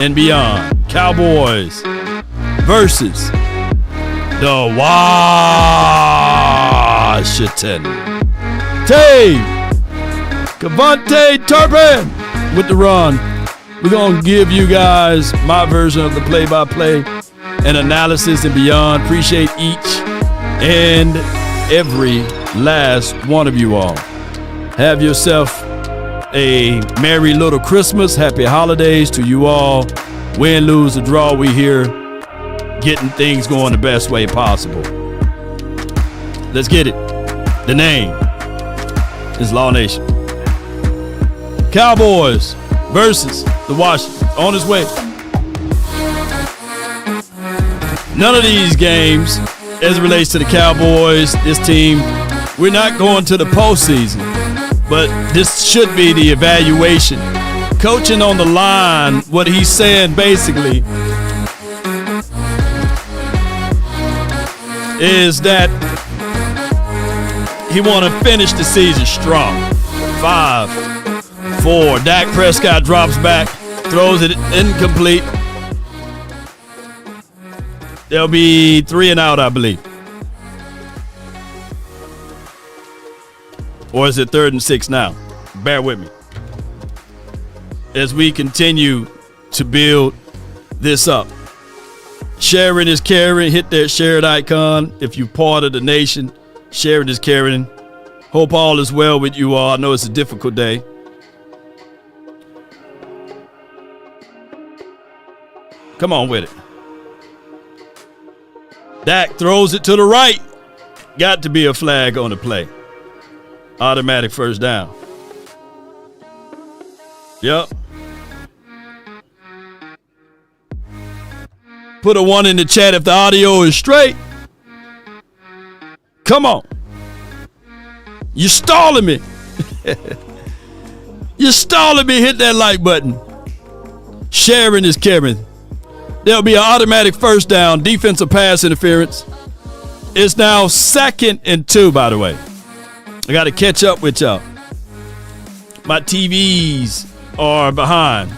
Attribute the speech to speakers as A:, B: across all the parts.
A: and beyond. Cowboys versus the Washington. Javonte Turpin with the run. We're going to give you guys my version of the play-by-play and analysis and beyond. Appreciate each and every last one of you all. Have yourself a merry little Christmas. Happy holidays to you all. Win, lose, or draw, we here getting things going the best way possible. Let's get it. The name is Law Nation. Cowboys versus the Washington. On his way. None of these games, as it relates to the Cowboys, this team, we're not going to the postseason. But this should be the evaluation. Coaching on the line, what he's saying basically is that he want to finish the season strong. 5-4. Dak Prescott drops back, throws it incomplete. There'll be 3 and out, I believe. Or is it 3rd and 6 now? Bear with me. As we continue to build this up. Sharing is caring. Hit that shared icon. If you're part of the nation, sharing is caring. Hope all is well with you all. I know it's a difficult day. Come on with it. Dak throws it to the right. Got to be a flag on the play. Automatic first down. Yep. Put a 1 in the chat if the audio is straight. Come on. You're stalling me. You're stalling me. Hit that like button. Sharing is caring. There'll be an automatic first down. Defensive pass interference. It's now 2nd and 2, by the way. I got to catch up with y'all. My TVs are behind.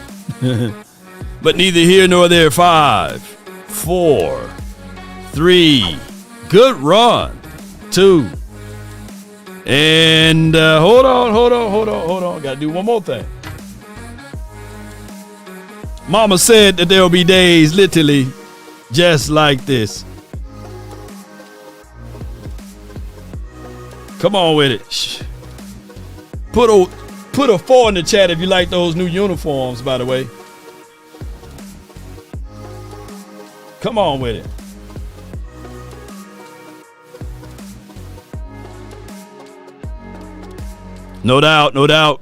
A: But neither here nor there. 5, 4, 3. Good run. 2. And hold on. Got to do one more thing. Mama said that there will be days literally just like this. Come on with it. Put a 4 in the chat if you like those new uniforms, by the way. Come on with it. No doubt.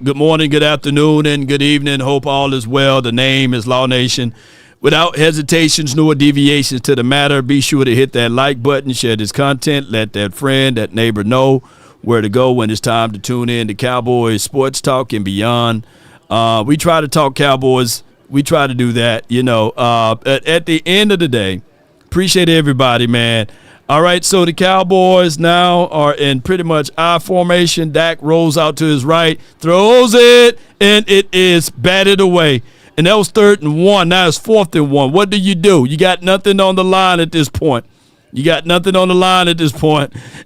A: Good morning, good afternoon, and good evening. Hope all is well. The name is Law Nation. Without hesitations nor deviations to the matter, be sure to hit that like button, share this content, let that friend, that neighbor know where to go when it's time to tune in to Cowboys Sports Talk and beyond. We try to talk Cowboys. We try to do that, at the end of the day. Appreciate everybody, man. All right, so the Cowboys now are in pretty much I formation. Dak rolls out to his right, throws it, and it is batted away. And that was 3rd and 1. Now it's 4th and 1. What do? You got nothing on the line at this point.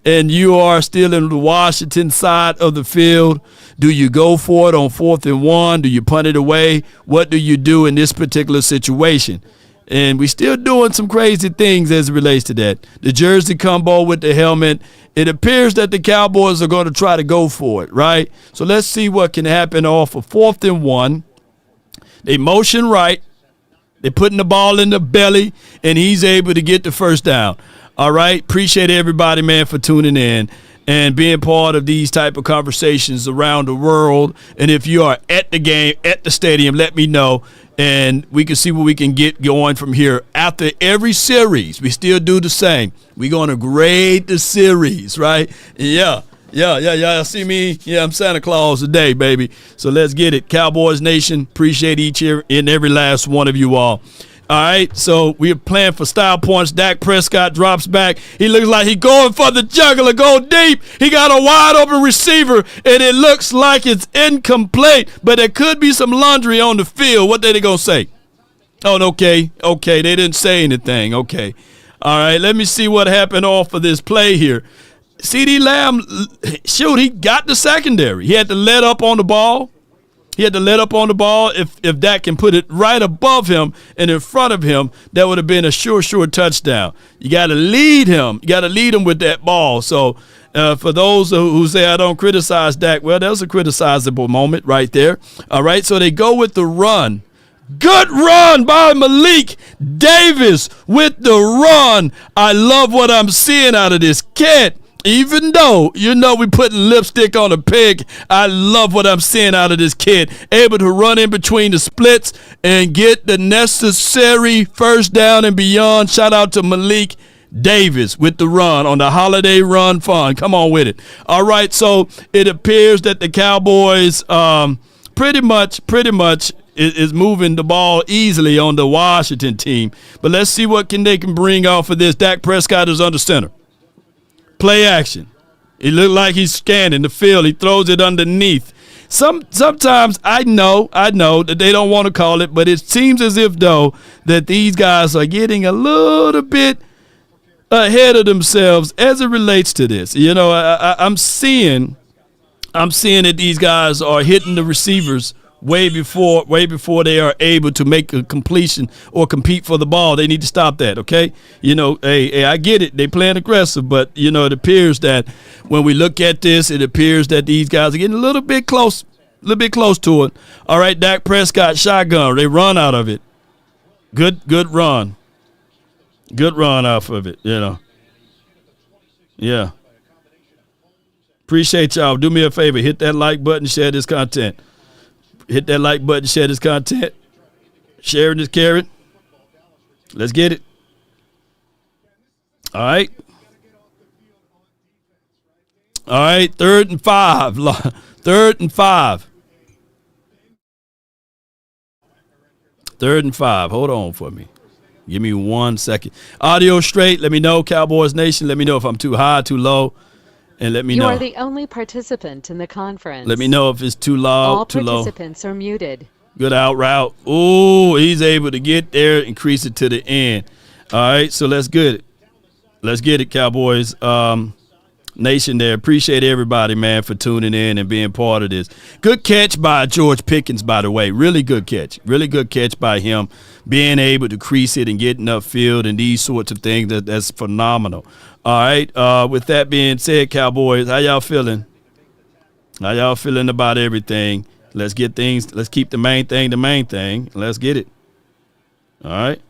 A: And you are still in the Washington side of the field. Do you go for it on 4th and 1? Do you punt it away? What do you do in this particular situation? And we still doing some crazy things as it relates to that. The jersey combo with the helmet. It appears that the Cowboys are going to try to go for it, right? So let's see what can happen off of 4th and 1. They motion right. They're putting the ball in the belly, and he's able to get the first down. All right? Appreciate everybody, man, for tuning in and being part of these type of conversations around the world. And if you are at the game, at the stadium, let me know, and we can see what we can get going from here. After every series, we still do the same. We're going to grade the series, right? Yeah. See me? Yeah, I'm Santa Claus today, baby. So let's get it. Cowboys Nation, appreciate each and every last one of you all. All right, so we're playing for style points. Dak Prescott drops back. He looks like he's going for the jugular, go deep. He got a wide open receiver, and it looks like it's incomplete, but there could be some laundry on the field. What they going to say? Oh, okay. They didn't say anything. Okay. All right, let me see what happened off of this play here. CeeDee Lamb, shoot, he got the secondary. He had to let up on the ball. If Dak can put it right above him and in front of him, that would have been a sure touchdown. You got to lead him. You got to lead him with that ball. So for those who say I don't criticize Dak, well, that was a criticizable moment right there. All right, so they go with the run. Good run by Malik Davis with the run. I love what I'm seeing out of this kid. Even though, we putting lipstick on a pig, I love what I'm seeing out of this kid. Able to run in between the splits and get the necessary first down and beyond. Shout out to Malik Davis with the run on the holiday run fun. Come on with it. All right, so it appears that the Cowboys pretty much is moving the ball easily on the Washington team. But let's see what they can bring off of this. Dak Prescott is under center. Play action. It looked like he's scanning the field. He throws it underneath. Sometimes I know that they don't want to call it, but it seems as if, though, that these guys are getting a little bit ahead of themselves as it relates to this. I'm seeing that these guys are hitting the receivers way before they are able to make a completion or compete for the ball. They need to stop that, okay? Hey, I get it. They playing aggressive, but, it appears that when we look at this, it appears that these guys are getting a little bit close to it. All right, Dak Prescott, shotgun. They run out of it. Good run. Good run off of it, Yeah. Appreciate y'all. Do me a favor. Hit that like button, share this content. Hit that like button, share this content. Sharing is caring. Let's get it. All right. 3rd and 5. 3rd and 5. 3rd and 5. Hold on for me. Give me 1 second. Audio straight. Let me know, Cowboys Nation. Let me know if I'm too high, too low. And let me know.
B: You are the only participant in the conference.
A: Let me know if it's too loud, too low.
B: All participants are muted.
A: Good out route. Ooh, he's able to get there, increase it to the end. All right, so let's get it. Let's get it, Cowboys Nation there. Appreciate everybody, man, for tuning in and being part of this. Good catch by George Pickens, by the way. Really good catch. Really good catch by him. Being able to crease it and getting upfield and these sorts of things, that's phenomenal. All right, with that being said, Cowboys, how y'all feeling? How y'all feeling about everything? Let's keep the main thing. Let's get it. All right.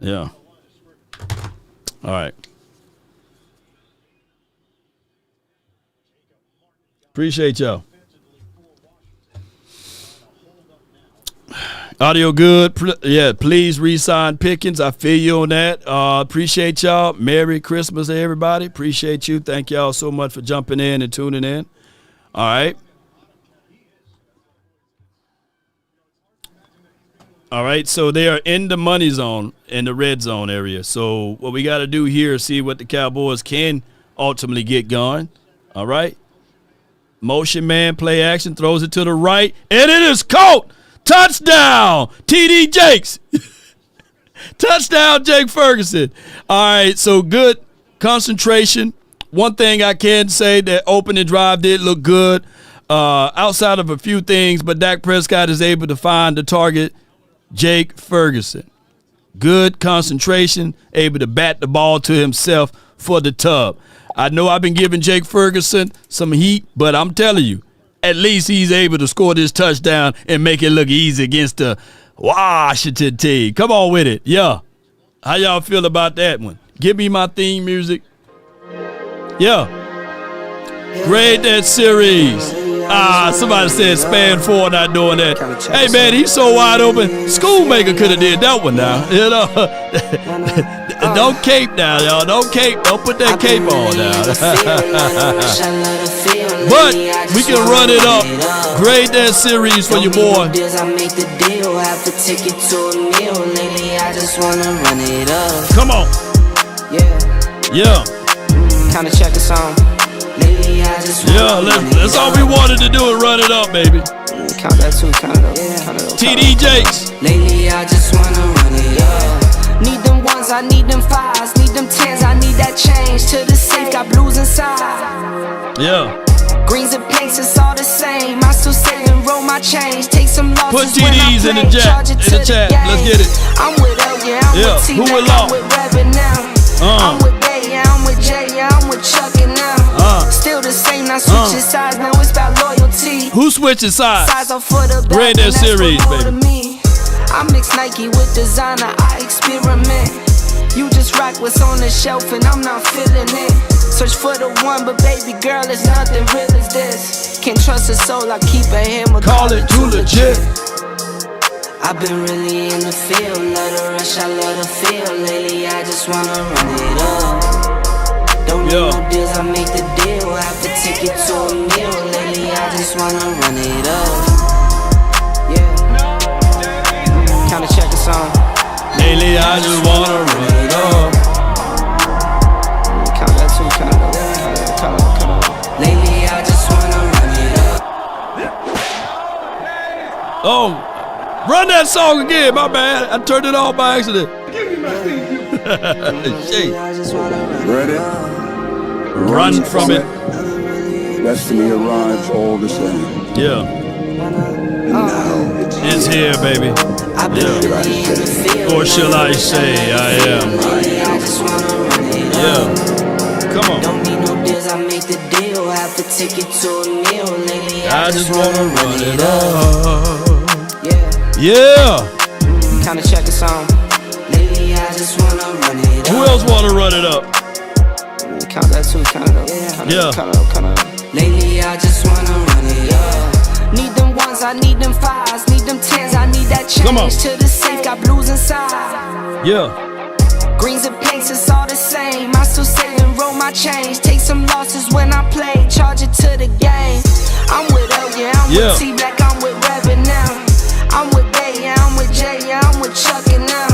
A: Yeah. All right. Appreciate y'all. Audio good. Yeah, please re-sign Pickens. I feel you on that. Appreciate y'all. Merry Christmas to everybody. Appreciate you. Thank y'all so much for jumping in and tuning in. All right. All right, so they are in the money zone, in the red zone area. So what we got to do here is see what the Cowboys can ultimately get going. All right. Motion man, play action, throws it to the right, and it is caught. Touchdown, TD Jakes. Touchdown, Jake Ferguson. All right, so good concentration. One thing I can say, that opening drive did look good outside of a few things, but Dak Prescott is able to find the target, Jake Ferguson. Good concentration, able to bat the ball to himself for the tub. I know I've been giving Jake Ferguson some heat, but I'm telling you, at least he's able to score this touchdown and make it look easy against the Washington team. Come on with it. Yeah. How y'all feel about that one? Give me my theme music. Yeah. Grade that series. Somebody said Span 4 not doing that. Hey, man, he's so wide open. Schoolmaker could have did that one now. Don't cape now, y'all. Don't cape. Don't put that cape on now. But we can run it up. Grade that series for your boy. Come on. Yeah.
C: Kinda check the song. Lately I
A: That's all we wanted to do is run it up, baby.
C: Count that too, count it up.
A: TD Jakes.
C: Lately I just wanna run it up. Need them ones, I need them fives, need them tens, I need that change. To the safe, got blues inside.
A: Yeah.
C: Greens and pinks, it's all the same. I still save and roll my change. Take some losses.
A: Put TDs in the chat. Let's get it.
C: I'm with L, yeah, I'm with T,
A: who with
C: I'm
A: Law?
C: with Reverend now. I'm with Bay, yeah, I'm with J, yeah, I'm with Chuck and now. Still the same, not switching sides, now it's about loyalty.
A: Who switching sides?
C: Sides are for the
A: Brand
C: back,
A: new series, baby.
C: I mix Nike with designer, I experiment. You just rock what's on the shelf and I'm not feeling it. Search for the one, but baby girl, it's nothing real as this. Can't trust a soul, I keep a hammer.
A: Call it too legit.
C: I've been really in the field, love the rush, I love the feel. Lately I just wanna run it up. Don't need no deals, I make the deal. Have to take it to a meal. Lately I just wanna run it up. Kinda check the song.
A: Lately I just wanna run it up.
C: Count that too, count it up. Count it up. Lately I just wanna run it up.
A: Oh, run that song again, my bad. I turned it off by accident.
D: Give me my thing.
A: Shit.
D: Ready?
A: Run from it.
D: Destiny arrives all the same.
A: Yeah. It's here, baby. Yeah. Or shall I say I am? Yeah. Come on.
C: Don't need no deals, I make the deal. Have to take it to a meal. Lately
A: I just wanna run it up.
C: Yeah.
A: Yeah.
C: Kinda check the song. Lately I just wanna run it up.
A: Who else wanna run it up?
C: Count that too, count it up.
A: Yeah.
C: Count it up, count it up. Lately I just wanna run it up. Need them ones, I need them fives, need them tens, I need that change.
A: Come on.
C: To the safe, got blues inside.
A: Yeah.
C: Greens and pinks, it's all the same. I still save and roll my change. Take some losses when I play, charge it to the game. I'm with L, yeah, I'm with T Black, I'm with Reverend now. I'm with Bay, yeah, I'm with J, yeah, I'm with Chuck and now.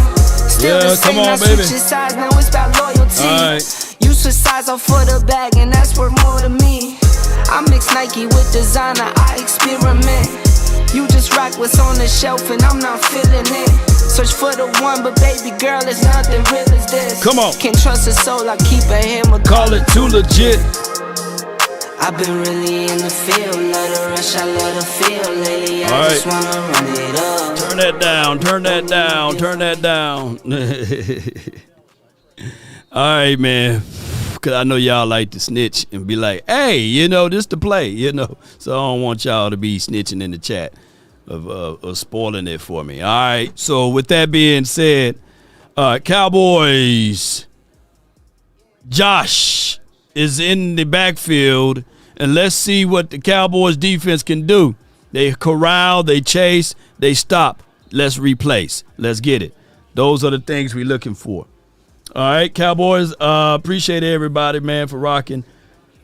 C: Still the same,
A: come on,
C: not
A: baby.
C: switching sides, now it's about loyalty.
A: All right.
C: You switch sides off for the bag, and that's worth more to me. I mix Nike with designer, I experiment. You just rock what's on the shelf and I'm not feeling it. Search for the one, but baby girl, it's nothing real as this.
A: Come on.
C: Can't trust a soul, I keep a hammer.
A: Call it too legit.
C: I've been really in the field, love the rush, I love the feel. Lately I just wanna run it up.
A: Turn that down, turn that down, turn that down. All right, man. Because I know y'all like to snitch and be like, hey, you know, this to play, you know. So I don't want y'all to be snitching in the chat of spoiling it for me. All right. So with that being said, Cowboys, Josh is in the backfield, and let's see what the Cowboys defense can do. They corral, they chase, they stop. Let's replace. Let's get it. Those are the things we're looking for. All right, Cowboys, appreciate everybody, man, for rocking.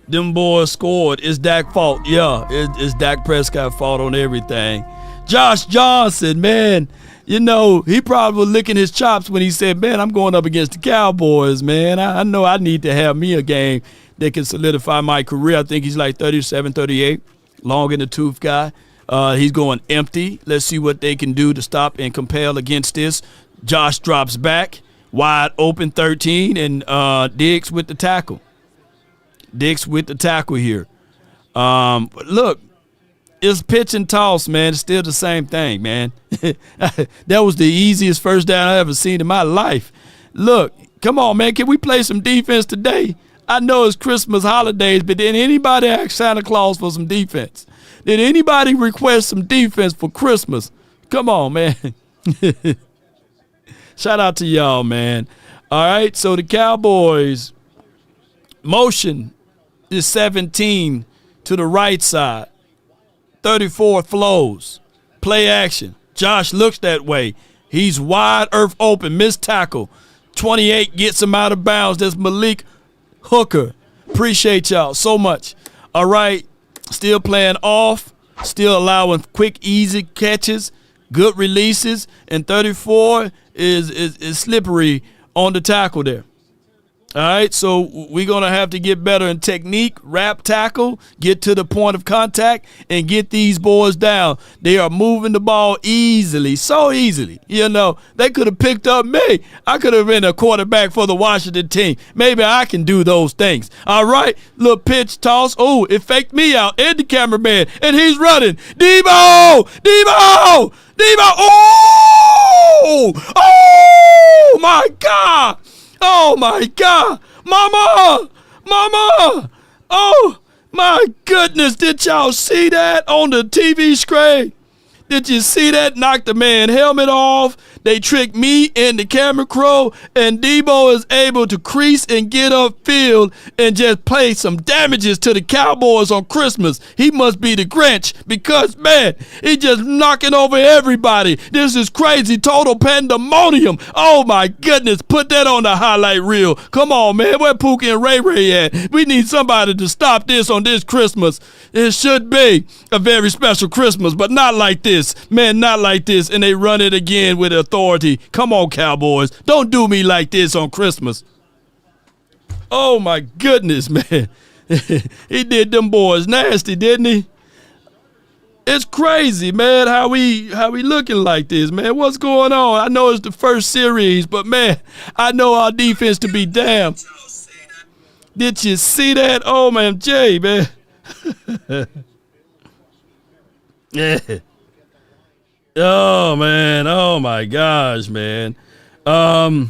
A: Them boys scored. It's Dak's fault. Yeah, it's Dak Prescott's fault on everything. Josh Johnson, man, you know, he probably was licking his chops when he said, man, I'm going up against the Cowboys, man. I know I need to have me a game that can solidify my career. I think he's like 37, 38, long in the tooth guy. He's going empty. Let's see what they can do to stop and compel against this. Josh drops back. Wide open 13, and Diggs with the tackle. Diggs with the tackle here. Look, it's pitch and toss, man. It's still the same thing, man. That was the easiest first down I ever seen in my life. Look, come on, man. Can we play some defense today? I know it's Christmas holidays, but did anybody ask Santa Claus for some defense? Did anybody request some defense for Christmas? Come on, man. Shout out to y'all, man. All right, so the Cowboys motion is 17 to the right side. 34 flows. Play action. Josh looks that way. He's wide earth open. Missed tackle. 28 gets him out of bounds. That's Malik Hooker. Appreciate y'all so much. All right, still playing off. Still allowing quick, easy catches. Good releases. And 34 is slippery on the tackle there. All right, so we're going to have to get better in technique, wrap tackle, get to the point of contact, and get these boys down. They are moving the ball easily, so easily. You know, they could have picked up me. I could have been a quarterback for the Washington team. Maybe I can do those things. All right, little pitch toss. Oh, it faked me out. And the cameraman, and he's running. Debo! Debo! Debo! Oh! Oh, my God! Oh, my God. Mama! Mama! Oh, my goodness. Did y'all see that on the TV screen? Did you see that? Knocked the man helmet off. They tricked me and the camera crew, and Debo is able to crease and get upfield and just play some damages to the Cowboys on Christmas. He must be the Grinch because, man, he just knocking over everybody. This is crazy. Total pandemonium. Oh, my goodness. Put that on the highlight reel. Come on, man. Where Pookie and Ray Ray at? We need somebody to stop this on this Christmas. It should be a very special Christmas, but not like this. Man, not like this. And they run it again with authority. Come on, Cowboys. Don't do me like this on Christmas. Oh, my goodness, man. He did them boys nasty, didn't he? It's crazy, man, how we looking like this, man. What's going on? I know it's the first series, but, man, I know our defense to be damn. Did you see that? Oh, man, Jay, man. Yeah. Oh, man. Oh, my gosh, man. Oh,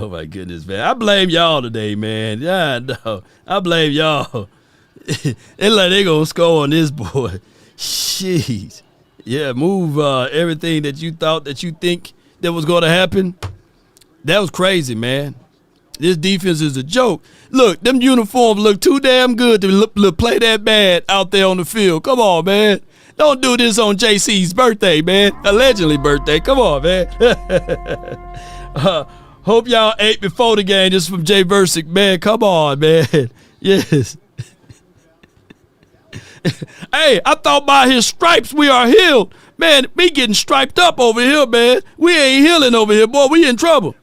A: my goodness, man. I blame y'all today, man. Yeah, no. I blame y'all. It's like they going to score on this boy. Jeez. Yeah, move everything that you thought that you think that was going to happen. That was crazy, man. This defense is a joke. Look, them uniforms look too damn good to play that bad out there on the field. Come on, man. Don't do this on JC's birthday, man. Allegedly birthday. Come on, man. Hope y'all ate before the game. This is from Jay Versick, man. Come on, man. Yes. Hey, I thought by his stripes we are healed. Man, we getting striped up over here, man. We ain't healing over here, boy. We in trouble.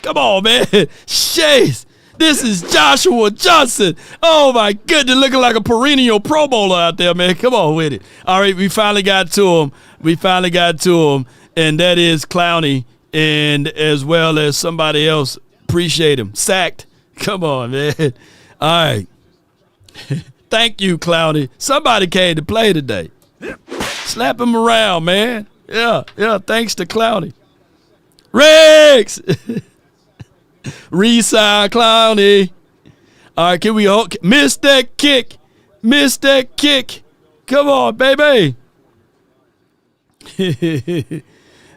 A: Come on, man. Shays. This is Joshua Johnson. Oh, my goodness. Looking like a perennial Pro Bowler out there, man. Come on with it. All right, we finally got to him. And that is Clowney, and as well as somebody else. Appreciate him. Sacked. Come on, man. All right. Thank you, Clowney. Somebody came to play today. Slap him around, man. Yeah, thanks to Clowney. Rex! Resign Clowney. All right, can we miss that kick? Miss that kick. Come on, baby.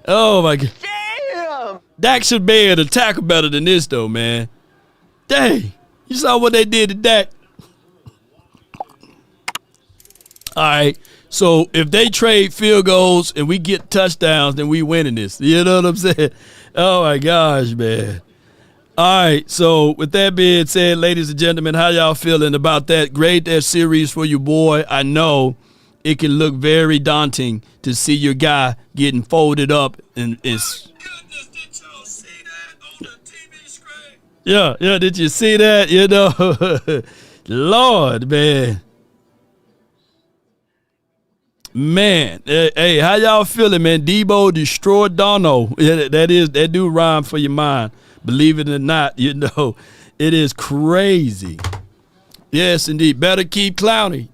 A: Oh, my God.
C: Damn!
A: Dak should be able to tackle better than this, though, man. Dang. You saw what they did to Dak. All right. So if they trade field goals and we get touchdowns, then we winning this. You know what I'm saying? Oh, my gosh, man. All right, so with that being said, ladies and gentlemen, how y'all feeling about that? Grade that series for your boy. I know it can look very daunting to see your guy getting folded up and it's. Yeah, did you see that? You know, Lord, man. Man, hey, how y'all feeling, man? Debo destroyed Dono. Yeah, that do rhyme for your mind. Believe it or not, you know, it is crazy. Yes, indeed. Better keep Clowney.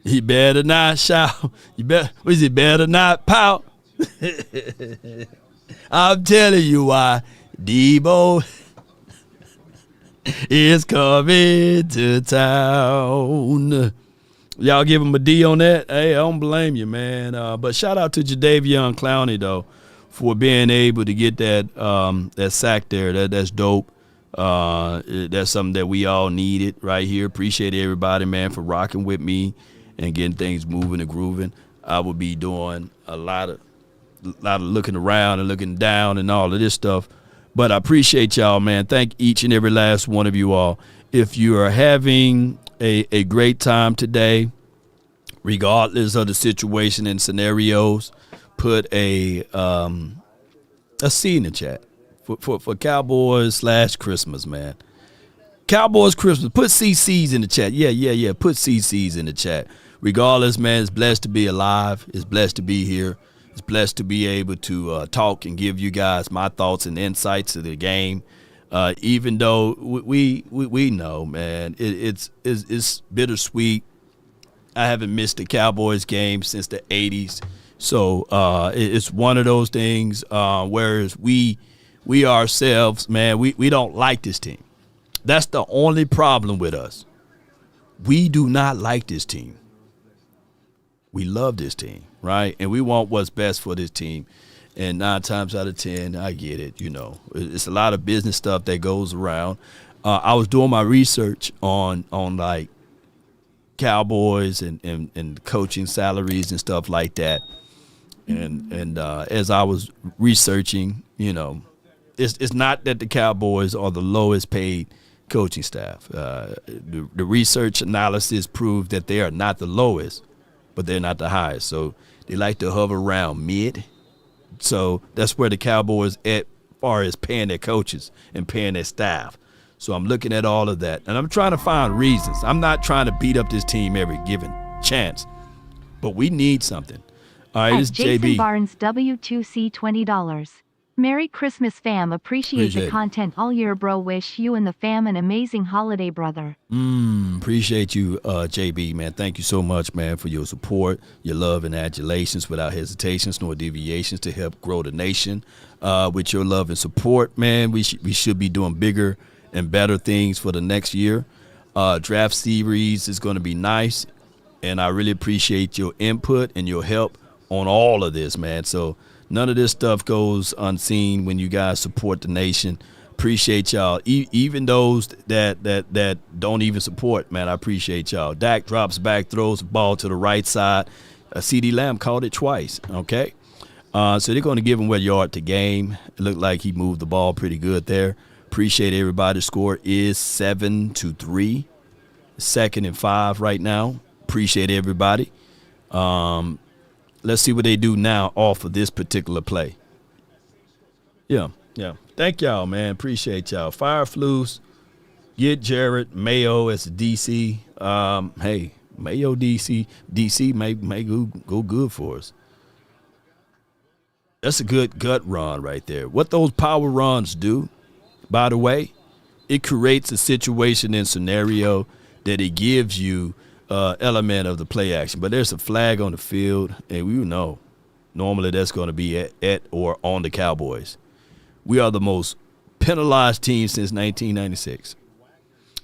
A: He better not shout. He better not pout. I'm telling you why. Debo is coming to town. Y'all give him a D on that? Hey, I don't blame you, man. But shout out to Jadeveon Clowney, though, for being able to get that sack there. That's dope. That's something that we all needed right here. Appreciate everybody, man, for rocking with me and getting things moving and grooving. I will be doing a lot of looking around and looking down and all of this stuff. But I appreciate y'all, man. Thank each and every last one of you all. If you are having a great time today, regardless of the situation and scenarios, put a C in the chat for Cowboys / Christmas, man. Cowboys Christmas. Put CCs in the chat. Yeah. Put CCs in the chat. Regardless, man, it's blessed to be alive. It's blessed to be here. It's blessed to be able to talk and give you guys my thoughts and insights of the game. Even though we know, man, it's bittersweet. I haven't missed a Cowboys game since the 80s. So it's one of those things whereas we ourselves, man, we don't like this team. That's the only problem with us. We do not like this team. We love this team, right? And we want what's best for this team. And 9 times out of 10, I get it, you know. It's a lot of business stuff that goes around. I was doing my research on like Cowboys and coaching salaries and stuff like that. And as I was researching, you know, it's not that the Cowboys are the lowest paid coaching staff. The research analysis proved that they are not the lowest, but they're not the highest. So they like to hover around mid. So that's where the Cowboys at far as paying their coaches and paying their staff. So I'm looking at all of that, and I'm trying to find reasons. I'm not trying to beat up this team every given chance, but we need something. All right, this is
E: Jason
A: JB.
E: Barnes W2C $20. Merry Christmas, fam. Appreciate the
A: it.
E: content all year, bro. Wish you and the fam an amazing holiday, brother.
A: Appreciate you, JB, man. Thank you so much, man, for your support, your love and adulations without hesitations nor deviations to help grow the nation. With your love and support, man, we should be doing bigger and better things for the next year. Draft series is going to be nice, and I really appreciate your input and your help on all of this, man. So none of this stuff goes unseen when you guys support the nation. Appreciate y'all. Even those that don't even support, man, I appreciate y'all. Dak drops back, throws the ball to the right side. CeeDee Lamb called it twice, okay? So they're going to give him a yard to game. It looked like he moved the ball pretty good there. Appreciate everybody. The score is 7-3. 2nd and 5 right now. Appreciate everybody. Let's see what they do now off of this particular play. Yeah. Thank y'all, man. Appreciate y'all. Fire Flus, get Jared Mayo as a DC. Hey, Mayo DC may go good for us. That's a good gut run right there. What those power runs do, by the way, it creates a situation and scenario that it gives you element of the play action. But there's a flag on the field, and we know normally that's going to be at or on the Cowboys. We are the most penalized team since 1996.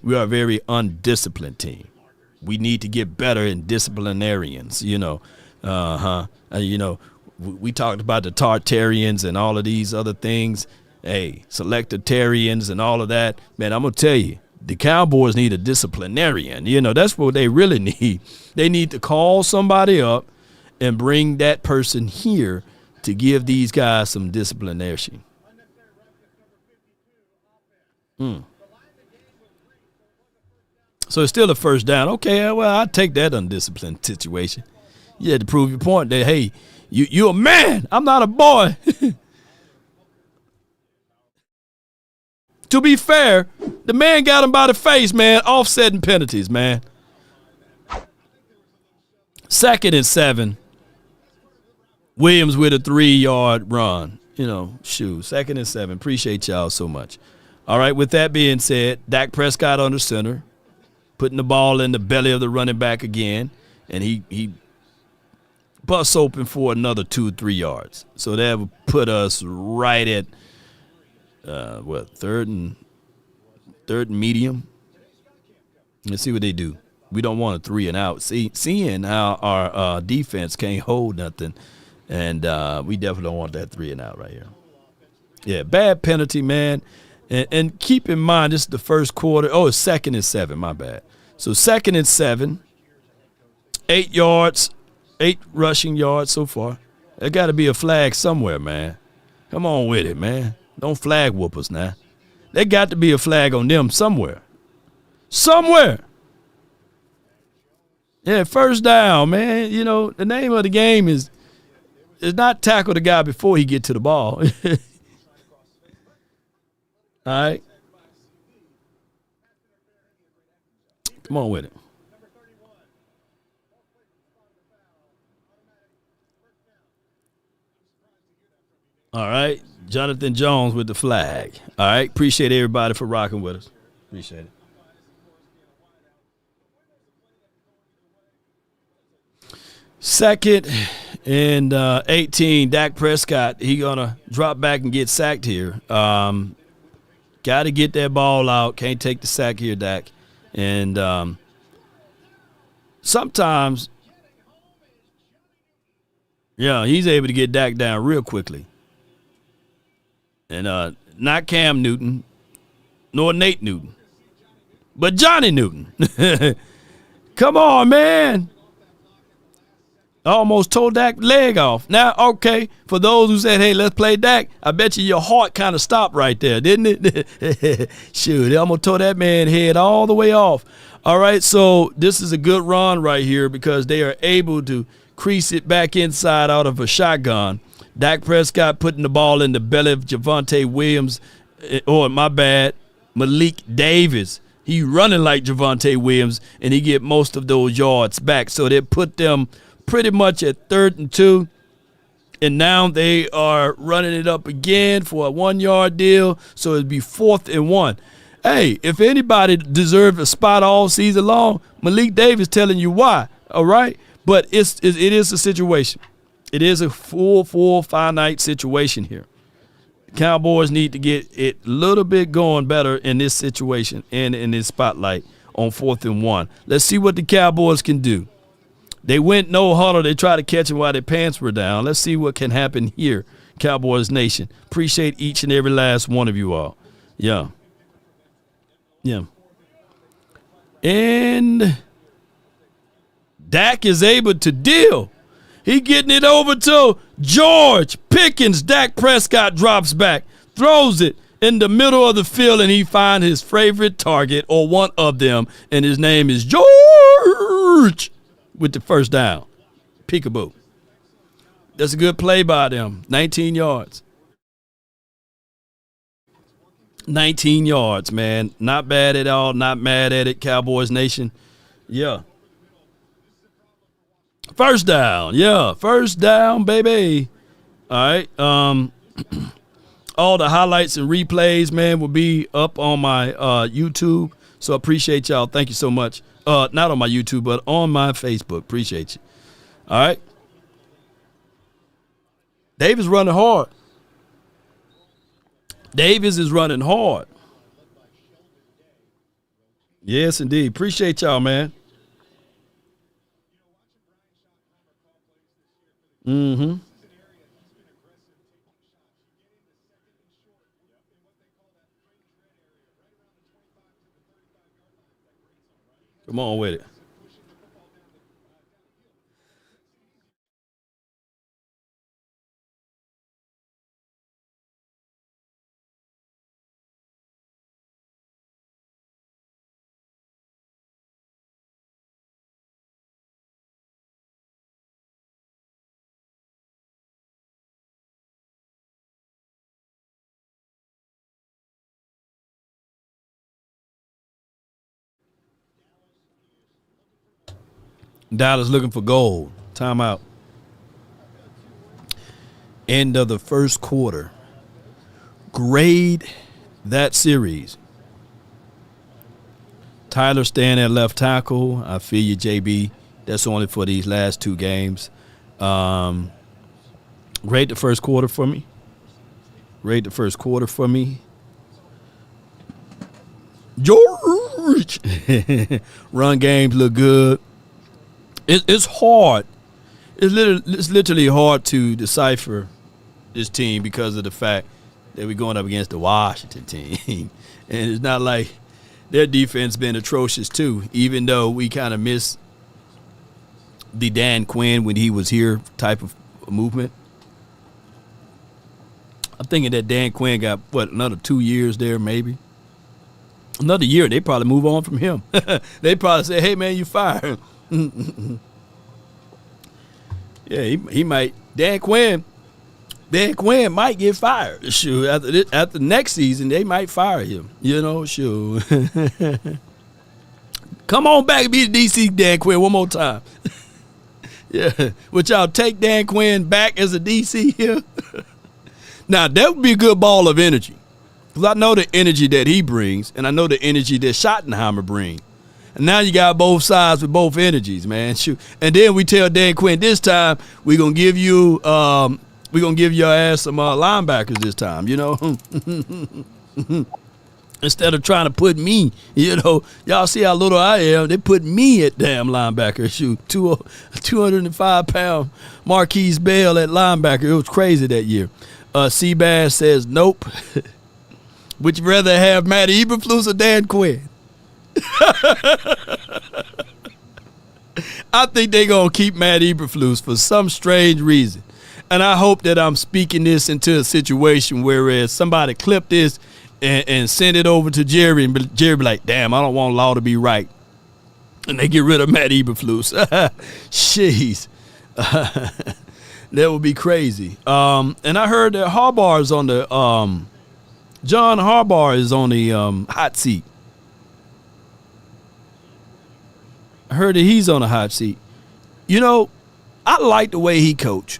A: We are a very undisciplined team. We need to get better in disciplinarians, you know. We talked about the Tartarians and all of these other things. Hey, selectarians and all of that. Man, I'm going to tell you, the Cowboys need a disciplinarian. You know, that's what they really need. They need to call somebody up and bring that person here to give these guys some disciplination. So it's still a first down. Okay, well, I'll take that undisciplined situation. You had to prove your point that, hey, you're a man. I'm not a boy. To be fair, the man got him by the face, man, offsetting penalties, man. 2nd and 7. Williams with a 3-yard run. You know, 2nd and 7. Appreciate y'all so much. All right, with that being said, Dak Prescott under center, putting the ball in the belly of the running back again, and he busts open for another 2 or 3 yards. So that would put us right at third and medium. Let's see what they do. We don't want a 3 and out. Seeing how our defense can't hold nothing, and we definitely don't want that 3 and out right here. Yeah, bad penalty, man. And keep in mind, this is the first quarter. Oh, it's 2nd and 7. My bad. So 2nd and 7, 8 yards, 8 rushing yards so far. There got to be a flag somewhere, man. Come on with it, man. Don't flag whoop us now. There got to be a flag on them somewhere. Somewhere. Yeah, first down, man. You know, the name of the game is not tackle the guy before he get to the ball. All right. Come on with it. All right. Jonathan Jones with the flag. All right. Appreciate everybody for rocking with us. Appreciate it. Second and 18, Dak Prescott, he going to drop back and get sacked here. Got to get that ball out. Can't take the sack here, Dak. And sometimes, yeah, he's able to get Dak down real quickly. And not Cam Newton, nor Nate Newton, but Johnny Newton. Come on, man. I almost tore Dak's leg off. Now, okay, for those who said, hey, let's play Dak, I bet you your heart kind of stopped right there, didn't it? Shoot, they almost tore that man's head all the way off. All right, so this is a good run right here because they are able to crease it back inside out of a shotgun. Dak Prescott putting the ball in the belly of Javonte Williams, or my bad, Malik Davis. He running like Javonte Williams, and he get most of those yards back. So they put them pretty much at 3rd and 2, and now they are running it up again for a 1-yard deal, so it'd be 4th and 1. Hey, if anybody deserved a spot all season long, Malik Davis telling you why, all right? But it is a situation. It is a full finite situation here. The Cowboys need to get it a little bit going better in this situation and in this spotlight on 4th and 1. Let's see what the Cowboys can do. They went no huddle. They tried to catch him while their pants were down. Let's see what can happen here, Cowboys Nation. Appreciate each and every last one of you all. Yeah. Yeah. And Dak is able to deal. He getting it over to George Pickens. Dak Prescott drops back, throws it in the middle of the field, and he finds his favorite target, or one of them, and his name is George, with the first down. Peekaboo. That's a good play by them. 19 yards. 19 yards, man. Not bad at all. Not mad at it, Cowboys Nation. Yeah. First down. Yeah. First down, baby. All right. All the highlights and replays, man, will be up on my YouTube. So appreciate y'all. Thank you so much. Not on my YouTube, but on my Facebook. Appreciate you. All right. Davis running hard. Davis is running hard. Yes, indeed. Appreciate y'all, man. Mm-hmm. Come on with it. Dallas looking for gold. Timeout. End of the first quarter. Grade that series. Tyler staying at left tackle. I feel you, JB. That's only for these last two games. Rate the first quarter for me. Rate the first quarter for me. George. Run games look good. It's hard. It's literally hard to decipher this team because of the fact that we're going up against the Washington team. And it's not like their defense been atrocious too, even though we kind of missed the Dan Quinn when he was here type of movement. I'm thinking that Dan Quinn got, another 2 years there maybe. Another year, they probably move on from him. They probably say, hey, man, you fired. Yeah, he might. Dan Quinn might get fired. Shoot, after next season, they might fire him. You know, shoot. Come on back and be the DC, Dan Quinn, one more time. Yeah, would y'all take Dan Quinn back as a DC here? Now, that would be a good ball of energy. Because I know the energy that he brings, and I know the energy that Schottenheimer brings. And now you got both sides with both energies, man. Shoot. And then we tell Dan Quinn this time we're gonna give you your ass some linebackers this time, you know. Instead of trying to put me, you know, y'all see how little I am. They put me at damn linebacker. Shoot, 205-pound Marquise Bell at linebacker. It was crazy that year. Seabass says nope. Would you rather have Matt Eberflus or Dan Quinn? I think they're going to keep Matt Eberflus for some strange reason. And I hope that I'm speaking this into a situation whereas somebody clip this and send it over to Jerry, and Jerry be like, damn, I don't want Law to be right. And they get rid of Matt Eberflus. Jeez. That would be crazy. And I heard that Harbaugh is on the John Harbaugh is on the hot seat. I heard that he's on the hot seat. You know, I like the way he coached.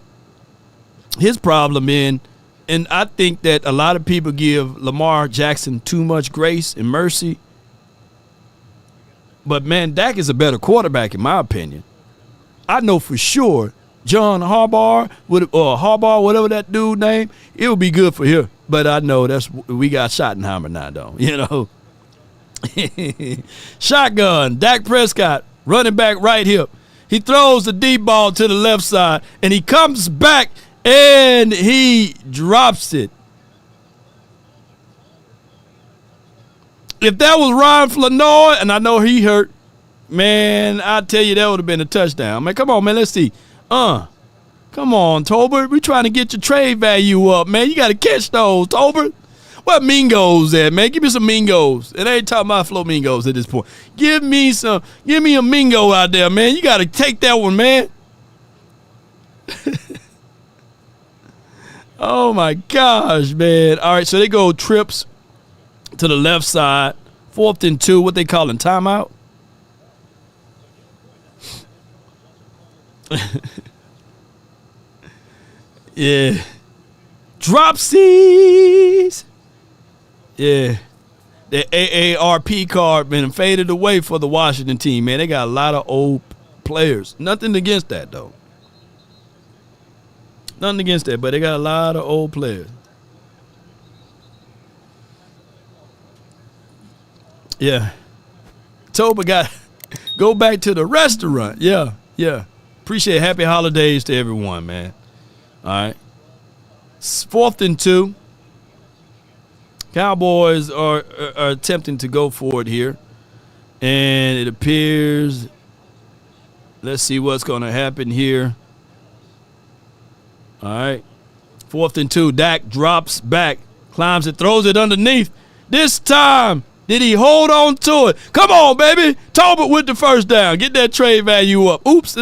A: His problem and I think that a lot of people give Lamar Jackson too much grace and mercy. But, man, Dak is a better quarterback in my opinion. I know for sure John Harbaugh, or Harbaugh, whatever that dude name, it would be good for him. But I know we got Schottenheimer now, though, you know. Shotgun, Dak Prescott, running back right hip. He throws the deep ball to the left side, and he comes back, and he drops it. If that was Ryan Flanoy, and I know he hurt, man, I tell you that would have been a touchdown. Man, come on, man, let's see. Come on, Tolbert. We trying to get your trade mingo up, man. You got to catch those, Tolbert. What Mingos at, man? Give me some Mingos. It ain't talking about Flamingos at this point. Give me a Mingo out there, man. You got to take that one, man. Oh, my gosh, man. All right, so they go trips to the left side. 4th and 2. What they calling, timeout? Yeah. Dropsies. Yeah. The AARP card been faded away for the Washington team, man. They got a lot of old players. Nothing against that, though. Nothing against that, but they got a lot of old players. Yeah. Toba got go back to the restaurant. Yeah, yeah. Appreciate it. Happy holidays to everyone, man. All right. 4th and 2. Cowboys are attempting to go for it here. And it appears, let's see what's going to happen here. All right. 4th and 2. Dak drops back, climbs it, throws it underneath. This time, did he hold on to it? Come on, baby. Tolbert with the first down. Get that trade value up. Oops.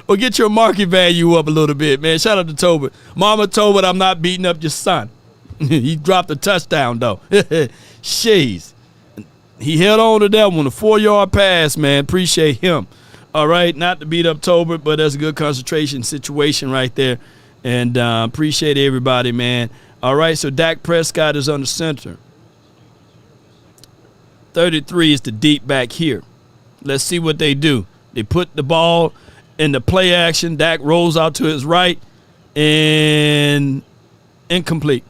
A: Or get your market value up a little bit, man. Shout out to Tolbert. Mama Tolbert, I'm not beating up your son. He dropped a touchdown, though. Jeez. He held on to that one, a 4-yard pass, man. Appreciate him. All right, not to beat up Tolbert, but that's a good concentration situation right there. And appreciate everybody, man. All right, so Dak Prescott is on the center. 33 is the deep back here. Let's see what they do. They put the ball in the play action. Dak rolls out to his right and incomplete.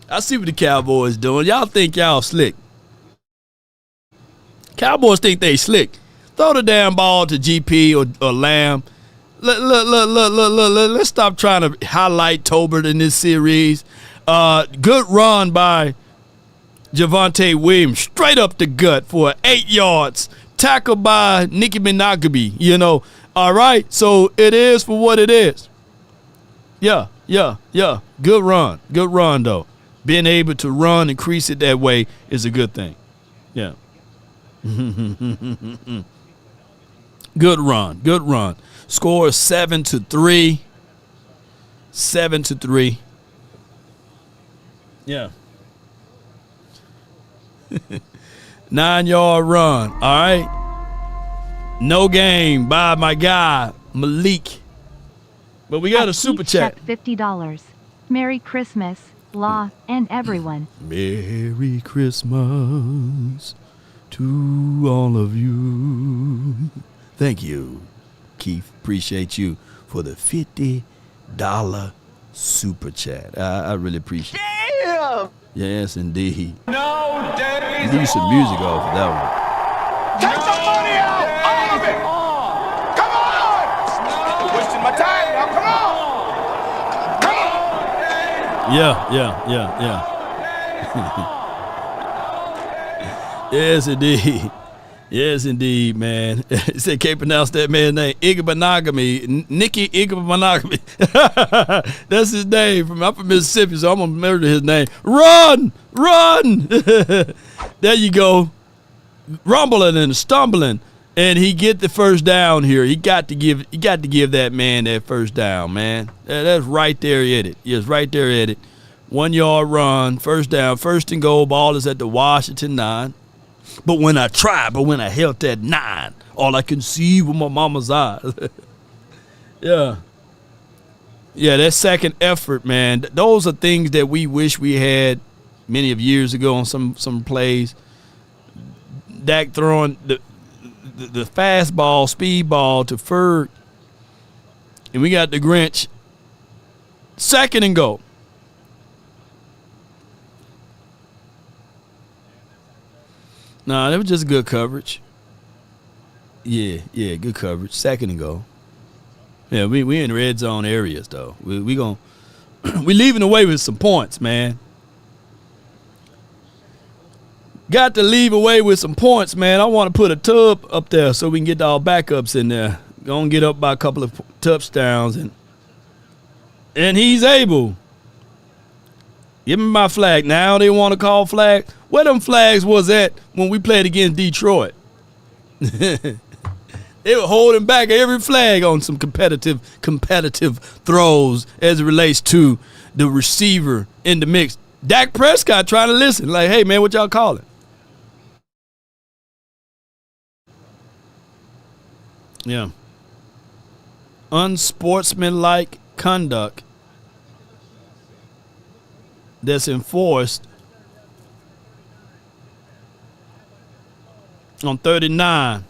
A: I see what the Cowboys doing. Y'all think y'all slick. Cowboys think they slick. Throw the damn ball to GP or Lamb. Let's stop trying to highlight Tolbert in this series. Good run by Javonte Williams, straight up the gut for 8 yards. Tackled by Nicky Minagaby, you know. All right, so it is for what it is. Yeah. Good run, though. Being able to run and crease it that way is a good thing. Yeah. Good run. Good run. Score 7-3. 7-3. Yeah. 9-yard run. All right. No game by my guy, Malik. But we got a super chat.
E: $50. Merry Christmas, Law, and everyone.
A: Merry Christmas to all of you. Thank you, Keith. Appreciate you for the $50 super chat. I really appreciate it. Damn! Yes, indeed.
F: No days
A: Need some music off of that one.
F: Take some money out! All of it! Come on! Wasting my time now, come on!
A: Yeah. Yes, indeed. Yes, indeed, man. He said, can't pronounce that man's name. Igbanagami. Nicky Igbanagami. That's his name. I'm from Mississippi, so I'm going to murder his name. Run! There you go. Rumbling and stumbling. And he get the first down here. He got to give that man that first down, man. That's right there at it. Yes, right there at it. 1 yard run, first down, first and goal. Ball is at the Washington 9. But when I held that 9, all I can see with my mama's eyes. Yeah, that second effort, man. Those are things that we wish we had many of years ago on some plays. Dak throwing the fastball, speed ball to Ferg. And we got the Grinch. Second and goal. Nah, that was just good coverage. Yeah, good coverage. Second and goal. Yeah, we in red zone areas though. We leaving away with some points, man. Got to leave away with some points, man. I want to put a tub up there so we can get all backups in there. Gonna get up by a couple of touchdowns and he's able. Give me my flag. Now they want to call flag. Where them flags was at when we played against Detroit? They were holding back every flag on some competitive throws as it relates to the receiver in the mix. Dak Prescott trying to listen. Like, hey, man, what y'all calling? Yeah. Unsportsmanlike conduct that's enforced on 39.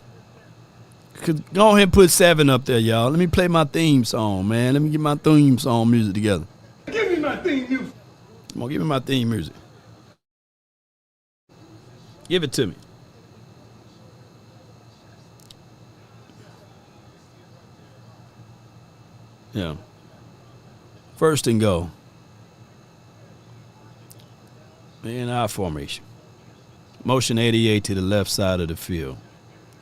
A: Go ahead and put 7 up there, y'all. Let me play my theme song, man. Let me get my theme song music together.
D: Give me my theme music.
A: Come on, give me my theme music. Give it to me. Yeah. First and goal. In our formation. Motion 88 to the left side of the field.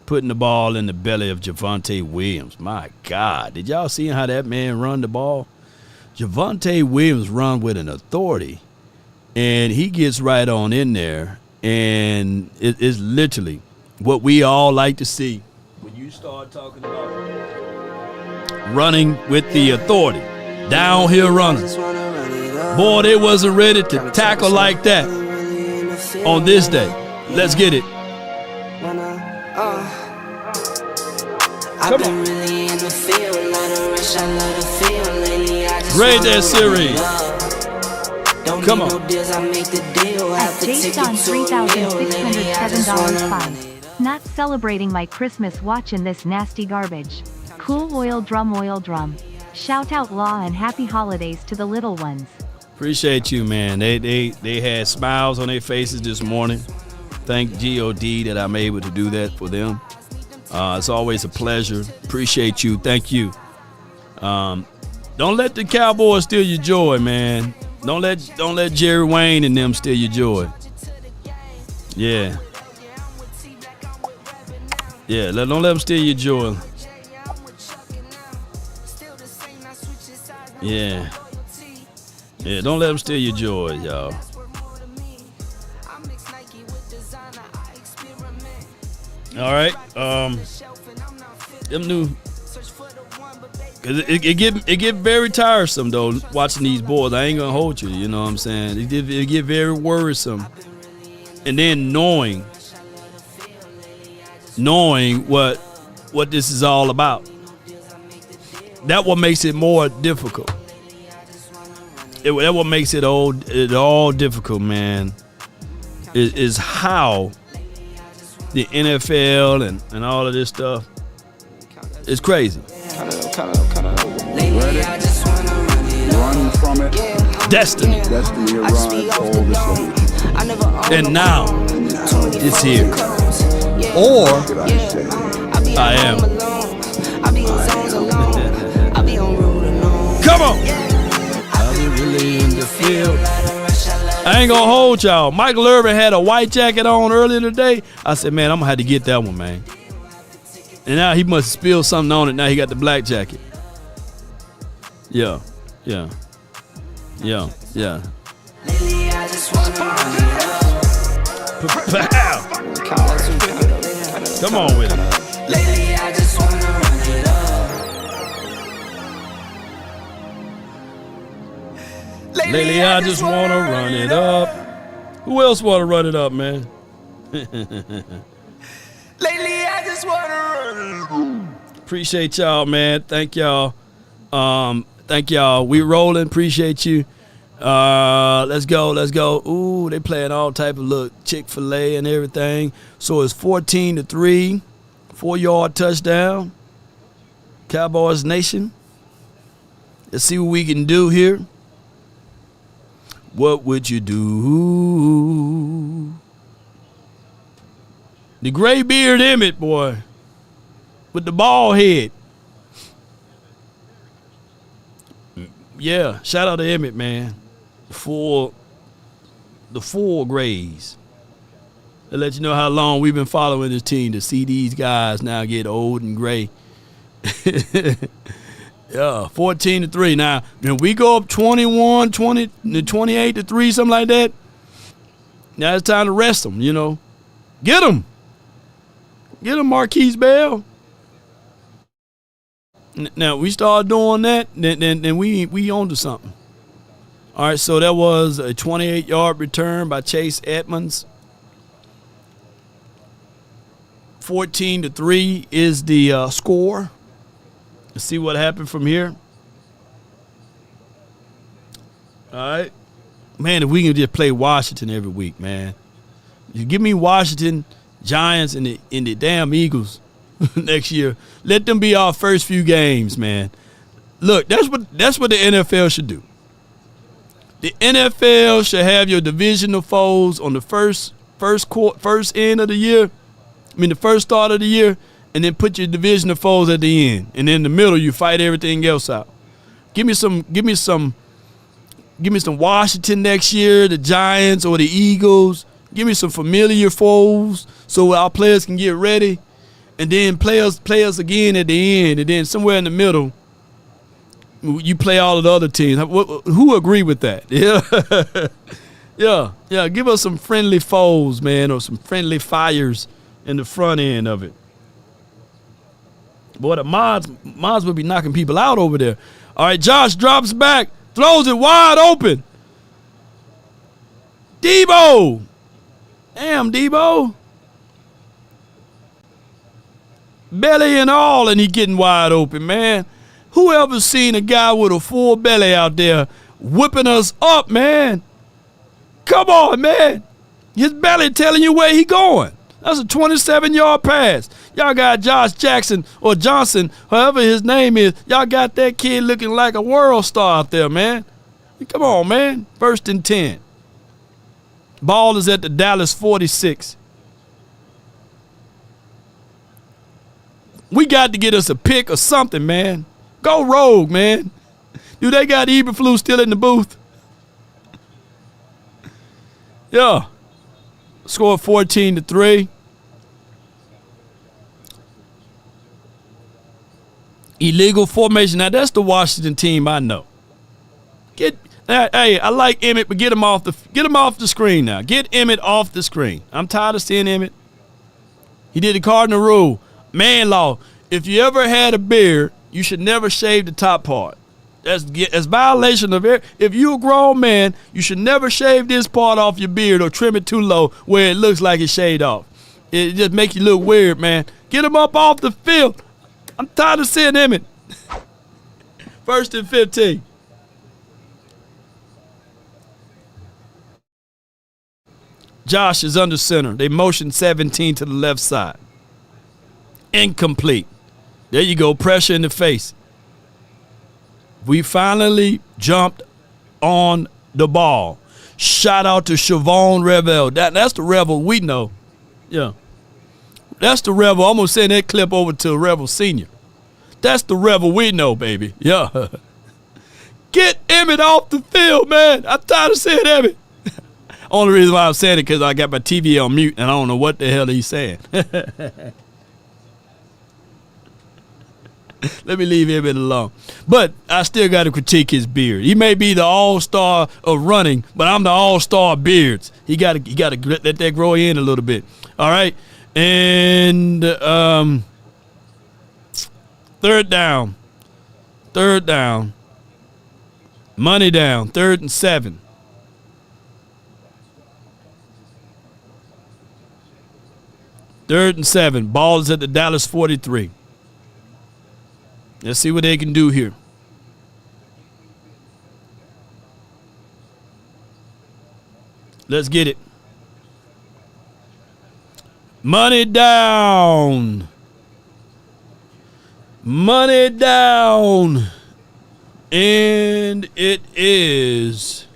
A: Putting the ball in the belly of Javonte Williams. My God. Did y'all see how that man run the ball? Javonte Williams run with an authority. And he gets right on in there. And it is literally what we all like to see. When you start talking about running with the authority. Downhill runners. Boy, they wasn't ready to tackle like that on this day. Let's get it. Come on. Grade that series. Come on.
E: At Jason $3,607.05. Not celebrating my Christmas watching this nasty garbage. Cool oil drum. Shout out Law and happy holidays to the little ones.
A: Appreciate you, man. They had smiles on their faces this morning. Thank God that I'm able to do that for them. It's always a pleasure. Appreciate you. Thank you. Don't let the Cowboys steal your joy, man. Don't let Jerry Wayne and them steal your joy. Yeah. Don't let them steal your joy. Yeah, don't let them steal your joy, y'all. All right. Them new. Cause it get very tiresome though watching these boys. I ain't gonna hold you. You know what I'm saying? It get very worrisome. And then knowing what this is all about. That what makes it more difficult. That what makes it all difficult, man. Is how the NFL and all of this stuff is crazy.
F: Run from it.
A: Destiny.
F: Destiny arrives all the same.
A: And now it's here. Or I am. Come on. I'll be really in the field. I ain't gonna hold y'all. Michael Irvin had a white jacket on earlier today. I said, man, I'm gonna have to get that one, man. And now he must have spilled something on it. Now he got the black jacket. Yeah. Come on with it.
C: Lately I just wanna run it up.
A: Lately I just wanna run it up. Who else wanna run it up, man?
C: Lately I just wanna run it up.
A: Appreciate y'all, man. Thank y'all. Thank y'all. We rolling. Appreciate you. Let's go. Ooh, they playing all type of look Chick-fil-A and everything. So it's 14-3, 4-yard touchdown. Cowboys Nation. Let's see what we can do here. What would you do? The gray beard Emmett, boy, with the bald head. Yeah, shout out to Emmett, man. The full grays. To let you know how long we've been following this team to see these guys now get old and gray. Yeah, 14-3. Now, when we go up 21, 20, 28-3, something like that, now it's time to rest them, you know. Get them. Get them, Marquise Bell. Now, we start doing that, then we on to something. All right, so that was a 28-yard return by Chase Edmonds. 14-3 is the score. Let's see what happened from here. All right. Man, if we can just play Washington every week, man. You give me Washington, Giants, and the damn Eagles next year. Let them be our first few games, man. Look, that's what the NFL should do. The NFL should have your divisional foes on the first end of the year. The first start of the year, and then put your divisional foes at the end. And in the middle, you fight everything else out. Give me some Washington next year, the Giants or the Eagles. Give me some familiar foes so our players can get ready. And then players again at the end. And then somewhere in the middle, you play all of the other teams. Who agree with that? Yeah. Yeah. Give us some friendly foes, man, or some friendly fires in the front end of it. Boy, the mods would be knocking people out over there. All right, Josh drops back, throws it wide open. Debo. Damn, Debo. Belly and all, and he getting wide open, man. Who ever seen a guy with a full belly out there whipping us up, man? Come on, man. His belly telling you where he going. That's a 27-yard pass. Y'all got Josh Jackson or Johnson, however his name is. Y'all got that kid looking like a world star out there, man. Come on, man. 1st and 10. Ball is at the Dallas 46. We got to get us a pick or something, man. Go rogue, man. Do they got Eberflus still in the booth? Yeah. Score 14-3. Illegal formation. Now that's the Washington team I know. Hey, I like Emmett, but get him off the screen now. Get Emmett off the screen. I'm tired of seeing Emmett. He did the Cardinal rule. Man law. if you ever had a beard, you should never shave the top part. That's violation of it. If you're a grown man, you should never shave this part off your beard or trim it too low where it looks like it's shaved off. It just makes you look weird, man. Get him up off the field. I'm tired of seeing him. 1st and 15. Josh is under center. They motion 17 to the left side. Incomplete. There you go. Pressure in the face. We finally jumped on the ball. Shout out to Javonte Revel. That's the Rebel we know. Yeah. That's the Rebel. I'm going to send that clip over to Rebel Senior. That's the Rebel we know, baby. Yeah. Get Emmett off the field, man. I'm tired of seeing Emmett. Only reason why I'm saying it because I got my TV on mute and I don't know what the hell he's saying. Let me leave him alone. But I still got to critique his beard. He may be the all-star of running, but I'm the all-star of beards. He got to let that grow in a little bit. All right? And 3rd down. 3rd down. Money down. 3rd and 7. Third and 7. Ball is at the Dallas 43. Let's see what they can do here. Let's get it. Money down. Money down. And it is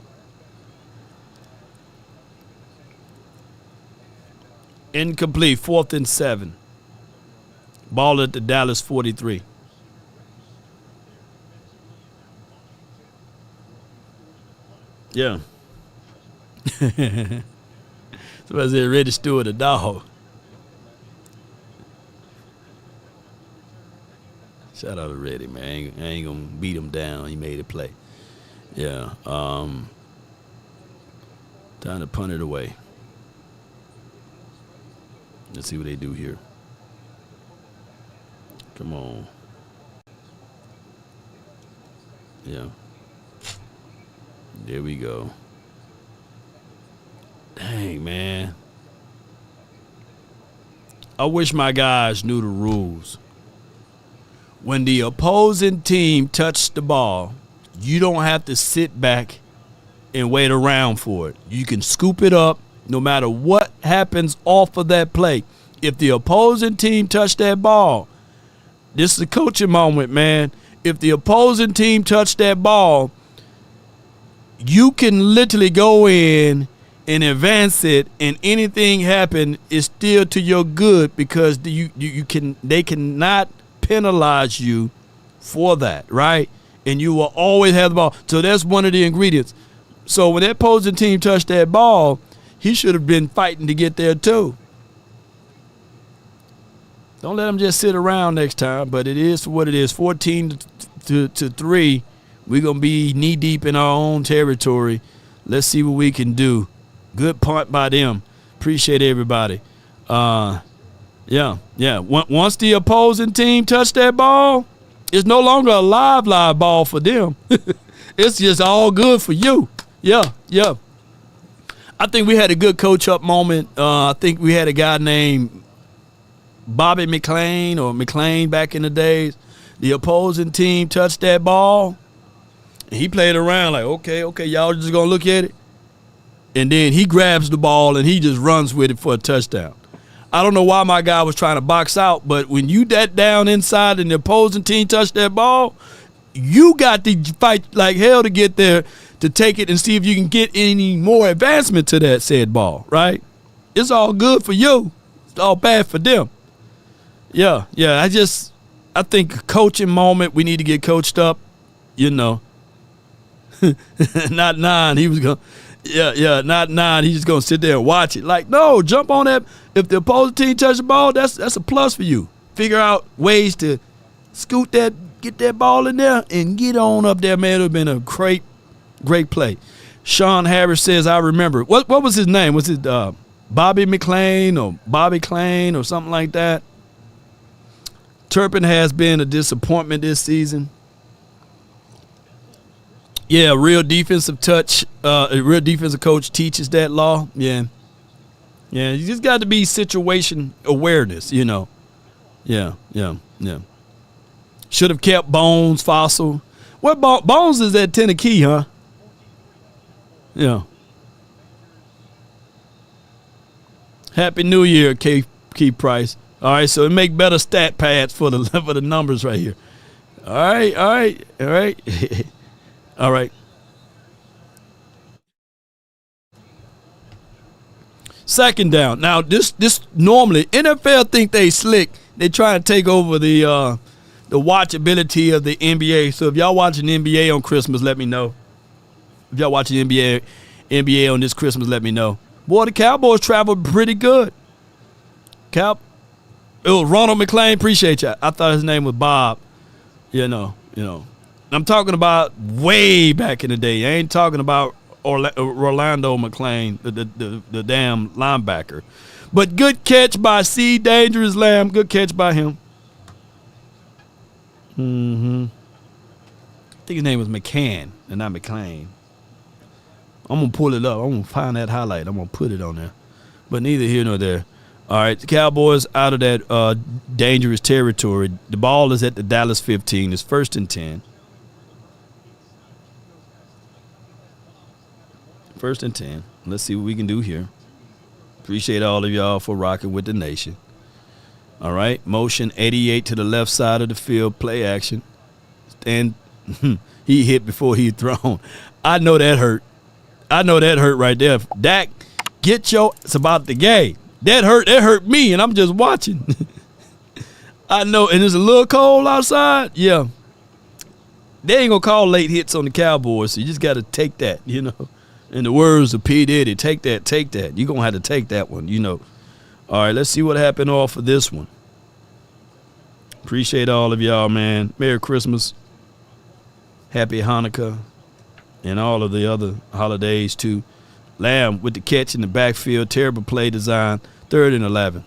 A: incomplete. 4th and 7. Ball at the Dallas 43. Yeah. Somebody said Reddy Stewart a dog. Shout out to Reddy, man. I ain't gonna beat him down. He made a play. Yeah. Time to punt it away. Let's see what they do here. Come on. Yeah. There we go. Dang, man. I wish my guys knew the rules. When the opposing team touched the ball, you don't have to sit back and wait around for it. You can scoop it up no matter what happens off of that play. If the opposing team touched that ball, this is a coaching moment, man. If the opposing team touched that ball, you can literally go in and advance it, and anything happen is still to your good because they cannot penalize you for that, right? And you will always have the ball. So that's one of the ingredients. So when that opposing team touched that ball, he should have been fighting to get there too. Don't let him just sit around next time, but it is what it is. 14 to 3. We're going to be knee-deep in our own territory. Let's see what we can do. Good punt by them. Appreciate everybody. Yeah. Once the opposing team touched that ball, it's no longer a live ball for them. It's just all good for you. Yeah. I think we had a good coach-up moment. I think we had a guy named Bobby McLean or McLean back in the days. The opposing team touched that ball. And he played around like, okay, y'all just going to look at it. And then he grabs the ball and he just runs with it for a touchdown. I don't know why my guy was trying to box out, but when you that down inside and the opposing team touched that ball, you got to fight like hell to get there to take it and see if you can get any more advancement to that said ball, right? It's all good for you. It's all bad for them. Yeah. I think coaching moment, we need to get coached up, Not 9. He was going not 9. He's just going to sit there and watch it. Like, no, jump on that. If the opposing team touch the ball, that's a plus for you. Figure out ways to scoot that, get that ball in there, and get on up there, man. It would have been a great play. Sean Harris says, I remember. What was his name? Was it Bobby McLean or Bobby Klein or something like that? Turpin has been a disappointment this season. Yeah, real defensive touch. A real defensive coach teaches that law. Yeah. Yeah, you just got to be situation awareness, you know. Yeah. Should have kept Bones, Fossil. What Bones is at Tennessee, huh? Yeah. Happy New Year, Key Price. All right, so it make better stat pads for the numbers right here. All right. All right. Second down. Now this normally NFL think they slick. They try to take over the watchability of the NBA. So if y'all watching NBA on Christmas, let me know. If y'all watching NBA on this Christmas, let me know. Boy, the Cowboys traveled pretty good. Ronald McClain, appreciate you. I thought his name was Bob. You know. I'm talking about way back in the day. I ain't talking about Orlando McClain, the damn linebacker. But good catch by C. Dangerous Lamb. Good catch by him. I think his name was McCann and not McClain. I'm going to pull it up. I'm going to find that highlight. I'm going to put it on there. But neither here nor there. All right, the Cowboys out of that dangerous territory. The ball is at the Dallas 15. It's 1st and 10. 1st and 10. Let's see what we can do here. Appreciate all of y'all for rocking with the nation. All right, motion 88 to the left side of the field, play action. And he hit before he thrown. I know that hurt. Right there. Dak, it's about the game. That hurt me, and I'm just watching. I know, and it's a little cold outside. Yeah. They ain't going to call late hits on the Cowboys, so you just got to take that, you know. In the words of P. Diddy, take that. You're going to have to take that one, you know. All right, let's see what happened off of this one. Appreciate all of y'all, man. Merry Christmas. Happy Hanukkah. And all of the other holidays, too. Lamb with the catch in the backfield. Terrible play design. 3rd and 11.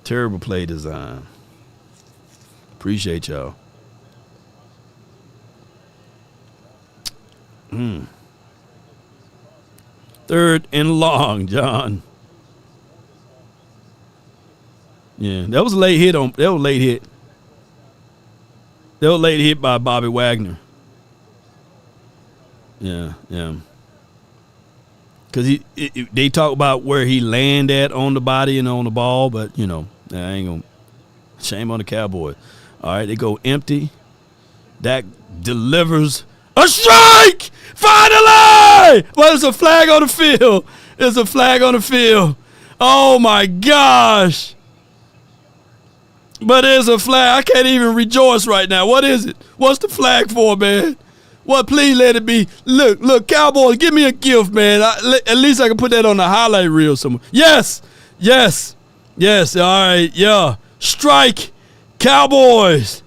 A: Terrible play design. Appreciate y'all. 3rd and long, John. Yeah, that was a late hit. That was a late hit by Bobby Wagner. Yeah. Because they talk about where he landed on the body and on the ball, but, you know, I ain't going to. Shame on the Cowboys. All right, they go empty. Dak delivers a strike! Finally! Well, there's a flag on the field. Oh, my gosh. But there's a flag. I can't even rejoice right now. What is it? What's the flag for, man? What? Please let it be. Look, Cowboys, give me a gift, man. At least I can put that on the highlight reel somewhere. Yes. All right, yeah. Strike, Cowboys.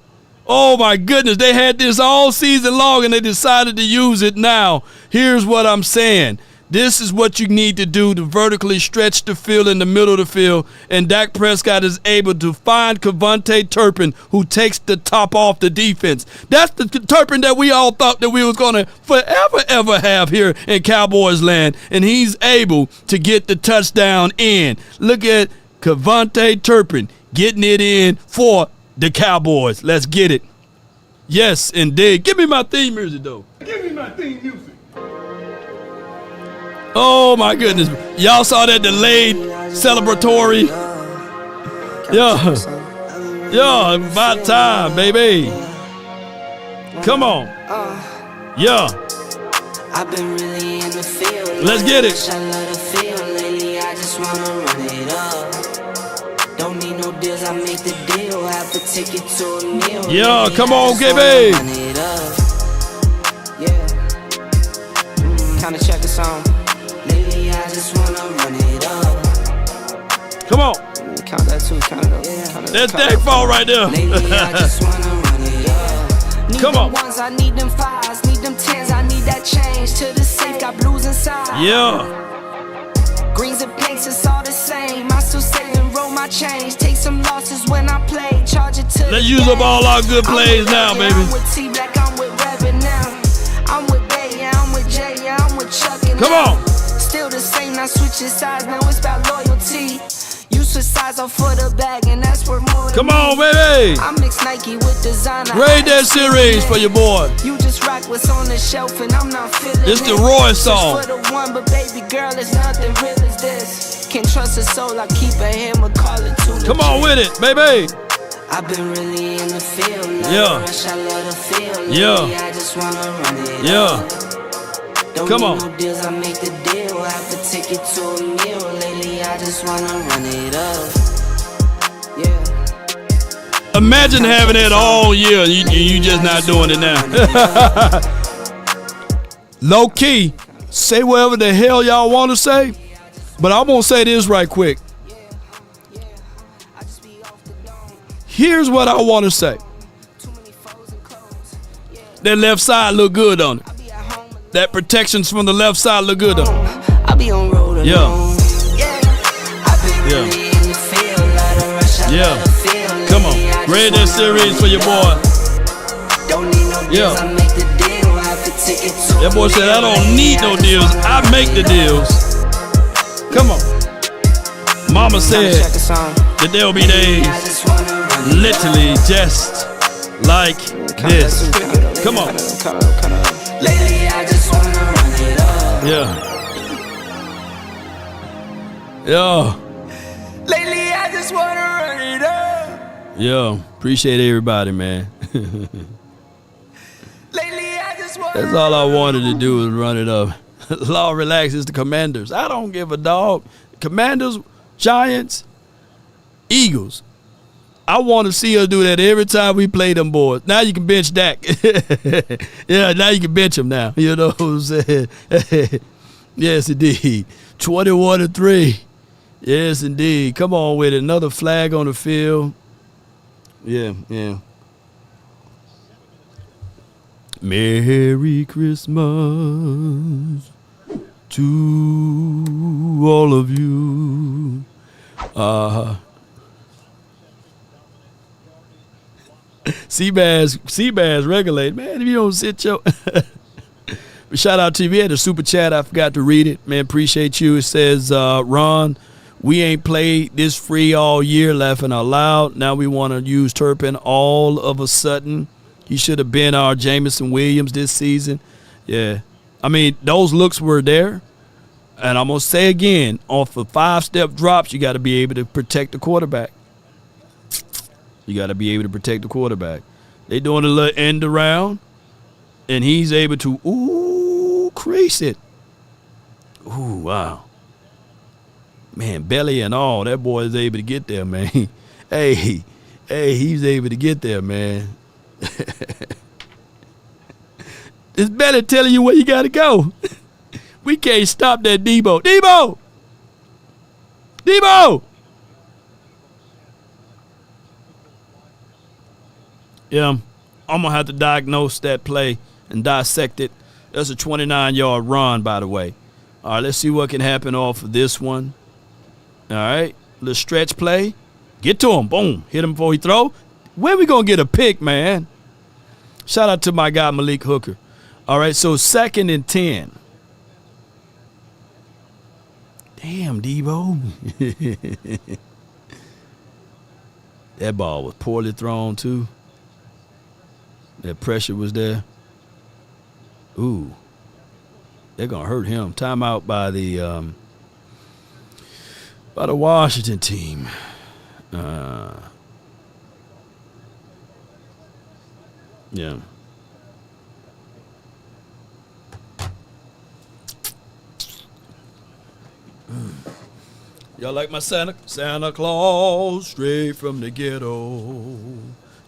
A: Oh, my goodness. They had this all season long, and they decided to use it now. Here's what I'm saying. This is what you need to do to vertically stretch the field in the middle of the field, and Dak Prescott is able to find Javonte Turpin, who takes the top off the defense. That's the Turpin that we all thought that we was going to forever, ever have here in Cowboys land, and he's able to get the touchdown in. Look at Javonte Turpin getting it in for the Cowboys. Let's get it. Yes, indeed. Give me my theme music, though.
D: Give me my theme music.
A: Oh, my goodness. Y'all saw that delayed celebratory? Yeah, about time, baby. Come on. Yeah.
C: I've been really in the field.
A: Let's get it.
C: I love the field lately. I just want to run it up. Don't need no deals. I make the deal. Have to take it to a meal.
A: Yeah, come on, KB.
C: Yeah. Kind of check the song. Lately, I just wanna run it up.
A: Come on.
C: Count that too, count it up. Yeah.
A: That's Dak fall right there.
C: Lately, I just wanna run it up. Need
A: Come
C: them
A: on.
C: Ones, I need them fives, need them tens, I need that change to the safe. Got blues inside.
A: Yeah.
C: Greens and pinks, it's all the same. I still save and roll my change. Take some losses when I play. Charge it to
A: Let's
C: the
A: use up
C: game.
A: all our good
C: I'm
A: plays
C: with
A: now,
C: Ray,
A: baby.
C: I'm with T-Black, I'm with Reverend now. I'm with Bay, yeah, I'm with Jay, yeah, I'm with Chuck and
A: Come
C: now.
A: on.
C: Still the same, not switching sides, now it's about loyalty. You switch sides off for the bag, and that's worth more to
A: Come
C: me.
A: on, baby.
C: I mix Nike with designer.
A: Grade that series for your boy.
C: You just rock what's on the shelf, and I'm not feeling
A: This
C: it.
A: the Roy
C: Search
A: song.
C: for the one, but baby girl, it's nothing real as this. Can't trust a soul, I keep a hammer, call it too legit.
A: Come on with it, baby.
C: I've been really in the field, love
A: Yeah.
C: the rush, I love the feel.
A: Yeah.
C: Lately, I just wanna run it
A: Yeah.
C: up. Don't
A: Come
C: need
A: on.
C: no deals, I make the deal. I have to take it to a meal. Lately, I just wanna run it up. Yeah.
A: Imagine having that all year and you just not doing it now. Low key, say whatever the hell y'all want to say, but I'm going to say this right quick. Here's what I want to say. That left side look good on it. That protections from the left side look good on it.
C: I be on road alone.
A: Yeah.
C: I've been
A: Yeah.
C: really in the field, lot of rush, I
A: Yeah.
C: love the feel.
A: Come on.
C: Lately, I
A: Grade
C: just
A: that
C: wanna
A: series
C: run
A: for your
C: it
A: boy.
C: up. Don't need no deals,
A: Yeah.
C: I make the deal. I have to take it to
A: That boy
C: a
A: said,
C: meal.
A: I don't need no
C: Lately,
A: deals.
C: just wanna
A: I make the
C: run it up.
A: deals. Come on. Mama
C: Check
A: said
C: the song.
A: that there'll be days
C: I just wanna run it
A: literally just like this. Come on.
C: up. Lately, I just wanna run it up.
A: Yeah. Yeah.
C: Lately, I just wanna run it up.
A: Yeah. Appreciate everybody, man.
C: Lately, I just wanna
A: That's all I wanted to do was run it up. Law relaxes the Commanders. I don't give a dog. Commanders, Giants, Eagles. I want to see us do that every time we play them boys. Now you can bench Dak. Yeah, now you can bench him now. You know what I'm saying? Yes, indeed. 21-3. Yes, indeed. Come on with it. Another flag on the field. Yeah, yeah. Merry Christmas to all of you. Seabass regulate. Man, if you don't sit your shout out to you. We had a super chat. I forgot to read it. Man, appreciate you. It says, Ron, we ain't played this free all year, laughing out loud. Now we want to use Turpin all of a sudden. He should have been our Jameson Williams this season. Yeah. I mean, those looks were there. And I'm going to say again, off of 5-step drops, you got to be able to protect the quarterback. You got to be able to protect the quarterback. They doing a little end around, and he's able to, crease it. Ooh, wow. Man, belly and all, that boy is able to get there, man. Hey, he's able to get there, man. This belly telling you where you got to go. We can't stop that Debo. Debo! Yeah, I'm going to have to diagnose that play and dissect it. That's a 29-yard run, by the way. All right, let's see what can happen off of this one. All right, little stretch play. Get to him. Boom. Hit him before he throw. When we going to get a pick, man? Shout out to my guy, Malik Hooker. All right, so 2nd and 10. Damn, Debo. That ball was poorly thrown, too. That pressure was there. Ooh. They're going to hurt him. Timeout by the Washington team. Yeah. Y'all like my Santa Claus straight from the ghetto?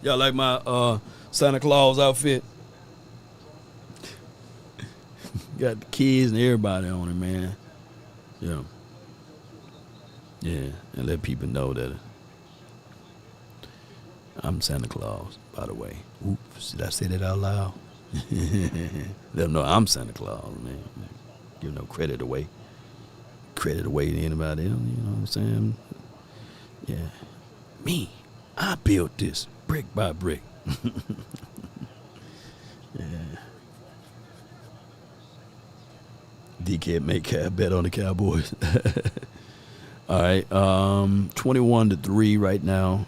A: Y'all like my Santa Claus outfit? Got the kids and everybody on it, man. Yeah. Yeah, and let people know that I'm Santa Claus, by the way. Oops, did I say that out loud? Let them know I'm Santa Claus, man. Give no credit away. Credit away to anybody else, you know what I'm saying? Yeah. Me. I built this brick by brick. Yeah. D can't make a bet on the Cowboys. All right, 21-3 right now.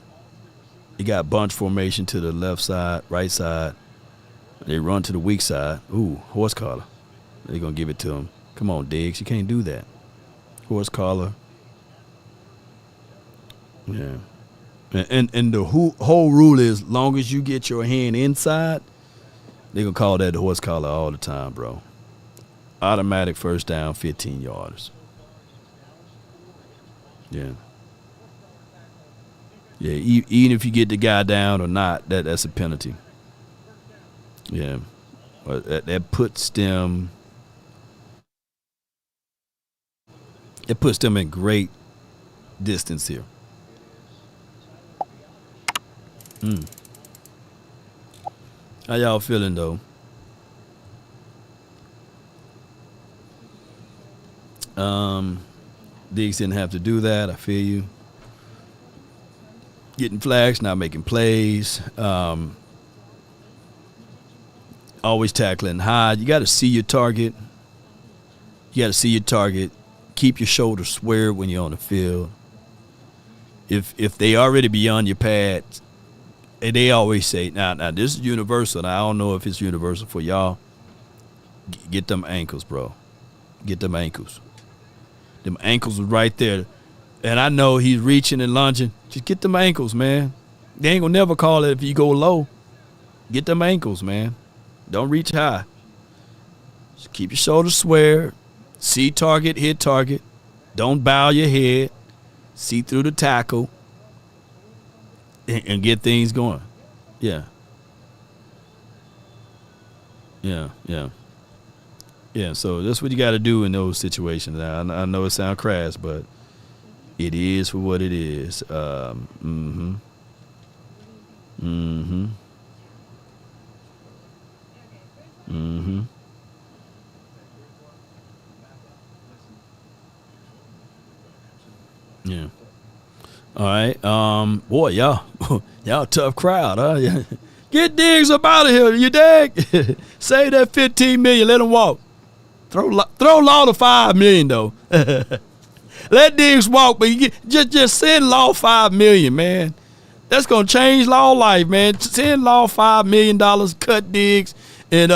A: You got bunch formation to the left side, right side. They run to the weak side. Ooh, horse collar. They're going to give it to him. Come on, Diggs. You can't do that. Horse collar. Yeah. And the whole rule is, long as you get your hand inside, they're going to call that the horse collar all the time, bro. Automatic first down, 15 yards. Yeah. Yeah, even if you get the guy down or not, that's a penalty. Yeah. That puts them in great distance here. How y'all feeling, though? Diggs didn't have to do that. I feel you. Getting flags, not making plays. Always tackling high. You got to see your target. Keep your shoulders squared when you're on the field. If they already beyond your pads, and they always say, now this is universal. And I don't know if it's universal for y'all. Get them ankles, bro. Get them ankles. Them ankles are right there. And I know he's reaching and lunging. Just get them ankles, man. They ain't going to never call it if you go low. Get them ankles, man. Don't reach high. Just keep your shoulders squared. See target, hit target. Don't bow your head. See through the tackle. And get things going. Yeah. Yeah, so that's what you got to do in those situations. I know it sounds crass, but it is for what it is. Yeah. All right. Boy, y'all tough crowd, huh? Get Diggs up out of here, you dig? Save that $15 million. Let him walk. Throw Law to $5 million though. Let Diggs walk, but just send Law $5 million, man. That's gonna change Law life, man. Send Law $5 million, cut Diggs, and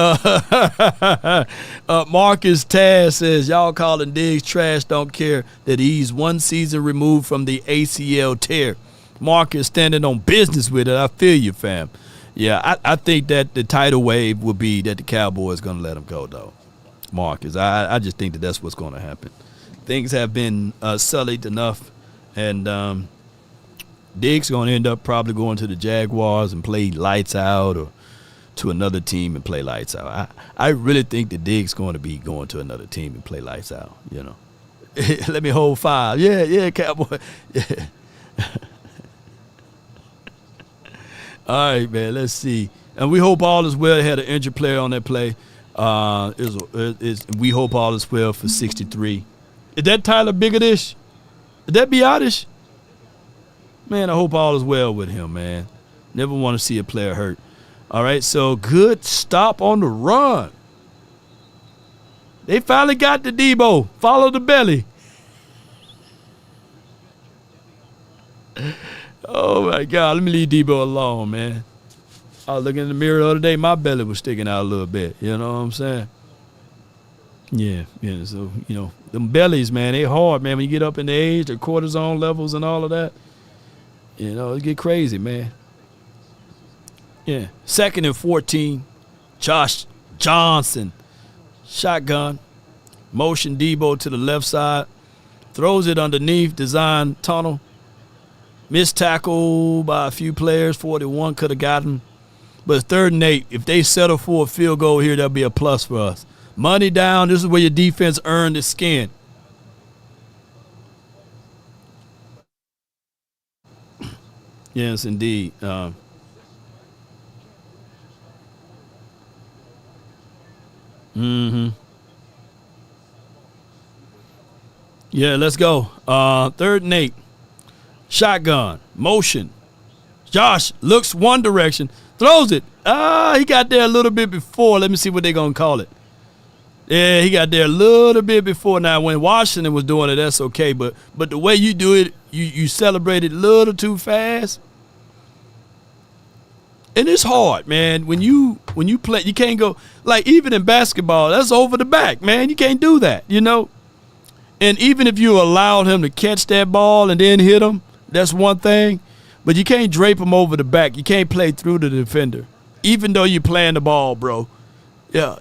A: Marcus Taz says y'all calling Diggs trash. Don't care that he's one season removed from the ACL tear. Marcus standing on business with it. I feel you, fam. Yeah, I think that the tidal wave will be that the Cowboys gonna let him go though. Marcus, I just think that's what's going to happen. Things have been sullied enough, and Diggs going to end up probably going to the Jaguars and play lights out, or to another team and play lights out. I really think that Diggs going to be going to another team and play lights out, you know. Let me hold 5. Yeah, Cowboy. Yeah. All right, man, let's see. And we hope all is well. They had an injured player on that play. We hope all is well for 63. Is that Tyler Biggedish? Is that Biotish? Man, I hope all is well with him, man. Never want to see a player hurt. All right, so good stop on the run. They finally got the Debo. Follow the belly. Oh, my God. Let me leave Debo alone, man. I was looking in the mirror the other day. My belly was sticking out a little bit. You know what I'm saying? Yeah. So, them bellies, man, they hard, man. When you get up in the age, the cortisone levels and all of that, it get crazy, man. Yeah. 2nd and 14. Josh Johnson. Shotgun. Motion Debo to the left side. Throws it underneath. Design tunnel. Missed tackle by a few players. 41 could have gotten. But 3rd and 8, if they settle for a field goal here, that'll be a plus for us. Money down, this is where your defense earned the skin. Yes, indeed. Yeah, let's go. 3rd and 8. Shotgun. Motion. Josh looks one direction, throws it. He got there a little bit before. Let me see what they're going to call it. Yeah, he got there a little bit before. Now, when Washington was doing it, that's okay. But the way you do it, you celebrate it a little too fast. And it's hard, man. When you play, you can't go, like even in basketball, that's over the back, man. You can't do that, you know. And even if you allowed him to catch that ball and then hit him, that's one thing. But you can't drape him over the back. You can't play through the defender, even though you're playing the ball, bro. Yeah.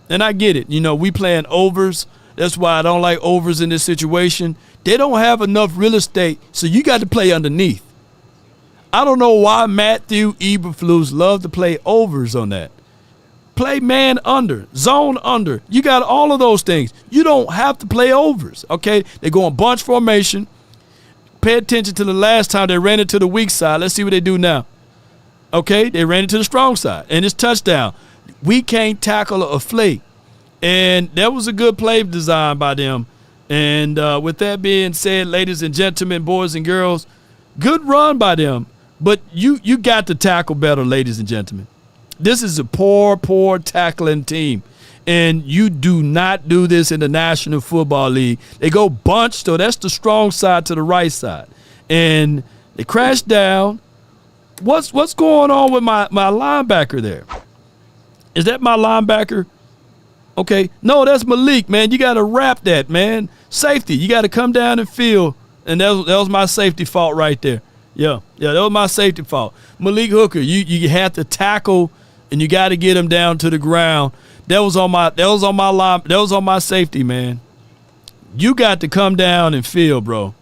A: And I get it. You know, we playing overs. That's why I don't like overs in this situation. They don't have enough real estate, so you got to play underneath. I don't know why Matthew Eberflus love to play overs on that. Play man under, zone under. You got all of those things. You don't have to play overs, okay? They go in bunch formation. Pay attention to the last time they ran it to the weak side. Let's see what they do now. Okay, they ran it to the strong side, and it's touchdown. We can't tackle a flea. And that was a good play design by them. And with that being said, ladies and gentlemen, boys and girls, good run by them. But you got to tackle better, ladies and gentlemen. This is a poor tackling team. And you do not do this in the National Football League. They go bunch, so that's the strong side to the right side. And they crash down. What's going on with my linebacker there? Is that my linebacker? Okay. No, that's Malik, man. You got to wrap that, man. Safety. You got to come down and field. And that was my safety fault right there. Yeah, that was my safety fault. Malik Hooker, you have to tackle, and you got to get him down to the ground. That was on my safety, man. You got to come down and field, bro.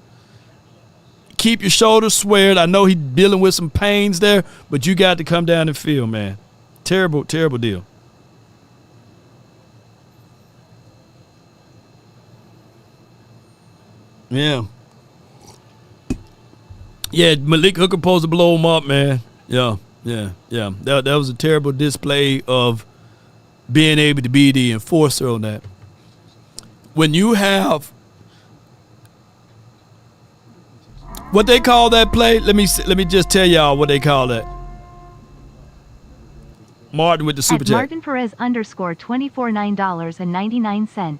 A: Keep your shoulders squared. I know he's dealing with some pains there, but you got to come down and field, man. Terrible deal. Yeah. Yeah, Malik Hooker supposed to blow him up, man. Yeah. That was a terrible display of being able to be the enforcer on that. When you have what they call that play, let me just tell y'all what they call that. Martin with the super chat.
E: Martin Perez _ 24 $9.99.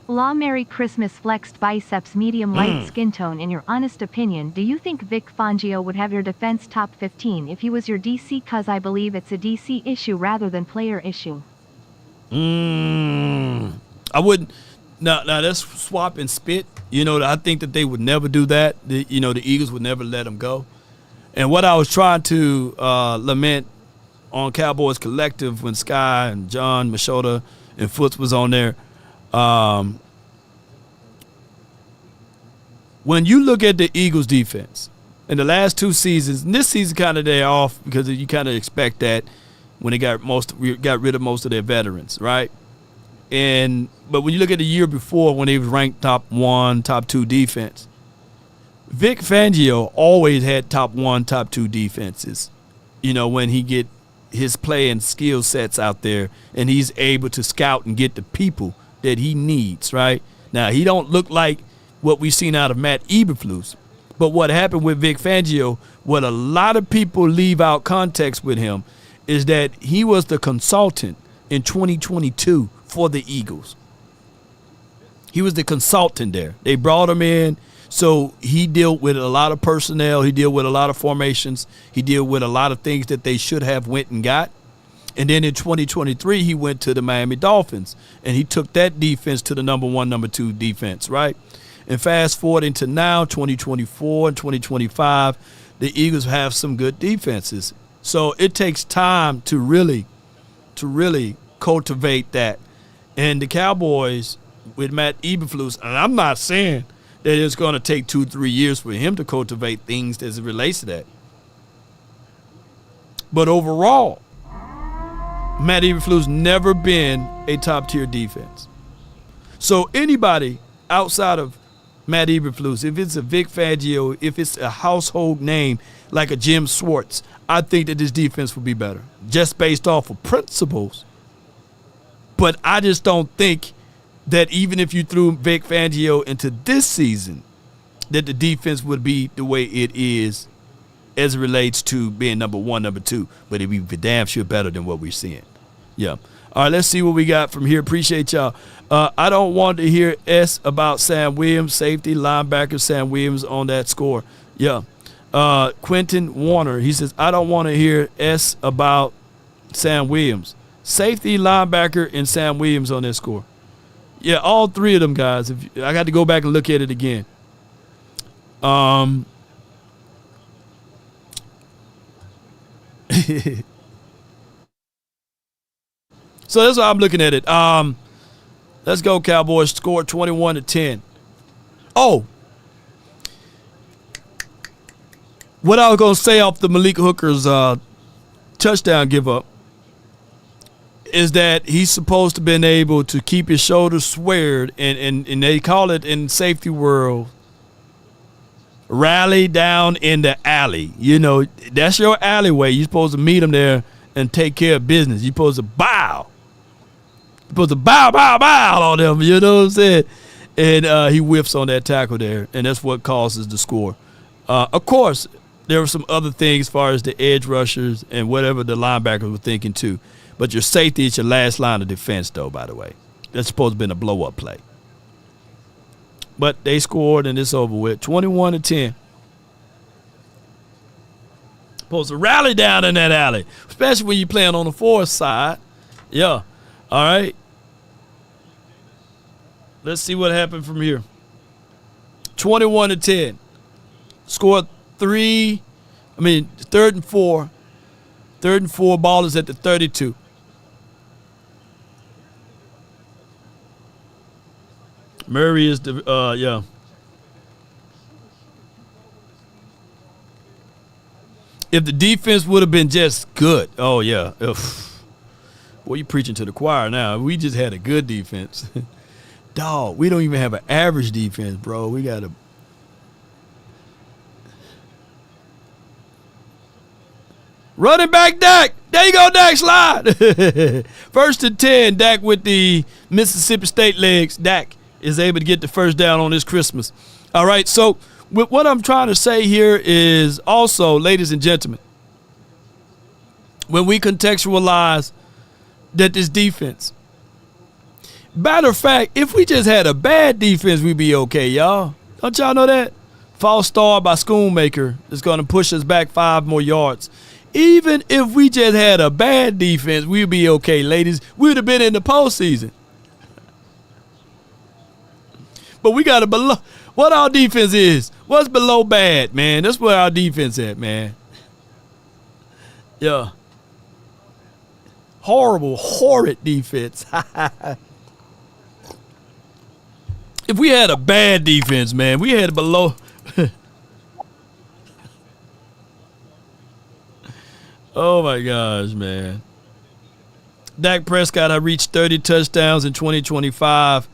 E: Law Merry Christmas flexed biceps medium light skin tone. In your honest opinion, do you think Vic Fangio would have your defense top 15 if he was your DC? Cause I believe it's a DC issue rather than player issue.
A: I wouldn't. Now that's swap and spit. You know, I think that they would never do that. The Eagles would never let them go. And what I was trying to lament on Cowboys Collective when Sky and John Machota and Foots was on there, when you look at the Eagles defense in the last two seasons, and this season kind of they're off because you kind of expect that when they got rid of most of their veterans, right? But when you look at the year before when they was ranked top 1, top 2 defense, Vic Fangio always had top 1, top 2 defenses. You know, when he get his play and skill sets out there and he's able to scout and get the people that he needs, right? Now, he don't look like what we've seen out of Matt Eberflus. But what happened with Vic Fangio, what a lot of people leave out context with him, is that he was the consultant in 2022 for the Eagles. He was the consultant there. They brought him in, so he dealt with a lot of personnel. He dealt with a lot of formations. He dealt with a lot of things that they should have went and got. And then in 2023, he went to the Miami Dolphins, and he took that defense to the number 1, number 2 defense, right? And fast forward into now, 2024 and 2025, the Eagles have some good defenses. So it takes time to really cultivate that. And the Cowboys with Matt Eberflus, and I'm not saying that it's going to take 2-3 years for him to cultivate things as it relates to that. But overall, Matt Eberflus never been a top-tier defense. So anybody outside of Matt Eberflus, if it's a Vic Fangio, if it's a household name like a Jim Schwartz, I think that this defense will be better just based off of principles. But I just don't think that even if you threw Vic Fangio into this season, that the defense would be the way it is as it relates to being number one, number two, but it'd be damn sure better than what we're seeing. Yeah. All right, let's see what we got from here. Appreciate y'all. I don't want to hear S about Sam Williams, safety, linebacker Sam Williams on that score. Yeah. Quentin Warner, he says, I don't want to hear S about Sam Williams. Safety, linebacker, and Sam Williams on that score. Yeah, all three of them guys. I got to go back and look at it again. So that's how I'm looking at it. Let's go, Cowboys. Scored 21-10. Oh, what I was going to say off the Malik Hooker's touchdown give up is that he's supposed to have been able to keep his shoulders squared, and they call it in safety world, rally down in the alley. You know, that's your alleyway. You're supposed to meet them there and take care of business. You're supposed to bow. You're supposed to bow on them. You know what I'm saying? And he whiffs on that tackle there, and that's what causes the score. Of course, there were some other things as far as the edge rushers and whatever the linebackers were thinking too. But your safety is your last line of defense, though, by the way. That's supposed to have been a blow-up play. But they scored, and it's over with. 21-10. Supposed to rally down in that alley, especially when you're playing on the forward side. Yeah. All right. Let's see what happened from here. 21-10. Scored third and four. Third and four, ball is at the 32. Murray is the, yeah. If the defense would have been just good, oh, yeah. Boy, you preaching to the choir now. We just had a good defense. Dog, we don't even have an average defense, bro. We got a. Running back Dak. There you go, Dak, slide. 1st and 10, Dak with the Mississippi State legs. Dak is able to get the first down on this Christmas. All right, so what I'm trying to say here is also, ladies and gentlemen, when we contextualize that this defense, matter of fact, if we just had a bad defense, we'd be okay, y'all. Don't y'all know that? False start by Schoonmaker is going to push us back 5 more yards. Even if we just had a bad defense, we'd be okay, ladies. We would have been in the postseason. But we got to below what our defense is. What's below bad, man? That's where our defense at, man. Yeah. Horrible, horrid defense. If we had a bad defense, man, we had below. Oh, my gosh, man. Dak Prescott, I reached 30 touchdowns in 2025.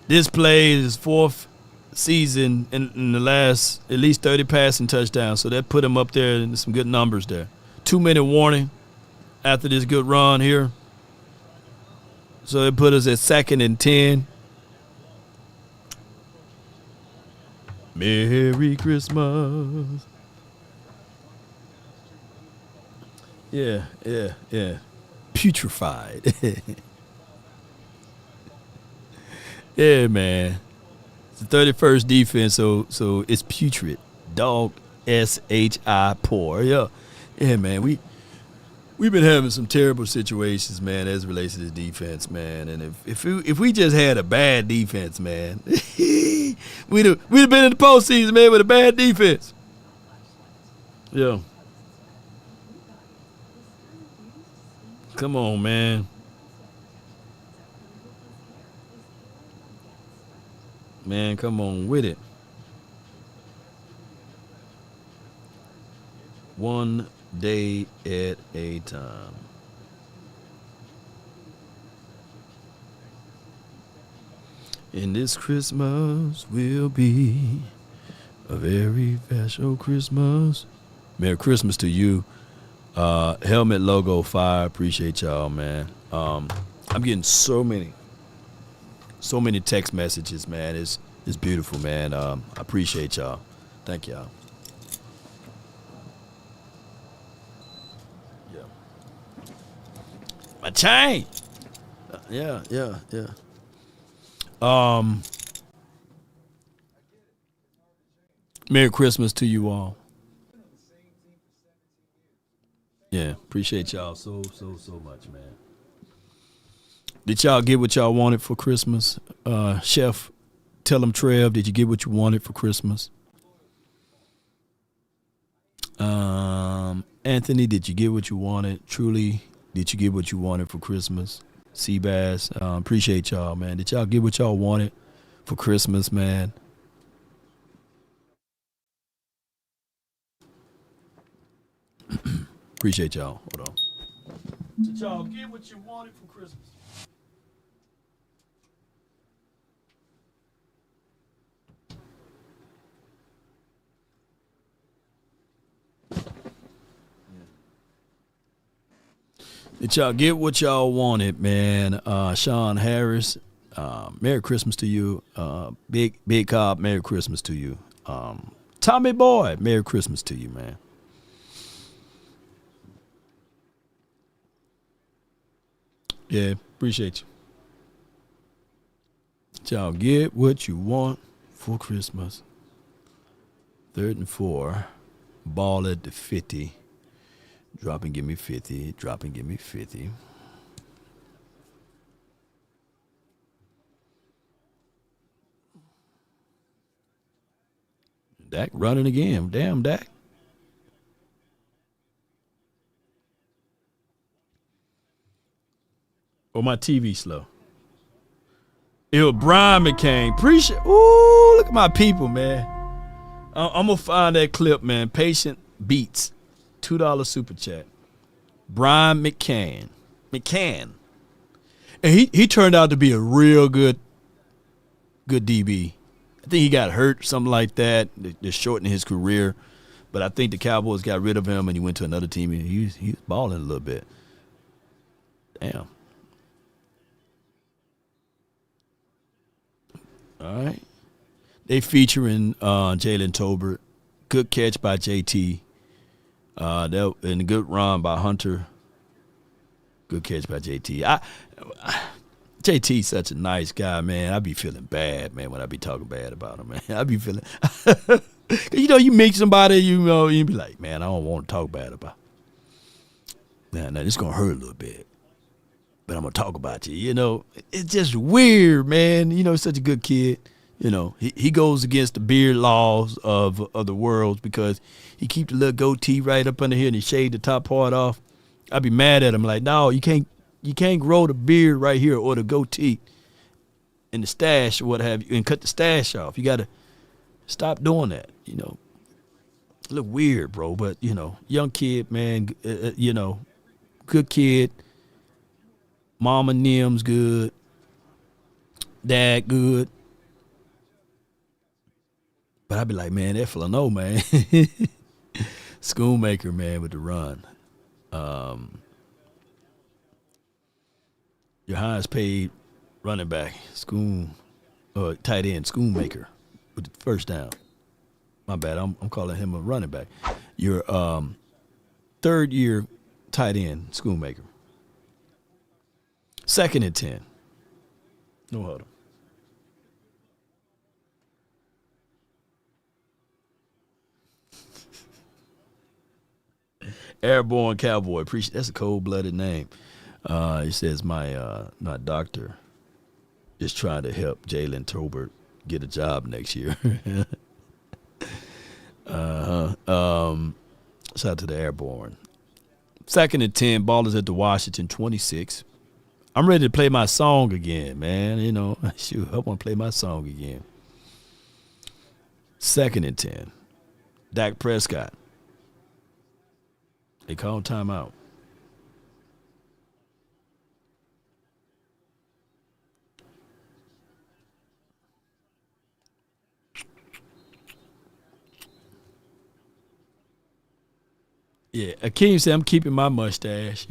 A: This play is his 4th season in the last at least 30 passing touchdowns. So that put him up there in some good numbers there. 2-minute warning after this good run here. So it put us at 2nd and 10. Merry Christmas. Yeah. Putrefied. Yeah, man. It's the 31st defense, so it's putrid. Dog, S-H-I, poor. Yeah, man. We've been having some terrible situations, man, as it relates to this defense, man. And if we just had a bad defense, man, we'd have been in the postseason, man, with a bad defense. Yeah. Come on, man. Man, come on with it. One day at a time. And this Christmas will be a very special Christmas. Merry Christmas to you. Helmet logo fire. Appreciate y'all, man. I'm getting so many text messages, man. It's beautiful, man. I appreciate y'all. Thank y'all. My chain. Yeah. Merry Christmas to you all. Yeah, appreciate y'all so much, man. Did y'all get what y'all wanted for Christmas? Chef, tell them, Trev, did you get what you wanted for Christmas? Anthony, did you get what you wanted? Truly, did you get what you wanted for Christmas? Seabass, appreciate y'all, man. Did y'all get what y'all wanted for Christmas, man? Appreciate y'all. Hold on. Did y'all get what you wanted for Christmas? Did y'all get what y'all wanted, man? Sean Harris, Merry Christmas to you. Big Cobb, Merry Christmas to you. Tommy Boy, Merry Christmas to you, man. Yeah, appreciate you. Did y'all get what you want for Christmas? 3rd and 4, ball at the 50. Drop and give me 50. Drop and give me 50. Dak running again. Damn, Dak. Oh, my TV slow. It was Brian McCain. Appreciate. Ooh, look at my people, man. I'm going to find that clip, man. Patient Beats. $2 super chat. Brian McCann. And he turned out to be a real good DB. I think he got hurt, something like that. They're shortening his career. But I think the Cowboys got rid of him and he went to another team and he was balling a little bit. Damn. All right. They featuring Jalen Tolbert. Good catch by JT. And a good run by Hunter. Good catch by JT. JT's such a nice guy, man. I be feeling bad, man, when I be talking bad about him, man. I be feeling you meet somebody, you be like, man, I don't want to talk bad about him. Now, this gonna hurt a little bit. But I'm gonna talk about you. It's just weird, man. He's such a good kid. He goes against the beard laws of the world because he keep the little goatee right up under here and he shade the top part off. I'd be mad at him like, no, you can't grow the beard right here or the goatee and the stash or what have you and cut the stash off. You gotta stop doing that. It look weird, bro. But young kid, man. Good kid. Mama Nim's good. Dad good. But I'd be like, man, that Flano, man. Schoonmaker, man, with the run. Your highest paid running back, tight end, Schoonmaker, with the first down. My bad, I'm calling him a running back. Your third-year tight end, Schoonmaker. 2nd and 10. No huddle. Airborne Cowboy. Appreciate that's a cold-blooded name. He says my doctor is trying to help Jalen Tolbert get a job next year. Shout out to the Airborne. 2nd and 10. Ball is at the Washington 26. I'm ready to play my song again, man. Shoot, I want to play my song again. 2nd and 10. Dak Prescott. They called timeout. Yeah, Akeem said I'm keeping my mustache,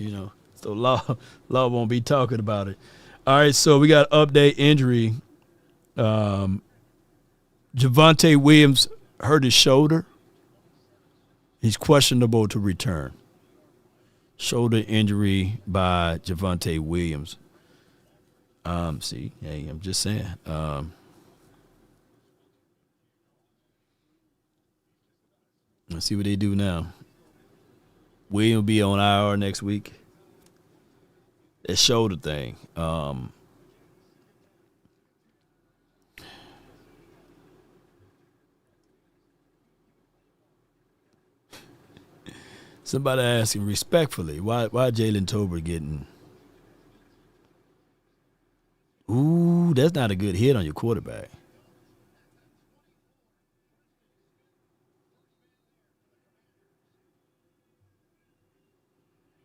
A: so Law won't be talking about it. All right, so we got update injury. Javonte Williams hurt his shoulder. He's questionable to return. Shoulder injury by Javonte Williams. See, hey, I'm just saying. Let's see what they do now. Williams will be on IR next week. That shoulder thing. Somebody asking respectfully, why Jalen Tolbert getting? Ooh, that's not a good hit on your quarterback.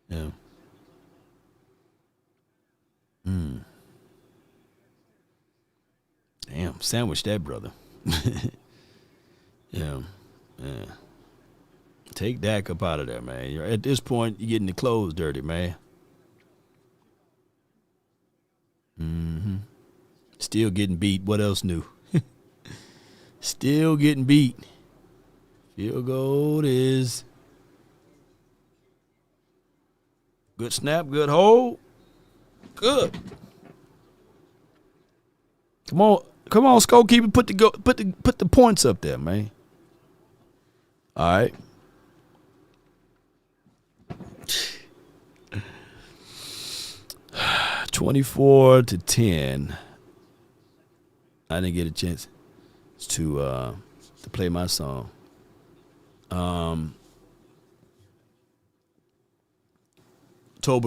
A: Yeah. Damn, sandwich that, brother. Yeah. Take Dak up out of there, man. At this point, you're getting the clothes dirty, man. Still getting beat. What else new? Still getting beat. Field goal is good snap, good hold. Good. Come on, scorekeeper. Put the points up there, man. All right. 24-10. I didn't get a chance to play my song. Tolbert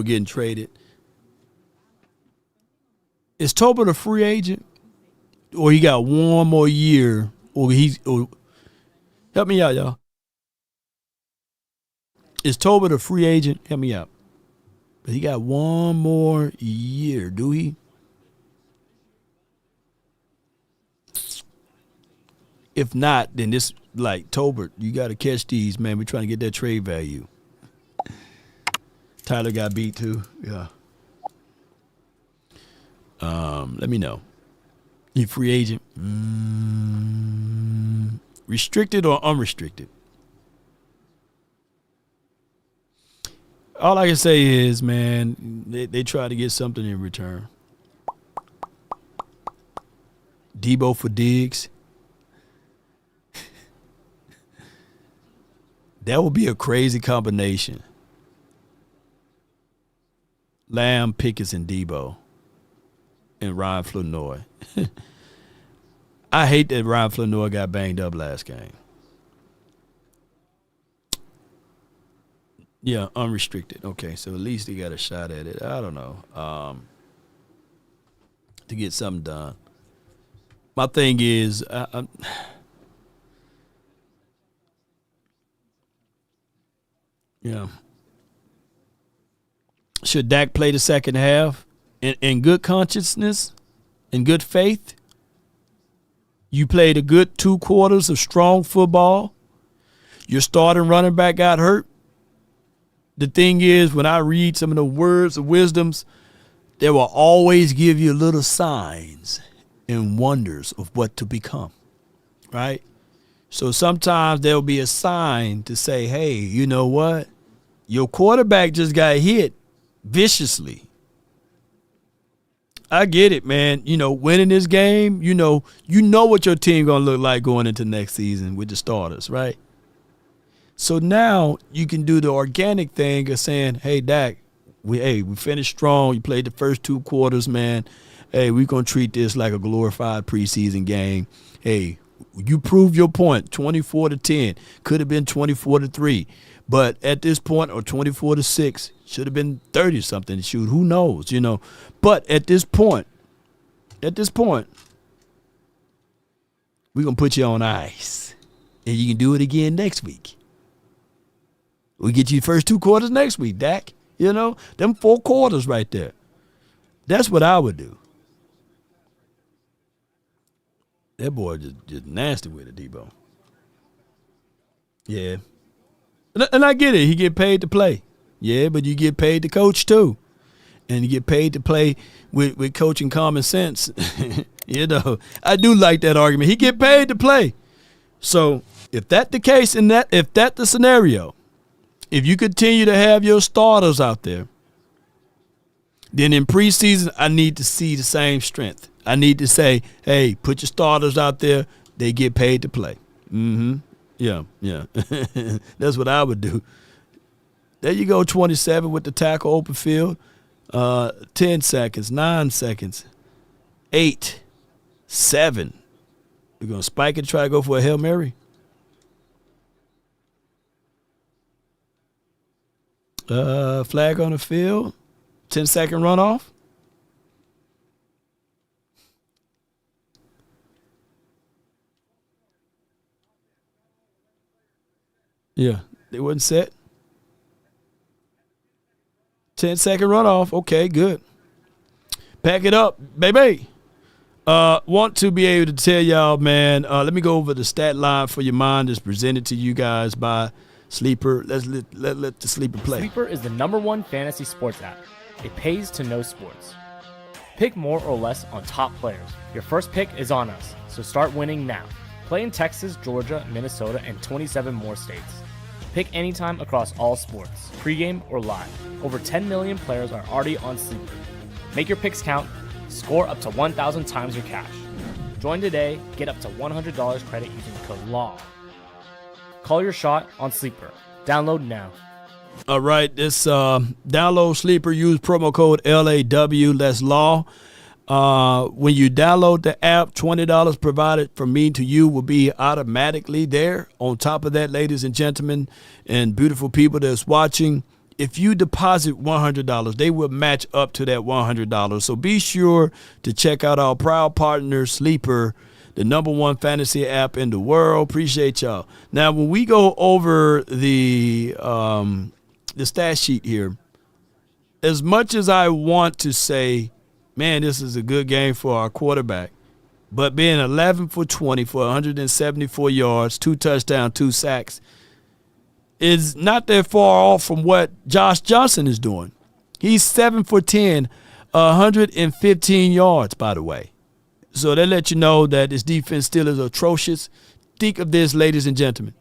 A: getting traded. Is Tolbert a free agent, or he got one more year, or help me out, y'all. Is Tolbert a free agent? Help me out. But he got one more year, do he? If not, then this, like, Tolbert, you got to catch these, man. We're trying to get that trade value. Tyler got beat, too. Yeah. Let me know. You free agent? Restricted or unrestricted? All I can say is, man, they try to get something in return. Debo for Diggs. That would be a crazy combination. Lamb, Pickens, and Debo. And Ryan Flournoy. I hate that Ryan Flournoy got banged up last game. Yeah, unrestricted. Okay, so at least they got a shot at it. I don't know. To get something done. My thing is, yeah. Should Dak play the second half in good consciousness, in good faith? You played a good 2 quarters of strong football. Your starting running back got hurt. The thing is, when I read some of the words of wisdoms, they will always give you little signs and wonders of what to become, right? So sometimes there'll be a sign to say, hey, you know what? Your quarterback just got hit viciously. I get it, man. You know, winning this game, you know what your team going to look like going into next season with the starters, right? So now you can do the organic thing of saying, hey, Dak, we finished strong. You played the first 2 quarters, man. Hey, we're going to treat this like a glorified preseason game. Hey, you proved your point, 24-10. Could have been 24-3. But at this point, or 24-6, should have been 30-something. Shoot, who knows, you know. But at this point, we're going to put you on ice. And you can do it again next week. We get you the first 2 quarters next week, Dak. You know, them 4 quarters right there. That's what I would do. That boy just nasty with it, Debo. Yeah. And I get it. He get paid to play. Yeah, but you get paid to coach too. And you get paid to play with coaching common sense. You know, I do like that argument. He get paid to play. So if that's the case, and if that's the scenario, if you continue to have your starters out there, then in preseason, I need to see the same strength. I need to say, hey, put your starters out there. They get paid to play. Yeah. That's what I would do. There you go, 27 with the tackle open field. 10 seconds, 9 seconds, 8, 7. We're going to spike it, try to go for a Hail Mary. Flag on the field. 10-second runoff. Yeah, they wasn't set. 10-second runoff. Okay, good. Pack it up, baby. Want to be able to tell y'all, man, let me go over the stat line for your mind that's presented to you guys by Sleeper. Let the Sleeper play.
G: Sleeper is the #1 fantasy sports app. It pays to know sports. Pick more or less on top players. Your first pick is on us, so start winning now. Play in Texas, Georgia, Minnesota, and 27 more states. Pick anytime across all sports, pregame or live. Over 10 million players are already on Sleeper. Make your picks count. Score up to 1,000 times your cash. Join today. Get up to $100 credit using code LAW. Call your shot on Sleeper. Download now.
A: All right, this download Sleeper. Use promo code LAW. That's law. When you download the app, $20 provided from me to you will be automatically there. On top of that, ladies and gentlemen and beautiful people that's watching, if you deposit $100, they will match up to that $100. So be sure to check out our proud partner, Sleeper, the #1 fantasy app in the world. Appreciate y'all. Now, when we go over the stat sheet here, as much as I want to say, man, this is a good game for our quarterback, but being 11 for 20 for 174 yards, 2 touchdowns, 2 sacks, is not that far off from what Josh Johnson is doing. He's 7 for 10, 115 yards, by the way. So they let you know that this defense still is atrocious. Think of this, ladies and gentlemen.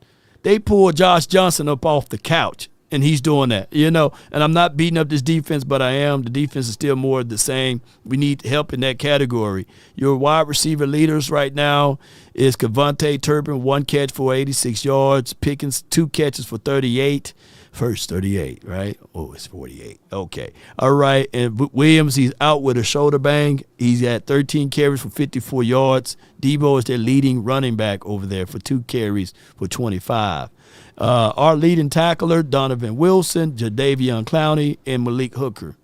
A: They pulled Josh Johnson up off the couch, and he's doing that, and I'm not beating up this defense, but I am. The defense is still more of the same. We need help in that category. Your wide receiver leaders right now is Javonte Turpin, 1 catch for 86 yards. Pickens, 2 catches for 38. First 38, right? Oh, it's 48. Okay. All right. And Williams, he's out with a shoulder bang. He's at 13 carries for 54 yards. Debo is their leading running back over there for 2 carries for 25. Our leading tackler, Donovan Wilson, Jadeveon Clowney, and Malik Hooker.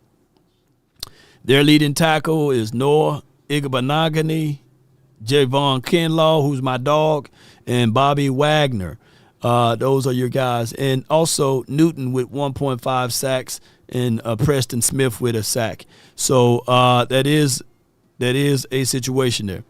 A: Their leading tackle is Noah Igbenogany, Javon Kinlaw, who's my dog, and Bobby Wagner. Those are your guys. And also Newton with 1.5 sacks and Preston Smith with a sack. So that is a situation there.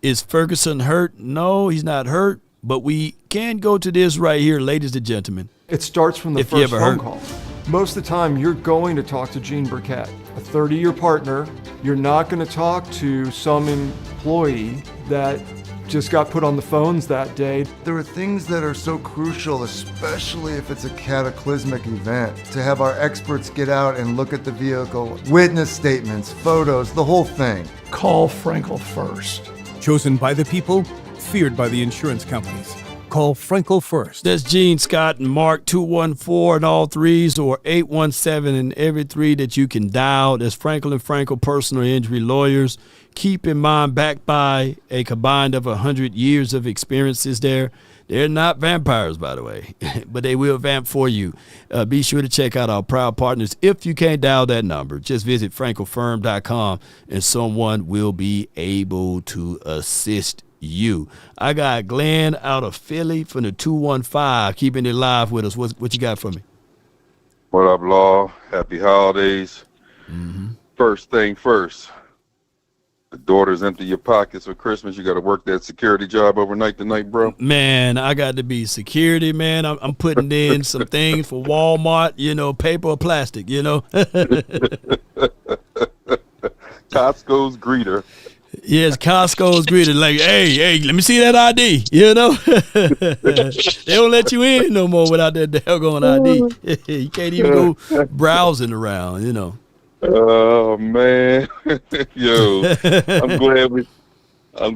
A: Is Ferguson hurt? No, he's not hurt. But we can go to this right here, ladies and gentlemen.
H: It starts from the first phone call. Most of the time, you're going to talk to Gene Burkett, a 30-year partner. You're not going to talk to some employee that just got put on the phones that day.
I: There are things that are so crucial, especially if it's a cataclysmic event, to have our experts get out and look at the vehicle, witness statements, photos, the whole thing.
D: Call Frenkel first.
J: Chosen by the people, feared by the insurance companies. Call Frenkel first.
A: That's Gene, Scott, and Mark, 214 and all threes, or 817 and every 3 that you can dial. That's Frenkel and Frenkel Personal Injury Lawyers. Keep in mind, backed by a combined of 100 years of experiences there. They're not vampires, by the way, but they will vamp for you. Be sure to check out our proud partners. If you can't dial that number, just visit frankelfirm.com and someone will be able to assist you. I got Glenn out of Philly from the 215, keeping it live with us. What you got for me?
K: What up, Law? Happy holidays. First thing first. The daughters empty your pockets for Christmas. You got to work that security job overnight tonight, bro.
A: Man, I got to be security, man. I'm putting in some things for Walmart, paper or plastic,
K: Costco's greeter.
A: Yes, Costco's greeted like, hey, let me see that ID. You know, they don't let you in no more without that daggone ID. You can't even go browsing around. You know.
K: Oh man, yo, I'm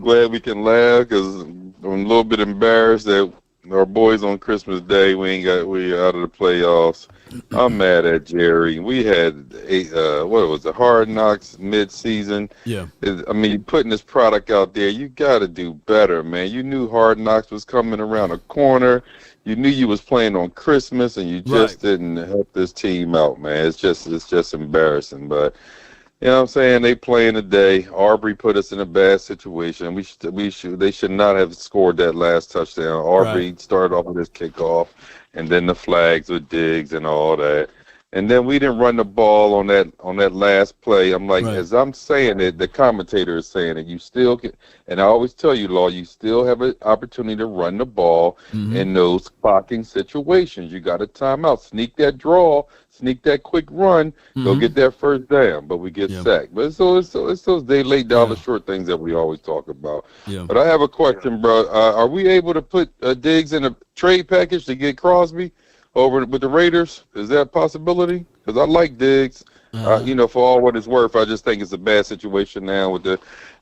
K: glad we can laugh because I'm a little bit embarrassed that our boys on Christmas Day we out of the playoffs. I'm mad at Jerry. We had what was it, Hard Knocks mid-season.
A: Yeah.
K: I mean, putting this product out there, you got to do better, man. You knew Hard Knocks was coming around the corner. You knew you was playing on Christmas, and you just didn't help this team out, man. It's just embarrassing. But you know what I'm saying? They playing today. Arbery put us in a bad situation. They should not have scored that last touchdown. Arbery started off with his kickoff, and then the flags with Diggs and all that. And then we didn't run the ball on that last play. I'm like, as I'm saying it, the commentator is saying it. You still can, and I always tell you, Law, you still have an opportunity to run the ball in those clocking situations. You got a timeout. Sneak that draw. Sneak that quick run. Go get that first down. But we get sacked. But it's those they lay down the short things that we always talk about.
A: Yeah.
K: But I have a question, bro. Are we able to put Diggs in a trade package to get Crosby over with the Raiders? Is that a possibility? Because I like Diggs. You know, for all what it's worth, I just think it's a bad situation now with the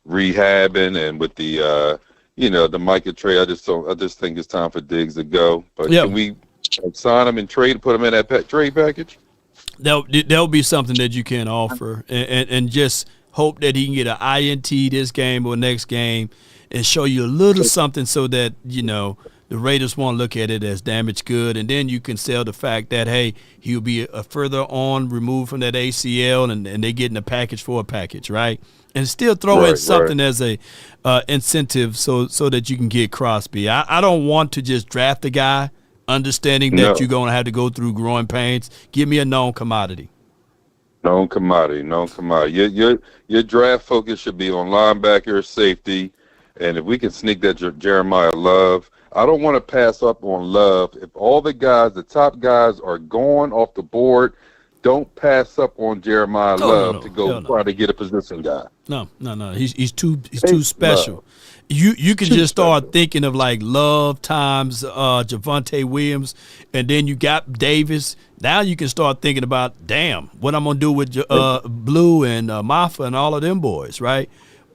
K: rehabbing and with the the Micah trade. I just think it's time for Diggs to go. But can we sign him and put him in that trade package?
A: That'll be something that you can offer, and just hope that he can get an INT this game or next game and show you a little something so that, you know, the Raiders won't look at it as damaged good, and then you can sell the fact that, hey, he'll be a further on removed from that ACL, and they getting a package for a package, right? And still throw in something as a incentive so that you can get Crosby. I don't want to just draft a guy understanding that you're going to have to go through growing pains. Give me a known commodity.
K: Known commodity. Your draft focus should be on linebacker, safety, and if we can sneak that Jeremiah Love. I don't want to pass up on Love. If all the top guys are going off the board, don't pass up on Jeremiah Love to go try to get a position guy.
A: No. He's too special. Love. You can just start thinking of like Love times Javonte Williams, and then you got Davis. Now you can start thinking about, damn, what I'm gonna do with Blue and Maffa and all of them boys, right?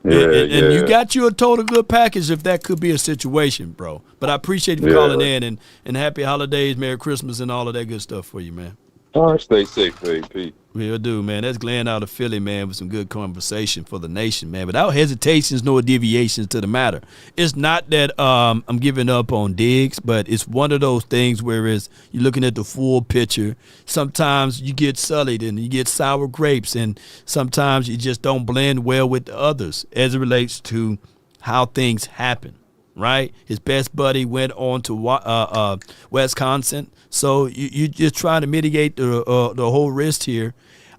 A: And you got you a total good package if that could be a situation, bro. But I appreciate you calling in, and happy holidays, Merry Christmas, and all of that good stuff for you, man.
K: All right, stay safe, Pete.
A: We'll do, man. That's Glenn out of Philly, man, with some good conversation for the nation, man. Without hesitations nor deviations to the matter. It's not that I'm giving up on Diggs, but it's one of those things where you're looking at the full picture. Sometimes you get sullied and you get sour grapes, and sometimes you just don't blend well with the others as it relates to how things happen, right? His best buddy went on to Wisconsin. So you just trying to mitigate the whole risk here.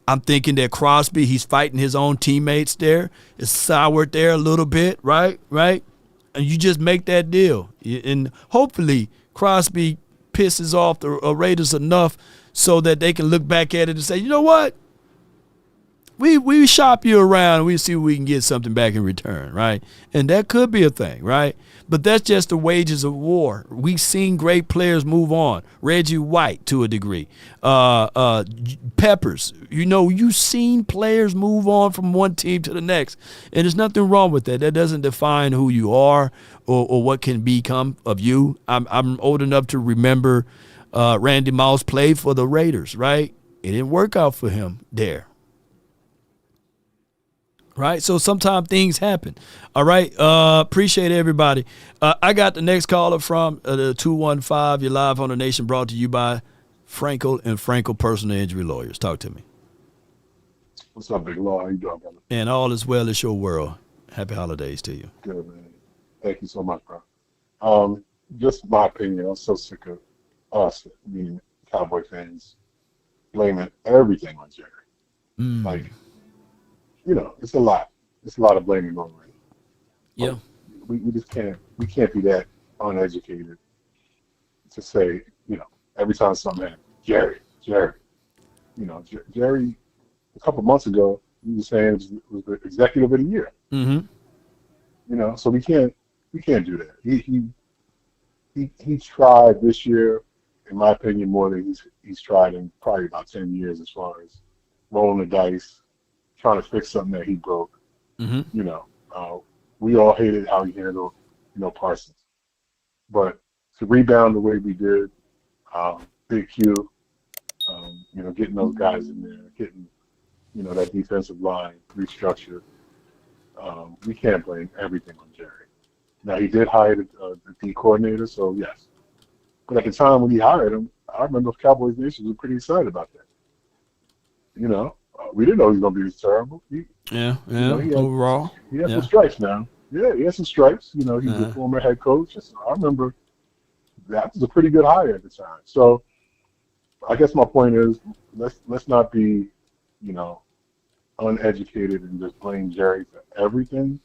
A: I'm thinking that Crosby, he's fighting his own teammates there. It's soured there a little bit, right? And you just make that deal. And hopefully Crosby pisses off the Raiders enough so that they can look back at it and say, you know what? We shop you around and we see if we can get something back in return, right? And that could be a thing, right? But that's just the wages of war. We've seen great players move on. Reggie White to a degree. Peppers. You know, you've seen players move on from one team to the next. And there's nothing wrong with that. That doesn't define who you are or what can become of you. I'm old enough to remember Randy Moss played for the Raiders, right? It didn't work out for him there. Right, so sometimes things happen. All right, appreciate everybody. I got the next caller from the 215. You're live on the Nation, brought to you by Frenkel and Frenkel Personal Injury Lawyers. Talk to me.
L: What's up, Big Law? How you doing, brother?
A: And all is well. It's your world. Happy holidays to you.
L: Good, man. Thank you so much, bro. Just my opinion. I'm so sick of us, meaning Cowboy fans, blaming everything on Jerry. Like, you know, it's a lot. It's a lot of blaming going on.
A: Yeah.
L: We just can't be that uneducated to say, you know, every time something happens, Jerry. You know, Jerry, a couple months ago, he was saying it was the executive of the year. You know, so we can't do that. He tried this year, in my opinion, more than he's tried in probably about 10 years as far as rolling the dice, trying to fix something that he broke. You know, we all hated how he handled, Parsons. But to rebound the way we did, Big Q, getting those guys in there, getting, that defensive line restructured, we can't blame everything on Jerry. Now, he did hire the D coordinator, so yes. But at the time when he hired him, I remember Cowboys Nation was pretty excited about that. We didn't know he was going to be this terrible.
A: Overall.
L: He has some stripes now. Yeah, he has some stripes. He's a former head coach. So I remember that was a pretty good hire at the time. So I guess my point is let's not be, uneducated and just blame Jerry for everything.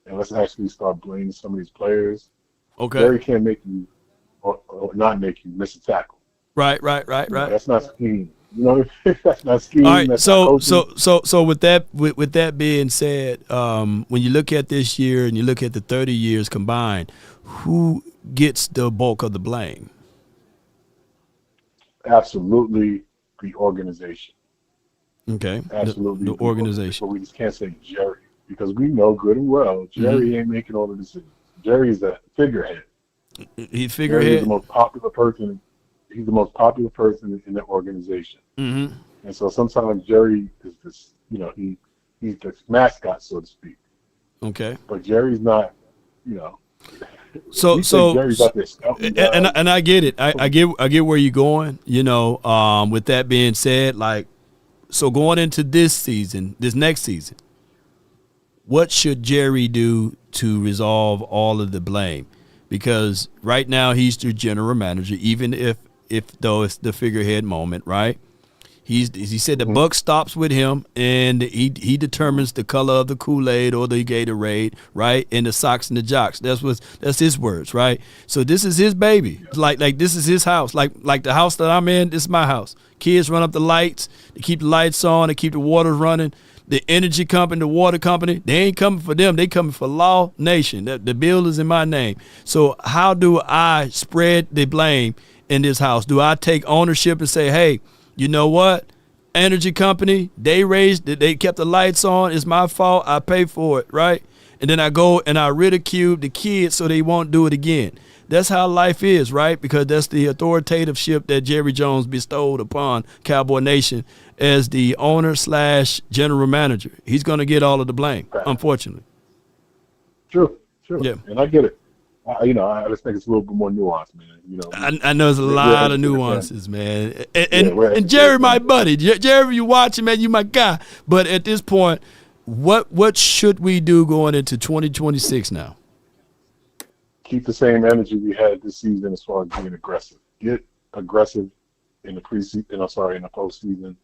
L: And let's actually start blaming some of these players.
A: Okay.
L: Jerry can't make you or not make you miss a tackle.
A: Right.
L: That's not scheme. That's not scheme.
A: All right.
L: That's
A: So with that being said, when you look at this year and you look at the 30 years combined, who gets the bulk of the blame?
L: Absolutely, the organization.
A: Okay.
L: Absolutely,
A: the organization.
L: But we just can't say Jerry because we know good and well Jerry ain't making all the decisions. Jerry is the figurehead.
A: He's figurehead.
L: He's the most popular person. He's the most popular person in the organization. And so sometimes Jerry is this, he's the mascot, so to speak.
A: Okay.
L: But Jerry's not,
A: So
L: Jerry's out there
A: and I get it. I get where you're going. With that being said, so going into this next season, what should Jerry do to resolve all of the blame? Because right now he's the general manager, even if though it's the figurehead moment, right? He said the buck stops with him, and he determines the color of the Kool-Aid or the Gatorade, right? And the socks and the jocks. That's his words, right? So this is his baby. Like this is his house. Like the house that I'm in, this is my house. Kids run up the lights, they keep the lights on, they keep the water running. The energy company, the water company, they ain't coming for them. They coming for Law Nation. The bill is in my name. So how do I spread the blame in this house? Do I take ownership and say, hey, you know what? Energy company, they kept the lights on. It's my fault. I pay for it, right? And then I go and I ridicule the kids so they won't do it again. That's how life is, right? Because that's the authoritativeship that Jerry Jones bestowed upon Cowboy Nation as the owner/general manager. He's going to get all of the blame, unfortunately.
L: True.
A: Yeah.
L: And I get it. I just think it's a little bit more nuanced, man.
A: I know there's a lot of nuances, man. And Jerry, my buddy. Jerry, you watching, man, you my guy. But at this point, what should we do going into 2026 now?
L: Keep the same energy we had this season as far as being aggressive. Get aggressive in the preseason. In the postseason.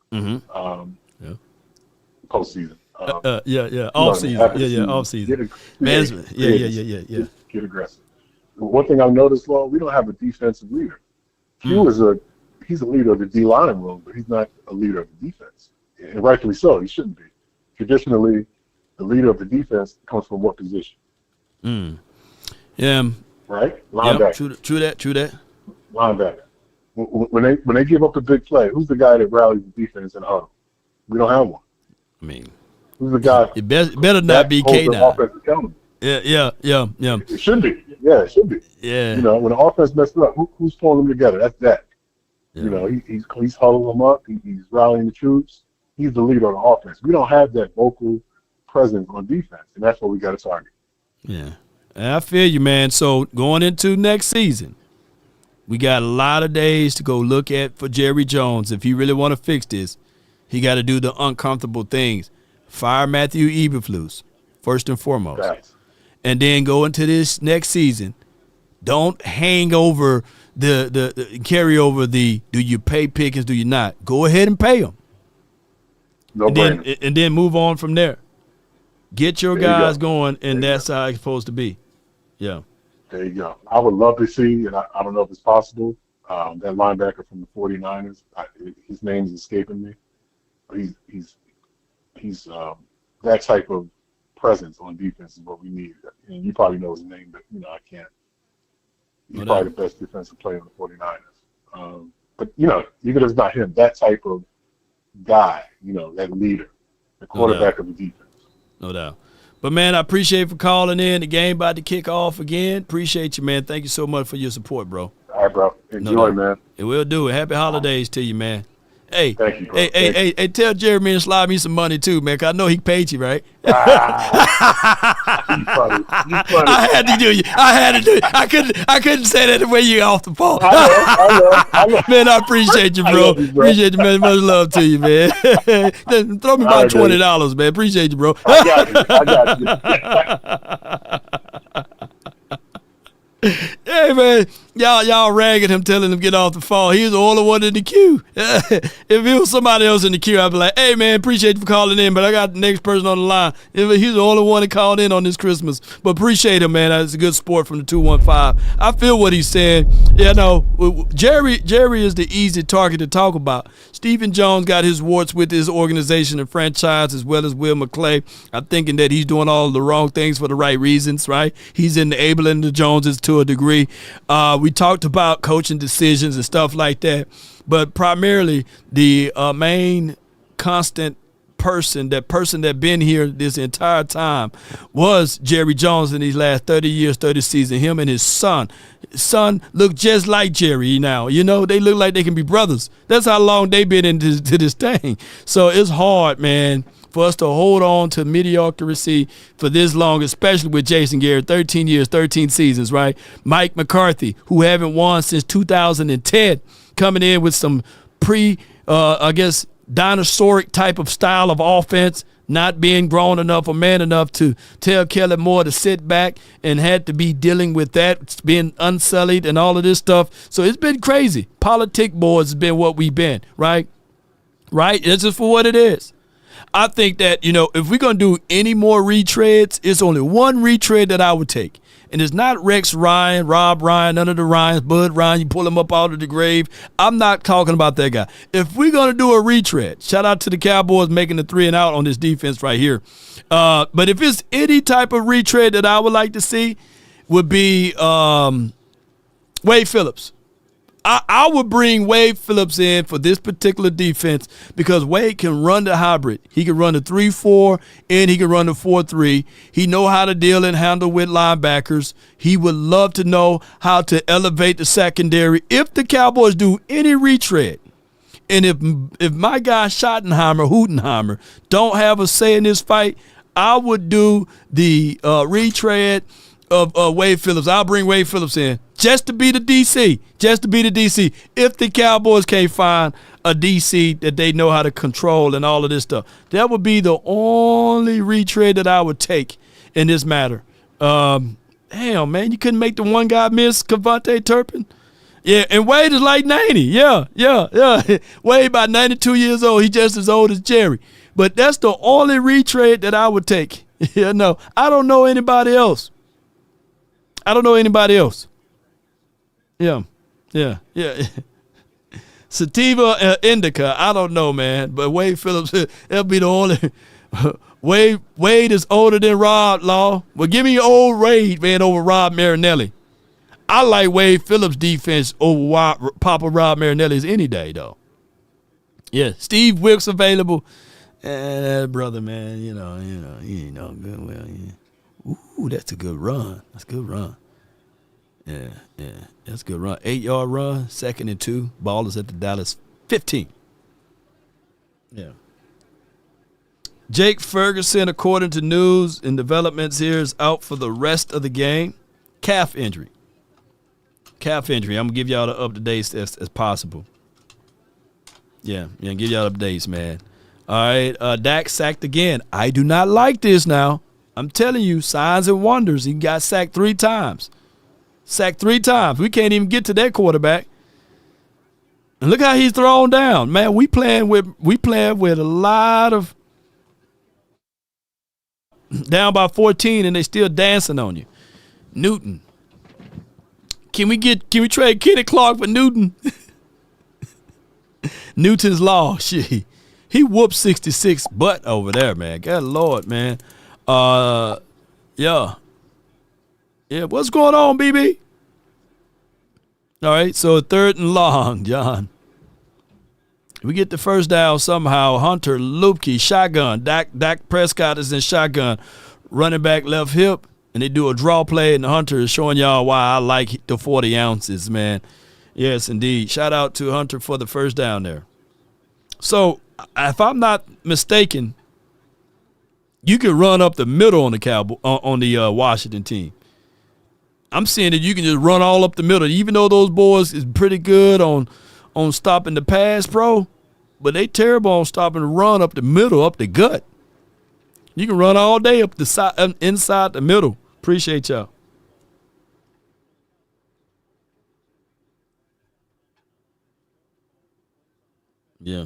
L: Postseason.
A: Off season. Off season.
L: Get aggressive. One thing I've noticed, we don't have a defensive leader. He's a leader of the D-line room, but he's not a leader of the defense. And rightfully so, he shouldn't be. Traditionally, the leader of the defense comes from what position?
A: Yeah.
L: Right? Linebacker.
A: Yep, true that.
L: Linebacker. When they give up a big play, who's the guy that rallies the defense in the huddle? We don't have one.
A: I mean,
L: who's the guy?
A: It better not be
L: K9.
A: Yeah.
L: It should be. Yeah, it should be.
A: Yeah.
L: When the offense messes up, who's pulling them together? That's Dak.
A: Yeah.
L: He's huddling them up. He's rallying the troops. He's the leader of the offense. We don't have that vocal presence on defense, and that's what we got to target.
A: Yeah. I feel you, man. So going into next season, we got a lot of days to go look at for Jerry Jones. If he really want to fix this, he got to do the uncomfortable things. Fire Matthew Eberflus, first and foremost.
L: Right.
A: And then go into this next season. Don't hang over the carry over do you pay Pickens, do you not? Go ahead and pay him. And then move on from there. Get your guys going, and that's how it's supposed to be. Yeah.
L: There you go. I would love to see, and I don't know if it's possible, that linebacker from the 49ers, his name's escaping me. He's that type of presence on defense is what we need. And you probably know his name, but I can't. He's probably the best defensive player on the 49ers. But even if it's not him, that type of guy, that leader, the quarterback of the defense.
A: No doubt. But, man, I appreciate you for calling in. The game about to kick off again. Appreciate you, man. Thank you so much for your support, bro.
L: All right, bro. Enjoy, man.
A: It will do it. Happy holidays to you, man. Hey,
L: thank you, bro.
A: Hey, tell Jeremy and slide me some money too, man, because I know he paid you, right?
L: You funny.
A: I had to do it. I couldn't say that the way you off the phone.
L: I know.
A: Man, I appreciate you, bro. Appreciate you, man. Much love to you, man. Throw me about $20, man. Appreciate you, bro.
L: I got you.
A: Hey, man, y'all ragging him, telling him get off the phone. He was the only one in the queue. If it was somebody else in the queue, I'd be like, hey, man, appreciate you for calling in, but I got the next person on the line. He's the only one that called in on this Christmas. But appreciate him, man. That's a good sport from the 215. I feel what he's saying. Jerry is the easy target to talk about. Stephen Jones got his warts with his organization and franchise, as well as Will McClay. I'm thinking that he's doing all the wrong things for the right reasons, right? He's enabling the Joneses to a degree. We talked about coaching decisions and stuff like that, but primarily the main constant person that been here this entire time was Jerry Jones in these last 30 years, 30 seasons. Him and his son. His son look just like Jerry now. They look like they can be brothers. That's how long they've been into this thing. So it's hard, man, for us to hold on to mediocrity for this long, especially with Jason Garrett, 13 years, 13 seasons, right? Mike McCarthy, who haven't won since 2010, coming in with some dinosauric type of style of offense, not being grown enough or man enough to tell Kellen Moore to sit back, and had to be dealing with that, being unsullied and all of this stuff. So it's been crazy. Politic boards has been what we've been, right? Right? It's just for what it is. I think that, if we're going to do any more retreads, it's only one retread that I would take. And it's not Rex Ryan, Rob Ryan, none of the Ryans, Bud Ryan, you pull him up out of the grave. I'm not talking about that guy. If we're going to do a retread, shout out to the Cowboys making the 3 and out on this defense right here. But if it's any type of retread that I would like to see, would be Wade Phillips. I would bring Wade Phillips in for this particular defense because Wade can run the hybrid. He can run the 3-4 and he can run the 4-3. He know how to deal and handle with linebackers. He would love to know how to elevate the secondary. If the Cowboys do any retread, and if my guy Hootenheimer don't have a say in this fight, I would do the retread of Wade Phillips. I'll bring Wade Phillips in just to be the DC. If the Cowboys can't find a DC that they know how to control and all of this stuff, that would be the only retread that I would take in this matter. Damn, man, you couldn't make the one guy miss, Javonte Turpin? Yeah, and Wade is like 90. Yeah. Wade about 92 years old. He just as old as Jerry. But that's the only retread that I would take. I don't know anybody else. Yeah. Sativa indica, I don't know, man. But Wade Phillips, that'll be the only. Wade is older than Rob Law. Well, give me old Wade, man, over Rob Marinelli. I like Wade Phillips' defense over Papa Rob Marinelli's any day, though. Yeah, Steve Wilkes available. And brother, man, you know good. Well, yeah. Ooh, that's a good run. That's a good run. Yeah, that's a good run. 8-yard run, 2nd and 2. Ball is at the Dallas 15. Yeah. Jake Ferguson, according to news and developments here, is out for the rest of the game. Calf injury. I'm going to give y'all the up-to-dates as possible. Yeah, give y'all updates, man. All right, Dak sacked again. I do not like this now. I'm telling you, signs and wonders. He got sacked 3 times. We can't even get to that quarterback. And look how he's thrown down. Man, we playing with a lot of down by 14 and they still dancing on you. Newton. Can we trade Kenny Clark for Newton? Newton's Law. Shit. He whooped 66 butt over there, man. God Lord, man. Yeah. Yeah, what's going on, BB? All right, so 3rd and long, John. We get the first down somehow. Hunter, Lupke, shotgun. Dak Prescott is in shotgun. Running back left hip, and they do a draw play, and Hunter is showing y'all why I like the 40 ounces, man. Yes, indeed. Shout out to Hunter for the first down there. So, if I'm not mistaken, you can run up the middle on the Washington team. I'm seeing that you can just run all up the middle, even though those boys is pretty good on stopping the pass, bro. But they terrible on stopping the run up the middle, up the gut. You can run all day up the side, inside the middle. Appreciate y'all. Yeah.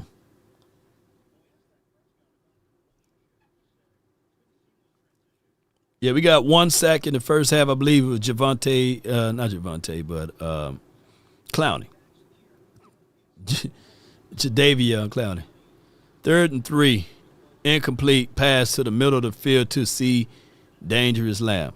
A: Yeah, we got 1 sack in the first half. I believe it was Javonte, not Javonte, but Clowney. Jadavion Clowney. 3rd and 3. Incomplete pass to the middle of the field to see Dangerous Lamb.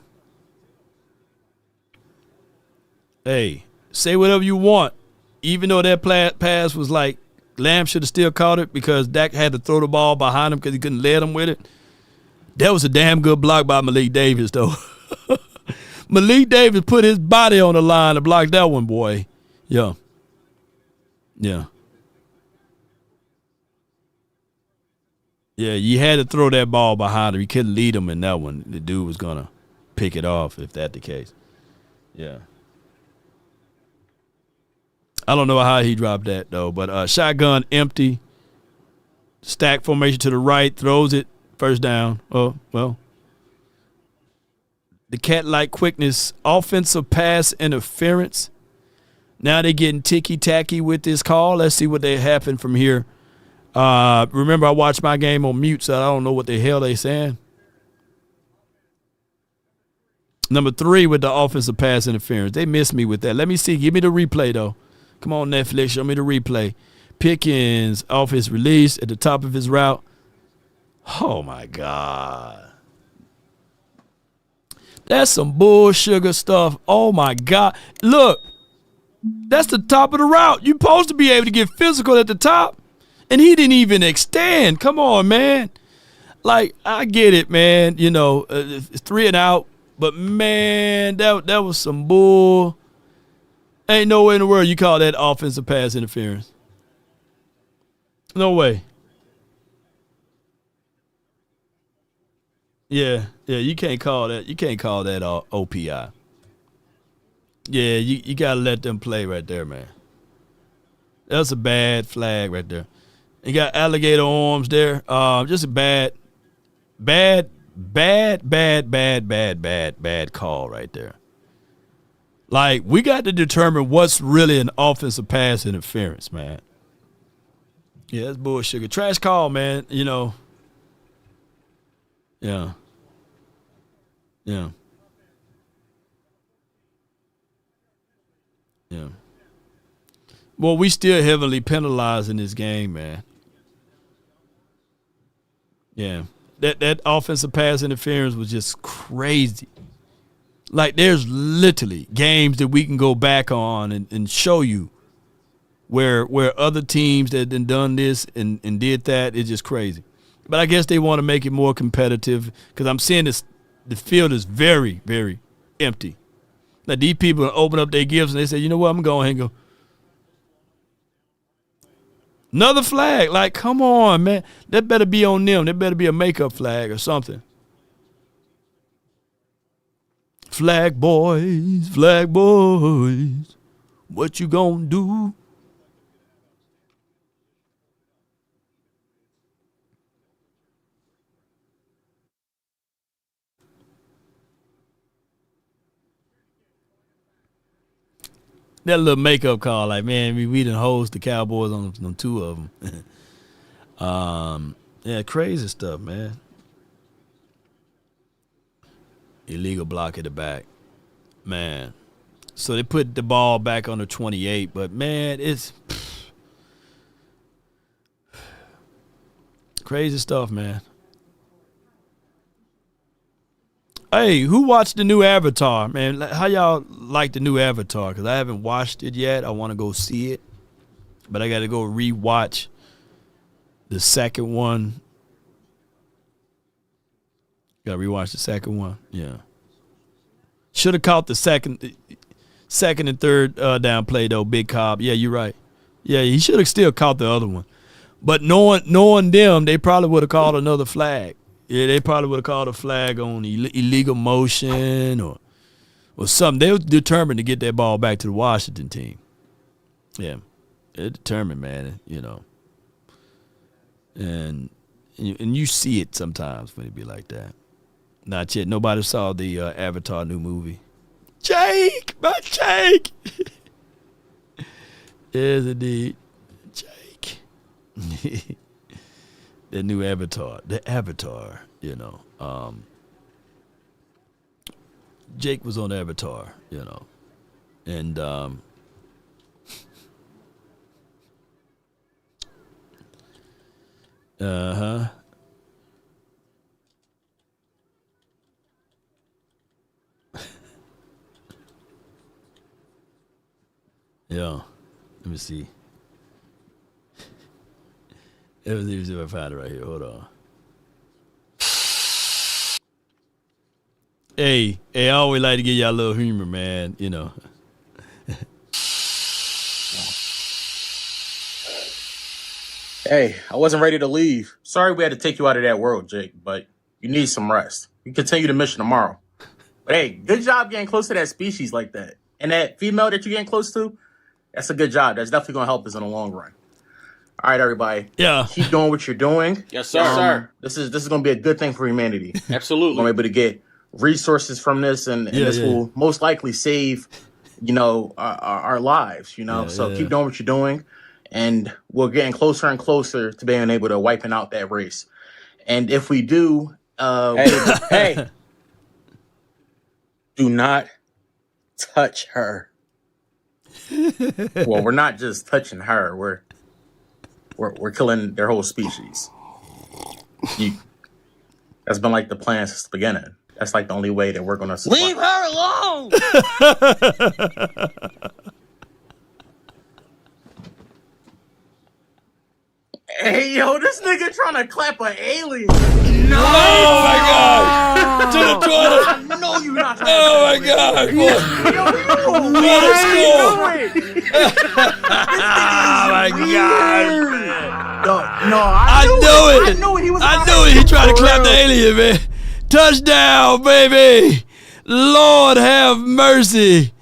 A: Hey, say whatever you want. Even though that pass was like, Lamb should have still caught it because Dak had to throw the ball behind him because he couldn't let him with it. That was a damn good block by Malik Davis, though. Malik Davis put his body on the line to block that one, boy. Yeah. Yeah. Yeah, you had to throw that ball behind him. You couldn't lead him in that one. The dude was going to pick it off if that's the case. Yeah. I don't know how he dropped that, though. But shotgun empty. Stack formation to the right. Throws it. First down. Oh, well. The cat-like quickness. Offensive pass interference. Now they're getting ticky-tacky with this call. Let's see what they happen from here. Remember, I watched my game on mute, so I don't know what the hell they saying. Number 3 with the offensive pass interference. They missed me with that. Let me see. Give me the replay, though. Come on, Netflix. Show me the replay. Pickens off his release at the top of his route. Oh, my God. That's some bullsugar stuff. Oh, my God. Look, that's the top of the route. You're supposed to be able to get physical at the top, and he didn't even extend. Come on, man. Like, I get it, man. You know, it's 3 and out, but, man, that was some bull. Ain't no way in the world you call that offensive pass interference. No way. Yeah, you can't call that. You can't call that OPI. Yeah, you got to let them play right there, man. That's a bad flag right there. You got alligator arms there. Just a bad call right there. Like, we got to determine what's really an offensive pass interference, man. Yeah, that's bullshit. Trash call, man, you know. Yeah. Yeah. Yeah. Well, we still heavily penalized in this game, man. Yeah. That offensive pass interference was just crazy. Like, there's literally games that we can go back on and show you where other teams that have done this and did that. It's just crazy. But I guess they want to make it more competitive because I'm seeing the field is very, very empty. Like, these people open up their gifts and they say, you know what, I'm going to go. Another flag. Like, come on, man. That better be on them. That better be a makeup flag or something. Flag boys, what you gonna do? That little makeup call, like, man, we done hosed the Cowboys on 2 of them. Yeah, crazy stuff, man. Illegal block at the back. Man. So they put the ball back on the 28, but, man, it's crazy stuff, man. Hey, who watched the new Avatar, man? How y'all like the new Avatar? Because I haven't watched it yet. I want to go see it. But I got to go rewatch the second one. Got to rewatch the second one. Yeah. Should have caught the second and third down play, though, Big Cobb. Yeah, you're right. Yeah, he should have still caught the other one. But knowing them, they probably would have called another flag. Yeah, they probably would have called a flag on illegal motion or something. They were determined to get that ball back to the Washington team. Yeah, they're determined, man. And you see it sometimes when it be like that. Not yet. Nobody saw the Avatar new movie. Jake, my Jake. Yes, indeed, Jake. The new Avatar, Jake was on Avatar, and yeah, let me see. Let me see if I find it right here. Hold on. Hey, I always like to give y'all a little humor, man.
M: Hey, I wasn't ready to leave. Sorry we had to take you out of that world, Jake, but you need some rest. You continue the mission tomorrow. But hey, good job getting close to that species like that. And that female that you're getting close to, that's a good job. That's definitely going to help us in the long run. All right, everybody.
A: Yeah.
M: Keep doing what you're doing.
N: Yes, sir.
M: This is going to be a good thing for humanity.
N: Absolutely.
M: We're able to get resources from this, and this will most likely save, our lives, So keep doing what you're doing, and we're getting closer and closer to being able to wiping out that race. And if we do,
N: hey, do not touch her.
M: Well, we're not just touching her. We're killing their whole species. That's been like the plan since the beginning. That's like the only way that we're gonna survive.
N: Leave her alone.
M: Hey, yo, this nigga trying to clap an alien.
A: No! Oh my God! To the toilet!
M: I know you're not.
A: Oh my God! Oh my God!
M: No,
A: I knew it.
M: I knew it.
A: I knew it. He tried to clap the alien, man. Touchdown, baby! Lord have mercy.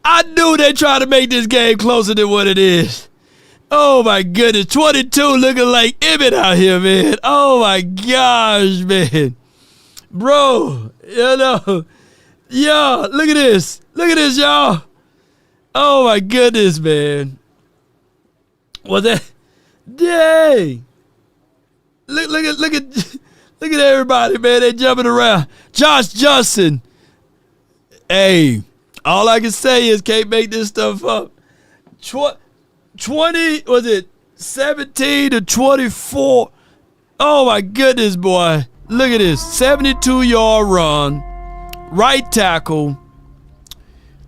A: I knew they tried to make this game closer than what it is. Oh my goodness, 22 looking like Emmett out here, man. Oh my gosh, man. Bro, yo, look at this. Look at this, y'all. Oh my goodness, man. Was that? Dang. Look at everybody, man. They jumping around. Josh Johnson. Hey, all I can say is can't make this stuff up. 20, was it 17 to 24? Oh my goodness, boy. Look at this. 72-yard run. Right tackle.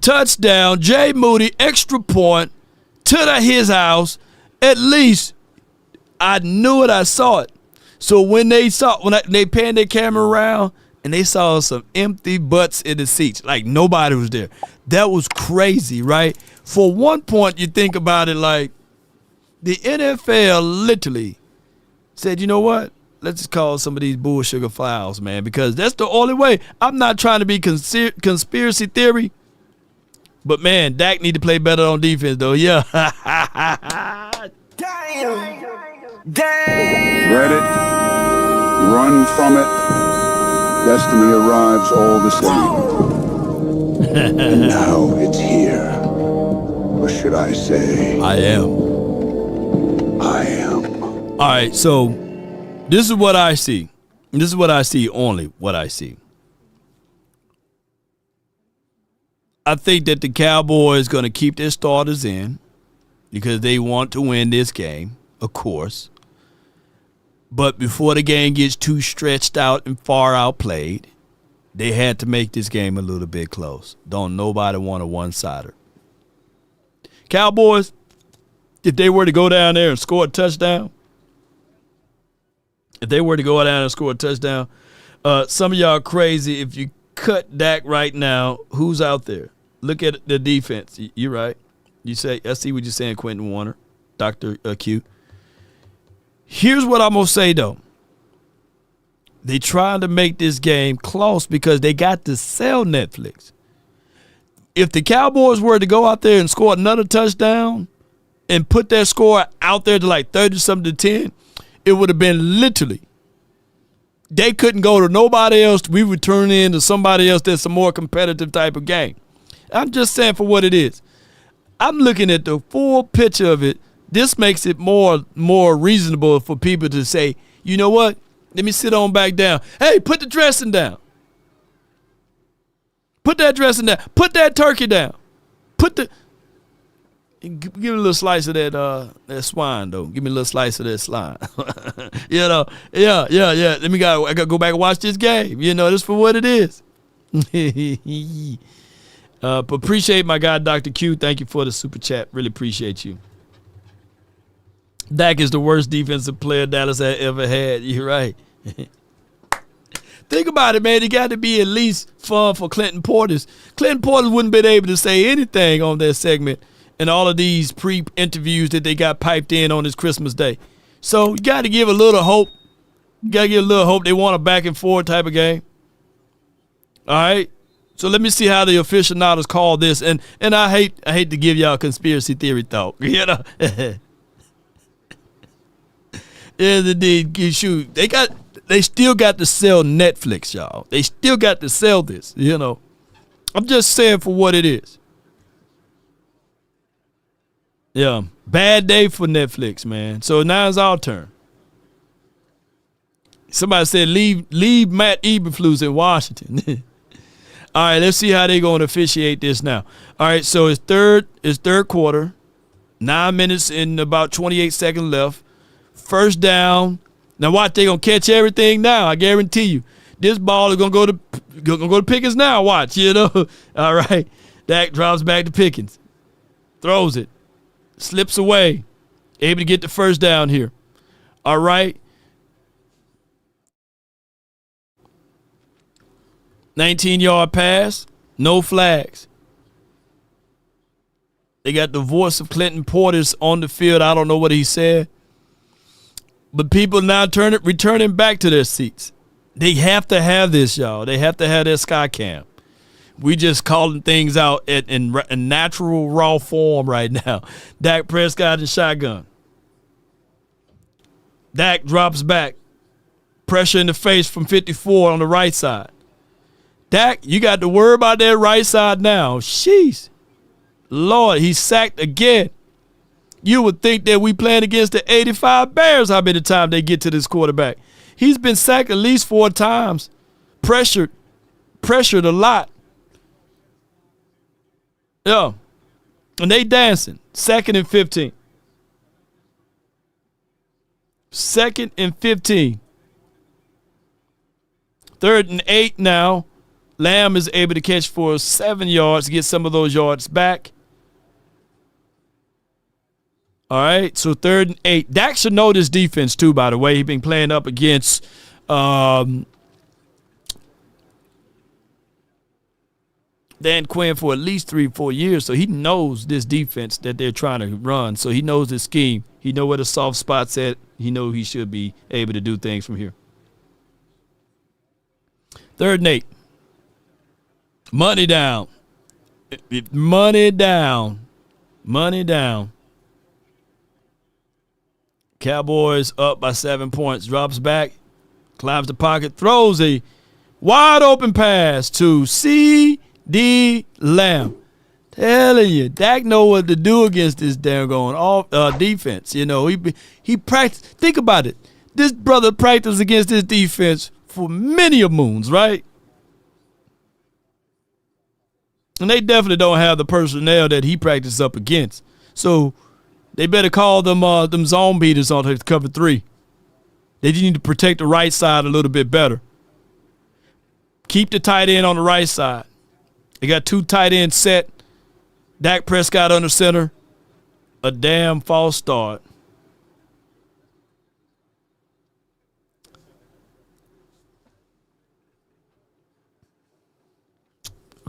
A: Touchdown. Jay Moody, extra point to his house. At least I knew it. I saw it. So when they panned their camera around and they saw some empty butts in the seats, like nobody was there. That was crazy, right? For one point, you think about it like the NFL literally said, you know what? Let's just call some of these bull sugar fouls, man, because that's the only way. I'm not trying to be conspiracy theory, but, man, Dak need to play better on defense, though. Yeah.
F: Damn. Read it. Run from it. Destiny arrives all the same. And now it's here. Or should I say?
A: I am. All right, so this is what I see. This is what I see, only what I see. I think that the Cowboys going to keep their starters in because they want to win this game, of course. But before the game gets too stretched out and far outplayed, They had to make this game a little bit close. Don't nobody want a one-sider. Cowboys, if they were to go down there and score a touchdown, some of y'all crazy. If you cut Dak right now, who's out there? Look at the defense. You're right. You say, I see what you're saying, Quentin Warner, Dr. Q. Here's what I'm going to say, though. They trying to make this game close because they got to sell Netflix. If the Cowboys were to go out there and score another touchdown and put that score out there to like 30-something to 10, it would have been literally. They couldn't go to nobody else. We would turn in to somebody else that's a more competitive type of game. I'm just saying for what it is. I'm looking at the full picture of it. This makes it more reasonable for people to say, you know what? Let me sit on back down. Hey, put the dressing down. Put that dressing down. Put that turkey down. Give me a little slice of that swine, though. Give me a little slice of that slime. Yeah. I gotta go back and watch this game. This for what it is. But appreciate my guy, Dr. Q. Thank you for the super chat. Really appreciate you. Dak is the worst defensive player Dallas had ever had. You're right. Think about it, man. It got to be at least fun for Clinton Portis. Clinton Portis wouldn't been able to say anything on that segment and all of these pre-interviews that they got piped in on this Christmas Day. So you got to give a little hope. You got to give a little hope. They want a back and forth type of game. All right. So let me see how the aficionados call this. And I hate to give y'all a conspiracy theory thought. Yeah, indeed. Shoot, they still got to sell Netflix, y'all. They still got to sell this. I'm just saying for what it is. Yeah, bad day for Netflix, man. So now it's our turn. Somebody said leave Matt Eberflus in Washington. All right, let's see how they're going to officiate this now. All right, so it's third quarter, 9 minutes and about 28 seconds left. First down. Now watch, they're going to catch everything now. I guarantee you. This ball is going to go to Pickens now. Watch, All right. Dak drops back to Pickens. Throws it. Slips away. Able to get the first down here. All right. 19-yard pass. No flags. They got the voice of Clinton Portis on the field. I don't know what he said. But people now returning back to their seats. They have to have this, y'all. They have to have their sky cam. We just calling things out in natural, raw form right now. Dak Prescott and shotgun. Dak drops back. Pressure in the face from 54 on the right side. Dak, you got to worry about that right side now. Sheesh. Lord, he's sacked again. You would think that we playing against the 85 Bears how many times they get to this quarterback. He's been sacked at least 4 times. Pressured a lot. Yeah. And they dancing. 2nd and 15. 2nd and 15. 3rd and 8 now. Lamb is able to catch for 7 yards, get some of those yards back. All right, so 3rd and 8. Dak should know this defense, too, by the way. He's been playing up against Dan Quinn for at least 3-4 years, so he knows this defense that they're trying to run. So he knows the scheme. He knows where the soft spot's at. He knows he should be able to do things from here. 3rd and 8. Money down. Money down. Money down. Cowboys up by 7 points. Drops back. Climbs the pocket. Throws a wide open pass to C.D. Lamb. Telling you, Dak know what to do against this daggone defense. He practiced. Think about it. This brother practiced against this defense for many a moons, right? And they definitely don't have the personnel that he practiced up against. So they better call them zone beaters on to cover 3. They need to protect the right side a little bit better. Keep the tight end on the right side. They got 2 tight ends set. Dak Prescott under center. A damn false start.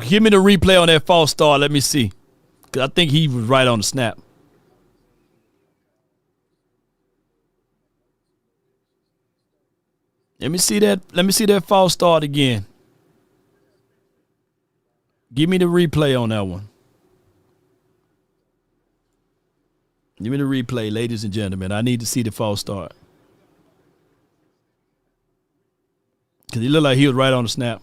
A: Give me the replay on that false start. Let me see. Because I think he was right on the snap. Let me see that false start again. Give me the replay on that one. Give me the replay, ladies and gentlemen. I need to see the false start. Because he looked like he was right on the snap.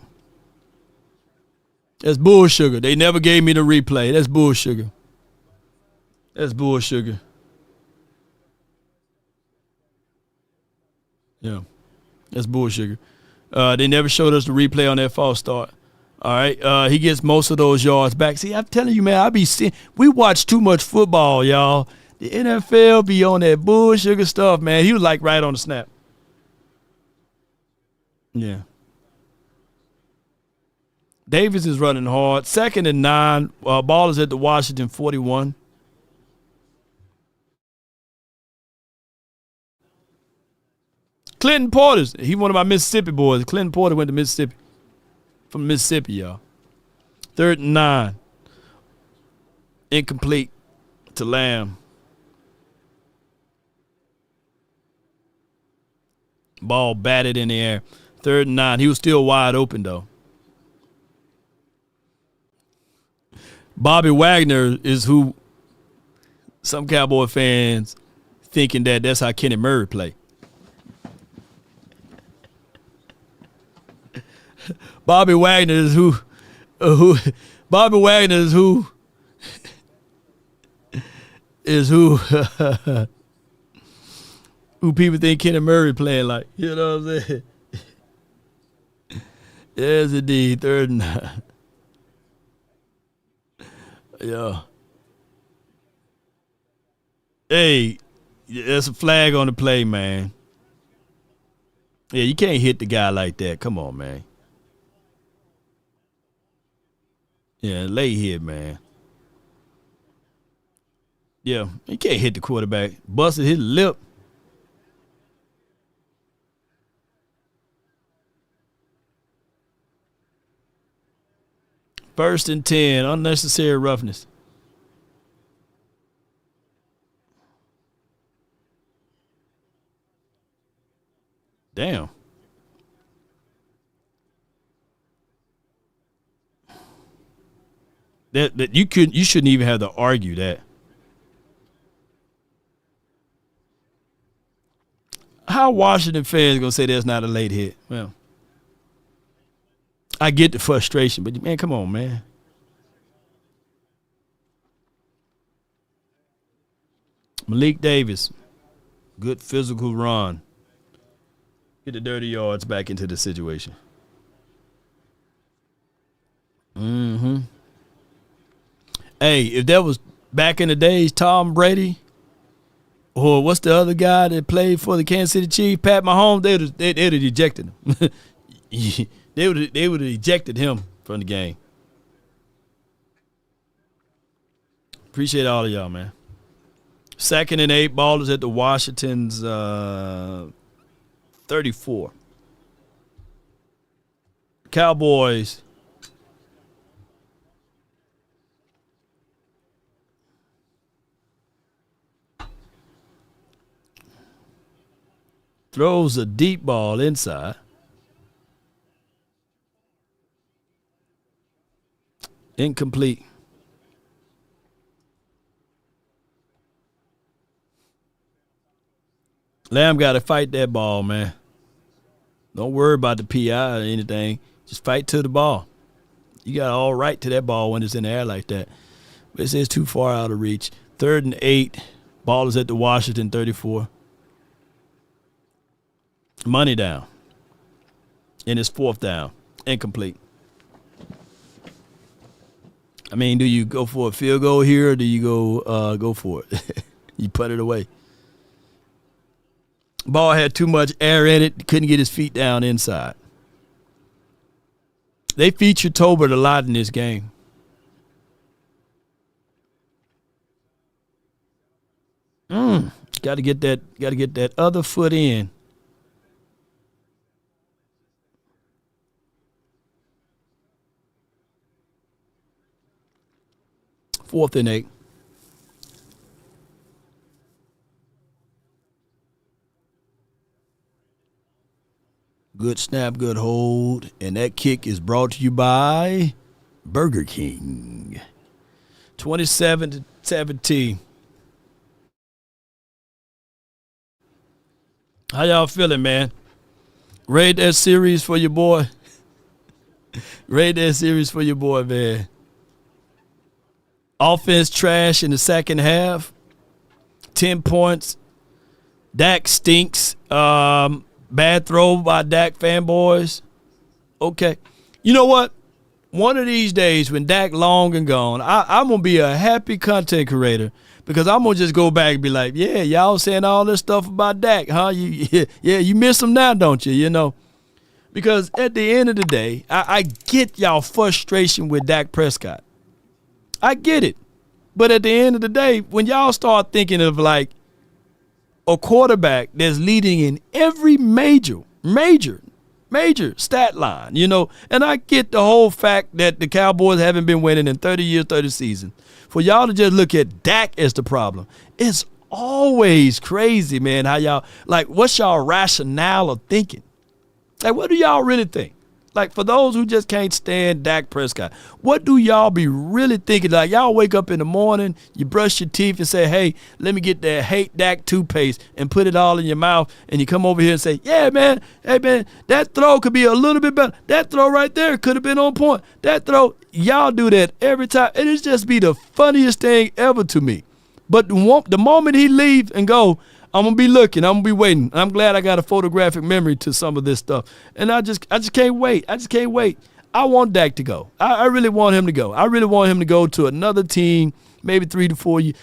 A: That's bull sugar. They never gave me the replay. That's bull sugar. That's bull sugar. Yeah. That's bull sugar. They never showed us the replay on that false start. All right. He gets most of those yards back. See, I'm telling you, man, we watch too much football, y'all. The NFL be on that bull sugar stuff, man. He was like right on the snap. Yeah. Davis is running hard. 2nd and 9. Ball is at the Washington 41. Clinton Porter's. He one of my Mississippi boys. Clinton Porter went to Mississippi. From Mississippi, y'all. 3rd and 9. Incomplete to Lamb. Ball batted in the air. 3rd and 9. He was still wide open, though. Bobby Wagner is who some Cowboy fans thinking that's how Kenny Murray play. Bobby Wagner is who Bobby Wagner is who who people think Kenny Murray playing like. You know what I'm saying? Yes, indeed. 3rd and 9. Yeah. Hey, that's a flag on the play, man. Yeah, you can't hit the guy like that. Come on, man. Yeah, late hit, man. Yeah, you can't hit the quarterback. Busted his lip. First and 10, unnecessary roughness. Damn. That you shouldn't even have to argue that. How Washington fans gonna say that's not a late hit? Well, I get the frustration, but man, come on, man. Malik Davis, good physical run. Get the dirty yards back into the situation. Mm-hmm. Hey, if that was back in the days, Tom Brady, or what's the other guy that played for the Kansas City Chiefs, Pat Mahomes, they'd have ejected him. They would have ejected him from the game. Appreciate all of y'all, man. 2nd and 8, ball is at the Washington's 34. Cowboys. Throws a deep ball inside. Incomplete. Lamb got to fight that ball, man. Don't worry about the PI or anything. Just fight to the ball. You got all right to that ball when it's in the air like that. But it says too far out of reach. 3rd and 8. Ball is at the Washington 34. Money down. And it's 4th down. Incomplete. I mean, do you go for a field goal here or do you go for it? You put it away. Ball had too much air in it. Couldn't get his feet down inside. They featured Tolbert a lot in this game. Got to get that other foot in. Fourth and 8. Good snap, good hold, and that kick is brought to you by Burger King. 27-17. How y'all feeling, man? Rate that series for your boy. Rate that series for your boy, man. Offense trash in the second half. 10 points. Dak stinks. Bad throw by Dak fanboys. Okay. You know what? One of these days when Dak long and gone, I'm going to be a happy content creator because I'm going to just go back and be like, yeah, y'all saying all this stuff about Dak, huh? You miss him now, don't you? You know? Because at the end of the day, I get y'all frustration with Dak Prescott. I get it. But at the end of the day, when y'all start thinking of like a quarterback that's leading in every major stat line, you know, and I get the whole fact that the Cowboys haven't been winning in 30 years, 30 seasons. For y'all to just look at Dak as the problem, it's always crazy, man, how y'all, like, what's y'all rationale of thinking? Like, what do y'all really think? Like, for those who just can't stand Dak Prescott, what do y'all be really thinking? Like, y'all wake up in the morning, you brush your teeth and say, hey, let me get that Hate Dak toothpaste and put it all in your mouth, and you come over here and say, yeah, man, hey, man, that throw could be a little bit better. That throw right there could have been on point. That throw, y'all do that every time. And it's just be the funniest thing ever to me. But the moment he leave and go, I'm going to be looking. I'm going to be waiting. I'm glad I got a photographic memory to some of this stuff. And I just can't wait. I just can't wait. I want Dak to go. I really want him to go. I really want him to go to another team, maybe 3 to 4 years.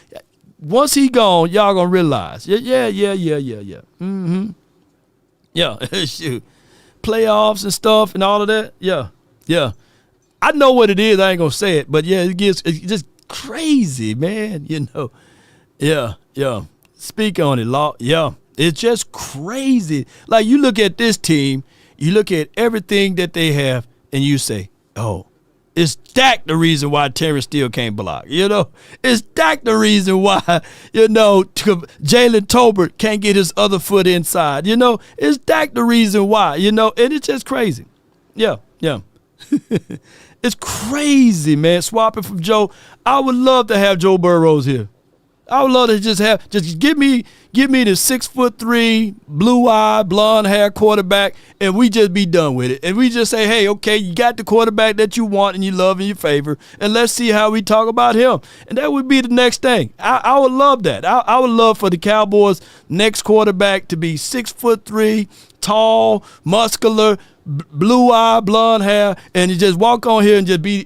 A: Once he gone, y'all going to realize. Yeah. Mm-hmm. Yeah, shoot. Playoffs and stuff and all of that. Yeah. I know what it is. I ain't going to say it. But, yeah, it's just crazy, man, you know. Yeah. Speak on it, Law. Yeah, it's just crazy. Like, you look at this team, you look at everything that they have, and you say, oh, is Dak the reason why Terrence Steele can't block? You know, is Dak the reason why, you know, Jalen Tolbert can't get his other foot inside? You know, is Dak the reason why? You know, and it's just crazy. Yeah. It's crazy, man, swapping from Joe. I would love to have Joe Burrows here. I would love to just give me the 6'3", blue-eyed, blonde hair quarterback, and we just be done with it. And we just say, hey, okay, you got the quarterback that you want and you love and you favor, and let's see how we talk about him. And that would be the next thing. I would love that. I would love for the Cowboys' next quarterback to be 6'3", tall, muscular, blue-eyed, blonde hair, and you just walk on here and just be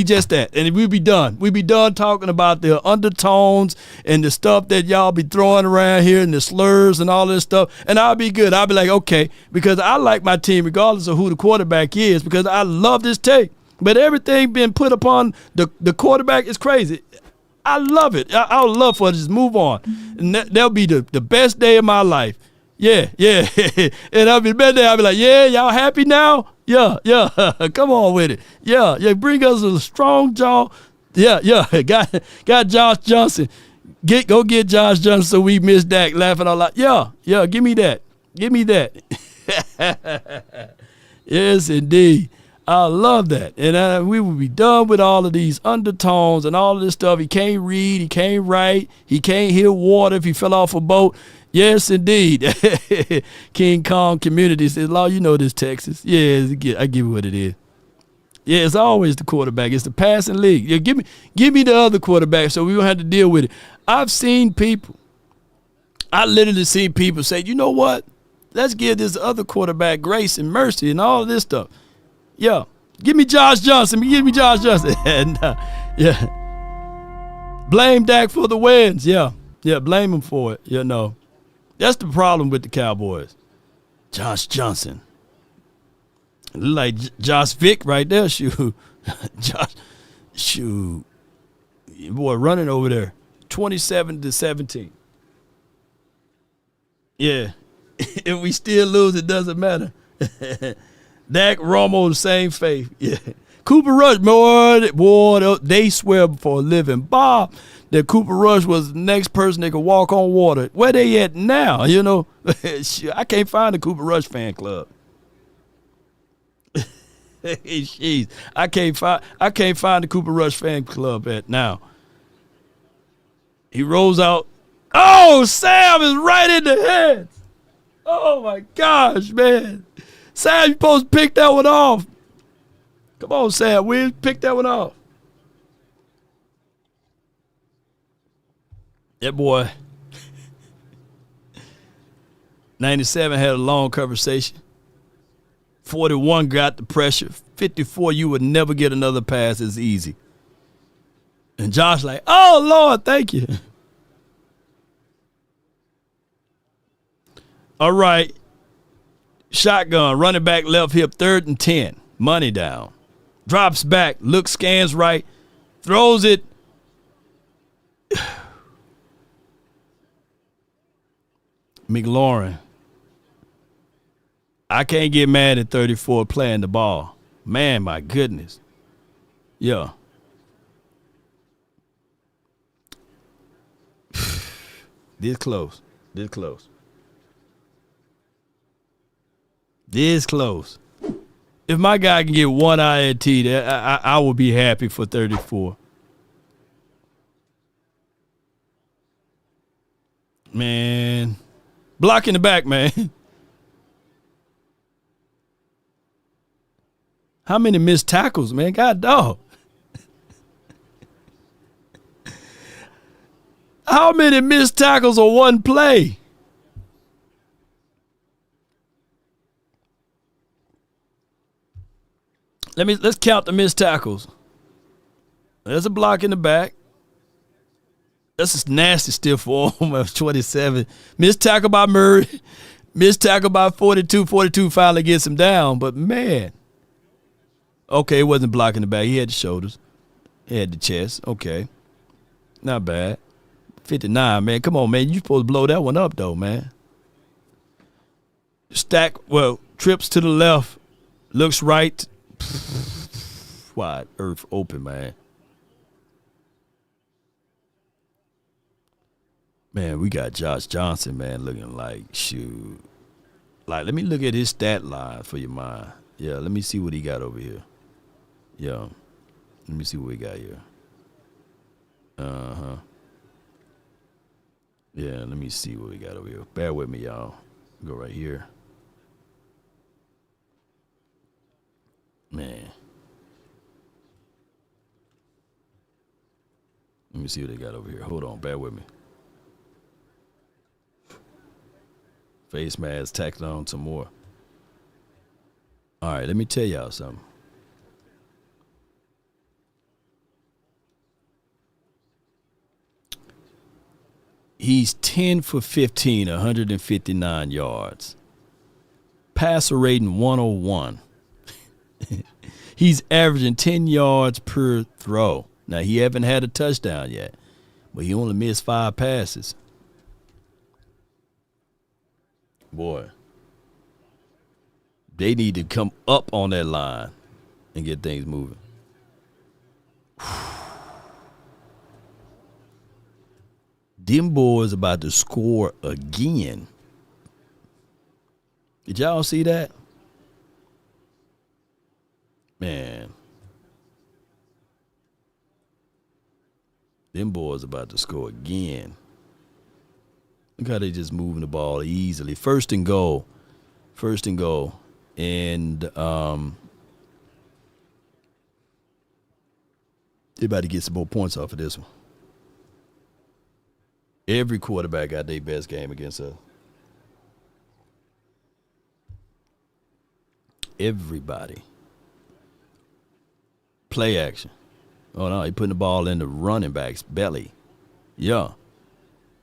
A: just that, and we'd be done. We'd be done talking about the undertones and the stuff that y'all be throwing around here and the slurs and all this stuff, and I'll be good. I'll be like, okay, because I like my team regardless of who the quarterback is, because I love this tape. But everything being put upon the quarterback is crazy. I love it. I would love for it to just move on, and that'll be the best day of my life. Yeah. And I'll be like, yeah, y'all happy now? Yeah. Come on with it. Yeah. Bring us a strong jaw. Yeah. Got Josh Johnson. Go get Josh Johnson so we miss Dak laughing all out. Yeah. Give me that. Yes, indeed. I love that. And we will be done with all of these undertones and all of this stuff. He can't read. He can't write. He can't hear water if he fell off a boat. Yes, indeed. King Kong community says, Law, you know this, Texas. Yeah, I give you what it is. Yeah, it's always the quarterback. It's the passing league. Yeah, give me the other quarterback so we don't have to deal with it. I literally seen people say, you know what? Let's give this other quarterback grace and mercy and all of this stuff. Yeah, give me Josh Johnson. And, yeah. Blame Dak for the wins. Yeah, blame him for it, you know. That's the problem with the Cowboys. Josh Johnson. Like Josh Vick right there, shoot. Boy, running over there. 27-17. Yeah. If we still lose, it doesn't matter. Dak, Romo, the same faith. Yeah. Cooper Rush, boy, they swear for a living. Bob, that Cooper Rush was the next person that could walk on water. Where they at now, you know? I can't find the Cooper Rush fan club. Jeez, I can't find the Cooper Rush fan club at now. He rolls out. Oh, Sam is right in the head. Oh my gosh, man. Sam, you supposed to pick that one off. Come on, Sam. We pick that one off. That boy. 97 had a long conversation. 41 got the pressure. 54, you would never get another pass as easy. And Josh like, oh, Lord, thank you. All right. Shotgun, running back left hip, 3rd and 10. Money down. Drops back, looks, scans right, throws it. McLaurin. I can't get mad at 34 playing the ball. Man, my goodness. Yeah. This close. This close. This close. If my guy can get one INT, I will be happy for 34. Man. Block in the back, man. How many missed tackles, man? God dog. How many missed tackles on one play? Let's count the missed tackles. There's a block in the back. That's a nasty stiff for almost 27. Missed tackle by Murray. Missed tackle by 42. 42 finally gets him down, but man. Okay, it wasn't blocking the back. He had the shoulders. He had the chest. Okay. Not bad. 59, man. Come on, man. You supposed to blow that one up, though, man. Trips to the left. Looks right. Wide earth open, man. Man, we got Josh Johnson, man, looking like, shoot. Like, let me look at his stat line for your mind. Yeah, let me see what he got over here. Yeah. Let me see what we got here. Uh-huh. Yeah, let me see what we got over here. Bear with me, y'all. Go right here. Man. Let me see what they got over here. Hold on, bear with me. Face mask tacked on some more. All right, let me tell y'all something. He's 10 for 15, 159 yards. Passer rating 101. He's averaging 10 yards per throw. Now, he haven't had a touchdown yet, but he only missed 5 passes. Boy, they need to come up on that line and get things moving. Them boys about to score again. Did y'all see that? Man. Them boys about to score again. Look how they just moving the ball easily. First and goal. And they about to get some more points off of this one. Every quarterback got their best game against us. Everybody. Play action. Oh, no, he putting the ball in the running back's belly. Yeah.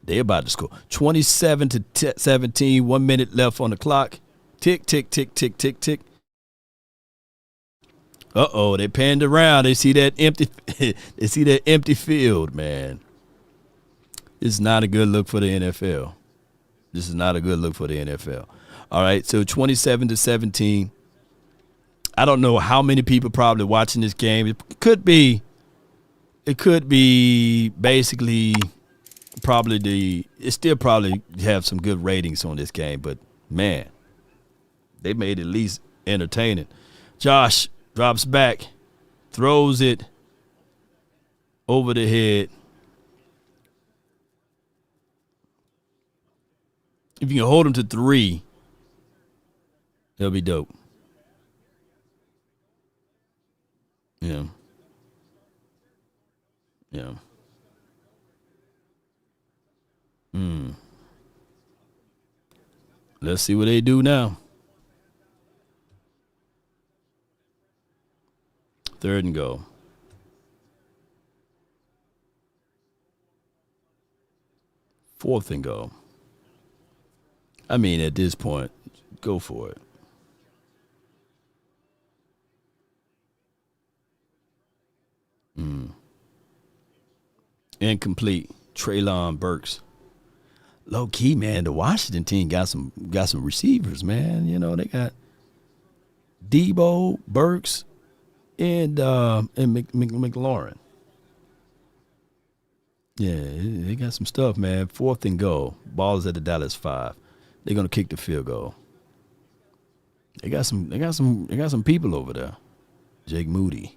A: They about to score. 27-17, 1 minute left on the clock. Tick, tick, tick, tick, tick, tick. Uh-oh, they panned around. They see that empty they see that empty field, man. This is not a good look for the NFL. This is not a good look for the NFL. All right, so 27-17. I don't know how many people probably watching this game. It could be basically it still probably have some good ratings on this game, but man, they made it at least entertaining. Josh drops back, throws it over the head. If you can hold him to 3, that'll be dope. Yeah. Yeah. Let's see what they do now. 3rd and goal. 4th and goal. I mean, at this point, go for it. Incomplete. Treylon Burks. Low key, man. The Washington team got some receivers, man. You know, they got Debo, Burks, and McLaurin. Yeah, they got some stuff, man. 4th and goal. Ball is at the Dallas 5. They're gonna kick the field goal. They got some people over there. Jake Moody.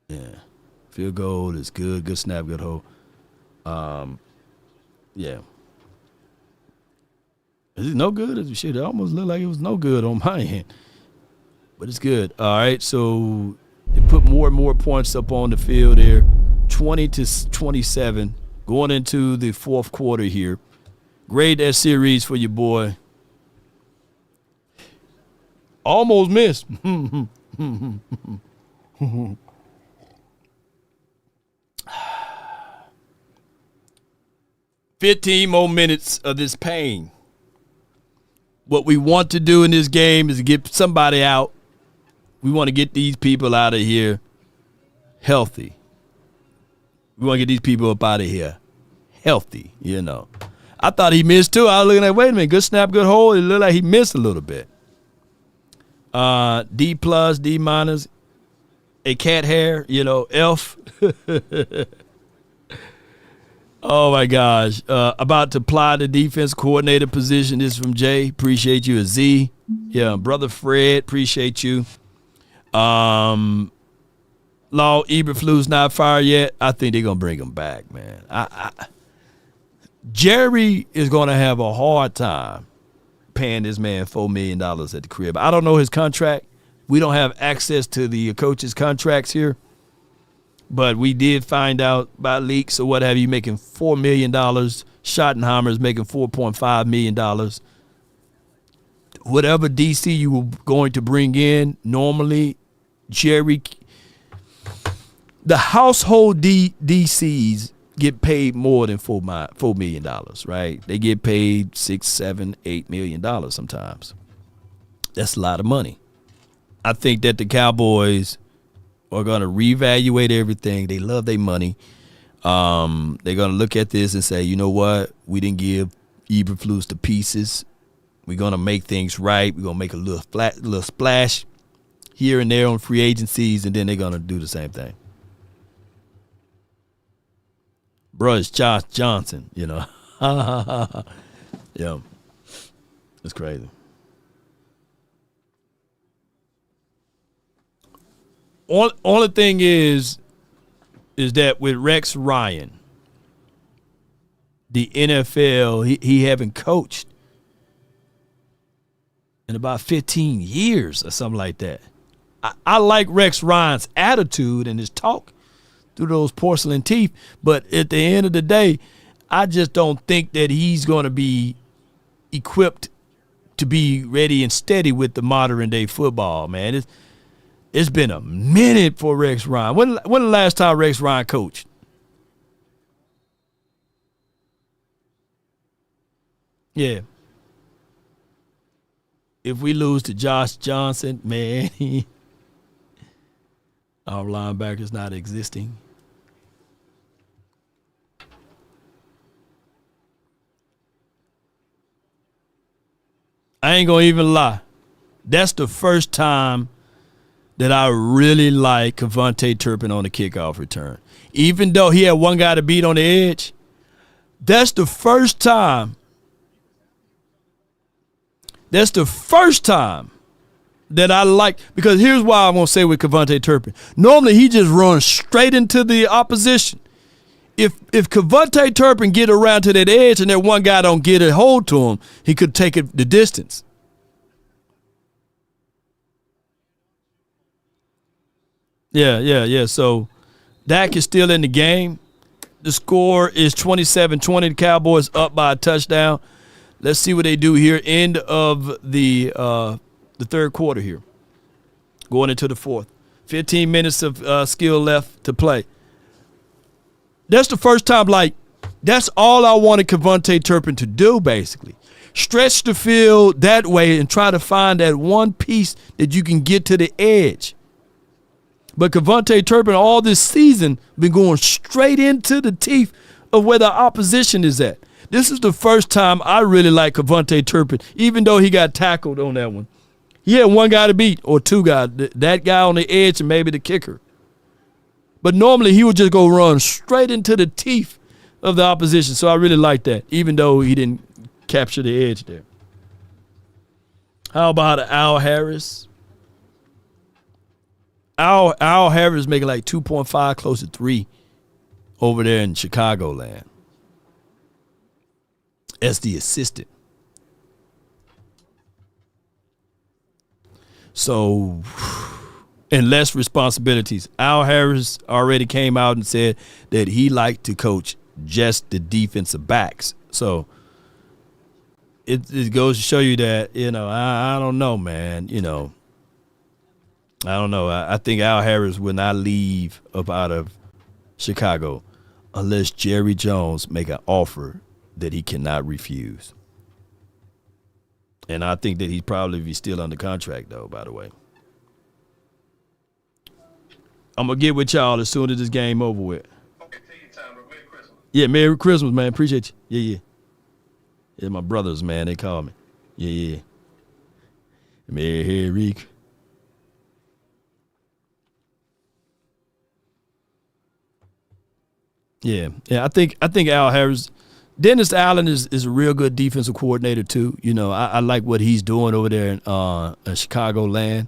A: Yeah. Field goal is good. Good snap, good hold. Yeah. Is it no good? Shit, it almost looked like it was no good on my end. But it's good. All right, so they put more and more points up on the field here. 20-27. Going into the 4th quarter here. Grade that series for your boy. Almost missed. 15 more minutes of this pain. What we want to do in this game is get somebody out. We want to get these people out of here healthy. We want to get these people up out of here healthy, you know. I thought he missed too. I was looking at, wait a minute, good snap, good hold. It looked like he missed a little bit. D+, D-, a cat hair, you know, F. Oh, my gosh. About to apply the defense coordinator position. This is from Jay. Appreciate you. A Z. Yeah, Brother Fred. Appreciate you. Law Eberflus not fired yet. I think they're going to bring him back, man. Jerry is going to have a hard time paying this man $4 million at the crib. I don't know his contract. We don't have access to the coaches' contracts here. But we did find out by leaks or what have you, making $4 million. Schottenheimer's making $4.5 million. Whatever DC you were going to bring in, normally, Jerry, the household DCs get paid more than $4 million, right? They get paid $6, $7, $8 million sometimes. That's a lot of money. I think that the Cowboys are going to reevaluate everything. They love their money. They're going to look at this and say, you know what? We didn't give Eberflus to pieces. We're going to make things right. We're going to make a little splash here and there on free agencies, and then they're going to do the same thing. Bro, it's Josh Johnson, you know. Yeah. It's crazy. Only thing is that with Rex Ryan, the NFL, he haven't coached in about 15 years or something like that. I like Rex Ryan's attitude and his talk through those porcelain teeth, but at the end of the day, I just don't think that he's going to be equipped to be ready and steady with the modern day football, man. It's been a minute for Rex Ryan. When the last time Rex Ryan coached? Yeah. if we lose to Josh Johnson, man, our linebacker's not existing. I ain't gonna even lie. That's the first time that I really like Javonte Turpin on the kickoff return. Even though he had one guy to beat on the edge, that's the first time. That's the first time that I like, because here's why I'm going to say with Javonte Turpin. Normally, he just runs straight into the opposition. If Javonte Turpin get around to that edge and that one guy don't get a hold to him, he could take it the distance. Yeah. So Dak is still in the game. The score is 27-20. The Cowboys up by a touchdown. Let's see what they do here. End of the third quarter here. Going into the fourth. 15 minutes of skill left to play. That's the first time, that's all I wanted Javonte Turpin to do, basically. Stretch the field that way and try to find that one piece that you can get to the edge. But Javonte Turpin all this season been going straight into the teeth of where the opposition is at. This is the first time I really like Javonte Turpin, even though he got tackled on that one. He had one guy to beat, or two guys, that guy on the edge and maybe the kicker. But normally he would just go run straight into the teeth of the opposition. So I really like that, even though he didn't capture the edge there. How about Al Harris? Al Harris making like 2.5, close to 3 over there in Chicagoland as the assistant. So, and less responsibilities. Al Harris already came out and said that he liked to coach just the defensive backs. So it goes to show you that, I don't know, man, I don't know. I think Al Harris will not leave up out of Chicago unless Jerry Jones make an offer that he cannot refuse. And I think that he'd probably be still under contract, though, by the way. I'm going to get with y'all as soon as this game over with.
L: Okay, take your time. Merry Christmas.
A: Yeah, Merry Christmas, man. Appreciate you. Yeah. Yeah, my brothers, man. They call me. Yeah. Merry Christmas. Yeah. I think Al Harris, Dennis Allen is a real good defensive coordinator too. I like what he's doing over there in Chicagoland.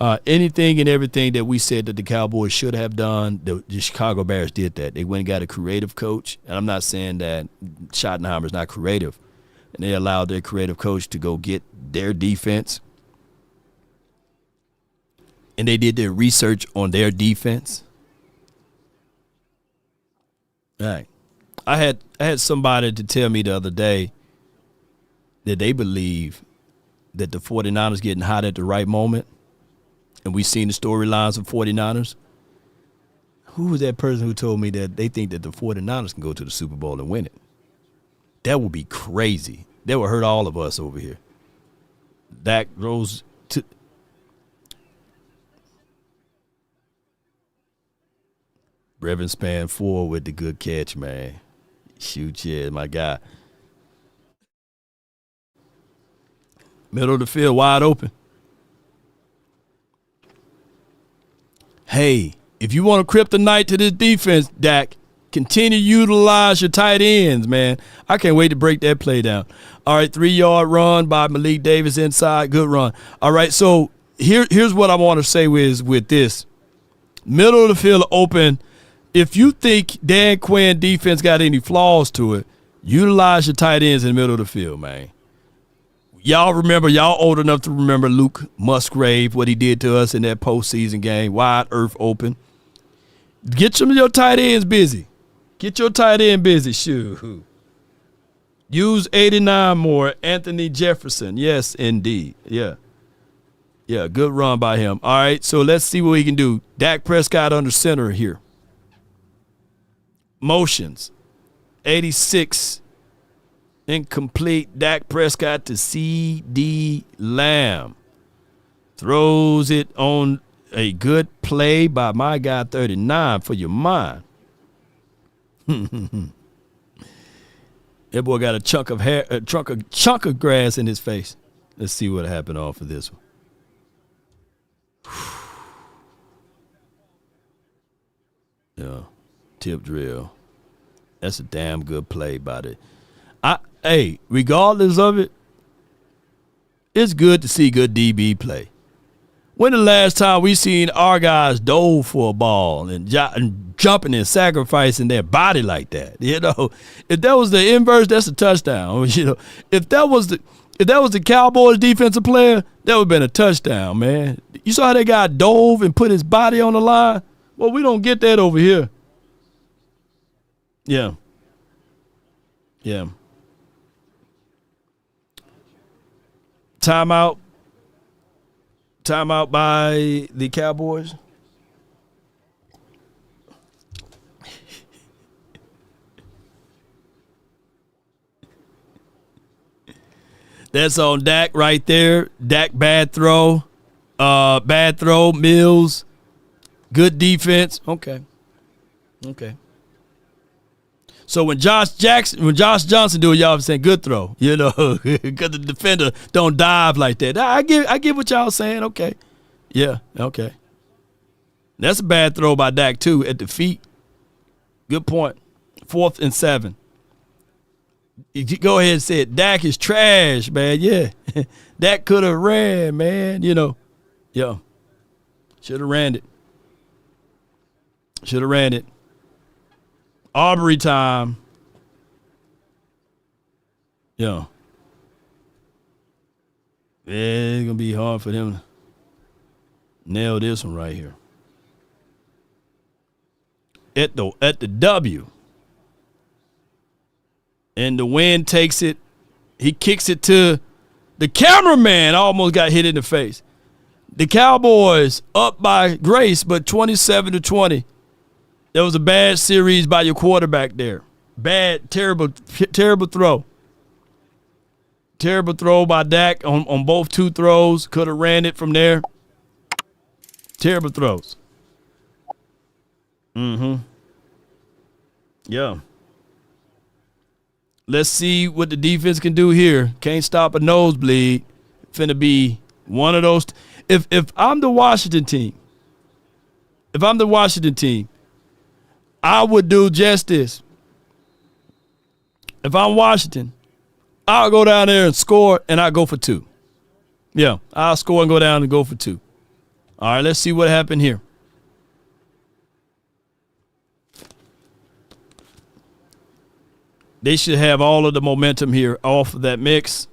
A: Anything and everything that we said that the Cowboys should have done, the Chicago Bears did that. They went and got a creative coach, and I'm not saying that Schottenheimer's not creative, and they allowed their creative coach to go get their defense, and they did their research on their defense. All right. I had somebody to tell me the other day that they believe that the 49ers getting hot at the right moment, and we've seen the storylines of 49ers. Who was that person who told me that they think that the 49ers can go to the Super Bowl and win it? That would be crazy. That would hurt all of us over here. Dak goes to – Brevin Span 4 with the good catch, man. Shoot, yeah, my guy. Middle of the field, wide open. Hey, if you want to kryptonite to this defense, Dak, continue to utilize your tight ends, man. I can't wait to break that play down. All right, 3-yard run by Malik Davis inside. Good run. All right, so here's what I want to say with this. Middle of the field open. If you think Dan Quinn defense got any flaws to it, utilize your tight ends in the middle of the field, man. Y'all old enough to remember Luke Musgrave, what he did to us in that postseason game, wide earth open. Get some of your tight ends busy. Get your tight end busy. Shoot. Use 89 more. Anthony Jefferson. Yes, indeed. Yeah, good run by him. All right, so let's see what he can do. Dak Prescott under center here. Motions. 86. Incomplete. Dak Prescott to C.D. Lamb. Throws it on a good play by my guy 39 for your mind. That boy got a chunk of hair, a chunk of grass in his face. Let's see what happened off of this one. Yeah, tip drill. That's a damn good play by the. Hey, regardless of it, it's good to see good DB play. When the last time we seen our guys dove for a ball and jumping and sacrificing their body like that? You know, if that was the inverse, that's a touchdown. You know, if that was the Cowboys defensive player, that would have been a touchdown, man. You saw how that guy dove and put his body on the line? Well, we don't get that over here. Yeah. Yeah. Timeout. Timeout by the Cowboys. That's on Dak right there. Dak bad throw. Bad throw. Mills. Good defense. Okay. So when Josh Johnson do it, y'all saying good throw, you know, because the defender don't dive like that. I get what y'all saying. Okay. Yeah, okay. That's a bad throw by Dak, too, at the feet. Good point. 4th and 7. You go ahead and say it. Dak is trash, man. Yeah. Dak could have ran, man, you know. Yeah. Should have ran it. Aubrey time. Yeah. It's going to be hard for them to nail this one right here. At the W. And the wind takes it. He kicks it to the cameraman. Almost got hit in the face. The Cowboys up by grace, but 27-20. That was a bad series by your quarterback there. Bad, terrible throw. Terrible throw by Dak on both two throws. Could have ran it from there. Terrible throws. Yeah. Let's see what the defense can do here. Can't stop a nosebleed. Finna be one of those. If I'm the Washington team, I would do just this. If I'm Washington, I'll go down there and score, and I'll go for 2. Yeah, I'll score and go down and go for 2. All right, let's see what happened here. They should have all of the momentum here off of that mix.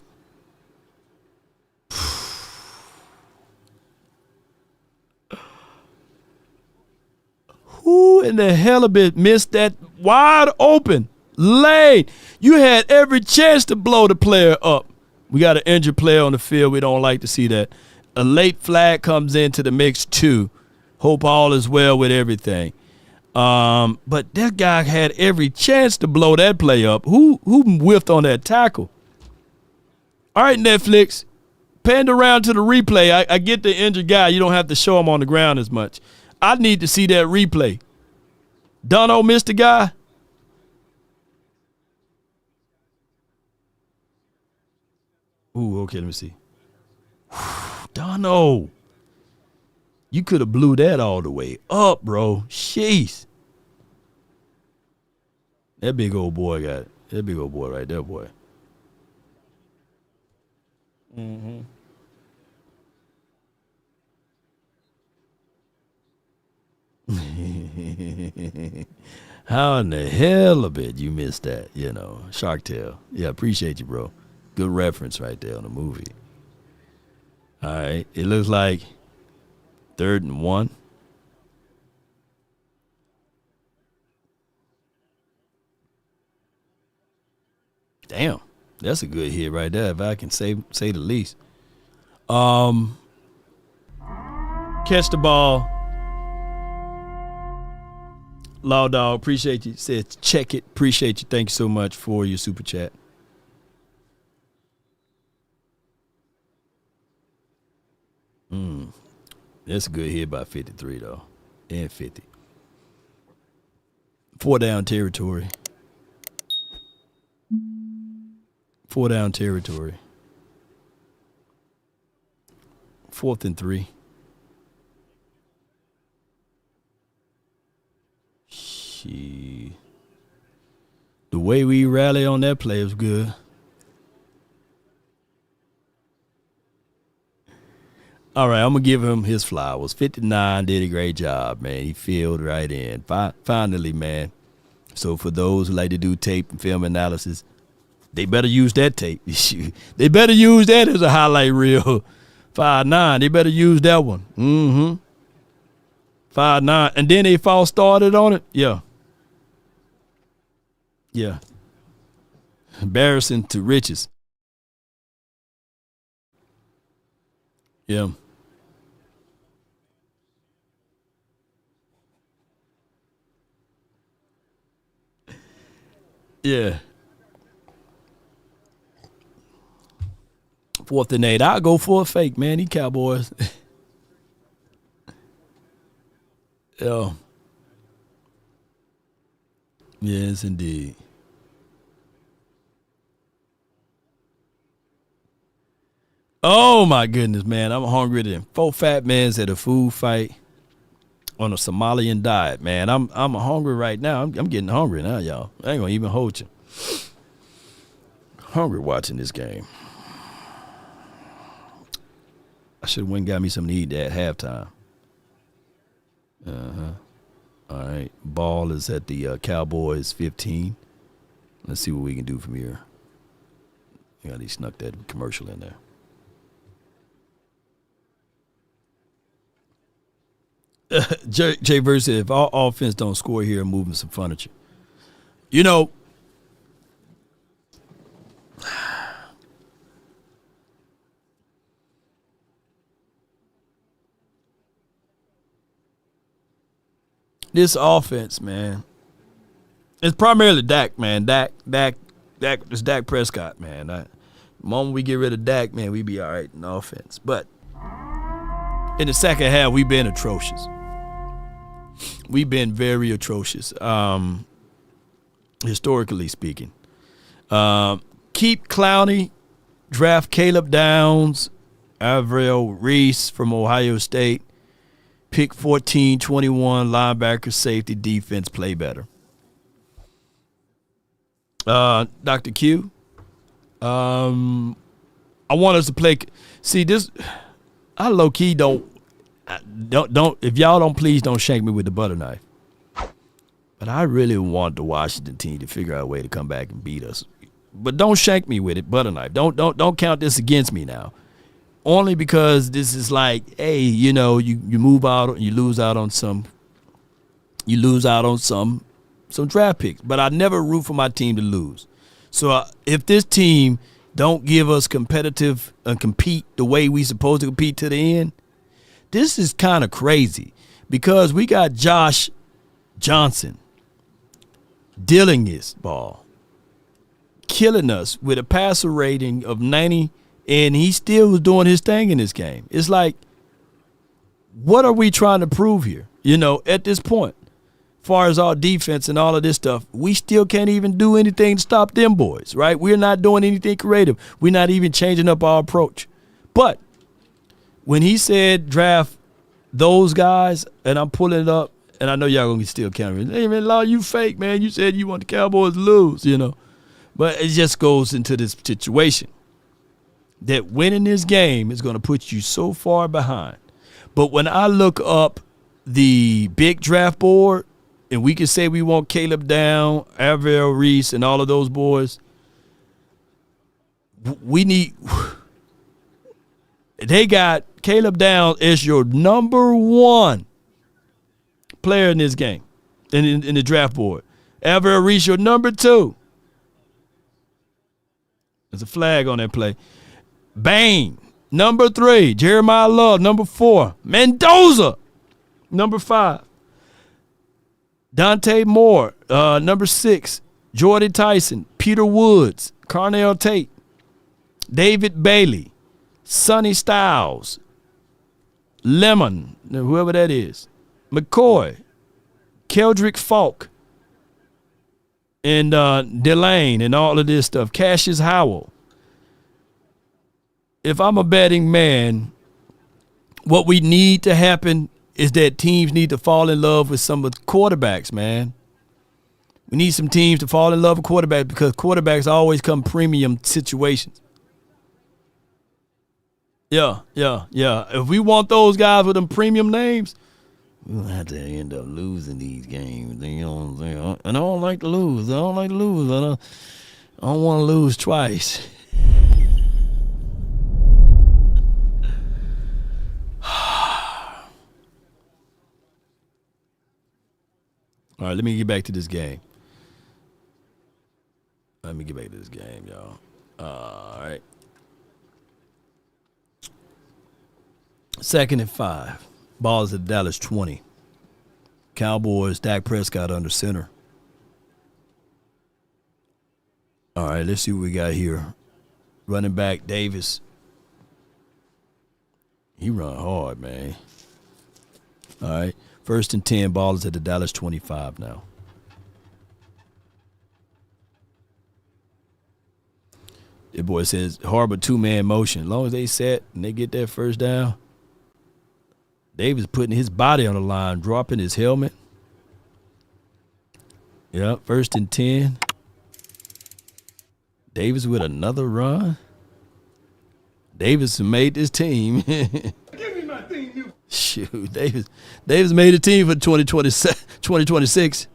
A: Who in the hell of it missed that wide open lane? You had every chance to blow the player up. We got an injured player on the field. We don't like to see that. A late flag comes into the mix too. Hope all is well with everything. But that guy had every chance to blow that play up. Who whiffed on that tackle? All right, Netflix, panned around to the replay. I get the injured guy. You don't have to show him on the ground as much. I need to see that replay. Dono missed the guy. Ooh, okay, let me see. Dono. You could have blew that all the way up, bro. Jeez. That big old boy got it. That big old boy right there, boy. How in the hell of it you missed that, you know? Shark Tale. Yeah, appreciate you, bro. Good reference right there on the movie. All right. It looks like 3rd and 1. Damn. That's a good hit right there, if I can say the least. Catch the ball. Law Dog, appreciate you. Said check it. Appreciate you. Thank you so much for your super chat. That's a good hit by 53, though. And 50. 4 down territory. 4 down territory. 4th and 3. The way we rally on that play was good. All right, I'm going to give him his flowers. 59 did a great job, man. He filled right in. Finally, man. So for those who like to do tape and film analysis, they better use that tape. They better use that as a highlight reel. 5-9, they better use that one. 5-9. And then they false started on it? Yeah. Yeah. Embarrassing to riches. Yeah. Yeah. 4th and 8. I'll go for a fake, man. These Cowboys. Yeah. Yes, indeed. Oh, my goodness, man. I'm hungrier than 4 fat mans at a food fight on a Somalian diet, man. I'm hungry right now. I'm getting hungry now, y'all. I ain't going to even hold you. Hungry watching this game. I should have went and got me something to eat at halftime. All right. Ball is at the Cowboys 15. Let's see what we can do from here. Yeah, they snuck that commercial in there. Jay Verse said, if our offense don't score here, I'm moving some furniture. You know, this offense, man, it's primarily Dak, man. Dak, it's Dak Prescott, man. The moment we get rid of Dak, man, we be all right in offense. But in the second half, we've been atrocious. We've been very atrocious, historically speaking. Keep Clowney, draft Caleb Downs, Avril Reese from Ohio State, pick 14, 21, linebacker, safety, defense, play better. Dr. Q, I want us to play. See, this, I low-key don't, if y'all don't, please don't shank me with the butter knife. But I really want the Washington team to figure out a way to come back and beat us. But don't shank me with it, butter knife. Don't count this against me now. Only because this is like, hey, you know, you move out and you lose out on some draft picks. But I never root for my team to lose. So if this team don't give us competitive and compete the way we supposed to compete to the end, this is kind of crazy because we got Josh Johnson dealing this ball, killing us with a passer rating of 90, and he still was doing his thing in this game. It's like, what are we trying to prove here? You know, at this point, as far as our defense and all of this stuff, we still can't even do anything to stop them boys, right? We're not doing anything creative. We're not even changing up our approach. But when he said draft those guys, and I'm pulling it up, and I know y'all going to still counting. Hey, man, Law, you fake, man. You said you want the Cowboys to lose, you know. But it just goes into this situation that winning this game is going to put you so far behind. But when I look up the big draft board, and we can say we want Caleb Down, Avril Reese, and all of those boys, they got Caleb Down as your number one player in this game, in the draft board. Avril Reese, your number 2. There's a flag on that play. Bain, number 3. Jeremiah Love, number 4. Mendoza, number 5. Dante Moore, number 6. Jordan Tyson, Peter Woods, Carnell Tate, David Bailey, Sonny Styles, Lemon, whoever that is, McCoy, Keldrick Falk, and Delane and all of this stuff, Cassius Howell. If I'm a betting man, what we need to happen is that teams need to fall in love with some of the quarterbacks, man. We need some teams to fall in love with quarterbacks because quarterbacks always come premium situations. Yeah. If we want those guys with them premium names, we'll have to end up losing these games. You know what I'm saying? And I don't like to lose. I don't want to lose twice. All right, let me get back to this game. Y'all. All right. 2nd and 5. Ball is at Dallas 20. Cowboys, Dak Prescott under center. All right, let's see what we got here. Running back Davis. He run hard, man. All right. 1st and 10, ball is at the Dallas 25 now. The boy says harbor 2-man motion. As long as they set and they get that first down, Davis putting his body on the line, dropping his helmet. Yeah, 1st and 10. Davis with another run. Davis made this team.
F: Give me my thing, you.
A: Shoot, Davis made a team for 2026.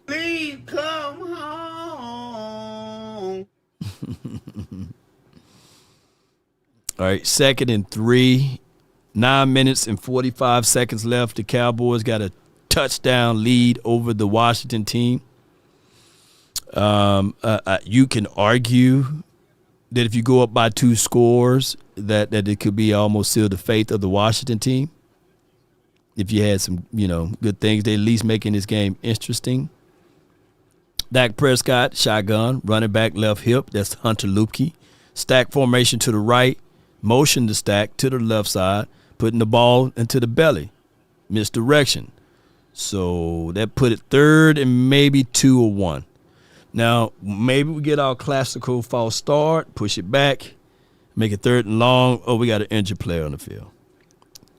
F: Please come home.
A: All right, 2nd and 3. 9 minutes and 45 seconds left. The Cowboys got a touchdown lead over the Washington team. You can argue that if you go up by 2 scores, that it could be almost seal the fate of the Washington team. If you had some, good things, they at least making this game interesting. Dak Prescott, shotgun, running back left hip. That's Hunter Lupke. Stack formation to the right, motion to stack to the left side, putting the ball into the belly. Misdirection. So that put it 3rd and maybe 2 or 1. Now, maybe we get our classical false start, push it back, make it 3rd and long. Oh, we got an injured player on the field.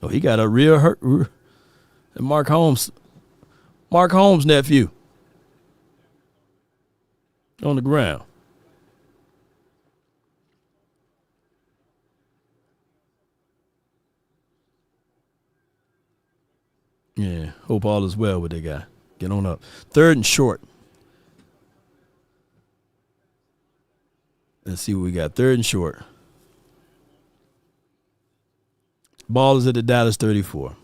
A: Oh, he got a real hurt. Mark Holmes' nephew on the ground. Yeah, hope all is well with that guy. Get on up. 3rd and short. Let's see what we got. 3rd and short. Ball is at the Dallas 34.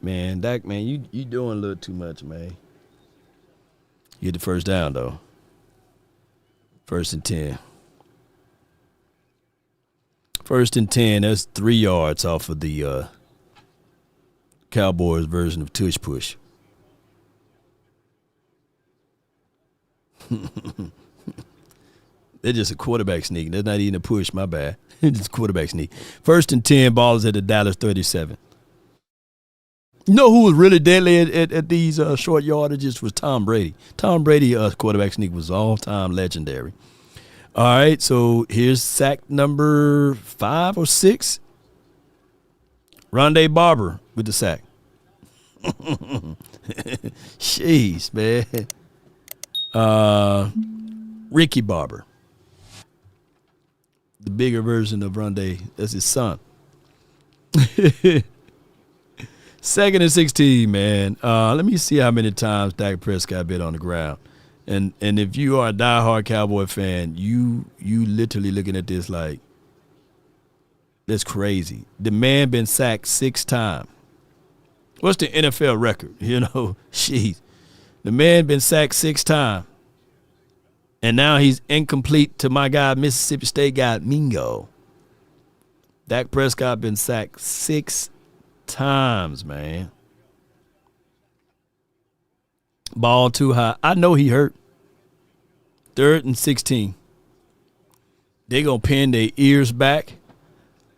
A: Man, Dak, man, you doing a little too much, man. You get the first down, though. 1st and 10. 1st and 10, that's 3 yards off of the Cowboys version of tush push. They're just a quarterback sneak. That's not even a push, my bad. Just a quarterback sneak. 1st and 10, ball is at the Dallas 37. You know who was really deadly at these short yardages was Tom Brady. Tom Brady quarterback sneak was all-time legendary. All right, so here's sack number 5 or 6. Rondé Barber with the sack. Jeez, man. Ricky Barber. The bigger version of Rondé. That's his son. 2nd and 16, man. Let me see how many times Dak Prescott been on the ground. And if you are a diehard Cowboy fan, you literally looking at this like, that's crazy. The man been sacked 6 times. What's the NFL record? Jeez. The man been sacked 6 times. And now he's incomplete to my guy, Mississippi State guy, Mingo. Dak Prescott been sacked 6 times, man. Ball too high. I know he hurt. 3rd and 16. They're going to pin their ears back.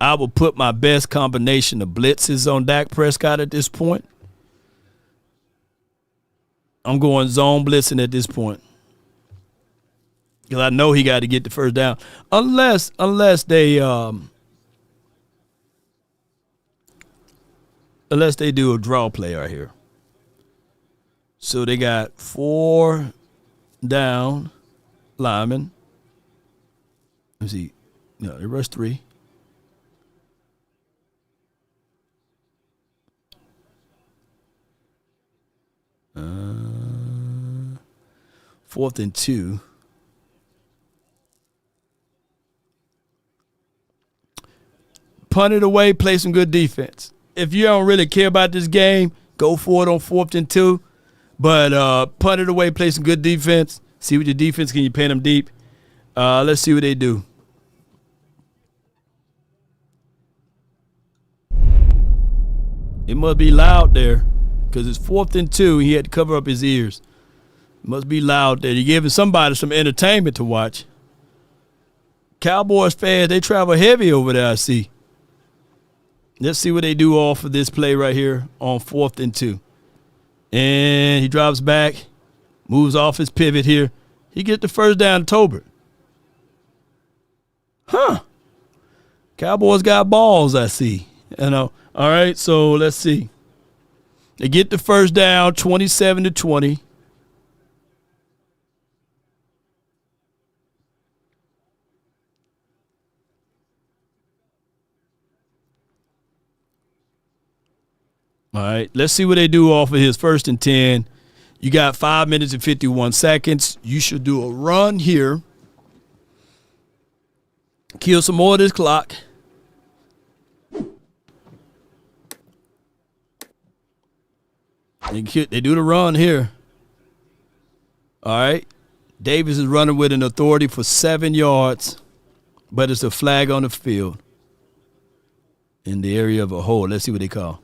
A: I will put my best combination of blitzes on Dak Prescott at this point. I'm going zone blitzing at this point. Because I know he got to get the first down. Unless they do a draw play right here. So they got 4 down linemen. Let's see. No, they rush 3. Fourth and 2. Punt it away, play some good defense. If you don't really care about this game, go for it on 4th and 2. But punt it away, play some good defense. See what your defense can. You pin them deep. Let's see what they do. It must be loud there because it's 4th and 2. He had to cover up his ears. It must be loud there. You're giving somebody some entertainment to watch. Cowboys fans, they travel heavy over there, I see. Let's see what they do off of this play right here on 4th and 2. And he drops back, moves off his pivot here. He gets the first down to Tolbert. Huh. Cowboys got balls, I see. You know. All right, so let's see. They get the first down, 27-20. All right, let's see what they do off of his 1st and 10. You got 5 minutes and 51 seconds. You should do a run here. Kill some more of this clock. They do the run here. All right. Davis is running with an authority for 7 yards, but it's a flag on the field in the area of a hole. Let's see what they call.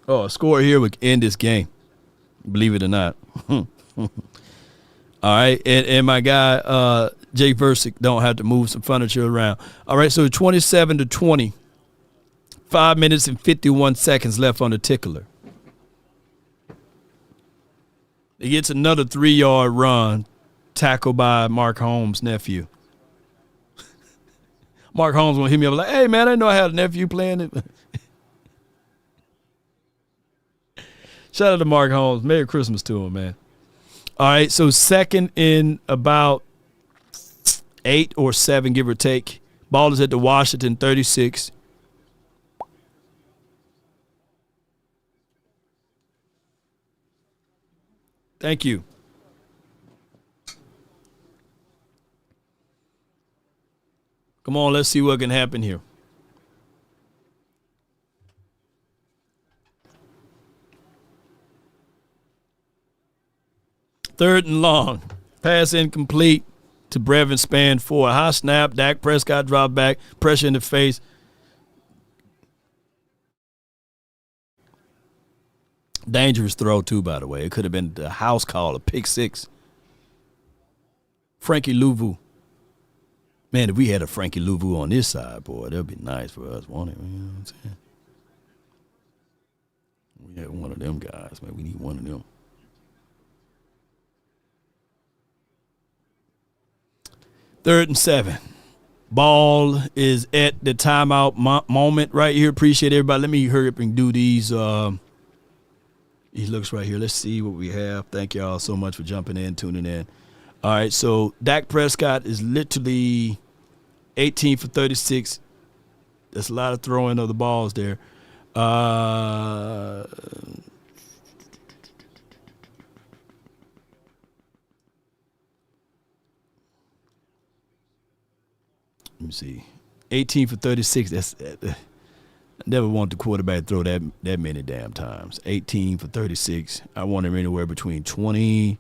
A: Oh, a score here would end this game, believe it or not. All right, and my guy Jake Versick don't have to move some furniture around. All right, so 27-20. 5 minutes and 51 seconds left on the tickler. He gets another 3-yard run, tackled by Mark Holmes' nephew. Mark Holmes gonna hit me up like, "Hey man, I didn't know I had a nephew playing it." Shout out to Mark Holmes. Merry Christmas to him, man. All right, so 2nd in about 8 or 7, give or take. Ball is at the Washington 36. Thank you. Come on, let's see what can happen here. Third and long. Pass incomplete to Brevin Span for a high snap. Dak Prescott dropped back. Pressure in the face. Dangerous throw, too, by the way. It could have been the house call, a pick 6. Frankie Louvu. Man, if we had a Frankie Louvu on this side, boy, that would be nice for us, won't it? You know what I'm saying? We had one of them guys, man. We need one of them. Third and 7. Ball is at the timeout moment right here. Appreciate everybody. Let me hurry up and do these looks right here. Let's see what we have. Thank y'all so much for jumping in, tuning in. All right, so Dak Prescott is literally 18 for 36. That's a lot of throwing of the balls there. Let me see. 18 for 36. That's I never want the quarterback to throw that many damn times. 18 for 36. I want him anywhere between 20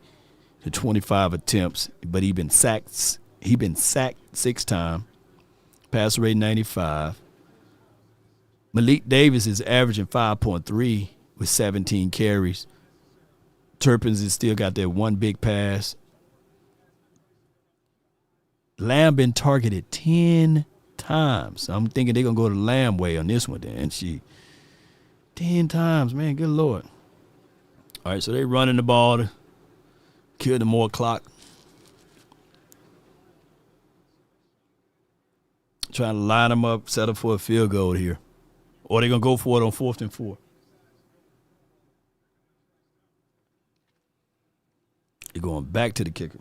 A: to 25 attempts, but he's been sacked 6 times. Passer rate 95. Malik Davis is averaging 5.3 with 17 carries. Turpins has still got that one big pass. Lamb been targeted 10 times. I'm thinking they're going to go the Lamb way on this one then. 10 times, man. Good Lord. All right, so they running the ball to kill the more clock. Trying to line them up, set up for a field goal here. Or they're going to go for it on 4th and 4. They're going back to the kicker.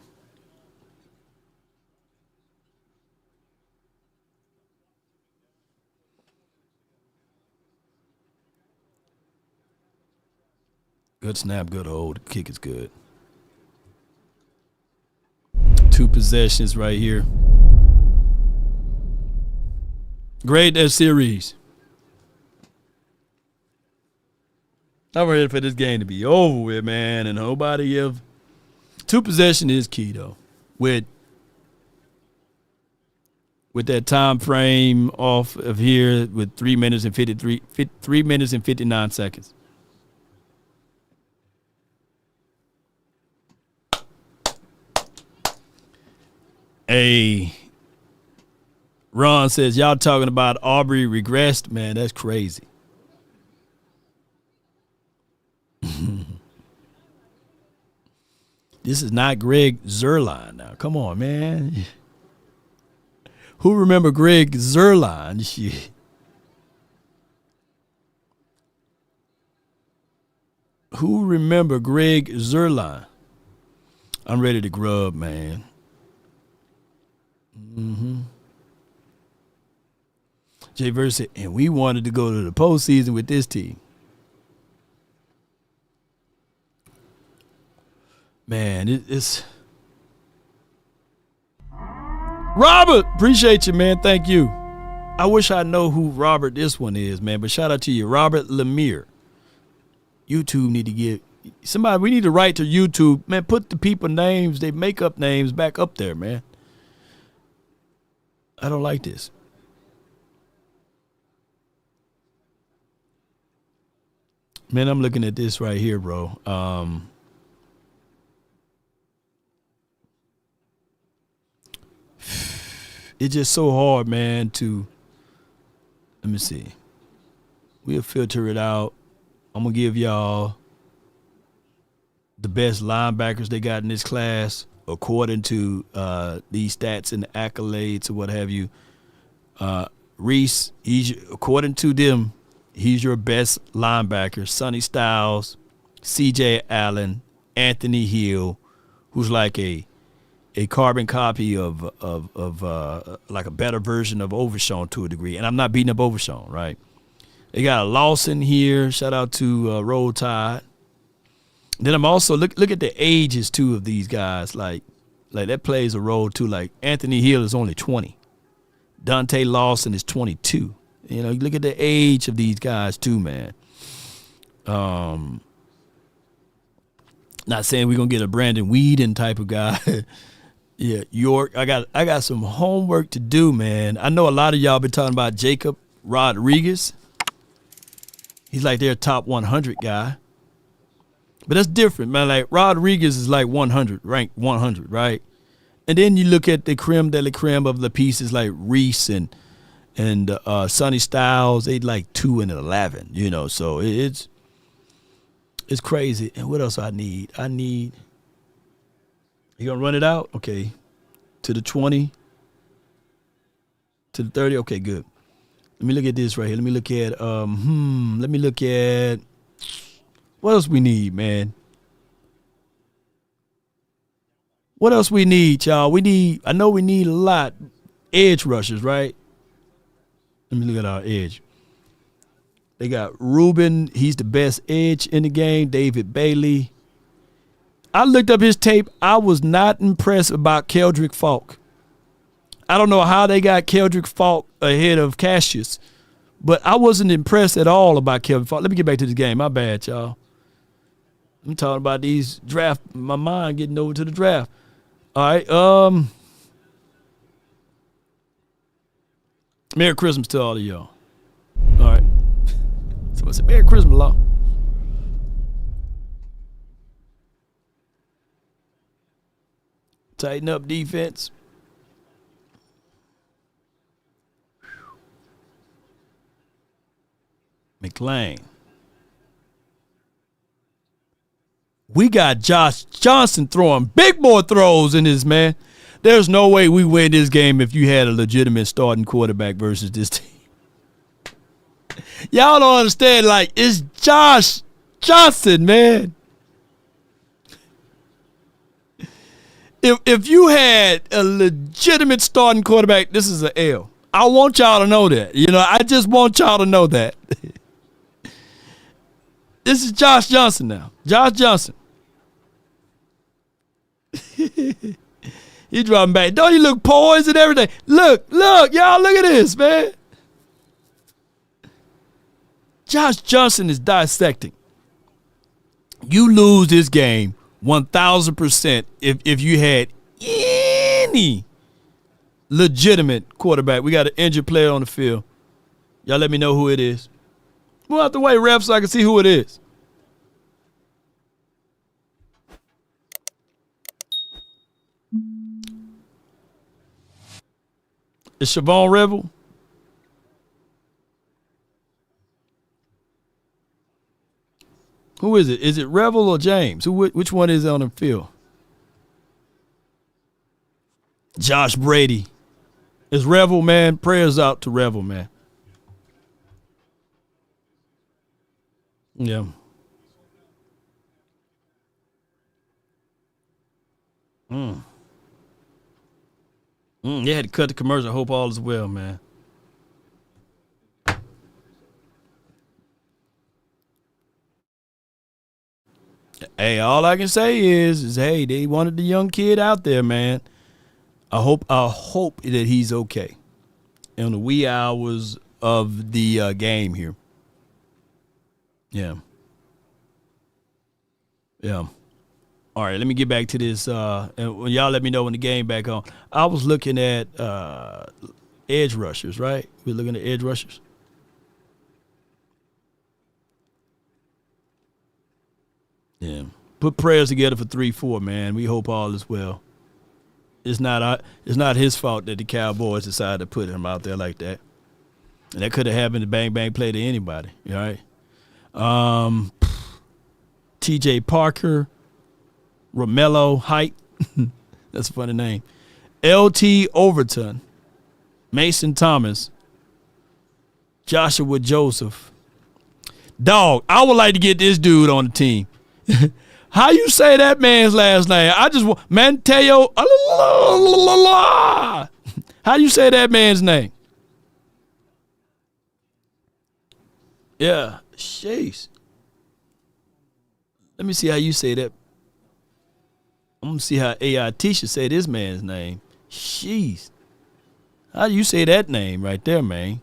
A: Good snap, good hold. The kick is good. 2 possessions right here. Grade that series. I'm ready for this game to be over with, man, and nobody else. 2 possession is key though. With that time frame off of here with 3 minutes and 59 seconds. Ron says, y'all talking about Aubrey regressed? Man, that's crazy. This is not Greg Zuerlein now. Come on, man. Who remember Greg Zuerlein? Shit. Who remember Greg Zuerlein? I'm ready to grub, man. Jay Verse said, and we wanted to go to the postseason with this team. Man, it's Robert. Appreciate you, man. Thank you. I wish I know who Robert this one is, man. But shout out to you, Robert Lemire. YouTube need to get somebody. We need to write to YouTube, man. Put the people names, they make up names back up there, man. I don't like this. Man, I'm looking at this right here, bro. It's just so hard, man, to, let me see. We'll filter it out. I'm going to give y'all the best linebackers they got in this class according to these stats and the accolades or what have you. Reese, according to them, he's your best linebacker. Sonny Styles, C.J. Allen, Anthony Hill, who's like a carbon copy of like a better version of Overshawn to a degree. And I'm not beating up Overshawn, right? They got a Lawson here. Shout out to Roll Tide. Then I'm also look at the ages too of these guys. Like that plays a role too. Like Anthony Hill is only 20. Dante Lawson is 22. You know, look at the age of these guys too, man. Not saying we're gonna get a Brandon Weeden type of guy. Yeah, York. I got some homework to do, man. I know a lot of y'all been talking about Jacob Rodriguez. He's like their top 100 guy. But that's different, man. Like Rodriguez is like 100, ranked 100, right? And then you look at the creme de la creme of the pieces like Reese and Sonny Styles. They like 2 and 11, you know. So it's crazy. And what else I need? You gonna run it out? Okay. To the 20. To the 30. Okay, good. Let me look at this right here. Let me look at what else we need, man. What else we need, y'all? I know we need a lot. Edge rushers, right? Let me look at our edge. They got Ruben. He's the best edge in the game. David Bailey. I looked up his tape. I was not impressed about Keldrick Falk. I don't know how they got Keldrick Falk ahead of Cassius, but I wasn't impressed at all about Keldrick Falk. Let me get back to this game. My bad, y'all. I'm talking about these draft. My mind getting over to the draft. All right. Merry Christmas to all of y'all. All right. Someone said, Merry Christmas, Law. Tighten up defense. McLean. We got Josh Johnson throwing big boy throws in this, man. There's no way we win this game if you had a legitimate starting quarterback versus this team. Y'all don't understand, like, it's Josh Johnson, man. If you had a legitimate starting quarterback, this is an L. I want y'all to know that. You know, I just want y'all to know that. This is Josh Johnson now. Josh Johnson. He dropping back. Don't you look poised and everything? Look, y'all, look at this, man. Josh Johnson is dissecting. You lose this game 1,000% if you had any legitimate quarterback. We got an injured player on the field. Y'all let me know who it is. Move out the way, ref, so I can see who it is. Is Siobhan Revel? Who is it? Is it Revel or James? Which one is on the field? Josh Brady. Is Revel, man? Prayers out to Revel, man. Yeah. They had to cut the commercial. I hope all is well, man. Hey, all I can say is hey, they wanted the young kid out there, man. I hope that he's okay in the wee hours of the game here. Yeah. All right, let me get back to this. And y'all let me know when the game back on. I was looking at edge rushers, right? We're looking at edge rushers. Yeah. Put prayers together for 3-4, man. We hope all is well. It's not his fault that the Cowboys decided to put him out there like that. And that could have happened to bang bang play to anybody. All right. TJ Parker, Romello Height. That's a funny name. LT Overton, Mason Thomas, Joshua Joseph. Dog, I would like to get this dude on the team. How you say that man's last name? Mateo. How you say that man's name? Yeah, sheesh. Let me see how you say that. I'm gonna see how AI Tisha say this man's name. Sheesh. How do you say that name right there, man?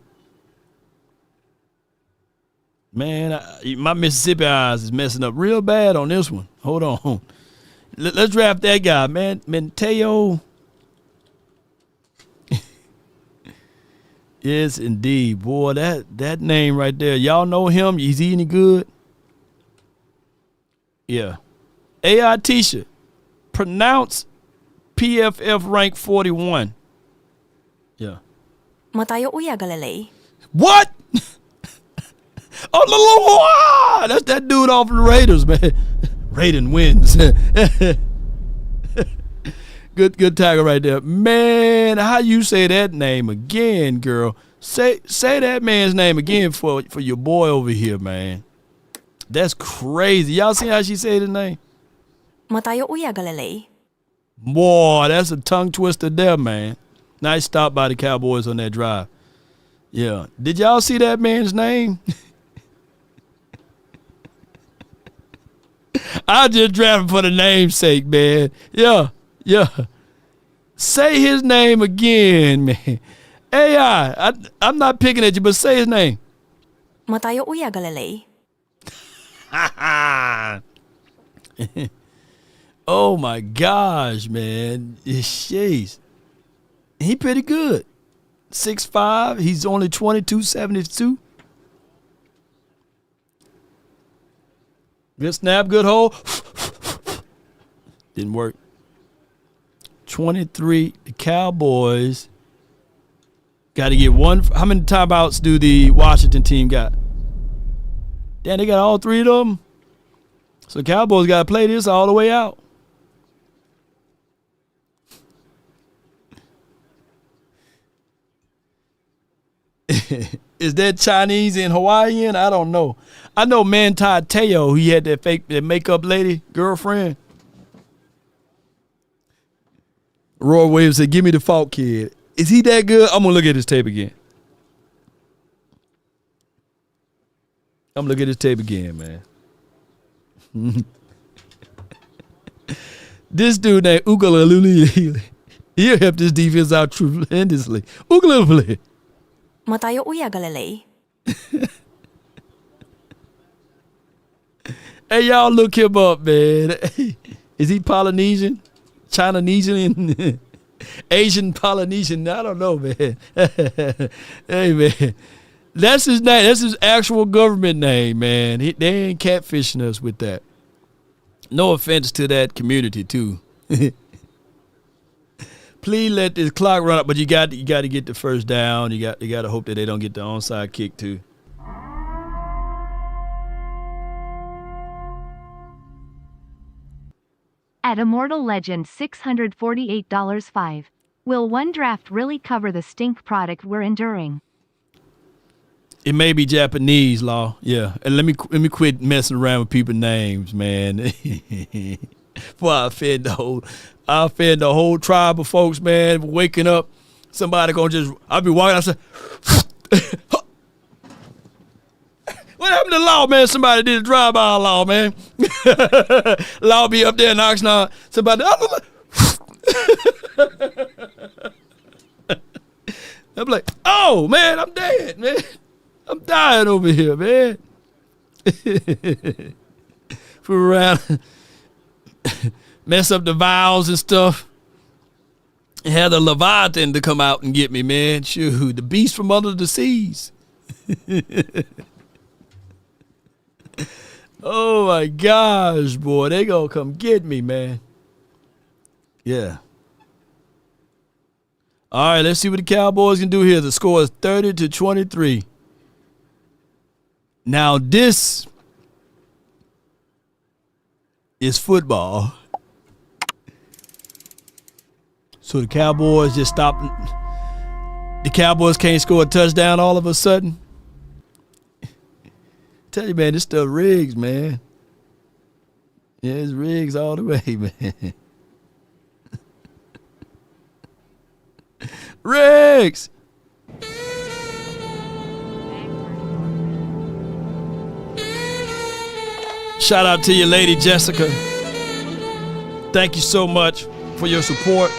A: Man, my Mississippi eyes is messing up real bad on this one. Hold on. Let's draft that guy, man. Mateo. Yes, indeed. Boy, that name right there. Y'all know him? Is he any good? Yeah. AI Tisha. Pronounce PFF rank 41. Yeah. What? Oh, that's that dude off the Raiders, man. Raiden wins. Good tackle right there. Man, how you say that name again, girl? Say that man's name again for your boy over here, man. That's crazy. Y'all see how she say the name? Boy, that's a tongue twister there, man. Nice stop by the Cowboys on that drive. Yeah. Did y'all see that man's name? I just drafted for the name's sake, man. Yeah. Say his name again, man. AI, I'm not picking at you, but say his name. Oh my gosh, man. Jeez. He pretty good. 6'5". He's only 22.72. Good snap, good hold. Didn't work. 23. The Cowboys got to get one. How many timeouts do the Washington team got? Damn, they got all three of them. So Cowboys got to play this all the way out. Is that Chinese and Hawaiian? I don't know. I know Manti Teo. He had that makeup lady girlfriend. Roy Williams said, "Give me the Falk kid." Is he that good? I'm gonna look at his tape again. I'm gonna look at his tape again, man. This dude named Ugalululi, he'll help this defense out tremendously. Ugalululi.
O: Matayo uya galilei.
A: Hey, y'all look him up, man. Is he Polynesian? Chinese? Asian Polynesian? I don't know, man. Hey, man. That's his name. That's his actual government name, man. They ain't catfishing us with that. No offense to that community, too. Please let this clock run up, but you got to get the first down. You got to hope that they don't get the onside kick, too.
E: At Immortal Legend $648.05. Will one draft really cover the stink product we're enduring?
A: It may be Japanese, Law. Yeah. And let me quit messing around with people's names, man. Before I offend the whole tribe of folks, man. Waking up, somebody gonna I'll be walking outside. What happened to Law, man? Somebody did a drive-by Law, man. Law be up there in Oxnard. Somebody, I'm like, oh, man, I'm dead, man. I'm dying over here, man. Fool around, mess up the vowels and stuff. And had the Leviathan to come out and get me, man. Shoot, the beast from under the seas. Oh my gosh, boy, they gonna come get me, man. Yeah. All right, let's see what the Cowboys can do here. The score is 30-23. Now this is football. So the Cowboys just stopped. The Cowboys can't score a touchdown all of a sudden. Tell you, man, this stuff rigs, man. Yeah, it's rigs all the way, man. Rigs! Shout out to you, Lady Jessica. Thank you so much for your support.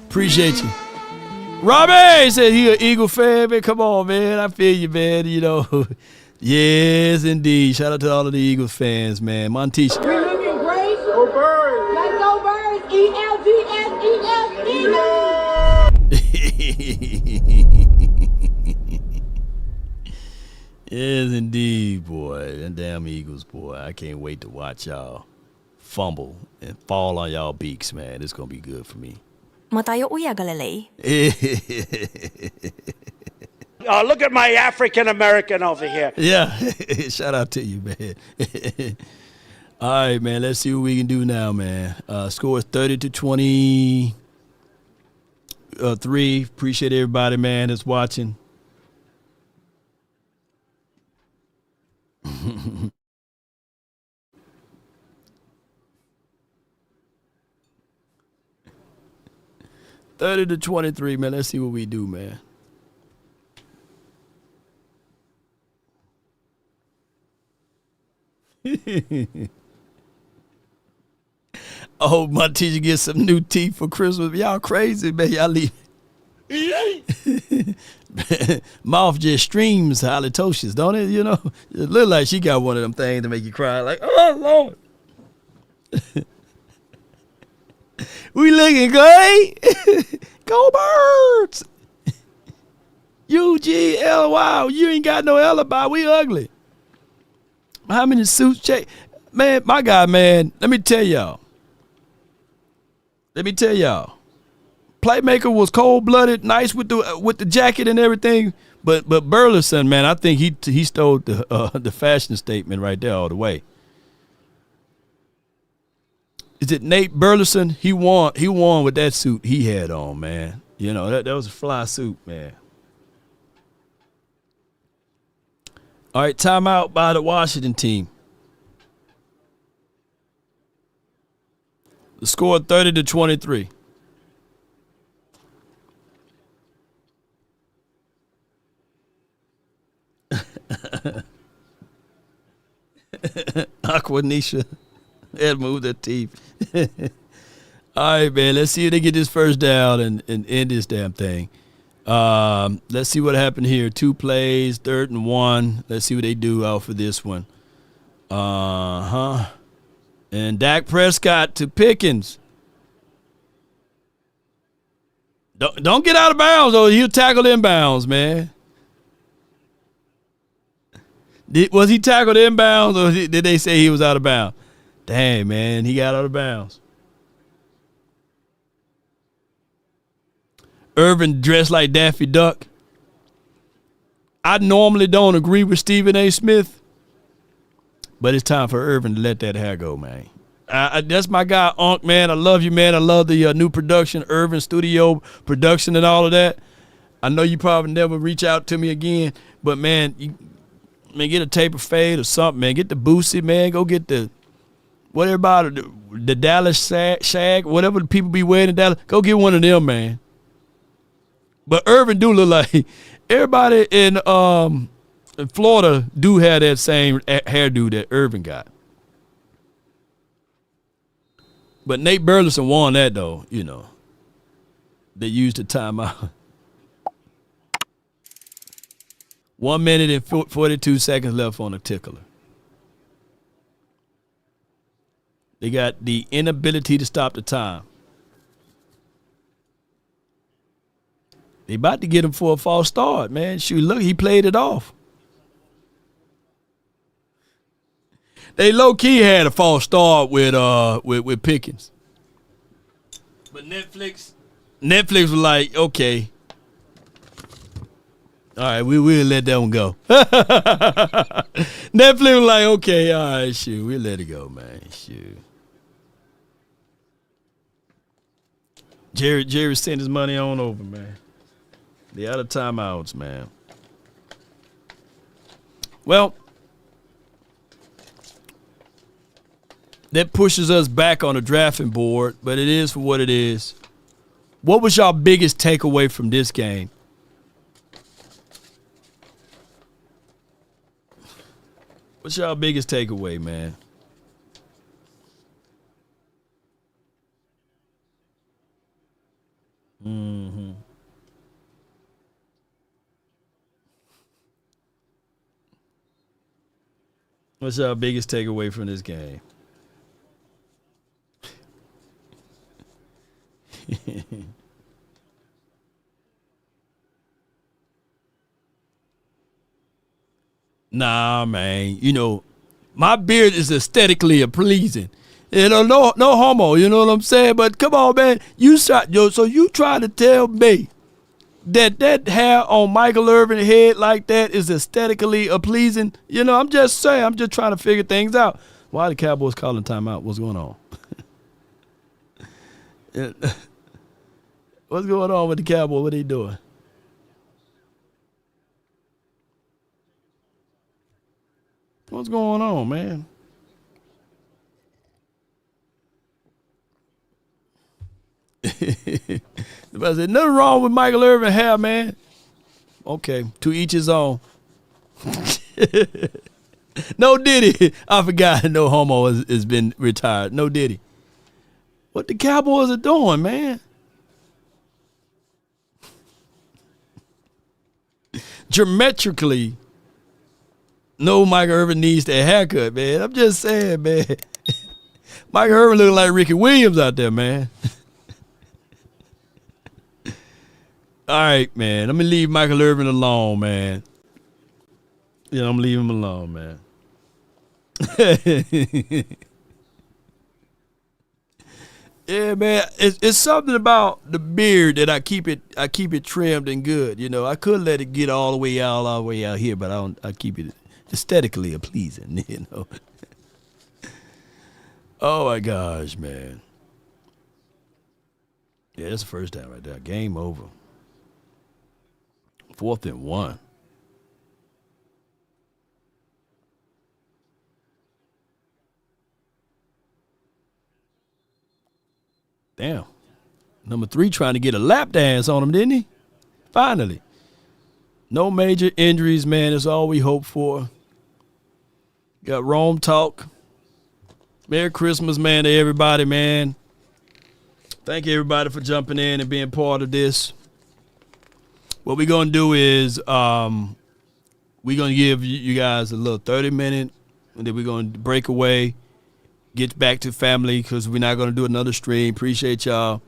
A: Appreciate you. Robbie said he an Eagle fan, man. Come on, man. I feel you, man. You know. Yes, indeed. Shout out to all of the Eagles fans, man. Montice.
P: We're looking great. Go Birds. Let's go Birds.
A: Yes, indeed, boy. Them damn Eagles, boy. I can't wait to watch y'all fumble and fall on y'all beaks, man. It's going to be good for me.
O: Matayo uya galilei.
Q: Look at my African American over here.
A: Yeah. Shout out to you, man. All right, man. Let's see what we can do now, man. Score is 30-23. Appreciate everybody, man, that's watching. $30-23, man. Let's see what we do, man. I hope my teacher gets some new teeth for Christmas. Y'all crazy, man. Y'all leave. Mouth just streams halitosis, don't it? You know, it look like she got one of them things to make you cry. Like, oh Lord, we looking great. Go Birds! UGLY. You ain't got no alibi. We ugly. How many suits? Man, my guy, man, let me tell y'all. Playmaker was cold-blooded, nice with the jacket and everything. But Burleson, man, I think he stole the fashion statement right there all the way. Is it Nate Burleson? He won with that suit he had on, man. You know, that was a fly suit, man. All right, timeout by the Washington team. The score 30-23. Aquanisha had moved her teeth. All right, man. Let's see if they get this first down and end this damn thing. Let's see what happened here. 2 plays, 3rd and 1. Let's see what they do out for this one. And Dak Prescott to Pickens. Don't get out of bounds, though. He'll tackle inbounds, man. Was he tackled inbounds, or did they say he was out of bounds? Dang, man, he got out of bounds. Irvin dressed like Daffy Duck. I normally don't agree with Stephen A. Smith, but it's time for Irvin to let that hair go, man. That's my guy, Unc, man. I love you, man. I love the new production, Irvin Studio production and all of that. I know you probably never reach out to me again, but, man, get a taper fade or something, man. Get the Boosie, man. Go get the whatever the Dallas shag, whatever the people be wearing in Dallas. Go get one of them, man. But Irvin do look like everybody in Florida do have that same hairdo that Irvin got. But Nate Burleson won that, though, you know. They used the timeout. 1 minute and 42 seconds left on the tickler. They got the inability to stop the time. They about to get him for a false start, man. Shoot, look, he played it off. They low-key had a false start with Pickens. But Netflix was like, okay. All right, we'll let that one go. Netflix was like, okay, all right, shoot, we'll let it go, man. Shoot. Jerry sent his money on over, man. They out of timeouts, man. Well, that pushes us back on the drafting board, but it is for what it is. What was y'all biggest takeaway from this game? What's y'all biggest takeaway, man? Mm-hmm. What's y'all biggest takeaway from this game? Nah, man. You know, my beard is aesthetically pleasing. You know, no homo. You know what I'm saying? But come on, man. So you try to tell me that hair on Michael Irvin's head like that is aesthetically pleasing? You know, I'm just saying. I'm just trying to figure things out. Why the Cowboys calling timeout? What's going on? What's going on with the Cowboys? What are they doing? What's going on, man? I said, nothing wrong with Michael Irvin hair, man. Okay, to each his own. No Diddy. I forgot no homo has been retired. No Diddy. What the Cowboys are doing, man? Geometrically, no, Michael Irvin needs that haircut, man. I'm just saying, man. Michael Irvin looking like Ricky Williams out there, man. All right, man. I'm going to leave Michael Irvin alone, man. Yeah, I'm leaving him alone, man. Yeah, man. It's something about the beard that I keep it trimmed and good. You know, I could let it get all the way out here, but I keep it aesthetically pleasing, you know. Oh my gosh, man. Yeah, that's the first down right there. Game over. 4th and 1. Damn. Number 3 trying to get a lap dance on him, didn't he? Finally. No major injuries, man. That's all we hope for. Got Rome talk. Merry Christmas, man, to everybody, man. Thank you, everybody, for jumping in and being part of this. What we're going to do is we're going to give you guys a little 30-minute, and then we're going to break away, get back to family because we're not going to do another stream. Appreciate y'all.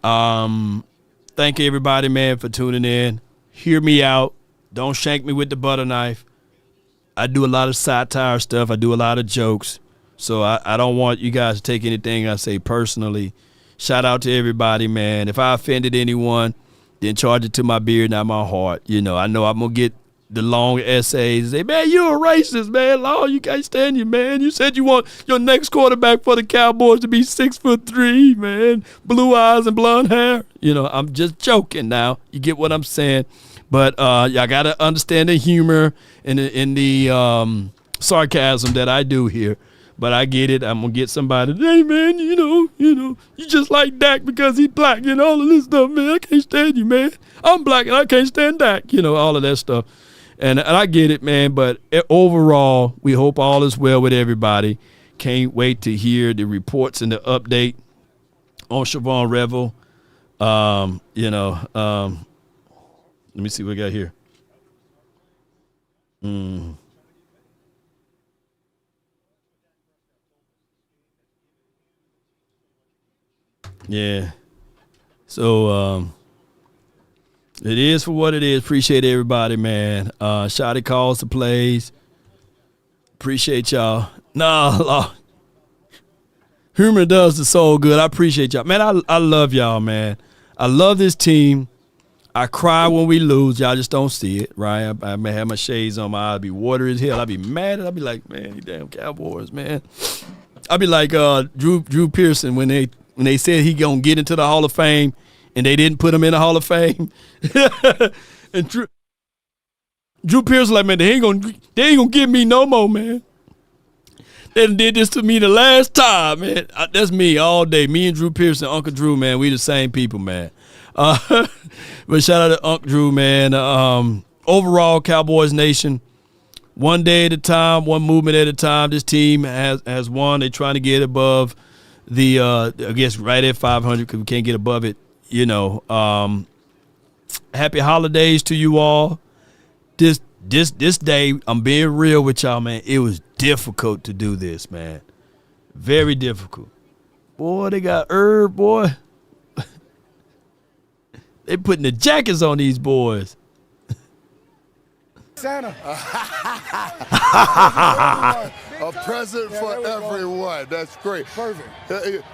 A: Thank you, everybody, man, for tuning in. Hear me out. Don't shank me with the butter knife. I do a lot of satire stuff. I do a lot of jokes. So I don't want you guys to take anything I say personally. Shout out to everybody, man. If I offended anyone, then charge it to my beard, not my heart. You know I'm going to get the long essays and say, man, you're a racist, man. Law, you can't stand you, man. You said you want your next quarterback for the Cowboys to be 6'3", man. Blue eyes and blonde hair. You know, I'm just joking now. You get what I'm saying. But y'all got to understand the humor and the sarcasm that I do here. But I get it. I'm going to get somebody, hey, man, you know, you just like Dak because he's black and all of this stuff, man. I can't stand you, man. I'm black and I can't stand Dak, you know, all of that stuff. And I get it, man. But overall, we hope all is well with everybody. Can't wait to hear the reports and the update on Siobhan Revel. Let me see what we got here. Yeah. So it is for what it is. Appreciate everybody, man. Shotty calls the plays. Appreciate y'all. Nah, humor does the soul good. I appreciate y'all. Man, I love y'all, man. I love this team. I cry when we lose. Y'all just don't see it, right? I may have my shades on. My eyes be watery as hell. I be mad. I be like, man, you damn Cowboys, man. I be like Drew Pearson when they said he gonna get into the Hall of Fame and they didn't put him in the Hall of Fame. And Drew Pearson like, man, they ain't gonna give me no more, man. They did this to me the last time, man. That's me all day. Me and Drew Pearson, Uncle Drew, man, we the same people, man. But shout out to Uncle Drew, man. Overall, Cowboys Nation, one day at a time, one movement at a time. This team has won. They're trying to get above the, I guess, right at 500 because we can't get above it. You know, happy holidays to you all. This day, I'm being real with y'all, man. It was difficult to do this, man. Very difficult. Boy, they got Herb, boy. They putting the jackets on these boys.
R: Santa.
S: A present for everyone. That's great.
R: Perfect.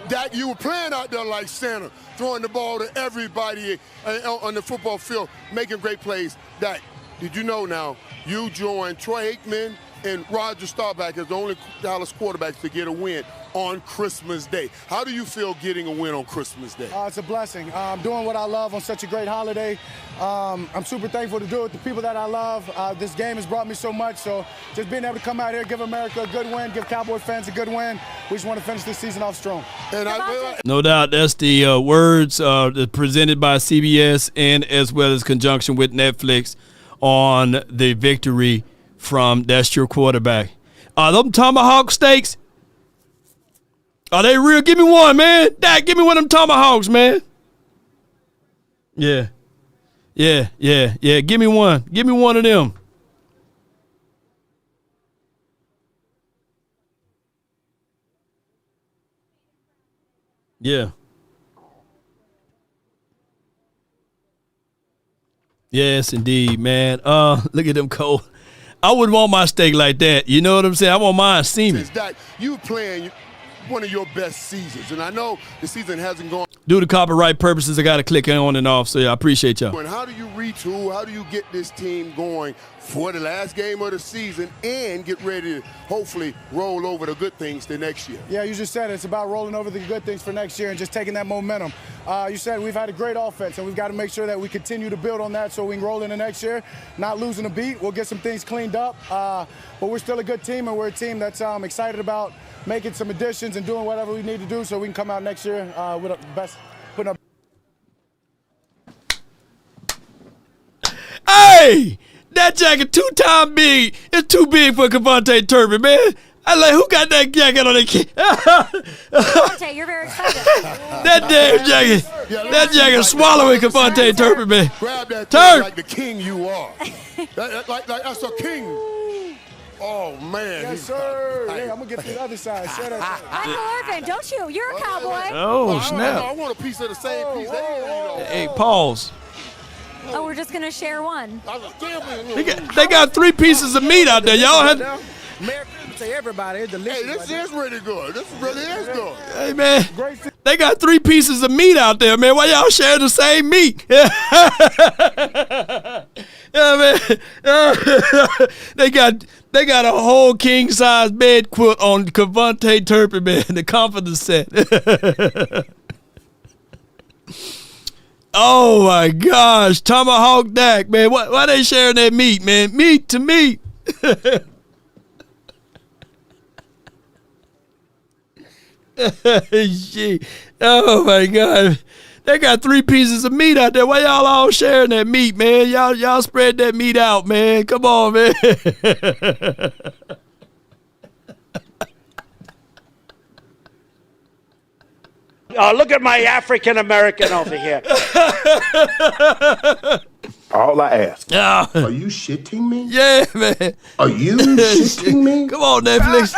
S: Dak, you were playing out there like Santa, throwing the ball to everybody on the football field, making great plays. Dak, did you know now you joined Troy Aikman and Roger Staubach as the only Dallas quarterbacks to get a win on Christmas Day? How do you feel getting a win on Christmas Day?
R: It's a blessing. Doing what I love on such a great holiday. I'm super thankful to do it. The people that I love, this game has brought me so much. So just being able to come out here, give America a good win, give Cowboy fans a good win. We just want to finish this season off strong.
A: No doubt, that's the words presented by CBS and as well as conjunction with Netflix on the victory from That's Your Quarterback. Are them tomahawk steaks? Are they real? Give me one, man. Dak, give me one of them tomahawks, man. Yeah. Give me one. Give me one of them. Yeah. Yes, indeed, man. Look at them cold. I wouldn't want my steak like that. You know what I'm saying? I want mine steamy.
S: That you playing one of your best seasons, and I know the season hasn't gone.
A: Due to copyright purposes, I got to click on and off, so yeah, I appreciate y'all.
S: And how do you retool? How do you get this team going for the last game of the season and get ready to hopefully roll over the good things to next year?
R: Yeah, you just said it's about rolling over the good things for next year and just taking that momentum. You said we've had a great offense, and we've got to make sure that we continue to build on that so we can roll into next year, not losing a beat. We'll get some things cleaned up, but we're still a good team, and we're a team that's excited about making some additions and doing whatever we need to do so we can come out next year with the best, putting up.
A: Hey, that jacket 2 times big. It's too big for Javonte Turpin, man. I like, who got that jacket on their kid?
T: Javonte, you're very excited.
A: That damn jacket. That jacket swallowing Javonte Turpin, man.
S: Grab that thing like the king you are. like that's a king. Oh, man.
R: Yes, sir. Hey, I'm going to get to the other side. Shut up.
T: Michael Irvin, don't you? You're a Cowboy.
A: Oh, snap.
S: I want a piece of the same piece.
A: Hey, pause.
T: Oh, we're just going to share one.
A: They got 3 pieces of meat out there. Y'all had...
N: Merry Christmas to everybody. It's delicious.
S: Hey, this is really good. This really is good.
A: Hey, man. They got 3 pieces of meat out there, man. Why y'all share the same meat? Yeah, man. They got a whole king-size bed quilt on Javonte Turpin, man. The confidence set. Oh, my gosh. Tomahawk Dak, man. Why they sharing that meat, man? Meat to meat. Shit. Oh, my God. They got 3 pieces of meat out there. Why y'all all sharing that meat, man? Y'all spread that meat out, man. Come on, man.
Q: Look at my African American over here.
F: All I ask.
S: Are you shitting me?
A: Yeah, man.
S: Are you shitting me?
A: Come on, Netflix.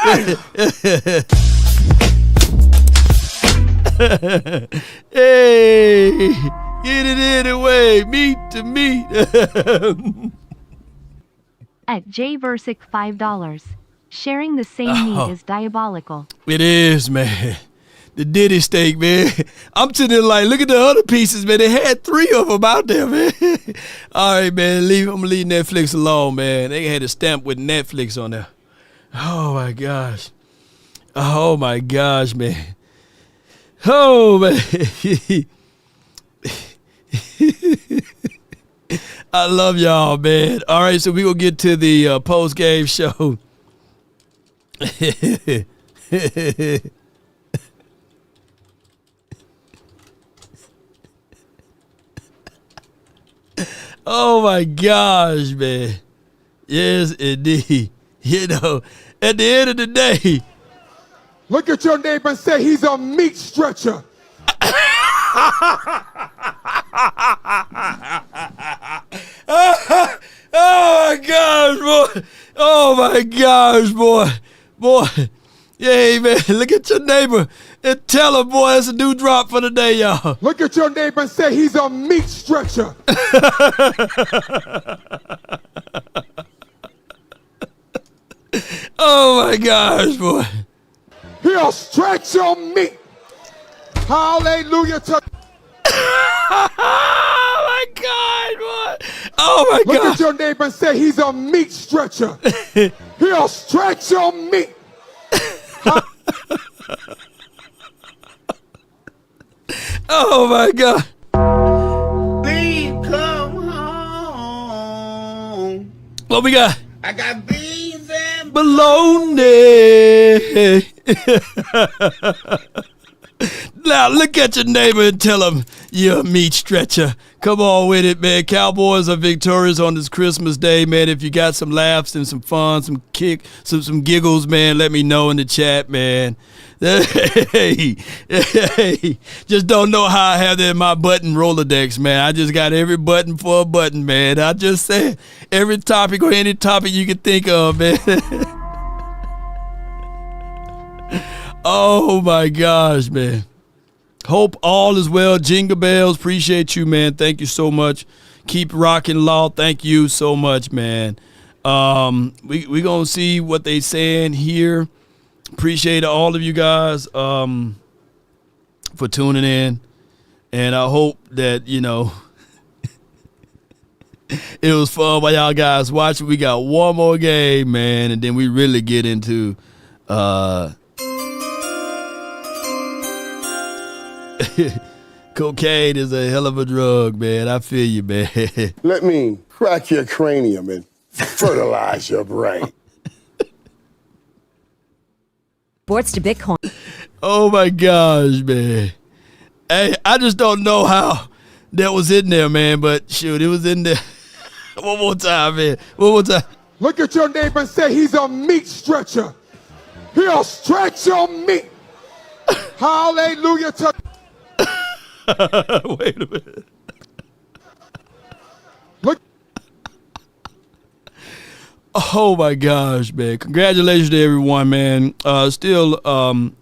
A: Hey, get it anyway. Meat to meat.
E: At JVersic $5. Sharing the same meat is diabolical.
A: It is, man. The Diddy steak, man. I'm sitting there like, look at the other pieces, man. They had 3 of them out there, man. All right, man. I'm going to leave Netflix alone, man. They had a stamp with Netflix on there. Oh, my gosh. Oh, my gosh, man. Oh, man. I love y'all, man. All right, so we going to get to the post-game show. Oh, my gosh, man. Yes, indeed. You know, at the end of the day.
S: Look at your neighbor and say he's a meat stretcher.
A: Oh, my gosh, boy. Oh, my gosh, boy. Boy. Yeah, man, look at your neighbor and tell him, boy, it's a new drop for the day, y'all.
S: Look at your neighbor and say he's a meat stretcher.
A: Oh, my gosh, boy.
S: He'll stretch your meat. Hallelujah to...
A: Oh, my God, boy. Oh, my God.
S: Look at your neighbor and say he's a meat stretcher. He'll stretch your meat.
A: Oh, my God.
N: Please come home.
A: What we got?
N: I got beans and
A: bologna. Now, look at your neighbor and tell him you're a meat stretcher. Come on with it, man. Cowboys are victorious on this Christmas Day, man. If you got some laughs and some fun, some giggles, man, let me know in the chat, man. Hey, just don't know how I have that in my button Rolodex, man. I just got every button for a button, man. I just said every topic or any topic you can think of, man. Oh, my gosh, man. Hope all is well. Jingle bells. Appreciate you, man. Thank you so much. Keep rocking, Law. Thank you so much, man. We gonna see what they saying here. Appreciate all of you guys for tuning in, and I hope that it was fun while y'all guys watching. We got one more game, man, and then we really get into cocaine is a hell of a drug, man. I feel you, man.
S: Let me crack your cranium and fertilize your brain.
U: Sports to Bitcoin.
A: Oh my gosh, man. Hey, I just don't know how that was in there, man, but shoot, it was in there. One more time, man. One more time.
S: Look at your neighbor and say he's a meat stretcher. He'll stretch your meat. Hallelujah to...
A: Wait a minute.
S: Look.
A: Oh my gosh, man. Congratulations to everyone, man. Still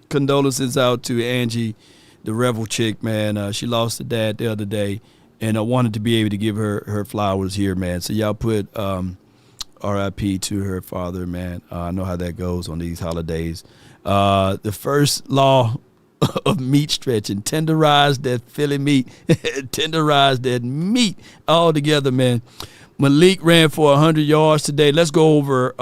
A: condolences out to Angie, the Rebel chick, man. She lost her dad the other day, and I wanted to be able to give her flowers here, man. So y'all put RIP to her father, man. I know how that goes on these holidays. The first law of meat stretching, tenderize that Philly meat, tenderize that meat all together, man. Malik ran for 100 yards today. Let's go over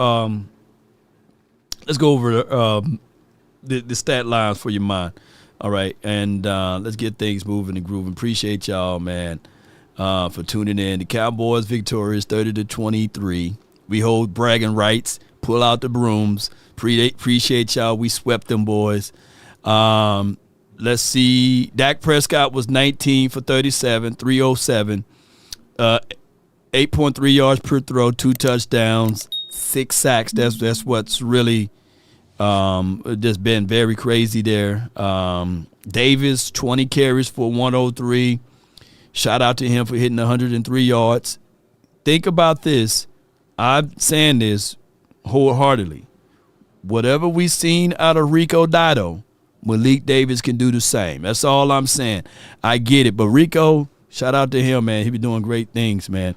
A: the stat lines for your mind. All right, and let's get things moving and grooving. Appreciate y'all, man, for tuning in. The Cowboys victorious 30-23. We hold bragging rights. Pull out the brooms. Appreciate y'all. We swept them boys. Let's see. Dak Prescott was 19 for 37, 307. 8.3 yards per throw, 2 touchdowns, 6 sacks. That's what's really just been very crazy there. Davis, 20 carries for 103. Shout out to him for hitting 103 yards. Think about this. I'm saying this wholeheartedly. Whatever we've seen out of Rico Dotto, Malik Davis can do the same. That's all I'm saying. I get it. But Rico, shout out to him, man. He be doing great things, man.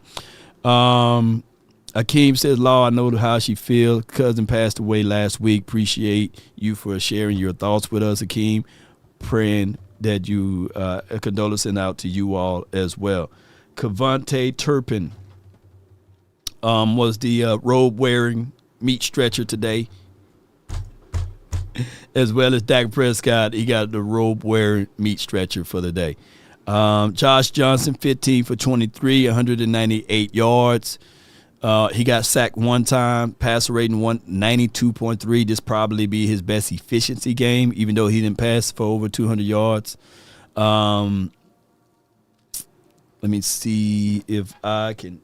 A: Akeem says, Law, I know how she feels. Cousin passed away last week. Appreciate you for sharing your thoughts with us, Akeem. Praying that you, a condolence out to you all as well. Javonte Turpin was the robe-wearing meat stretcher today. As well as Dak Prescott, he got the robe-wearing meat stretcher for the day. Josh Johnson, 15 for 23, 198 yards. He got sacked one time, passer rating 92.3. This probably be his best efficiency game, even though he didn't pass for over 200 yards. Let me see if I can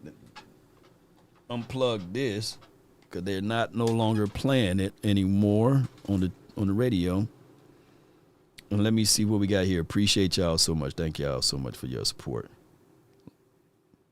A: unplug this, because they're no longer playing it anymore on the radio. And let me see what we got here. Appreciate y'all so much. Thank y'all so much for your support.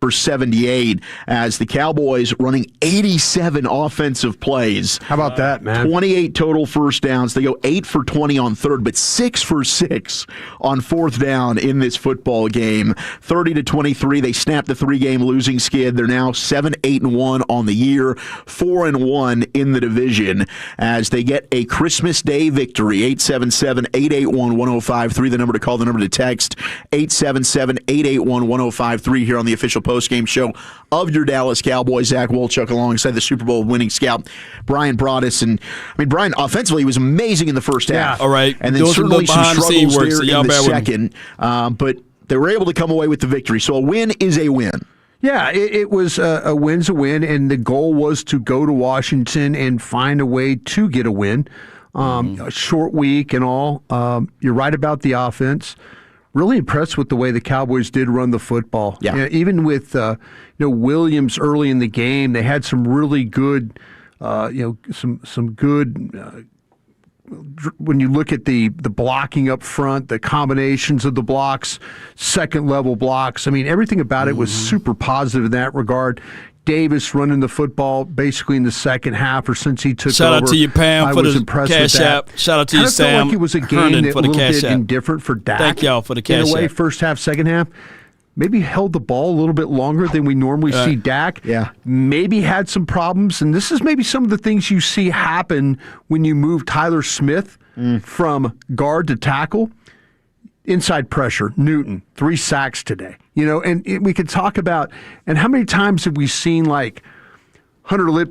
V: For 78 as the Cowboys running 87 offensive plays.
W: How about that, man?
V: 28 total first downs. They go 8 for 20 on third, but 6 for 6 on fourth down in this football game. 30-23, they snapped the 3-game losing skid. They're now 7-8-1 on the year, 4-1 in the division as they get a Christmas Day victory. 877-881-1053, the number to call, the number to text. 877-881-1053 here on the official postgame show of your Dallas Cowboys. Zach Wolchuk alongside the Super Bowl winning scout Brian Broaddus. And I mean, Brian offensively was amazing in the first half.
A: All right.
V: And then certainly some struggles there in the second. But they were able to come away with the victory. So a win is a win.
W: Yeah, it was a win's a win, and the goal was to go to Washington and find a way to get a win. A short week and all. You're right about the offense. Really impressed with the way the Cowboys did run the football.
V: Yeah.
W: You know, even with Williams early in the game, they had some really good, some good. When you look at the blocking up front, the combinations of the blocks, second level blocks. I mean, everything about it was super positive in that regard. Davis running the football basically in the second half or since he took over.
A: Shout out to you, Pam, for the Cash App. Shout out to you, Sam.
W: I felt like it was a game that a little bit indifferent for Dak.
A: Thank y'all for the Cash App.
W: In a way, first half, second half. maybe held the ball a little bit longer than we normally see Dak.
V: Yeah.
W: Maybe had some problems. And this is maybe some of the things you see happen when you move Tyler Smith from guard to tackle. Inside pressure, Newton, 3 sacks today. And we could talk about, and how many times have we seen like Cooper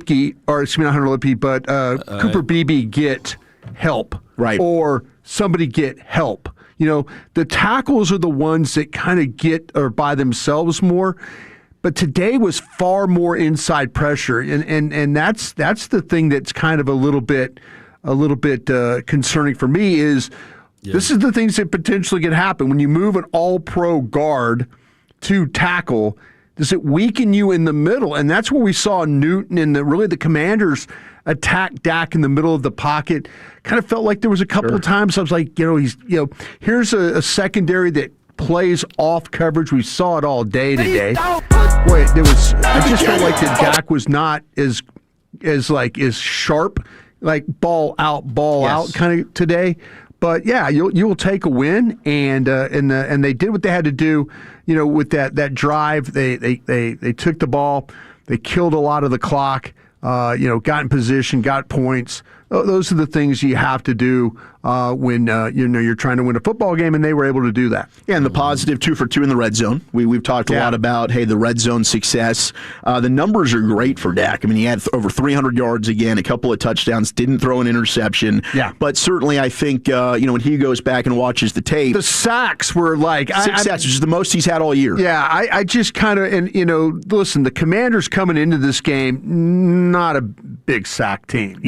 W: Beebe get help.
V: Right.
W: Or somebody get help. The tackles are the ones that kind of get or by themselves more. But today was far more inside pressure. And that's the thing that's kind of a little bit concerning for me is this is the things that potentially could happen when you move an all-pro guard to tackle. Does it weaken you in the middle? And that's where we saw Newton and the Commanders attack Dak in the middle of the pocket. Kind of felt like there was a couple of times I was like, here's a secondary that plays off coverage. We saw it all day today. Boy, I just felt like that Dak was not as sharp, like ball out kind of today. But yeah, you'll take a win, and they did what they had to do. With that drive, they took the ball, they killed a lot of the clock. Got in position, got points. Those are the things you have to do when you're trying to win a football game, and they were able to do that.
V: Yeah, and the positive 2 for 2 in the red zone. We've talked a lot about the red zone success. The numbers are great for Dak. I mean, he had over 300 yards again, a couple of touchdowns, didn't throw an interception.
W: Yeah,
V: but certainly I think when he goes back and watches the tape,
W: the sacks were like
V: 6 sacks, which is the most he's had all year.
W: Yeah, I just kind of listen. The Commanders coming into this game, not a big sack team.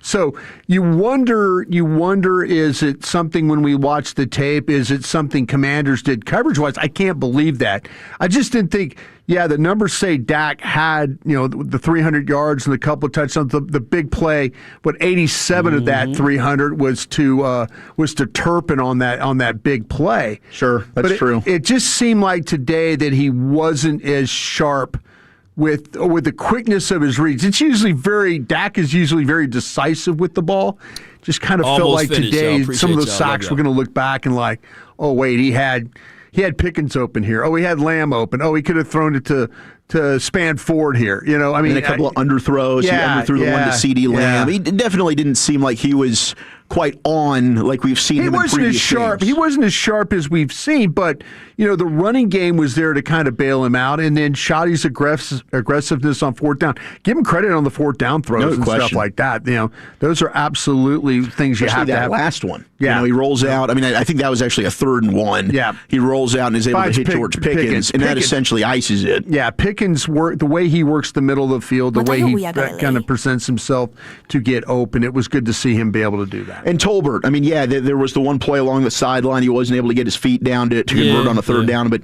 W: So you wonder, is it something when we watch the tape, is it something Commanders did coverage-wise? I can't believe that. I just didn't think, the numbers say Dak had, the 300 yards and a couple of touchdowns, the big play, but 87 of that 300 was to Turpin on that big play.
V: Sure, that's true.
W: It just seemed like today that he wasn't as sharp with the quickness of his reads. Dak is usually very decisive with the ball. Just kind of felt like today some of those sacks we're going to look back and like, oh wait, he had Pickens open here. Oh, he had Lamb open. Oh, he could have thrown it to Span Ford here. I mean,
V: and a couple of underthrows. He underthrew the one to CD Lamb. He definitely didn't seem like he was quite on like we've seen him in previous games.
W: He wasn't as sharp as we've seen, but the running game was there to kind of bail him out, and then Shotty's aggressiveness on 4th down. Give him credit on the 4th down throws and stuff like that. Those are absolutely things you have to have.
V: Last one.
W: Yeah.
V: He rolls out. I mean, I think that was actually a 3rd and 1.
W: Yeah.
V: He rolls out and is able to hit George Pickens, and that essentially ices it.
W: Yeah, Pickens the way he works the middle of the field, the way he kind of presents himself to get open. It was good to see him be able to do that.
V: And Tolbert, I mean, there was the one play along the sideline. He wasn't able to get his feet down to convert on a 3rd down. But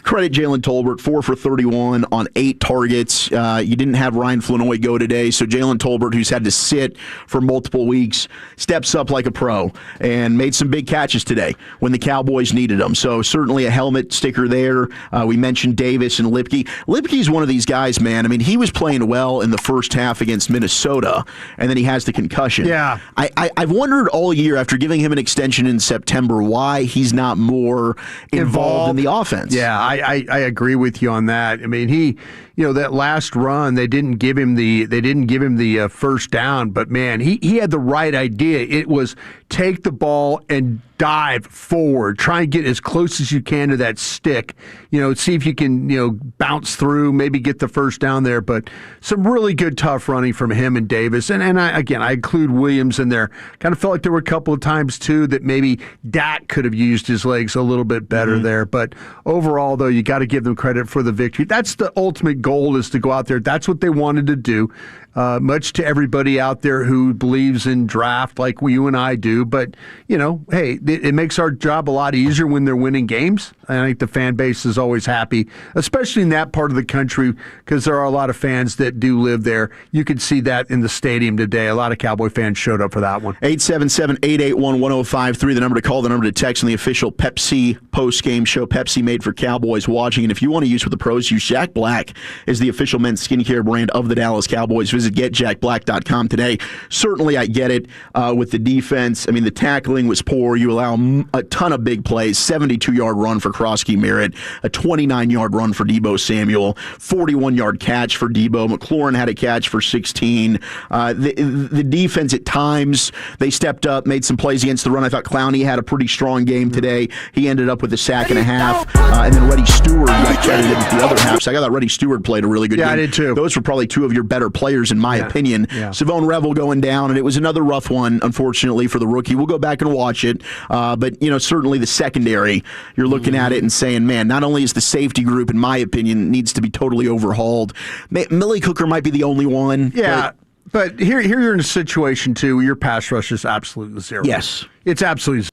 V: credit Jalen Tolbert, 4 for 31 on 8 targets. You didn't have Ryan Flanoy go today, so Jalen Tolbert, who's had to sit for multiple weeks, steps up like a pro and made some big catches today when the Cowboys needed them. So certainly a helmet sticker there. We mentioned Davis and Lipke. Lipke's one of these guys, man. I mean, he was playing well in the first half against Minnesota, and then he has the concussion.
W: Yeah.
V: I've wondered all year after giving him an extension in September why he's not more involved in the offense.
W: Yeah, I agree with you on that. I mean, he, that last run, they didn't give him the first down, but man, he had the right idea. It was take the ball and dive forward, try and get as close as you can to that stick, see if you can, bounce through, maybe get the first down there, but some really good tough running from him and Davis. And I include Williams in there. Kind of felt like there were a couple of times too that maybe Dak could have used his legs a little bit better there. But overall, though, you got to give them credit for the victory. That's the ultimate goal, is to go out there. That's what they wanted to do. Much to everybody out there who believes in draft like you and I do. But, hey, it makes our job a lot easier when they're winning games. I think the fan base is always happy, especially in that part of the country, because there are a lot of fans that do live there. You could see that in the stadium today. A lot of Cowboy fans showed up for that one.
V: 877-881-1053, the number to call, the number to text on the official Pepsi post-game show. Pepsi made for Cowboys watching. And if you want to use what the pros use, Jack Black is the official men's skincare brand of the Dallas Cowboys. Visit getjackblack.com today. Certainly, I get it with the defense. I mean, the tackling was poor. You allow a ton of big plays, 72-yard run for Kroski Merritt, a 29-yard run for Deebo Samuel, 41-yard catch for Deebo. McLaurin had a catch for 16. The defense at times, they stepped up, made some plays against the run. I thought Clowney had a pretty strong game today. He ended up with a sack and a half. And then Reddy Stewart got credited with the other half. So I thought Reddy Stewart played a really good game.
W: Yeah, I did too.
V: Those were probably two of your better players, in my opinion.
W: Yeah.
V: Savone Revel going down, and it was another rough one, unfortunately, for the rookie. We'll go back and watch it. But, certainly the secondary, you're looking at it and saying, man, not only is the safety group, in my opinion, needs to be totally overhauled. Millie Cooker might be the only one.
W: Yeah. But here you're in a situation, too, where your pass rush is absolutely zero.
V: Yes.
W: It's absolutely zero.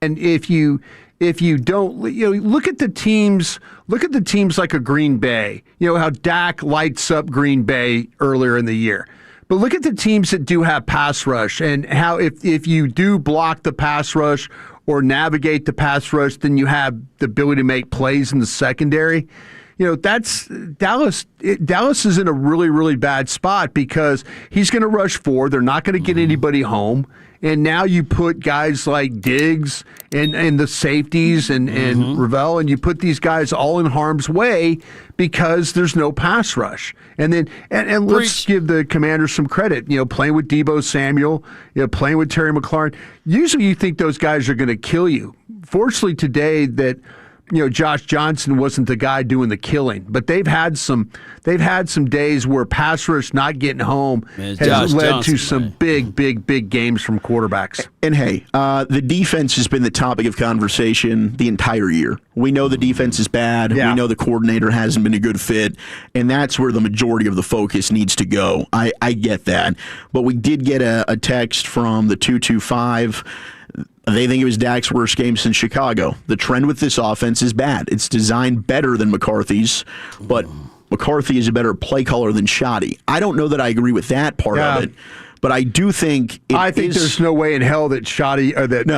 W: And if you don't, look at the teams like a Green Bay, how Dak lights up Green Bay earlier in the year. But look at the teams that do have pass rush and how if you do block the pass rush or navigate the pass rush, then you have the ability to make plays in the secondary. That's Dallas. Dallas is in a really, really bad spot because he's going to rush 4. They're not going to get anybody home. And now you put guys like Diggs and the safeties and Ravel, and you put these guys all in harm's way because there's no pass rush. And then and let's give the Commanders some credit. Playing with Deebo Samuel, playing with Terry McLaurin. Usually you think those guys are going to kill you. Fortunately today that Josh Johnson wasn't the guy doing the killing, but they've had some days where pass rush not getting home has led to some big games from quarterbacks.
V: And hey, the defense has been the topic of conversation the entire year. We know the defense is bad. Yeah. We know the coordinator hasn't been a good fit, and that's where the majority of the focus needs to go. I get that, but we did get a text from the 225. They think it was Dak's worst game since Chicago. The trend with this offense is bad. It's designed better than McCarthy's, but McCarthy is a better play caller than Shoddy. I don't know that I agree with that part of it, but I do think
W: there's no way in hell that Shoddy or that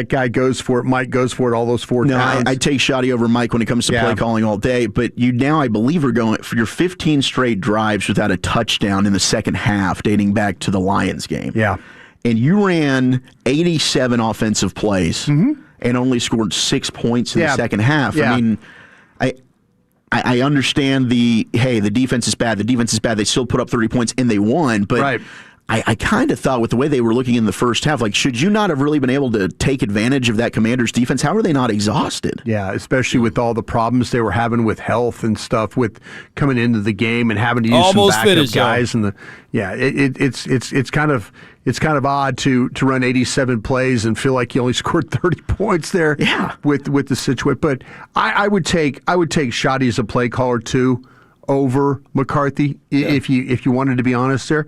W: guy goes for it. Mike goes for it all those 4 times.
V: No, I take Shoddy over Mike when it comes to play calling all day. But you now, I believe, are going for your 15 straight drives without a touchdown in the second half, dating back to the Lions game.
W: Yeah.
V: And you ran 87 offensive plays and only scored 6 points in the second half.
W: Yeah.
V: I mean, I understand the defense is bad. The defense is bad. They still put up 30 points and they won. But I kind of thought with the way they were looking in the first half, should you not have really been able to take advantage of that Commanders defense? How are they not exhausted?
W: Yeah, especially with all the problems they were having with health and stuff with coming into the game and having to use some backup guys. And it's kind of odd to run 87 plays and feel like you only scored 30 points there.
V: Yeah.
W: with the situation. But I would take Shoddy as a play caller too over McCarthy if you wanted to be honest there.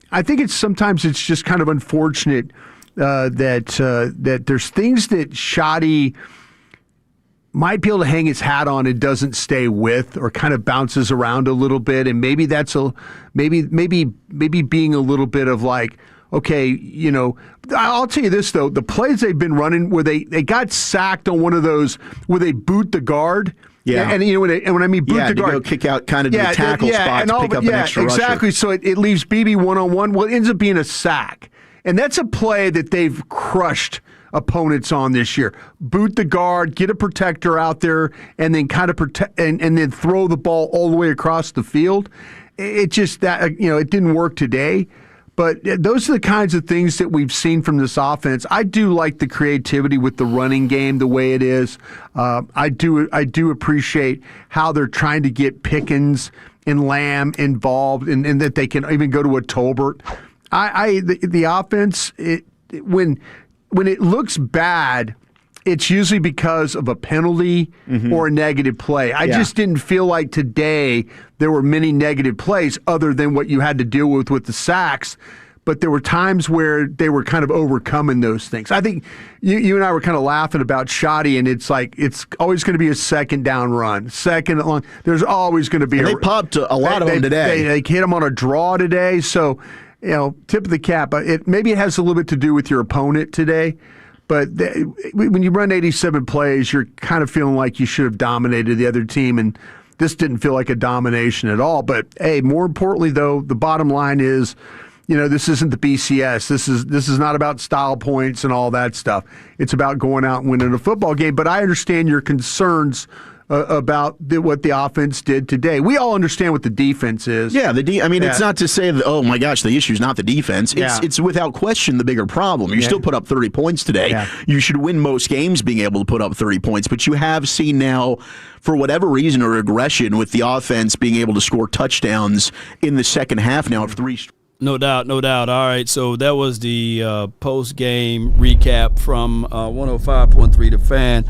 W: I think sometimes it's just kind of unfortunate that there's things that Shoddy might be able to hang his hat on and doesn't stay with, or kind of bounces around a little bit, and maybe that's maybe being a little bit of okay, I'll tell you this though, the plays they've been running where they got sacked on one of those where they boot the guard.
V: Yeah,
W: and when I mean boot the guard,
V: go kick out kind of to the tackle spot to pick up an extra rusher.
W: Exactly. So it leaves BB one-on-one. Well, it ends up being a sack, and that's a play that they've crushed opponents on this year. Boot the guard, get a protector out there, and then kind of protect, and then throw the ball all the way across the field. It just it didn't work today. But those are the kinds of things that we've seen from this offense. I do like the creativity with the running game the way it is. I do appreciate how they're trying to get Pickens and Lamb involved, and that they can even go to a Tolbert. The offense, when it looks bad, it's usually because of a penalty or a negative play. I just didn't feel like today there were many negative plays other than what you had to deal with the sacks. But there were times where they were kind of overcoming those things. I think you and I were kind of laughing about Shoddy, and it's always going to be a second down run, second long. There's always going to be.
V: And they popped a lot of them today.
W: They hit them on a draw today. So, tip of the cap. Maybe it has a little bit to do with your opponent today. But when you run 87 plays, you're kind of feeling like you should have dominated the other team, and this didn't feel like a domination at all. But, hey, more importantly, though, the bottom line is This isn't the BCS. This is not about style points and all that stuff. It's about going out and winning a football game. But I understand your concerns about what the offense did today. We all understand what the defense is.
V: Yeah, it's not to say that, oh my gosh, the issue is not the defense. It's without question the bigger problem. You still put up 30 points today. Yeah. You should win most games being able to put up 30 points, but you have seen now, for whatever reason, a regression with the offense being able to score touchdowns in the second half now of 3 straight.
A: No doubt. All right, so that was the post-game recap from 105.3 The Fan.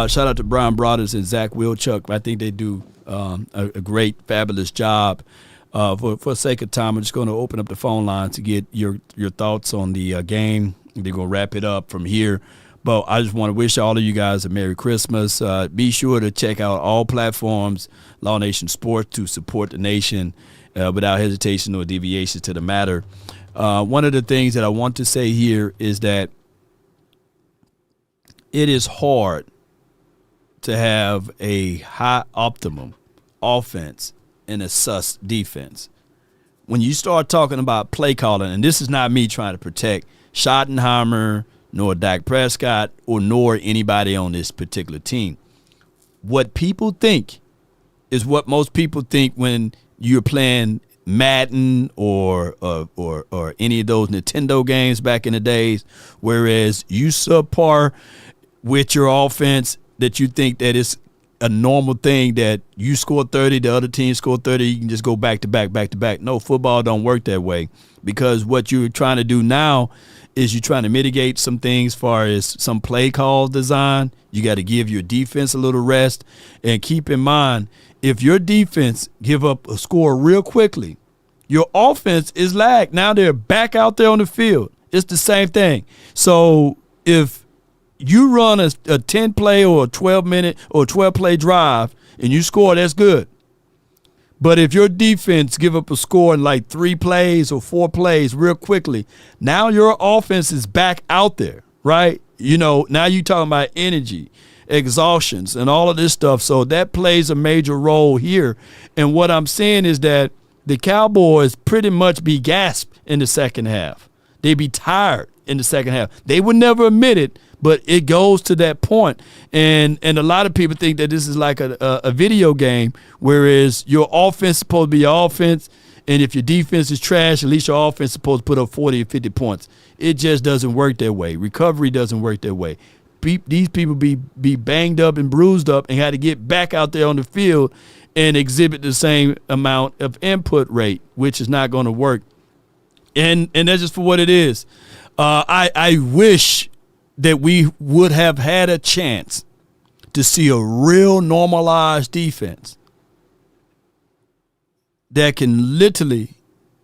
A: Shout out to Brian Broaders and Zach Wilchuk. I think they do a great, fabulous job. For the sake of time, I'm just going to open up the phone line to get your thoughts on the game. They're going to wrap it up from here. But I just want to wish all of you guys a Merry Christmas. Be sure to check out all platforms, Law Nation Sports, to support the nation without hesitation or deviation to the matter. One of the things that I want to say here is that it is hard to have a high optimum offense and a sus defense. When you start talking about play calling, and this is not me trying to protect Schottenheimer, nor Dak Prescott, nor anybody on this particular team. What people think is what most people think when you're playing Madden or any of those Nintendo games back in the days, whereas you subpar with your offense, that you think that it's a normal thing that you score 30, the other team score 30, you can just go back to back. No, football don't work that way, because what you're trying to do now is you're trying to mitigate some things as far as some play call design. You got to give your defense a little rest. And keep in mind, if your defense give up a score real quickly, your offense is lagged. Now they're back out there on the field. It's the same thing. So if you run a 10-play or a 12-minute or 12-play drive and you score, that's good. But if your defense give up a score in like 3 plays or 4 plays real quickly, now your offense is back out there, right? Now you're talking about energy, exhaustions, and all of this stuff. So that plays a major role here. And what I'm saying is that the Cowboys pretty much be gasped in the second half. They be tired in the second half. They would never admit it, but it goes to that point. And a lot of people think that this is like a video game, whereas your offense is supposed to be your offense, and if your defense is trash, at least your offense is supposed to put up 40 or 50 points. It just doesn't work that way. Recovery doesn't work that way. These people be banged up and bruised up and had to get back out there on the field and exhibit the same amount of input rate, which is not going to work. And that's just for what it is. I wish that we would have had a chance to see a real normalized defense that can literally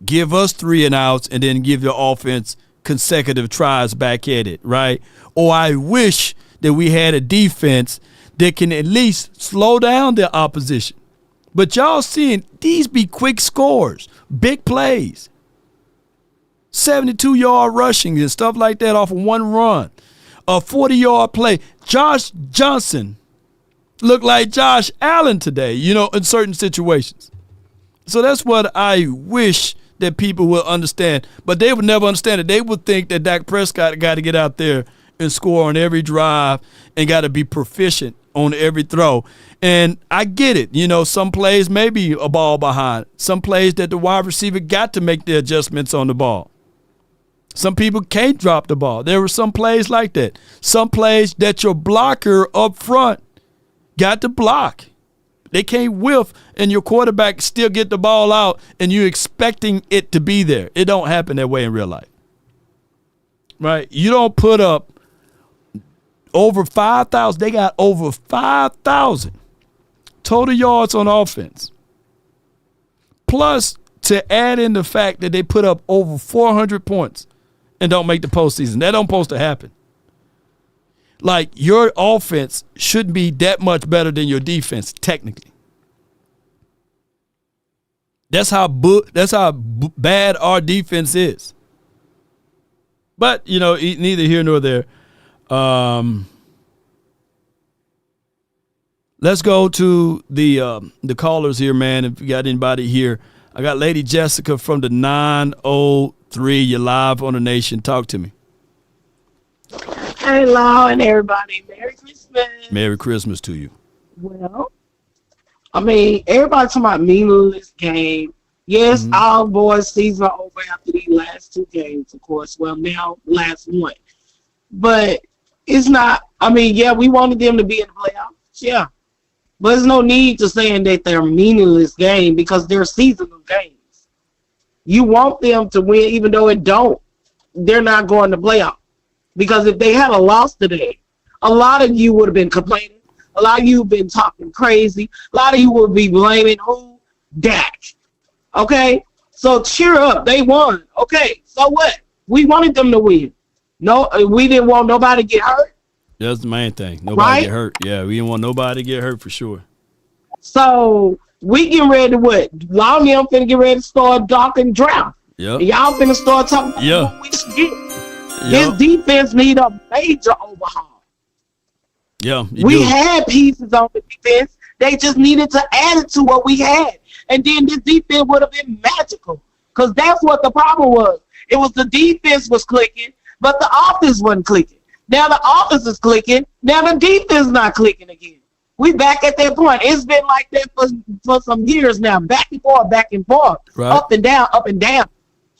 A: give us 3 and outs and then give your offense consecutive tries back at it, right? Or I wish that we had a defense that can at least slow down their opposition. But y'all seeing these be quick scores, big plays, 72-yard rushing and stuff like that off of one run. A 40-yard play. Josh Johnson looked like Josh Allen today, in certain situations. So that's what I wish that people will understand. But they would never understand it. They would think that Dak Prescott got to get out there and score on every drive and got to be proficient on every throw. And I get it. Some plays may be a ball behind. Some plays that the wide receiver got to make the adjustments on the ball. Some people can't drop the ball. There were some plays like that. Some plays that your blocker up front got to block. They can't whiff, and your quarterback still get the ball out, and you're expecting it to be there. It don't happen that way in real life, right? You don't put up over 5,000. They got over 5,000 total yards on offense. Plus, to add in the fact that they put up over 400 points and don't make the postseason. That don't supposed to happen. Like, your offense shouldn't be that much better than your defense, technically. That's how bad our defense is. But, neither here nor there. Let's go to the callers here, man. If you got anybody here. I got Lady Jessica from the 903 3, you're live on the nation. Talk to me.
B: Hey, Law and everybody. Merry Christmas.
A: Merry Christmas to you.
B: Well, I mean, everybody talking about meaningless game. Yes, our boys' season are over after these last 2 games, of course. Well, now last one. But it's not, I mean, yeah, we wanted them to be in the playoffs. Yeah. But there's no need to saying that they're meaningless game because they're seasonal games. You want them to win even though it don't. They're not going to playoffs. Because if they had a loss today, a lot of you would have been complaining. A lot of you have been talking crazy. A lot of you would be blaming who? Dak. Okay? So cheer up. They won. Okay. So what? We wanted them to win. No, we didn't want nobody to get hurt.
A: That's the main thing. Nobody get hurt. Yeah, we didn't want nobody to get hurt for sure.
B: So we getting ready to what? Long them finna get ready to start docking draft.
A: Yep.
B: And y'all finna start talking about what we should get. This defense need a major overhaul.
A: Yeah,
B: we had pieces on the defense. They just needed to add it to what we had. And then this defense would have been magical. Because that's what the problem was. It was the defense was clicking, but the offense wasn't clicking. Now the offense is clicking. Now the defense is not clicking again. We back at that point. It's been like that for some years now. Back and forth,
A: right.
B: Up and down, up and down.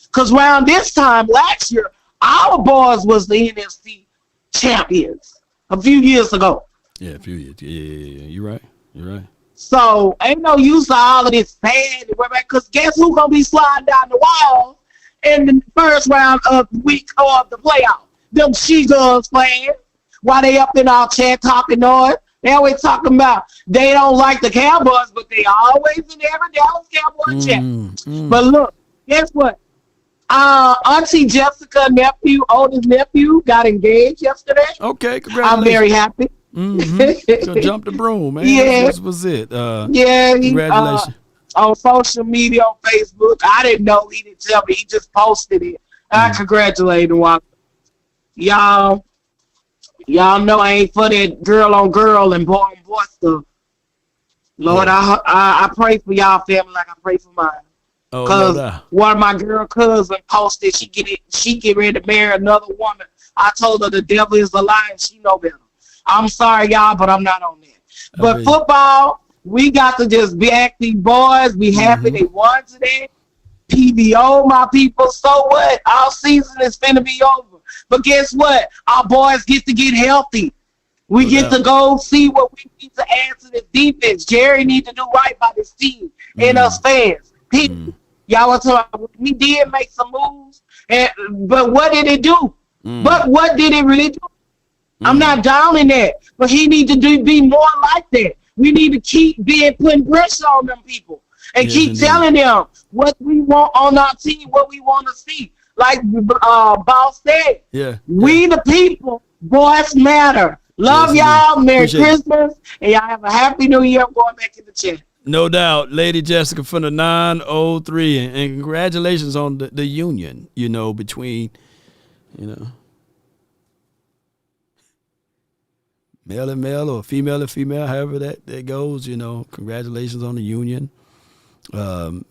B: Because around this time last year, our boys was the NFC champions a few years ago.
A: Yeah, a few years. Yeah. You're right.
B: So ain't no use of all of this sad because guess who's gonna be sliding down the wall in the first round of week of the playoff? Them She-Girls fans. While they up in our chat talking noise, they always talking about they don't like the Cowboys, but they always in every Dallas Cowboy chat. But look, guess what? Auntie Jessica oldest nephew, got engaged yesterday.
A: Okay, congratulations.
B: I'm very happy.
A: So jump the broom, man.
B: Yeah.
A: This was it.
B: Congratulations. On social media, on Facebook. I didn't know. He didn't tell me. He just posted it. I congratulate him. Y'all know I ain't for that girl on girl and boy on boy stuff. Lord, I pray for y'all family like I pray for mine. Because one of my girl cousins posted she get ready to marry another woman. I told her the devil is a lie and she know better. I'm sorry, y'all, but I'm not on that. But football, we got to just be active boys. Be happy they won today. PBO, my people. So what? Our season is finna be over. But guess what? Our boys get to get healthy. We get to go see what we need to add to the defense. Jerry need to do right by this team and us fans. Y'all was talking. We did make some moves, but what did it do? But what did it really do? I'm not downing that, but he need to be more like that. We need to keep putting pressure on them people and keep telling them what we want on our team, what we want to see. Like Boss said, we the people, boys matter. Love y'all. Merry Christmas, and y'all have a happy New Year. I'm going back in the chat.
A: No doubt, Lady Jessica from the 903, and congratulations on the union, between, male and male or female and female, however that goes, congratulations on the union. I'm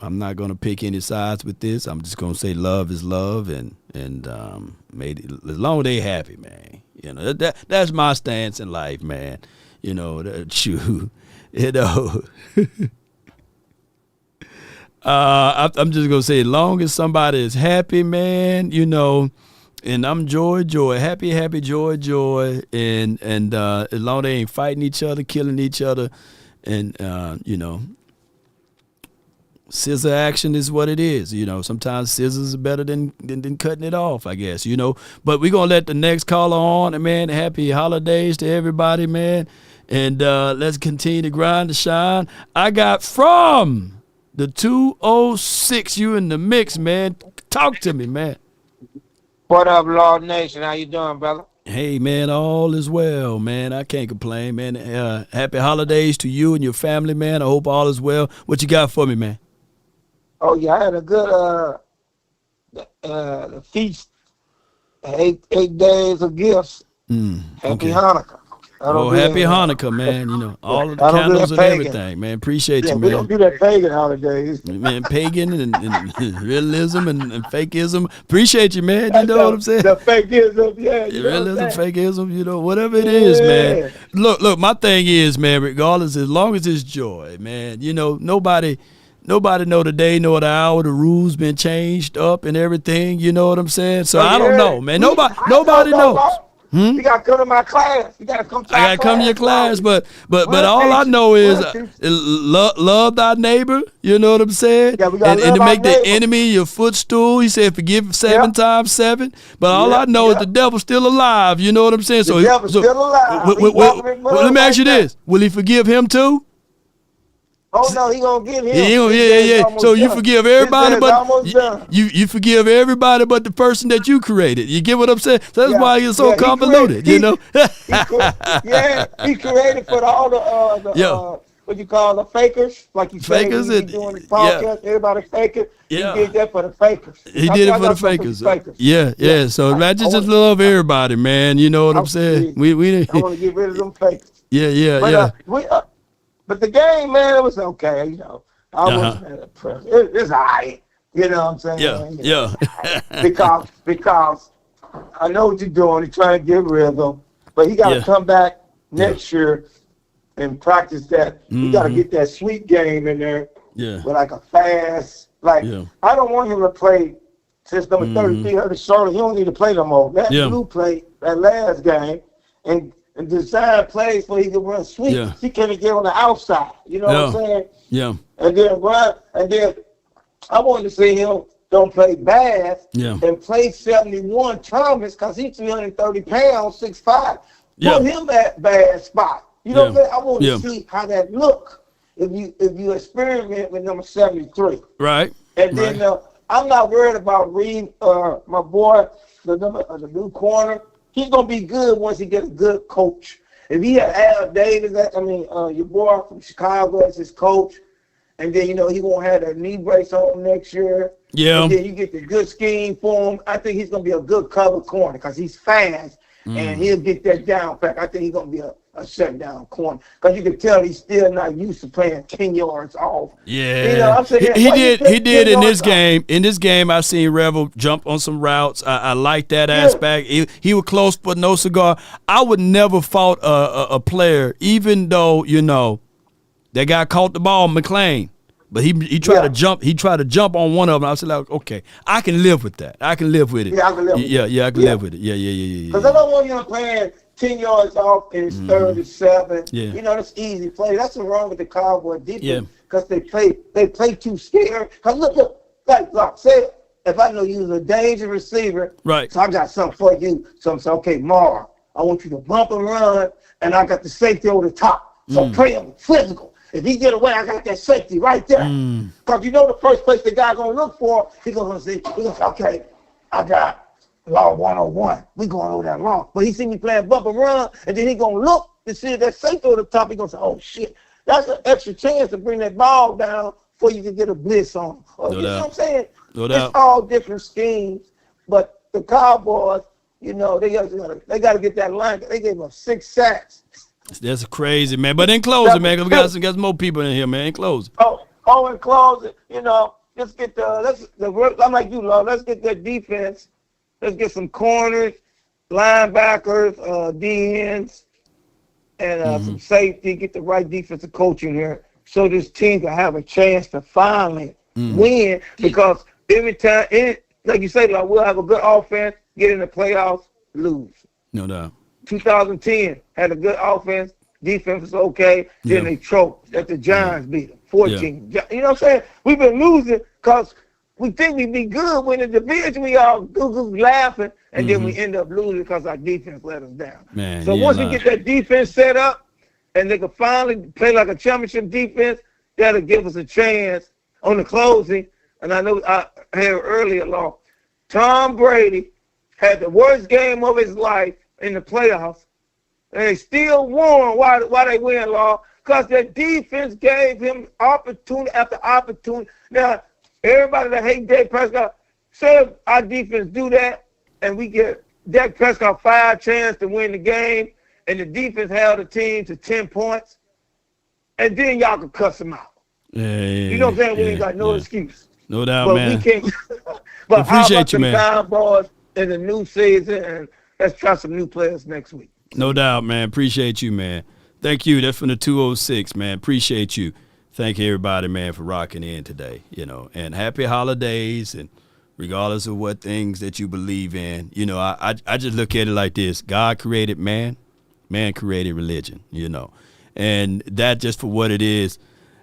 A: not going to pick any sides with this. I'm just going to say love is love, and made it, as long as they happy, man. That's my stance in life, man. I'm just gonna say, as long as somebody is happy, man, and I'm joy, happy, joy, and as long as they ain't fighting each other, killing each other, and scissor action is what it is. Sometimes scissors are better than cutting it off, I guess. But we're gonna let the next caller on, and man, happy holidays to everybody, man. And let's continue to grind to shine. I got from the 206. You in the mix, man. Talk to me, man.
C: What up, Lord Nation? How you doing, brother?
A: Hey, man, all is well, man. I can't complain, man. Happy holidays to you and your family, man. I hope all is well. What you got for me, man?
C: Oh, yeah, I had a good feast. 8 days of gifts. Happy Hanukkah.
A: Oh, happy Hanukkah, man. You know, all of the candles and everything, man. Appreciate you, man.
C: We don't do that pagan holidays.
A: Man, pagan and realism and fakeism. Appreciate you, man. You know what I'm saying?
C: The fakeism, yeah.
A: Realism, fakeism, you know, whatever it is, man. Look, my thing is, man, regardless, as long as it's joy, man, you know, nobody know the day nor the hour. The rules been changed up and everything, you know what I'm saying? So I don't know, man. Nobody knows.
C: You gotta come to my class. You gotta come to
A: I gotta come to your class, but all I know is love thy neighbor. You know what I'm saying?
C: Yeah,
A: and to make the enemy your footstool. He said, forgive 7 times 7. But all I know is the devil's still alive. You know what I'm saying?
C: The devil's still alive.
A: Let me ask you this: will he forgive him too?
C: Oh no, he gonna give him.
A: Yeah. So you forgive everybody, but you forgive everybody but the person that you created. You get what I'm saying? So that's why you're so convoluted, you know.
C: He created for all the what you call the fakers, like you said. Fakers and doing the podcast, everybody faking. Yeah. He did that for the fakers.
A: He did it for the fakers. Yeah. So I just love everybody, man. You know what I'm saying?
C: I want to get rid of them fakers.
A: Yeah.
C: But the game, man, it was okay. You know, I wasn't impressed. It's all right. You know what I'm saying?
A: Yeah.
C: Because I know what you're doing. You're trying to get rhythm, but he got to come back next year and practice that. He got to get that sweet game in there.
A: Yeah.
C: With like a fast, I don't want him to play since number 33 hurt his shoulder. He don't need to play no more. That blue play that last game and design plays where he can run sweep. Yeah. He can't get on the outside. You know what I'm saying?
A: Yeah.
C: And then I wanted to see him don't play bad and play 71 Thomas because he's 330 pounds, 6'5". Put him at bad spot. You know what I'm saying? I want to see how that look if you experiment with number 73.
A: Right.
C: And then I'm not worried about Reed, my boy, the new corner. He's gonna be good once he get a good coach. If he had Al Davis, your boy from Chicago as his coach, and then he won't have that knee brace on next year.
A: Yeah.
C: And then you get the good scheme for him. I think he's gonna be a good cover corner because he's fast and he'll get that down back. I think he's gonna be a shutdown corner because you can tell he's still not used to playing 10 yards off.
A: Yeah,
C: I'm saying,
A: he did in this game. In this game, I seen Revel jump on some routes. I like that aspect. He was close, but no cigar. I would never fault a player, even though that guy caught the ball, McClain. But he tried to jump. He tried to jump on one of them. I was like, okay, I can live with that. I can live with it.
C: Yeah, I can live with it.
A: Yeah, I can live with it. Yeah.
C: Because I don't want him playing 10 yards off and it's 3rd and 7.
A: Yeah.
C: That's easy play. That's what's wrong with the Cowboys defense because they play too scared. Because look, like say if I know you're a dangerous receiver,
A: right?
C: So I got something for you. So I'm saying, okay, Mar, I want you to bump and run, and I got the safety over the top. So play him physical. If he get away, I got that safety right there. Because the first place the guy gonna look for, he's gonna say, okay, I got law 101. We going over that law. But he see me playing bump and run, and then he gonna look to see if that safety over the top. He gonna say, oh shit, that's an extra chance to bring that ball down before you can get a blitz on him. You know what I'm saying? It's all different schemes, but the Cowboys, they got to get that line. They gave up 6 sacks.
A: That's crazy, man. But in closing, man, because we got some more people in here, man. In closing.
C: In closing, let's get I'm like you, Lord. Let's get that defense. Let's get some corners, linebackers, DNs, and some safety. Get the right defensive coach in here so this team can have a chance to finally win. Because every time, like you say, we'll have a good offense, get in the playoffs, lose.
A: No doubt.
C: 2010 had a good offense, defense was okay, then they choked. That the Giants beat them, 14. You know what I'm saying? We've been losing because we think we'd be good when the division we all goo laughing, and then we end up losing because our defense let us down.
A: Man,
C: so once we get that defense set up, and they can finally play like a championship defense, that'll give us a chance on the closing. And I know I heard earlier, Tom Brady had the worst game of his life in the playoffs, and they still won. Why they win, Law? Because their defense gave him opportunity after opportunity. Now, everybody that hates Dak Prescott, say if our defense do that, and we get Dak Prescott 5 chances to win the game, and the defense held the team to 10 points, and then y'all can cuss them out. You know what I'm saying? We ain't got no excuse.
A: No doubt,
C: but
A: man.
C: We can't. But
A: appreciate you, man.
C: Cowboys in the new season, and let's try some new players next week.
A: No doubt, man. Appreciate you, man. Thank you. That's from the 206, man. Appreciate you. Thank everybody, man, for rocking in today, and happy holidays. And regardless of what things that you believe in, I just look at it like this. God created man, man created religion, and that just for what it is.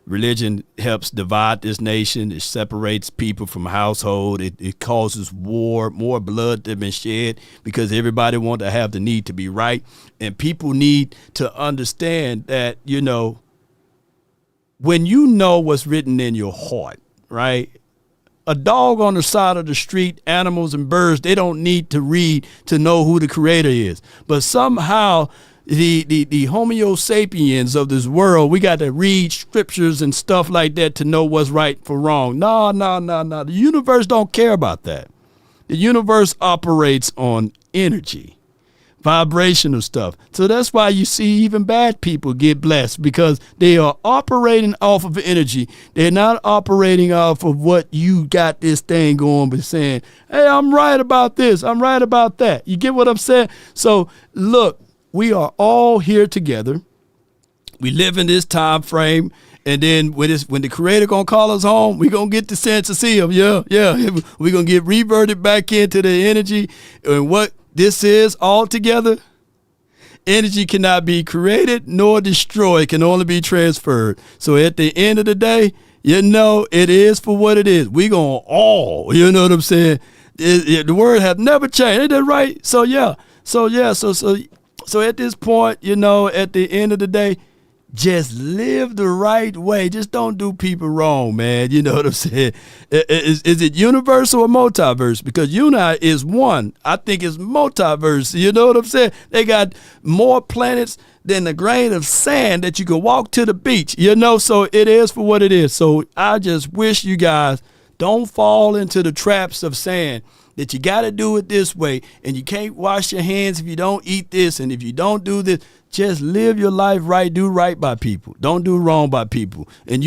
A: Religion helps divide this nation. It separates people from household. It causes war, more blood to be shed because everybody wants to have the need to be right. And people need to understand that, when you know what's written in your heart, right? A dog on the side of the street, animals and birds, they don't need to read to know who the creator is. But somehow the Homo sapiens of this world, we got to read scriptures and stuff like that to know what's right for wrong. No. The universe don't care about that. The universe operates on energy, vibrational stuff. So that's why you see even bad people get blessed, because they are operating off of energy. They're not operating off of what you got this thing going, but saying, hey, I'm right about this. I'm right about that. You get what I'm saying? So look, we are all here together. We live in this time frame, and then when the Creator gonna call us home, we gonna get the chance to see Him. Yeah. We gonna get reverted back into the energy, and what this is all together. Energy cannot be created nor destroyed; it can only be transferred. So at the end of the day, it is for what it is. We gonna all, you know what I'm saying? The word has never changed. Ain't that right? So yeah. So at this point, at the end of the day, just live the right way. Just don't do people wrong, man. You know what I'm saying? Is it universal or multiverse? Because uni is one. I think it's multiverse. You know what I'm saying? They got more planets than a grain of sand that you can walk to the beach. So it is for what it is. So I just wish you guys don't fall into the traps of saying that you got to do it this way, and you can't wash your hands if you don't eat this, and if you don't do this. Just live your life right. Do right by people. Don't do wrong by people. And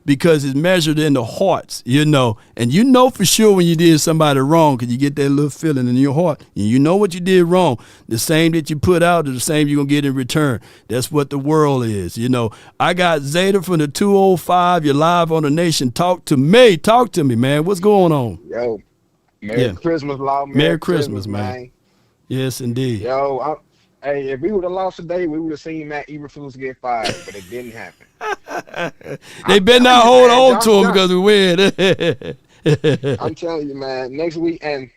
A: because it's measured in the hearts, and for sure when you did somebody wrong, because you get that little feeling in your heart, and you know what you did wrong. The same that you put out is the same you're going to get in return. That's what the world is. I got Zeta from the 205. You're live on the Nation. Talk to me. Talk to me, man. What's going on?
G: Yo. Merry Christmas, Law.
A: Merry Christmas, man. Yes, indeed.
G: Yo, hey, if we would have lost today, we would have seen Matt Eberflus get fired, but it didn't happen.
A: They better not hold on to him because we win.
G: I'm telling you, man. Next week, and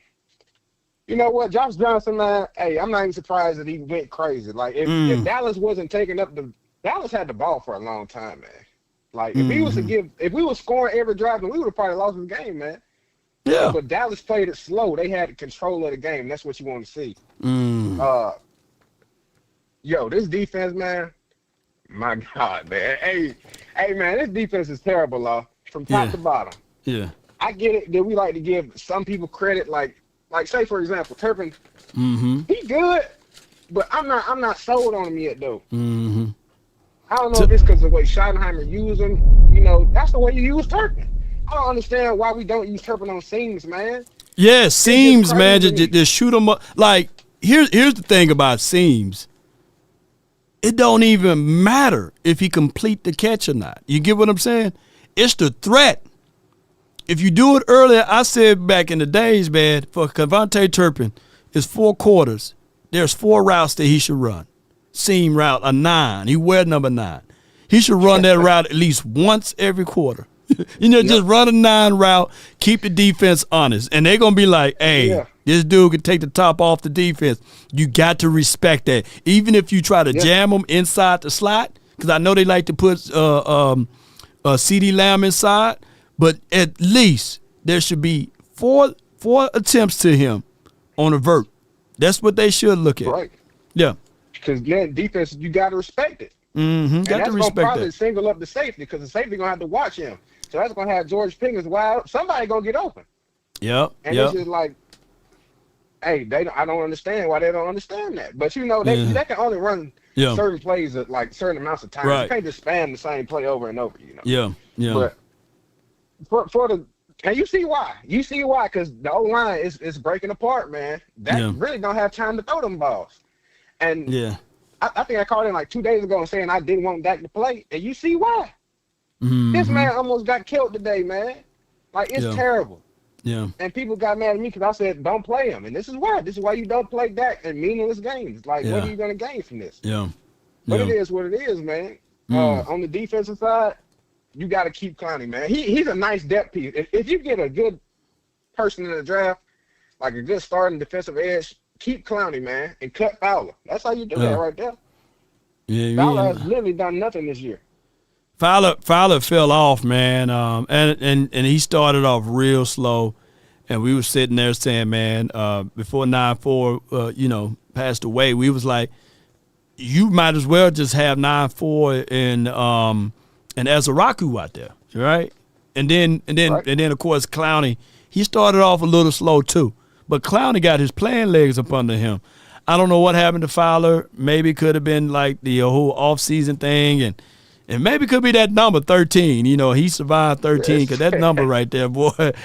G: you know what, Josh Johnson, man. Hey, I'm not even surprised that he went crazy. Like if Dallas wasn't taking up Dallas had the ball for a long time, man. Like if we were scoring every drive, then we would have probably lost the game, man.
A: Yeah.
G: But Dallas played it slow. They had control of the game. That's what you want to see. Yo, this defense, man. My God, man. Hey, man, this defense is terrible, Law. From top to bottom.
A: Yeah.
G: I get it that we like to give some people credit, like say for example, Turpin. He good, but I'm not sold on him yet though. I don't know if it's because of the way Schottenheimer used him. That's the way you use Turpin. I don't understand why we don't use Turpin on seams, man.
A: Yeah, seams, man. Just shoot them up. Like, here's the thing about seams. It don't even matter if he complete the catch or not. You get what I'm saying? It's the threat. If you do it earlier, I said back in the days, man, for Javonte Turpin, it's 4 quarters. There's 4 routes that he should run. Seam route, a 9. He wear number 9. He should run that route at least once every quarter. Just run a 9 route, keep the defense honest. And they're going to be like, hey, this dude can take the top off the defense. You got to respect that. Even if you try to jam them inside the slot, because I know they like to put CeeDee Lamb inside, but at least there should be 4 attempts to him on a vert. That's what they should look at.
G: Right.
A: Yeah.
G: Because defense, you got to respect it.
A: Got to respect
G: that. That's going to probably
A: that.
G: single up the safety because the safety going to have to watch him. So that's going to have George Pickens wide. Somebody going to get open.
A: Yep.
G: And it's just like, hey, I don't understand why they don't understand that. But you know, they can only run certain plays at like certain amounts of time.
A: Right.
G: You can't just spam the same play over and over. You know.
A: Yeah.
G: But for the and you see why? Because the O-line is breaking apart, man. That really don't have time to throw them balls. And I think I called in like 2 days ago and saying I didn't want Dak to play, and you see why. This man almost got killed today, man. Like, it's terrible.
A: Yeah.
G: And people got mad at me because I said, don't play him. And this is why. This is why you don't play Dak in meaningless games. Like, what are you going to gain from this?
A: Yeah.
G: But it is what it is, man. On the defensive side, you got to keep Clowney, man. He's a nice depth piece. If you get a good person in the draft, like a good starting defensive edge, keep Clowney, man, and cut Fowler. That's how you do that right there.
A: Yeah,
G: Fowler has literally done nothing this year.
A: Fowler fell off, man, and he started off real slow, and we were sitting there saying, man, before 9-4, passed away, we was like, you might as well just have 9-4 and Azaraku out there, right? And then of course Clowney, he started off a little slow too, but Clowney got his playing legs up under him. I don't know what happened to Fowler. Maybe it could have been like the whole offseason thing, and maybe it could be that number 13. He survived 13 because that number right there, boy. Get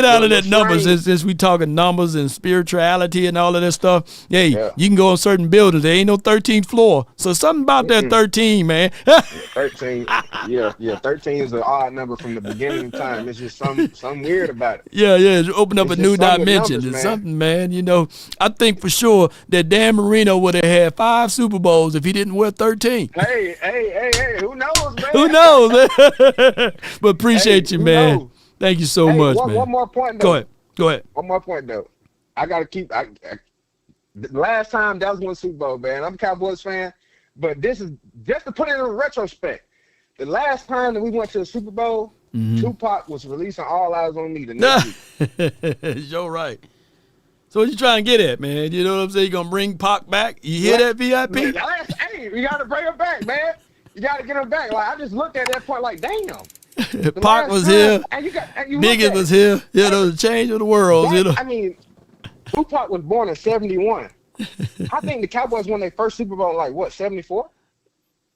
A: out of that number since we talking numbers and spirituality and all of that stuff. Hey, you can go in certain buildings. There ain't no 13th floor. So something about that 13, man.
G: 13. Yeah. 13 is an odd number from the beginning of time. It's just something weird about it.
A: Yeah. It's open up a new dimension. It's something, man. I think for sure that Dan Marino would have had 5 Super Bowls if he didn't wear 13.
G: Hey, who knows, man?
A: Who knows? But appreciate you, man. Knows? Thank you so much, man.
G: One more point, though.
A: Go ahead.
G: One more point, though. I got to keep the last time that was one Super Bowl, man. I'm a Cowboys fan, but this is just to put it in retrospect. The last time that we went to the Super Bowl, Tupac was releasing All Eyes on Me the next week.
A: You're right. So what you trying to get at, man? You know what I'm saying? You gonna bring Pac back? You hear that, VIP?
G: Hey, you gotta bring him back, man. You gotta get him back. Like, I just looked at that point like, damn.
A: Pac was here. Biggie was here. The change of the world.
G: I mean, Tupac was born in 71. I think the Cowboys won their first Super Bowl in, like, what, 74?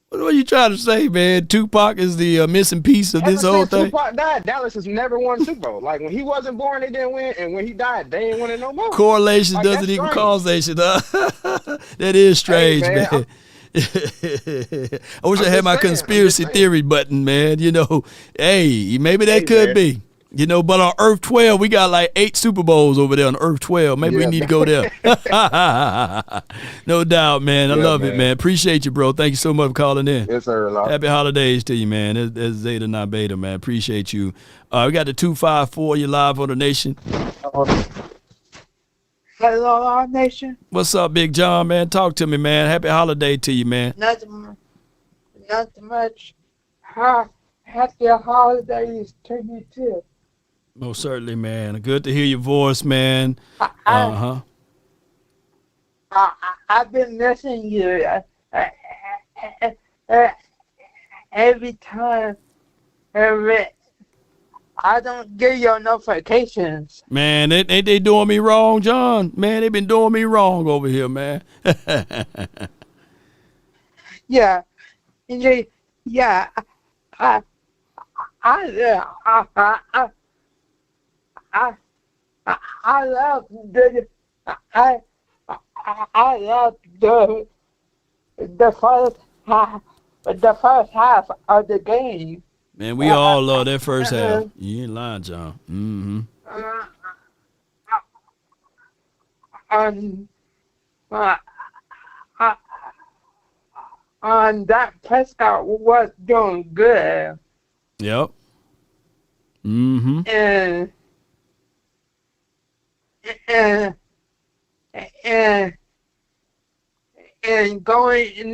A: What are you trying to say, man? Tupac is the missing piece of this whole thing?
G: Tupac died, Dallas has never won a Super Bowl. Like, when he wasn't born, they didn't win, and when he died, they ain't win it no more.
A: Correlation doesn't equal causation, huh? That is strange, man. I wish I had my conspiracy theory button, man. Hey, maybe that could be. But on Earth 12, we got like 8 Super Bowls over there on Earth 12. Maybe we need to go there. No doubt, man. I love it, man. Appreciate you, bro. Thank you so much for calling in.
G: Yes, sir.
A: Happy holidays to you, man. That's Zeta, not Beta, man. Appreciate you. We got the 254. You live on the Nation.
D: Hello, our Nation.
A: What's up, Big John, man? Talk to me, man. Happy holiday to you, man.
D: Nothing much. Happy holidays to you, too.
A: Most certainly, man. Good to hear your voice, man.
D: I've been missing you every time. I don't get your notifications.
A: Man, they doing me wrong, John. Man, they been doing me wrong over here, man.
D: Yeah. I love the first half of the game.
A: Man, we all love that first half. You ain't lying, John.
D: That Prescott was doing good.
A: Yep.
D: And going in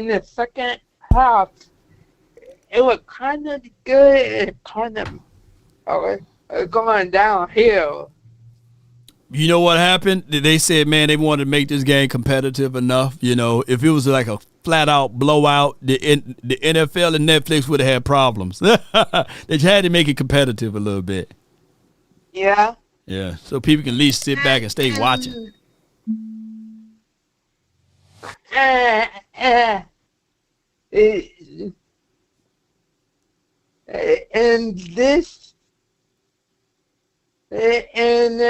D: the second half, it was kind of good and kind of going downhill.
A: You know what happened? They said, man, they wanted to make this game competitive enough. If it was like a flat-out blowout, the NFL and Netflix would have had problems. They had to make it competitive a little bit.
D: Yeah.
A: Yeah, so people can at least sit back and stay watching.
D: And this and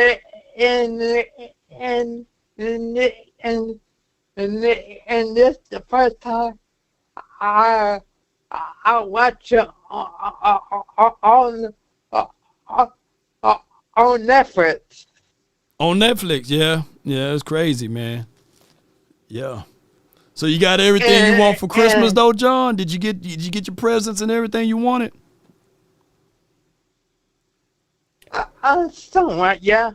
D: this the first time I watch it on Netflix.
A: On Netflix, yeah, it's crazy, man. Yeah. So you got everything you want for Christmas, though, John? Did you get your presents and everything you wanted?
D: Somewhat, yeah.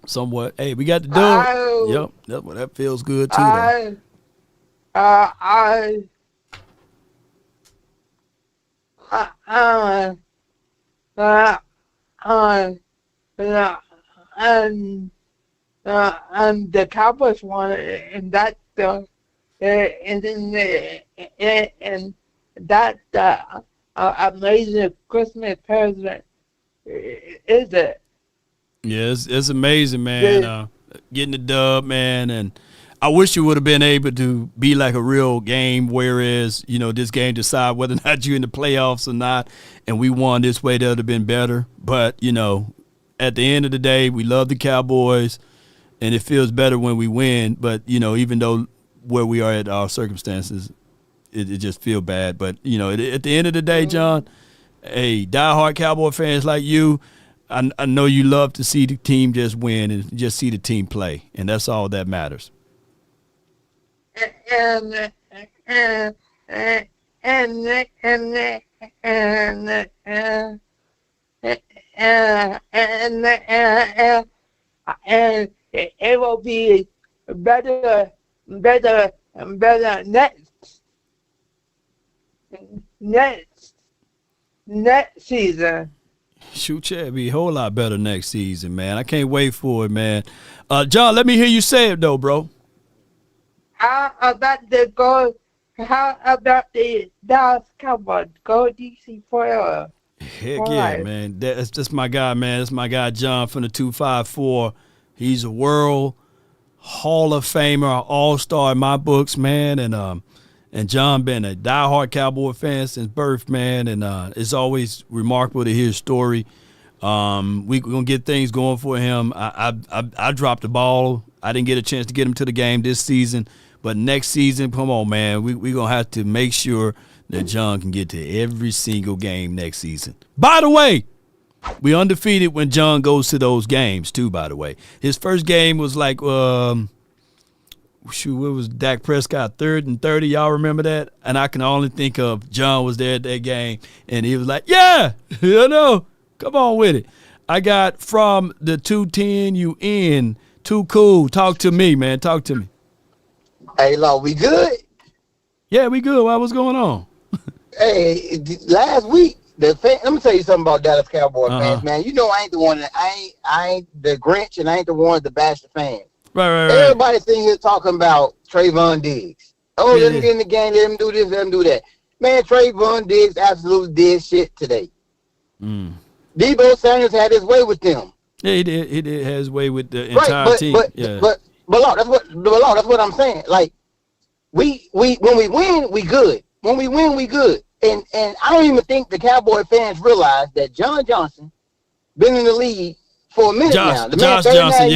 A: Somewhat. Hey, we got the dub. Yep. Well, that feels good too, though.
D: And the Cowboys won, and that and that amazing Christmas present is it?
A: Yeah, it's amazing, man. Getting the dub, man, and I wish you would have been able to be like a real game, whereas, this game decide whether or not you're in the playoffs or not, and we won this way, that would have been better. But, at the end of the day, we love the Cowboys, and it feels better when we win. But, even though where we are at our circumstances, it just feel bad. But, at the end of the day, John, hey, diehard Cowboy fans like you, I know you love to see the team just win and just see the team play, and that's all that matters.
D: And it will be better next season.
A: Shoot, yeah, it'll be a whole lot better next season, man. I can't wait for it, man. John, let me hear you say it, though, bro.
D: How about the Dallas Cowboys? Go DC forever.
A: Heck yeah, man. That's my guy, man. That's my guy, John, from the 254. He's a world Hall of Famer, all-star in my books, man. And John been a diehard Cowboy fan since birth, man. And it's always remarkable to hear his story. We're going to get things going for him. I dropped the ball. I didn't get a chance to get him to the game this season. But next season, come on, man. We're going to have to make sure that John can get to every single game next season. By the way, we undefeated when John goes to those games, too, by the way. His first game was like, what was Dak Prescott, 3rd and 30? Y'all remember that? And I can only think of John was there at that game, and he was like, yeah, come on with it. I got from the 210 you in, too cool. Talk to me, man. Talk to me.
H: Hey, Law, we good?
A: Yeah, we good. What's going on?
H: Hey, last week, let me tell you something about Dallas Cowboys fans, man. I ain't the one I ain't the Grinch, and I ain't the one to bash the fans.
A: Right.
H: Everybody sitting here talking about Trayvon Diggs. Oh, let him get in the game, let him do this, let him do that. Man, Trayvon Diggs absolutely did shit today. Debo Samuels had his way with them.
A: Yeah, he did. He did have his way with the entire team.
H: But Law, that's what I'm saying. Like, when we win, we good. When we win, we good. And I don't even think the Cowboy fans realize that John Johnson been in the league for a minute now. The
A: Josh
H: man,
A: Johnson,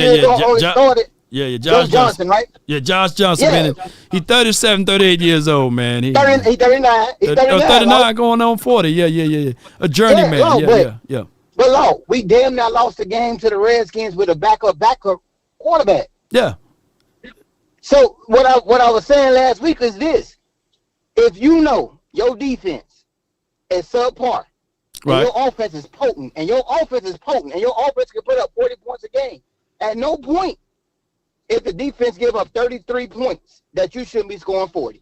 H: Josh Johnson, right?
A: Yeah, Josh Johnson. Yeah. He's 37, 38 years old, man.
H: He's 39. He's
A: 39 going on 40. Yeah. A journeyman. Yeah.
H: But Law, we damn near lost the game to the Redskins with a backup quarterback.
A: Yeah.
H: So what I was saying last week is this: if you know your defense is subpar, and your offense is potent, and your offense can put up 40 points a game, at no point if the defense give up 33 points that you shouldn't be scoring 40.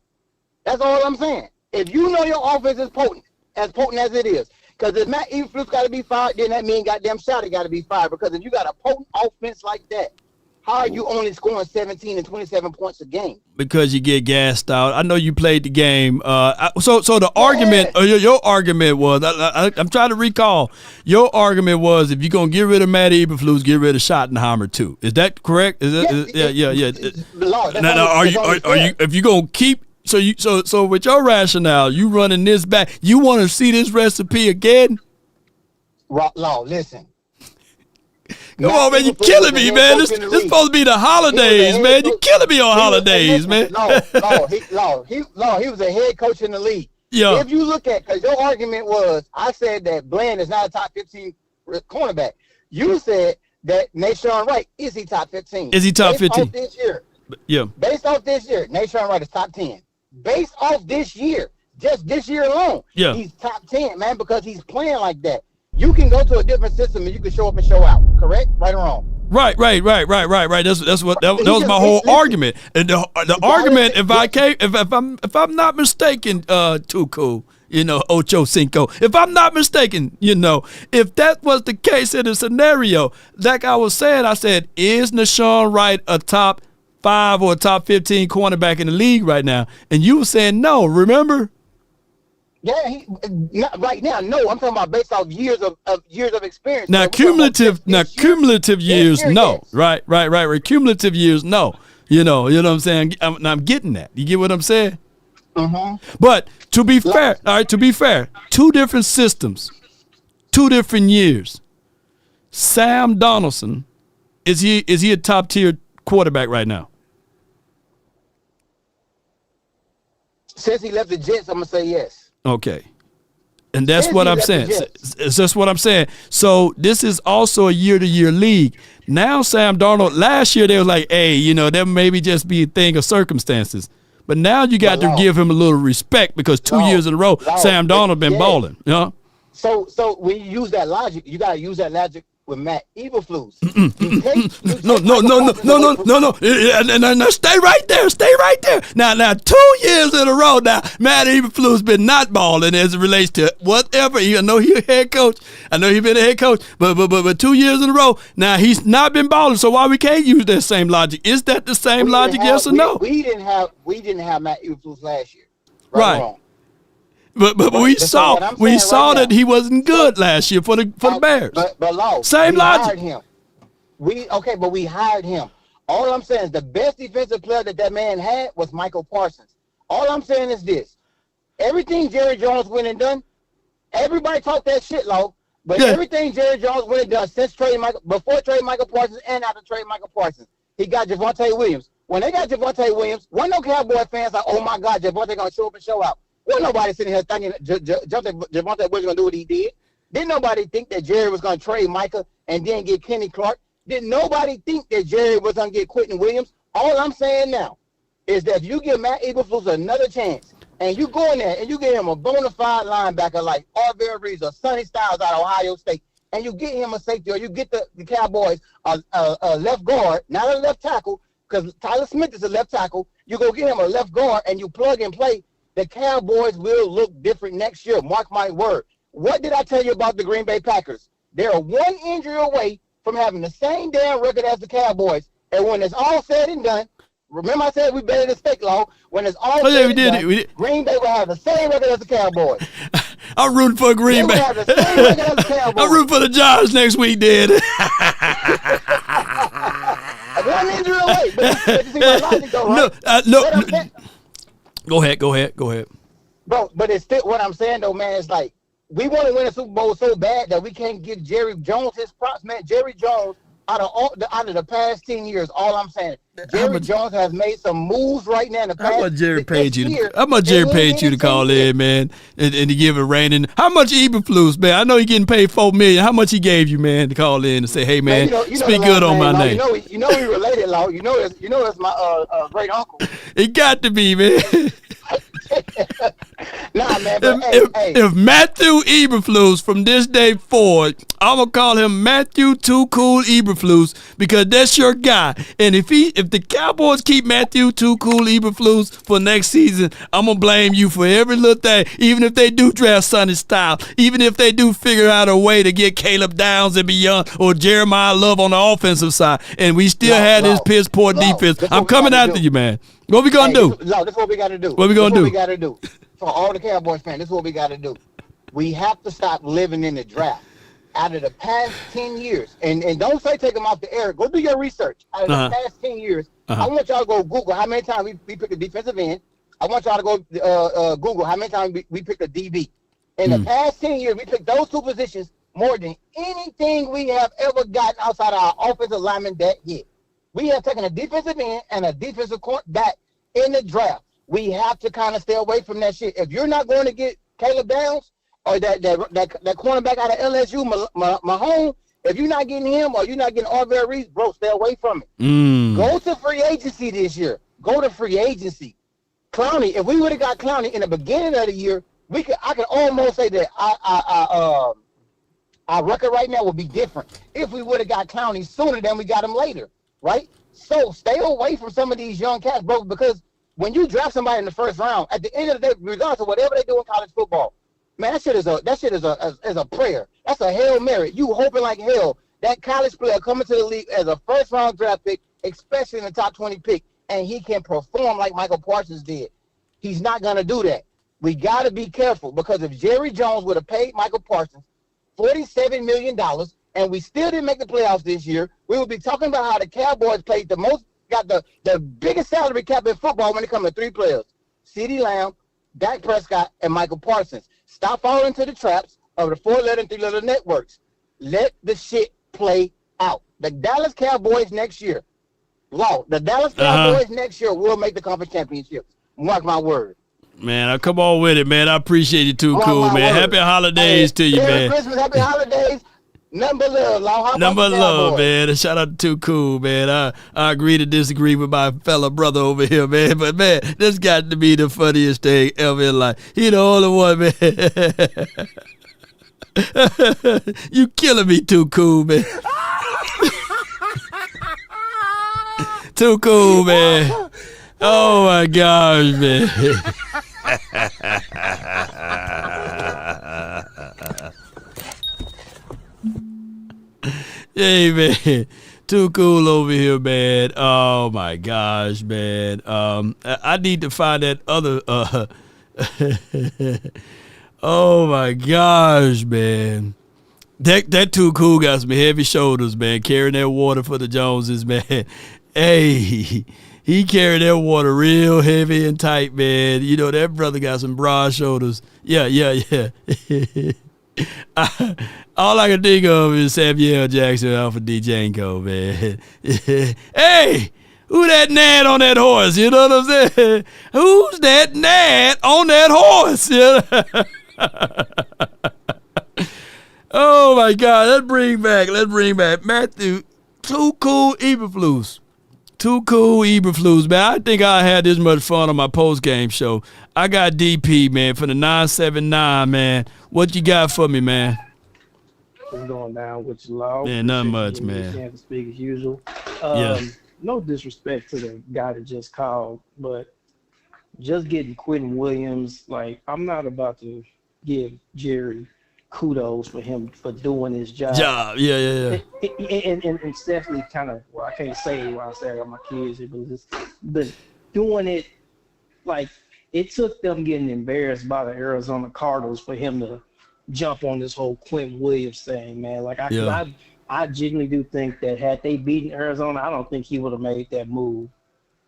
H: That's all I'm saying. If you know your offense is potent as it is, because if Matt Eberflus got to be fired, then that means goddamn Shouty got to be fired. Because if you got a potent offense like that, how are you only scoring 17 and 27 points a game?
A: Because you get gassed out. I know you played the game. So the argument, or your argument was, I'm trying to recall. Your argument was, if you're gonna get rid of Matt Eberflus, get rid of Schottenheimer too. Is that correct? Yeah. Now, are you if you're gonna keep? So with your rationale, you running this back. You want to see this recipe again?
H: Law, listen.
A: Come on, man, you killing me, man. This supposed to be the holidays, man. You killing me on holidays, man.
H: He was a head coach in the league.
A: Yeah.
H: If you look at, because your argument was, I said that Bland is not a top 15 cornerback. You said that Nashawn Wright, is he top 15?
A: Is he top 15?
H: Off this year.
A: Yeah.
H: Based off this year, Nashawn Wright is top 10. Based off this year, just this year alone,
A: yeah,
H: he's top 10, man, because he's playing like that. You can go to a different system and you can show up and show out. Correct? Right or wrong?
A: Right. That was my whole argument. And the argument, if I'm not mistaken, Tuku, Ocho Cinco. If I'm not mistaken, if that was the case in the scenario, like I was saying, I said, is Nashawn Wright a top 5 or a top 15 cornerback in the league right now? And you were saying no. Remember?
H: Yeah, not right now. No, I'm talking about based off years of experience.
A: Now, cumulative years, no. Yes. Right. Cumulative years, no. You know what I'm saying? I'm getting that. You get what I'm saying? But to be fair, two different systems, 2 different years. Sam Donaldson, is he a top tier quarterback right now?
H: Since he left the Jets, I'm gonna say yes.
A: Okay. And that's what I'm saying. That's what I'm saying. So this is also a year-to-year league. Now Sam Darnold, last year they was like, hey, that maybe just be a thing of circumstances. But now you got to give him a little respect because 2 years in a row, Sam Darnold been balling.
H: So when you use that logic, you got to use that logic with Matt Eberflus.
A: No. And stay right there. Now 2 years in a row now, Matt Eberflus been not balling as it relates to whatever. I know he's a head coach. I know he's been a head coach, but 2 years in a row, now he's not been balling. So why we can't use that same logic? Is that the same logic, yes or no?
H: We didn't have Matt Eberflus last year.
A: Right. But we saw that he wasn't good last year for the Bears.
H: But
A: same logic.
H: Hired him. We hired him. All I'm saying is the best defensive player that man had was Michael Parsons. All I'm saying is this: everything Jerry Jones went and done, everybody talked that shit, Law. But everything Jerry Jones went and done since before trading Michael Parsons and after trading Michael Parsons, he got Javonte Williams. When they got Javonte Williams, one no Cowboy fans like, oh my God, Javonte gonna show up and show out. Well, nobody sitting here thinking Javonte was going to do what he did. Didn't nobody think that Jerry was going to trade Micah and then get Kenny Clark? Didn't nobody think that Jerry was going to get Quentin Williams? All I'm saying now is that if you give Matt Eberflus another chance and you go in there and you get him a bona fide linebacker like Arvell Reeves or Sonny Styles out of Ohio State, and you get him a safety or you get the Cowboys a left guard, not a left tackle, because Tyler Smith is a left tackle, you go get him a left guard and you plug and play, the Cowboys will look different next year. Mark my word. What did I tell you about the Green Bay Packers? They're 1 injury away from having the same damn record as the Cowboys. And when it's all said and done, remember I said we better than fake Law. When it's all said and done, Green Bay will have the same record as the Cowboys.
A: I'm rooting for Green Bay.
H: Have the same record as the Cowboys.
A: I'm rooting for the Giants next week, Dad.
H: 1 injury away. But you see my logic though, right?
A: No. Go ahead.
H: Bro, but it's still what I'm saying though, man. It's like we want to win a Super Bowl so bad that we can't give Jerry Jones his props, man. Jerry Jones, out of the past 10 years, all I'm saying, Jerry Jones has made some moves right now in the past.
A: How much Jerry paid you to call in, man, and to give a rating? How much Eberflus, man? I know you're getting paid $4 million. How much he gave you, man, to call in and say, hey, man, speak good on my name?
H: You know we related, Law. You know it's my great uncle.
A: It got to be, man.
H: Nah, man. But
A: if Matthew Eberflus from this day forward, I'm gonna call him Matthew Too Cool Eberflus because that's your guy. And if the Cowboys keep Matthew Too Cool Eberflus for next season, I'm gonna blame you for every little thing. Even if they do draft Sonny Style, even if they do figure out a way to get Caleb Downs and beyond or Jeremiah Love on the offensive side, and we still had this piss poor defense, I'm coming after you, man. What we gonna do?
H: This is what we got to do.
A: What we gonna do?
H: What we got to do. For all the Cowboys fans, this is what we got to do. We have to stop living in the draft. Out of the past 10 years, and don't say take them off the air. Go do your research. Out of the past 10 years, I want y'all to go Google how many times we picked a defensive end. I want y'all to go Google how many times we picked a DB. In the past 10 years, we picked those two positions more than anything we have ever gotten outside of our offensive lineman that hit. We have taken a defensive end and a defensive back in the draft. We have to kind of stay away from that shit. If you're not going to get Caleb Downs or that cornerback out of LSU, Mahone, if you're not getting him or you're not getting Arvell Reese, bro, stay away from it. Go to free agency this year. Go to free agency. Clowney, if we would have got Clowney in the beginning of the year, I could almost say that our record right now would be different if we would have got Clowney sooner than we got him later. Right? So stay away from some of these young cats, bro, because when you draft somebody in the first round, at the end of the day, regardless of whatever they do in college football, man, that shit is a prayer. That's a Hail Mary. You hoping like hell that college player coming to the league as a first round draft pick, especially in the top 20 pick, and he can perform like Michael Parsons did. He's not gonna do that. We gotta be careful because if Jerry Jones would have paid Michael Parsons $47 million and we still didn't make the playoffs this year, we would be talking about how the Cowboys played got the biggest salary cap in football when it comes to three players: CeeDee Lamb, Dak Prescott, and Michael Parsons. Stop falling into the traps of the 4-letter and 3-letter networks. Let the shit play out. The Dallas Cowboys next year, next year will make the conference championships. Mark my word.
A: Man, come on with it, man. I appreciate you too, cool, man. Happy holidays to you, man.
H: Merry Christmas, happy holidays. Number love,
A: Number love, man. Shout out to Too Cool, man. I agree to disagree with my fellow brother over here, man. But man, this got to be the funniest thing ever in life. He the only one, man. You killing me, Too Cool, man. Too Cool, man. Oh my gosh, man. Hey, man. Too Cool over here, man. Oh, my gosh, man. I need to find that other... oh, my gosh, man. That Too Cool got some heavy shoulders, man, carrying that water for the Joneses, man. Hey, he carried that water real heavy and tight, man. You know, that brother got some broad shoulders. Yeah. All I can think of is Samuel Jackson off of D. Janko, man. Hey, who that Nat on that horse? You know what I'm saying? Who's that Nat on that horse? You know? Oh, my God. Let's bring back Matthew Too Cool Eberflus. Too Cool Eberflus, man. I think I had this much fun on my post-game show. I got DP, man, for the 979, man. What you got for me, man?
I: What's going down with you, Law?
A: Man, nothing much, man.
I: Chance to speak as usual.
A: Yeah.
I: No disrespect to the guy that just called, but just getting Quentin Williams, like, I'm not about to give Jerry kudos for him for doing his job.
A: Yeah.
I: And Stephanie kind of, well, I can't say what I say, I got my kids here, but doing it, like, it took them getting embarrassed by the Arizona Cardinals for him to jump on this whole Quentin Williams thing, man. Like, I genuinely do think that had they beaten Arizona, I don't think he would have made that move.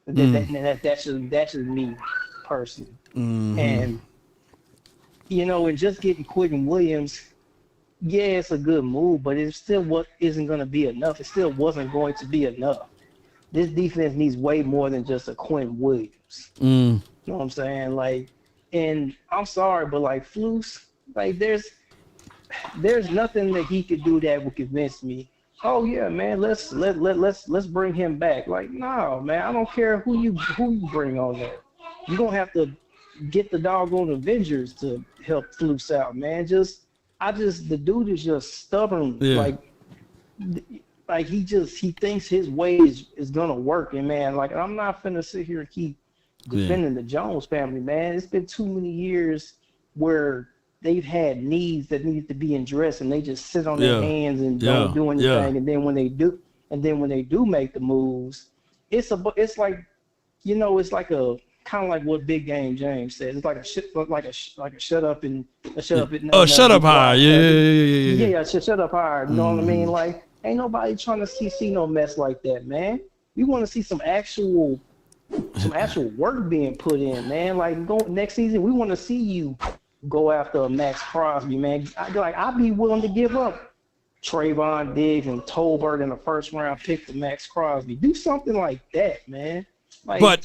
I: That's just me personally.
A: Mm-hmm.
I: And, you know, and just getting Quentin Williams, yeah, it's a good move, but it still isn't going to be enough. It still wasn't going to be enough. This defense needs way more than just a Quentin Williams. You know what I'm saying? Like, and I'm sorry, but like Flus, like there's nothing that he could do that would convince me. Oh yeah, man, let's bring him back. Like, no, man, I don't care who you bring on there. You're gonna have to get the doggone Avengers to help Flus out, man. The dude is just stubborn.
A: Yeah.
I: Like he thinks his way is gonna work, and man, like I'm not finna sit here and keep defending the Jones family, man. It's been too many years where they've had needs that need to be addressed, and they just sit on their hands and don't do anything. And then when they do make the moves, it's like, you know, it's like a kind of like what Big Game James said. It's like a shut up and shut up.
A: Shut up high.
I: Yeah, shut up high. You know what I mean? Like, ain't nobody trying to see no mess like that, man. We want to see some actual work being put in, man. Like next season, we want to see you go after a Max Crosby, man. I'd be willing to give up Trayvon Diggs and Tolbert in the first round pick for Max Crosby. Do something like that, man. Like,
A: but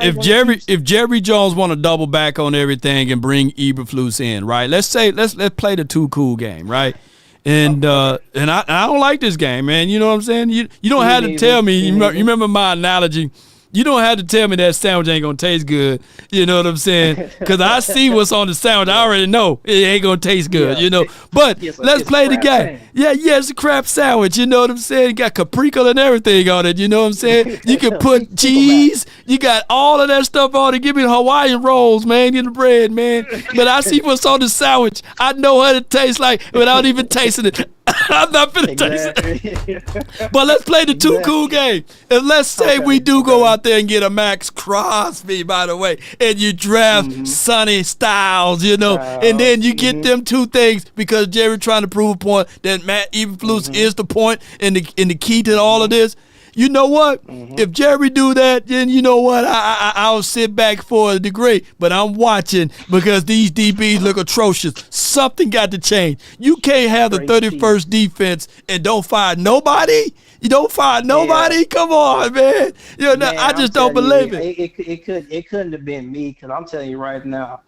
A: if Jerry Jones want to double back on everything and bring Eberflus in, right? Let's play the too cool game, right? And I don't like this game, man. You know what I'm saying? You don't have to tell me. You remember my analogy? You don't have to tell me that sandwich ain't going to taste good. You know what I'm saying? Because I see what's on the sandwich. I already know it ain't going to taste good, you know. But let's play the game. Yeah, it's a crap sandwich. You know what I'm saying? You got caprica and everything on it. You know what I'm saying? You can put cheese. You got all of that stuff on it. Give me the Hawaiian rolls, man. Get the bread, man. But I see what's on the sandwich. I know what it tastes like without even tasting it. I'm not finna taste it. But let's play the too cool game. And let's say we do go out there and get a Max Crosby, by the way, and you draft Sonny Styles, you know, and then you get them two things because Jerry trying to prove a point that Matt Eberflus is the point and the key to all of this. You know what? If Jerry do that, then you know what? I'll sit back for a degree. But I'm watching because these DBs look atrocious. Something got to change. You can't have the 31st defense and don't fire nobody. You don't fire nobody? Yeah. Come on, man. You know, man, I just don't believe it.
I: It couldn't have been me because I'm telling you right now,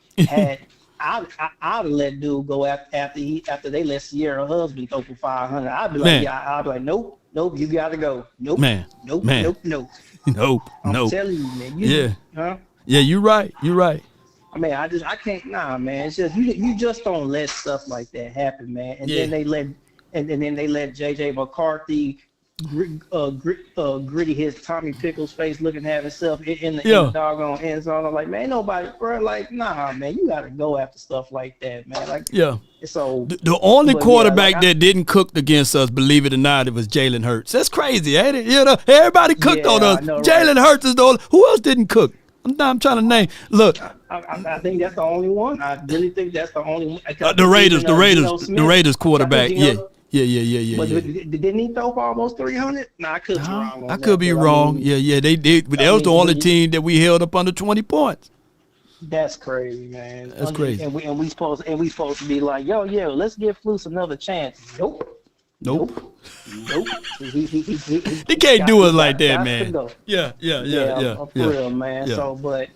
I: I'd let dude go after they let Sierra husband go for 500. I'd be like, I'd be like, nope, you gotta go. Nope,
A: man,
I: nope. I'm telling you, man.
A: Yeah, you're right.
I: I mean, I can't. Nah, man. It's just you just don't let stuff like that happen, man. And then they let JJ McCarthy gritty his Tommy Pickles face looking at himself in the doggone end zone. I'm like, man, ain't nobody, bro. Like, nah, man, you gotta go after stuff like that, man. Like, so
A: the only quarterback that didn't cook against us, believe it or not, it was Jalen Hurts. That's crazy, ain't it? You know, everybody cooked on us. Jalen Hurts is the only. Who else didn't cook? I'm trying to name. Look,
I: I think that's the only one. I really think that's the only one.
A: The Raiders quarterback. Yeah.
I: But didn't he throw for almost 300? Nah, I could be wrong.
A: I could be wrong. Yeah, they did. But that was the only team that we held up under 20 points.
I: That's crazy, man.
A: That's crazy.
I: And we supposed to be like, yo, let's give Flus another chance. Nope.
A: He can't do it like that, man. Yeah.
I: For real, man. Yeah. So, but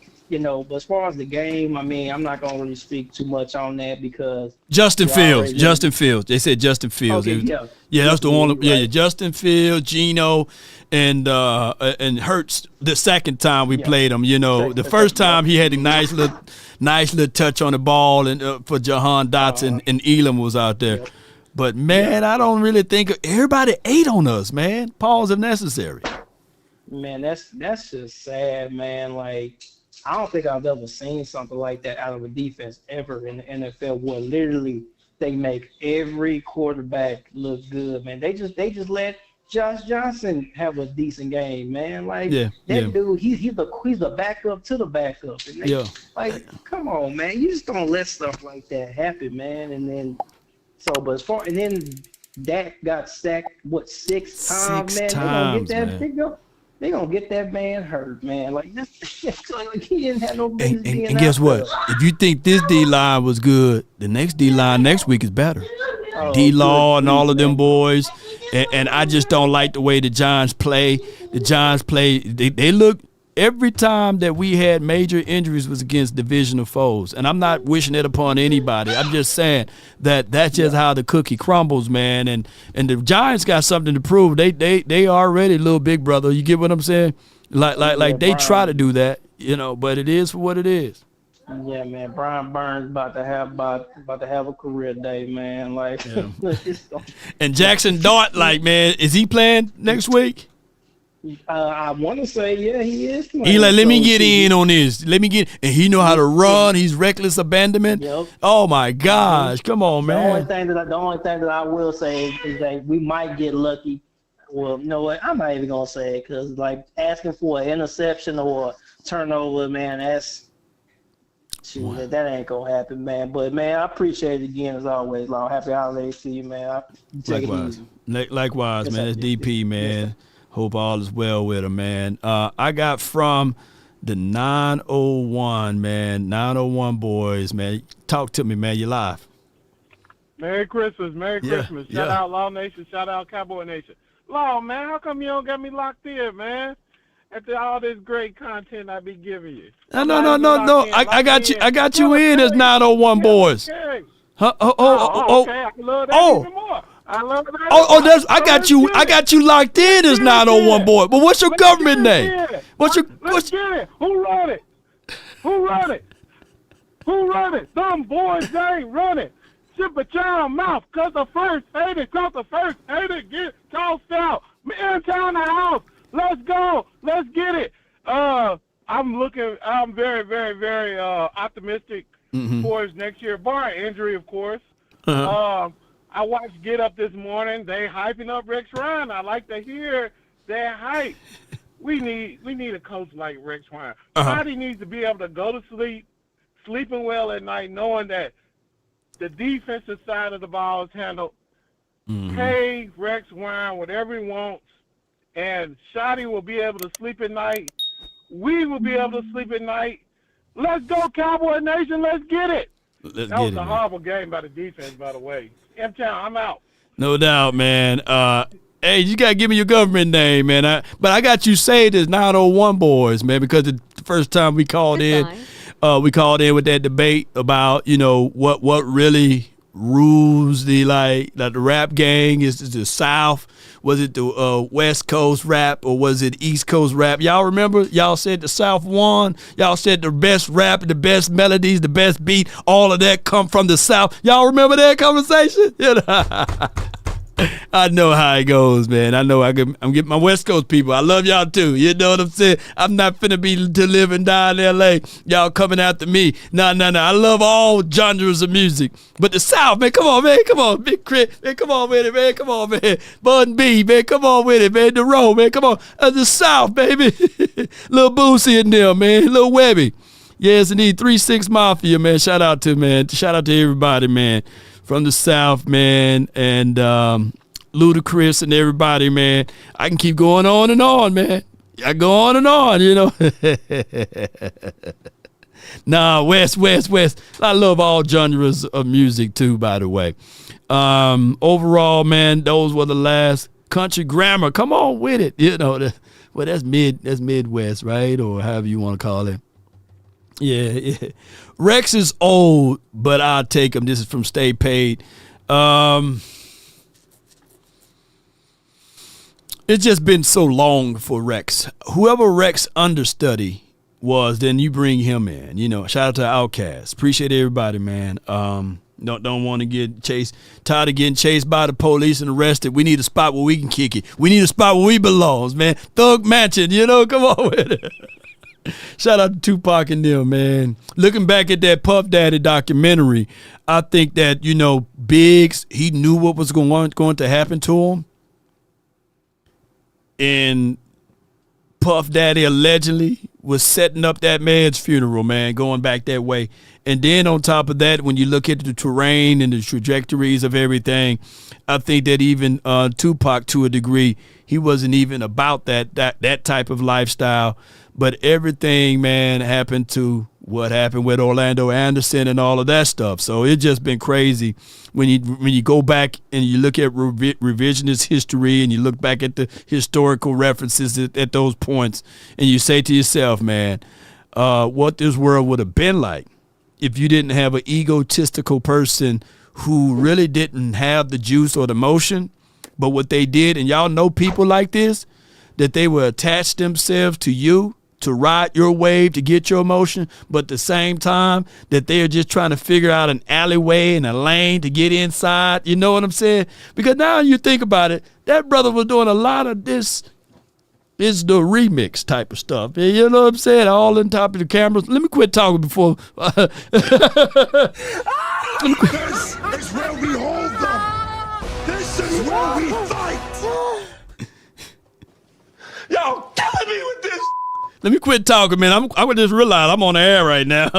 I: as far as the game, I mean, I'm not gonna really speak too much on that because
A: Justin Fields. They said Justin Fields.
I: Okay,
A: that's the only. Right. Yeah, Justin Fields, Geno, and Hurts. The second time we played him, the first time he had a nice little touch on the ball and for Jahan Dotson and Elam was out there. Yep. But man, I don't really think everybody ate on us, man. Pause if necessary.
I: Man, that's just sad, man. Like, I don't think I've ever seen something like that out of a defense ever in the NFL where literally they make every quarterback look good, man. They just let Josh Johnson have a decent game, man. Like dude, he's the backup to the backup. And like, come on, man. You just don't let stuff like that happen, man. And then Dak got sacked 6 times, man. They're gonna get that man hurt, man. Like he didn't have no business being
A: and guess what? If you think this D line was good, the next D line next week is better. D-Law and all of them boys. And I just don't like the way the Giants play. They look. Every time that we had major injuries was against divisional foes. And I'm not wishing it upon anybody. I'm just saying that's just how the cookie crumbles, man. And the Giants got something to prove. They already little big brother. You get what I'm saying? Like they try to do that, but it is for what it is.
I: Yeah, man. Brian Burns about to have a career day, man. Like,
A: and Jackson Dart, like, man, is he playing next week?
I: I want to say, yeah, he is playing.
A: He like, let me get in on this. Let me get, and he know how to run. He's reckless abandonment.
I: Yep.
A: Oh my gosh, come on,
I: The
A: man.
I: only thing that I will say is that we might get lucky. Well, you know what? I'm not even gonna say it because, like, asking for an interception or a turnover, man, that ain't gonna happen, man. But man, I appreciate it again as always. Long happy holidays to you, man.
A: Likewise, man. It's DP, man. Hope all is well with him, man. I got from the 901, man. 901 boys, man. Talk to me, man. You live.
J: Merry Christmas. Shout out Law Nation. Shout out Cowboy Nation. Law, man, how come you don't got me locked in, man? After all this great content I be giving you.
A: No. I got you in as 901 boys.
J: Okay.
A: Huh?
J: Okay. I love that even more. I love that.
A: I got you locked in as 901 boy. But what's your government name?
J: Let's get it. Who run it? Who run it? Some boys they ain't running. Ship a child mouth, cause the first hater get tossed out. In town the house. Let's go. Let's get it. I'm very, very, very optimistic towards next year, bar injury, of course. I watched Get Up this morning. They hyping up Rex Ryan. I like to hear that hype. We need a coach like Rex Ryan. Somebody needs to be able to go to sleep, sleeping well at night, knowing that the defensive side of the ball is handled. Pay Rex Ryan whatever he wants, and Shotty will be able to sleep at night. We will be able to sleep at night. Let's go, Cowboy Nation. Let's get it. That was a horrible game by the defense, by the way. M-Town, I'm out.
A: No doubt, man. Hey, you got to give me your government name, man. But I got you saved as 901 boys, man, because the first time we called in with that debate about, what really rules the rap gang. Is it the South? Was it the West Coast rap, or was it East Coast rap? Y'all remember? Y'all said the South won. Y'all said the best rap, the best melodies, the best beat, all of that come from the South. Y'all remember that conversation? I know how it goes, man. I know I'm getting my West Coast people. I love y'all too. You know what I'm saying? I'm not finna be to live and die in L.A. Y'all coming after me. No. I love all genres of music. But the South, man, come on, man. Come on, Big Crit. Man, come on with it, man. Come on, man. Bun B, man. Come on with it, man. The Row, man. Come on. The South, baby. Little Boosie in there, man. Little Webby. Yes, indeed. 3-6 Mafia, man. Shout out to everybody, man. From the South, man, and Ludacris and everybody, man. I can keep going on and on, man. I go on and on, Nah, West. I love all genres of music, too, by the way. Overall, man, those were the last. Country Grammar, come on with it. That's Midwest, right? Or however you want to call it. Yeah. Rex is old, but I'll take him. This is from Stay Paid. It's just been so long for Rex. Whoever Rex understudy was, then you bring him in. Shout out to Outkast. Appreciate everybody, man. Don't want to get chased. Tired of getting chased by the police and arrested. We need a spot where we can kick it. We need a spot where we belong, man. Thug Mansion, come on with it. Shout out to Tupac and them, man. Looking back at that Puff Daddy documentary, I think that, Biggs, he knew what was going to happen to him. And Puff Daddy allegedly was setting up that man's funeral, man, going back that way. And then on top of that, when you look at the terrain and the trajectories of everything, I think that even Tupac, to a degree, he wasn't even about that type of lifestyle. But everything, man, happened to what happened with Orlando Anderson and all of that stuff. So it's just been crazy when you go back and you look at revisionist history and you look back at the historical references at those points, and you say to yourself, man, what this world would have been like if you didn't have an egotistical person who really didn't have the juice or the motion. But what they did, and y'all know people like this, that they will attach themselves to you to ride your wave, to get your emotion, but at the same time that they are just trying to figure out an alleyway and a lane to get inside. You know what I'm saying? Because now you think about it, that brother was doing a lot of this is the remix type of stuff. You know what I'm saying? All on top of the cameras. Let me quit talking before.
F: This is where we hold them. This is where we fight. Y'all killing me with this.
A: Let me quit talking, man. I just realized I'm on the air right now.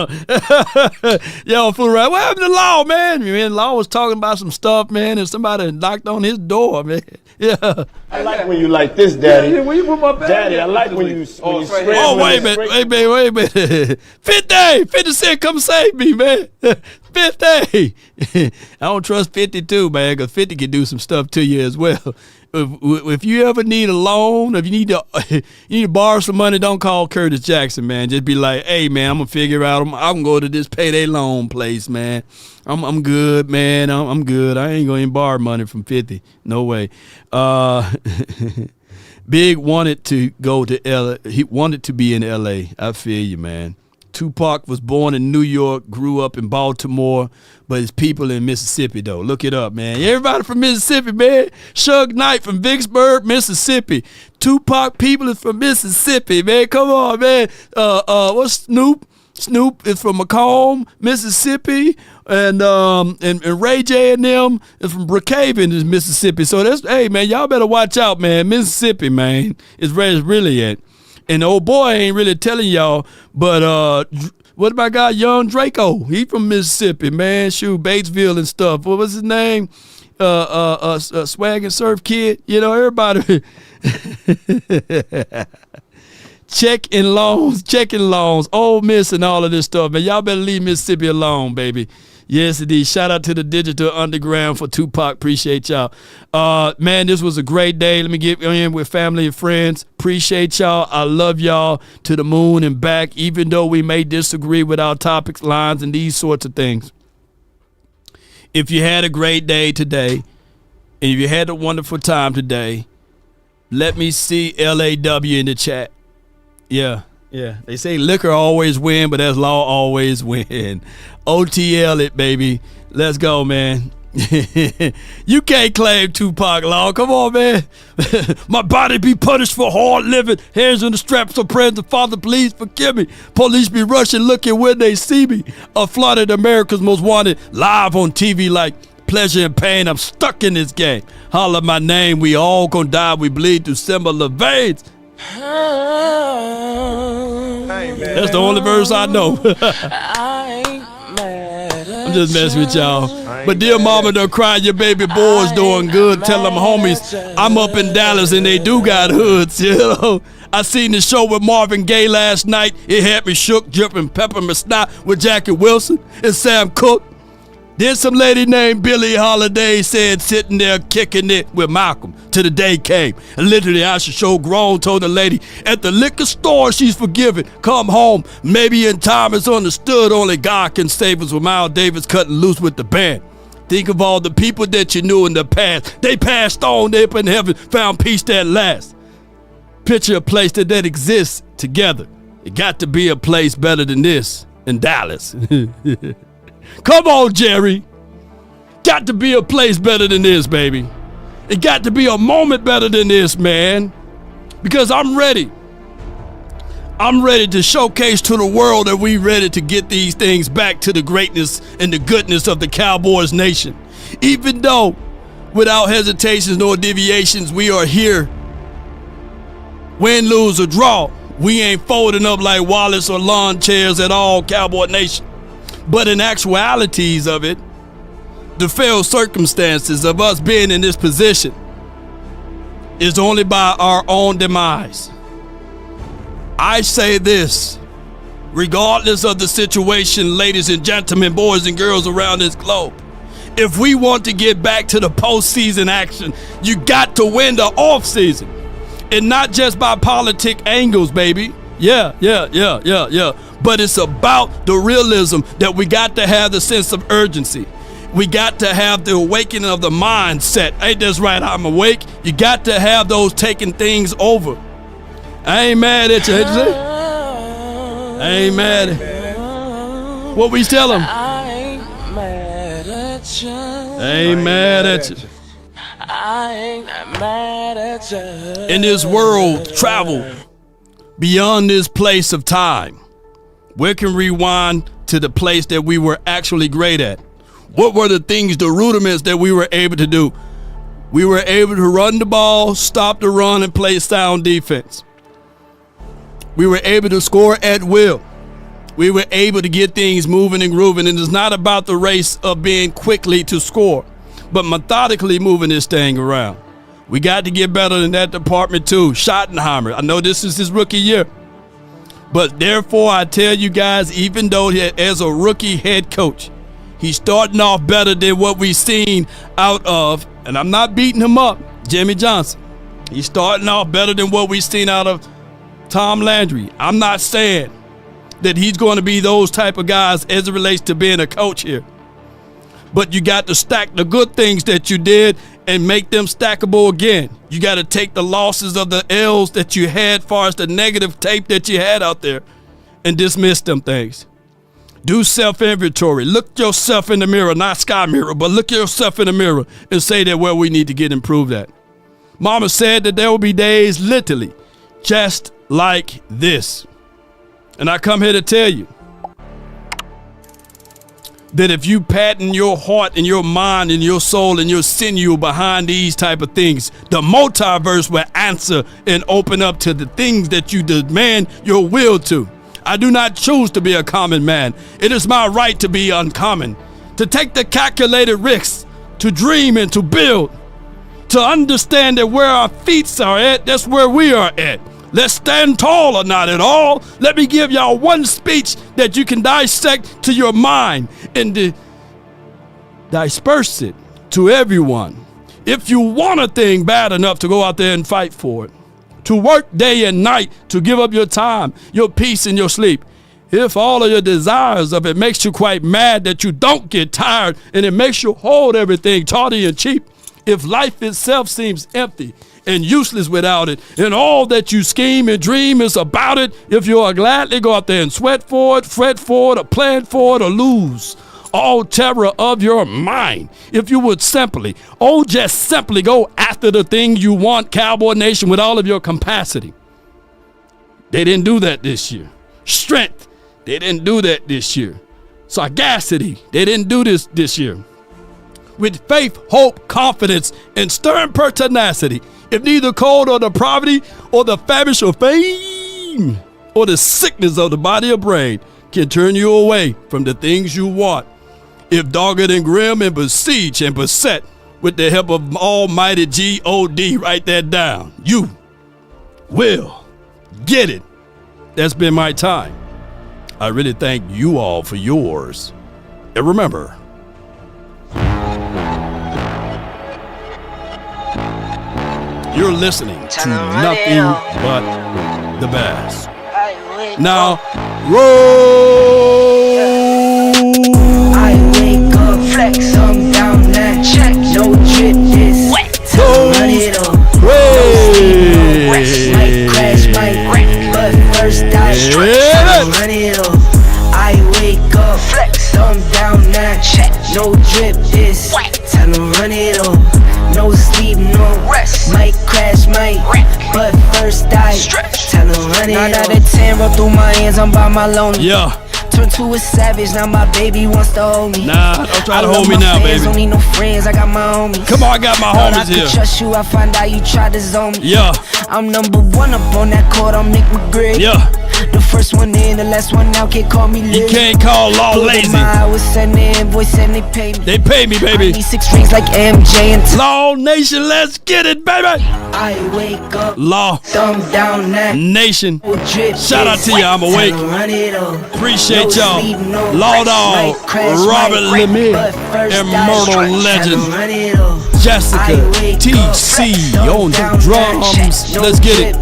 A: Yo, fool right. What happened to Law, man? Man, Law was talking about some stuff, man, and somebody knocked on his door, man. Yeah.
K: I like when you like this, Daddy.
A: Yeah, when you put my bag
K: Daddy, I like when you
A: wait a minute. 50 Cent, come save me, man. 50. I don't trust 52, man, because 50 can do some stuff to you as well. If you ever need a loan, if you need to borrow some money, don't call Curtis Jackson, man. Just be like, hey, man, I'm gonna figure out. I'm gonna go to this payday loan place, man. I'm good, man. I'm good. I ain't gonna even borrow money from 50. No way. Big wanted to go to LA. He wanted to be in LA. I feel you, man. Tupac was born in New York, grew up in Baltimore, but his people in Mississippi, though. Look it up, man. Everybody from Mississippi, man. Suge Knight from Vicksburg, Mississippi. Tupac people is from Mississippi, man. Come on, man. What's Snoop? Snoop is from Macomb, Mississippi, and Ray J and them is from Brookhaven, is Mississippi. So that's, hey, man, y'all better watch out, man. Mississippi, man, is where it's really at. And the old boy ain't really telling y'all, but what about guy Young Draco? He from Mississippi, man. Shoot, Batesville and stuff. What was his name? Swag and Surf Kid. You know, everybody. checking loans, Ole Miss and all of this stuff, man. Y'all better leave Mississippi alone, baby. Yes, indeed. Shout out to the Digital Underground for Tupac. Appreciate y'all. Man, this was a great day. Let me get in with family and friends. Appreciate y'all. I love y'all to the moon and back, even though we may disagree with our topics, lines, and these sorts of things. If you had a great day today, and if you had a wonderful time today, let me see LAW in the chat. Yeah. They say liquor always win, but that's law always win. OTL it, baby. Let's go, man. You can't claim Tupac, Law. Come on, man. My body be punished for hard living. Hands on the straps, so praying to Father, please forgive me. Police be rushing, looking when they see me. A flooded America's Most Wanted, live on TV like pleasure and pain. I'm stuck in this game. Holler my name. We all gonna die. We bleed through similar veins. That's the only verse I know. I'm just messing with y'all. But dear mama, don't cry, your baby boy's doing good. Tell them homies I'm up in Dallas and they do got hoods, you know. I seen the show with Marvin Gaye last night. It had me shook, dripping peppermint snot with Jackie Wilson and Sam Cooke. Then some lady named Billie Holiday said sitting there kicking it with Malcolm till the day came. And literally I should show grown, told the lady at the liquor store she's forgiven. Come home, maybe in time it's understood only God can save us with Miles Davis cutting loose with the band. Think of all the people that you knew in the past. They passed on, they up in heaven, found peace at last. Picture a place that exists together. It got to be a place better than this in Dallas. Come on, Jerry. Got to be a place better than this, baby. It got to be a moment better than this, man. Because I'm ready. I'm ready to showcase to the world that we ready to get these things back to the greatness and the goodness of the Cowboys nation. Even though, without hesitations nor deviations, we are here. Win, lose, or draw. We ain't folding up like Wallace or lawn chairs at all, Cowboy nation. But in actualities of it, the failed circumstances of us being in this position is only by our own demise. I say this, regardless of the situation, ladies and gentlemen, boys and girls around this globe, if we want to get back to the postseason action, you got to win the offseason. And not just by politic angles, baby. Yeah. But it's about the realism that we got to have the sense of urgency. We got to have the awakening of the mindset. Ain't this right? I'm awake. You got to have those taking things over. I ain't mad at you. I ain't mad at you. What we tell him?
L: I ain't mad at you.
A: I ain't mad at you.
L: I ain't mad at you.
A: In this world, travel beyond this place of time. We can rewind to the place that we were actually great at. What were the things, the rudiments that we were able to do? We were able to run the ball, stop the run, and play sound defense. We were able to score at will. We were able to get things moving and grooving. And it's not about the race of being quickly to score, but methodically moving this thing around. We got to get better in that department too. Schottenheimer, I know this is his rookie year, but therefore I tell you guys, even though as a rookie head coach, he's starting off better than what we've seen out of, and I'm not beating him up, Jimmy Johnson. He's starting off better than what we've seen out of Tom Landry. I'm not saying that he's going to be those type of guys as it relates to being a coach here. But you got to stack the good things that you did and make them stackable again. You got to take the losses of the L's that you had, far as the negative tape that you had out there, and dismiss them things. Do self-inventory. Look yourself in the mirror, not sky mirror, but look yourself in the mirror and say that where we need to get improved at. Mama said that there will be days literally just like this. And I come here to tell you that if you pattern your heart and your mind and your soul and your sinew behind these type of things, the multiverse will answer and open up to the things that you demand your will to. I do not choose to be a common man. It is my right to be uncommon, to take the calculated risks, to dream and to build, to understand that where our feet are at, that's where we are at. Let's stand tall or not at all. Let me give y'all one speech that you can dissect to your mind and disperse it to everyone. If you want a thing bad enough to go out there and fight for it, to work day and night, to give up your time, your peace, and your sleep, if all of your desires of it makes you quite mad that you don't get tired and it makes you hold everything tawdry and cheap, if life itself seems empty and useless without it, and all that you scheme and dream is about it, if you'll gladly go out there and sweat for it, fret for it, or plan for it, or lose all terror of your mind, if you would simply, just simply go after the thing you want, Cowboy Nation, with all of your capacity. They didn't do that this year. Strength, they didn't do that this year. Sagacity, they didn't do this year. With faith, hope, confidence, and stern pertinacity, if neither cold or the poverty or the famish or fame or the sickness of the body or brain can turn you away from the things you want, if dogged and grim and besieged and beset with the help of almighty G-O-D, write that down, you will get it. That's been my time. I really thank you all for yours. And remember, you're listening to nothing but the best. Now, roll!
M: I wake up, flex, I'm down that check. No drip, this wet. Run it up. No rest. Might crash, might wreck. But first I stretch. Run it up. I wake up, flex, I'm down that check. No drip, this wet. Tell them run it up. No sleep, no rest. Might crash, might wreck. But first I stretch. Tell them run it up. 9 out of 10 roll through my hands, I'm by my lonely.
A: Yeah.
M: Turned to a savage, now my baby wants to hold me.
A: Nah, don't try to hold me now, baby.
M: Don't need no friends, I got my homies.
A: Come on, I got my homies here.
M: I trust you, I find out you tried to zone me.
A: Yeah.
M: I'm number one up on that court, I'm Nick McGregor.
A: Yeah.
M: The first one in, the last one out, can't call me lazy.
A: You can't call law lazy.
M: I was sending invoice and they pay me.
A: They pay me, baby.
M: I need 6 rings like MJ and
A: Law Nation, let's get it, baby.
M: I wake up,
A: Law
M: thumb down that
A: Nation. Shout out to you, I'm awake. Appreciate y'all. Law Dog, Robert Lemire, Immortal Legend, Jessica, TC on the drums. Let's get it.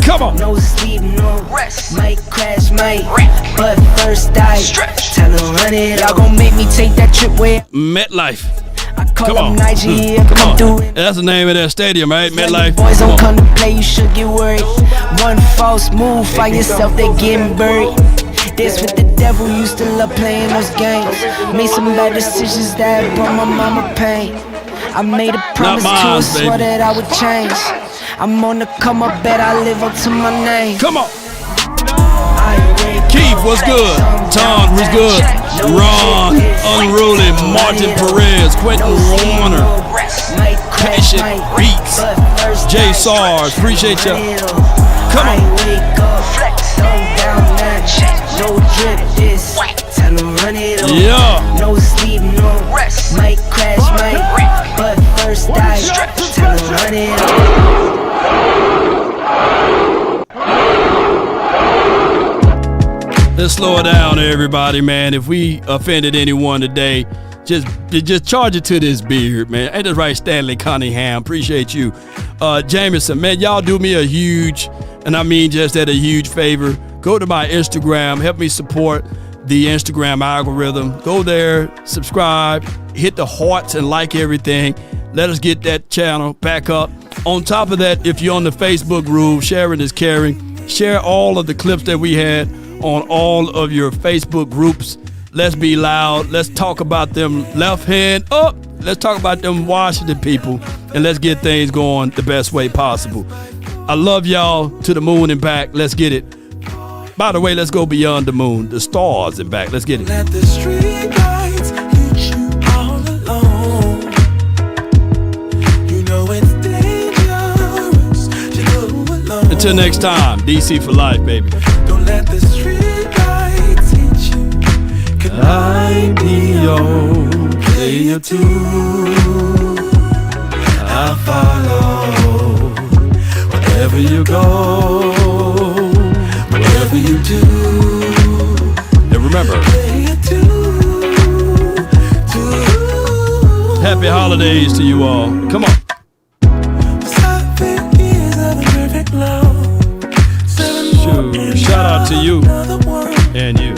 A: Come on.
M: No sleep, no rest. Might crash, might wreck. But first I stretch. Tell them run it. Y'all gon' make me take that trip where
A: MetLife. Come on. That's the name of that stadium, right? MetLife.
M: Boys don't come to play, you should get worried. One false move, find yourself, they getting buried. This with the devil, used to love playing those games. Made some bad decisions that brought my mama pain. I made a promise to her, swore that I would change. I'm on the come up, bet I live up to my name.
A: Come on. Keith, what's good? Tom, what's good? Ron, Unruly, Martin Perez, Quentin Warner, Patient Reeks, Jay Sars, appreciate you. Come on. Yeah.
M: No sleep, no rest. Might crash, might wreck, but first I tell them run it up.
A: Let's slow it down, everybody, man. If we offended anyone today, just charge it to this beard, man. And just right, Stanley Cunningham. Appreciate you. Jameson, man, y'all do me a huge, and I mean just that, a huge favor. Go to my Instagram. Help me support the Instagram algorithm. Go there, subscribe, hit the hearts and like everything. Let us get that channel back up. On top of that, if you're on the Facebook rule, sharing is caring. Share all of the clips that we had on all of your Facebook groups. Let's be loud. Let's talk about them left hand up. Let's talk about them Washington people, and let's get things going the best way possible. I love y'all to the moon and back. Let's get it. By the way, let's go beyond the moon, the stars and back. Let's get it.
L: Let the street lights hit you all alone. You know it's dangerous to go alone.
A: Until next time, DC for life, baby.
L: Don't let the street lights hit you. Can I be your player too? I follow wherever you go. Whatever you do,
A: and remember, happy holidays to you all. Come on.
L: 7 years of a perfect love.
A: Shout out to you and you.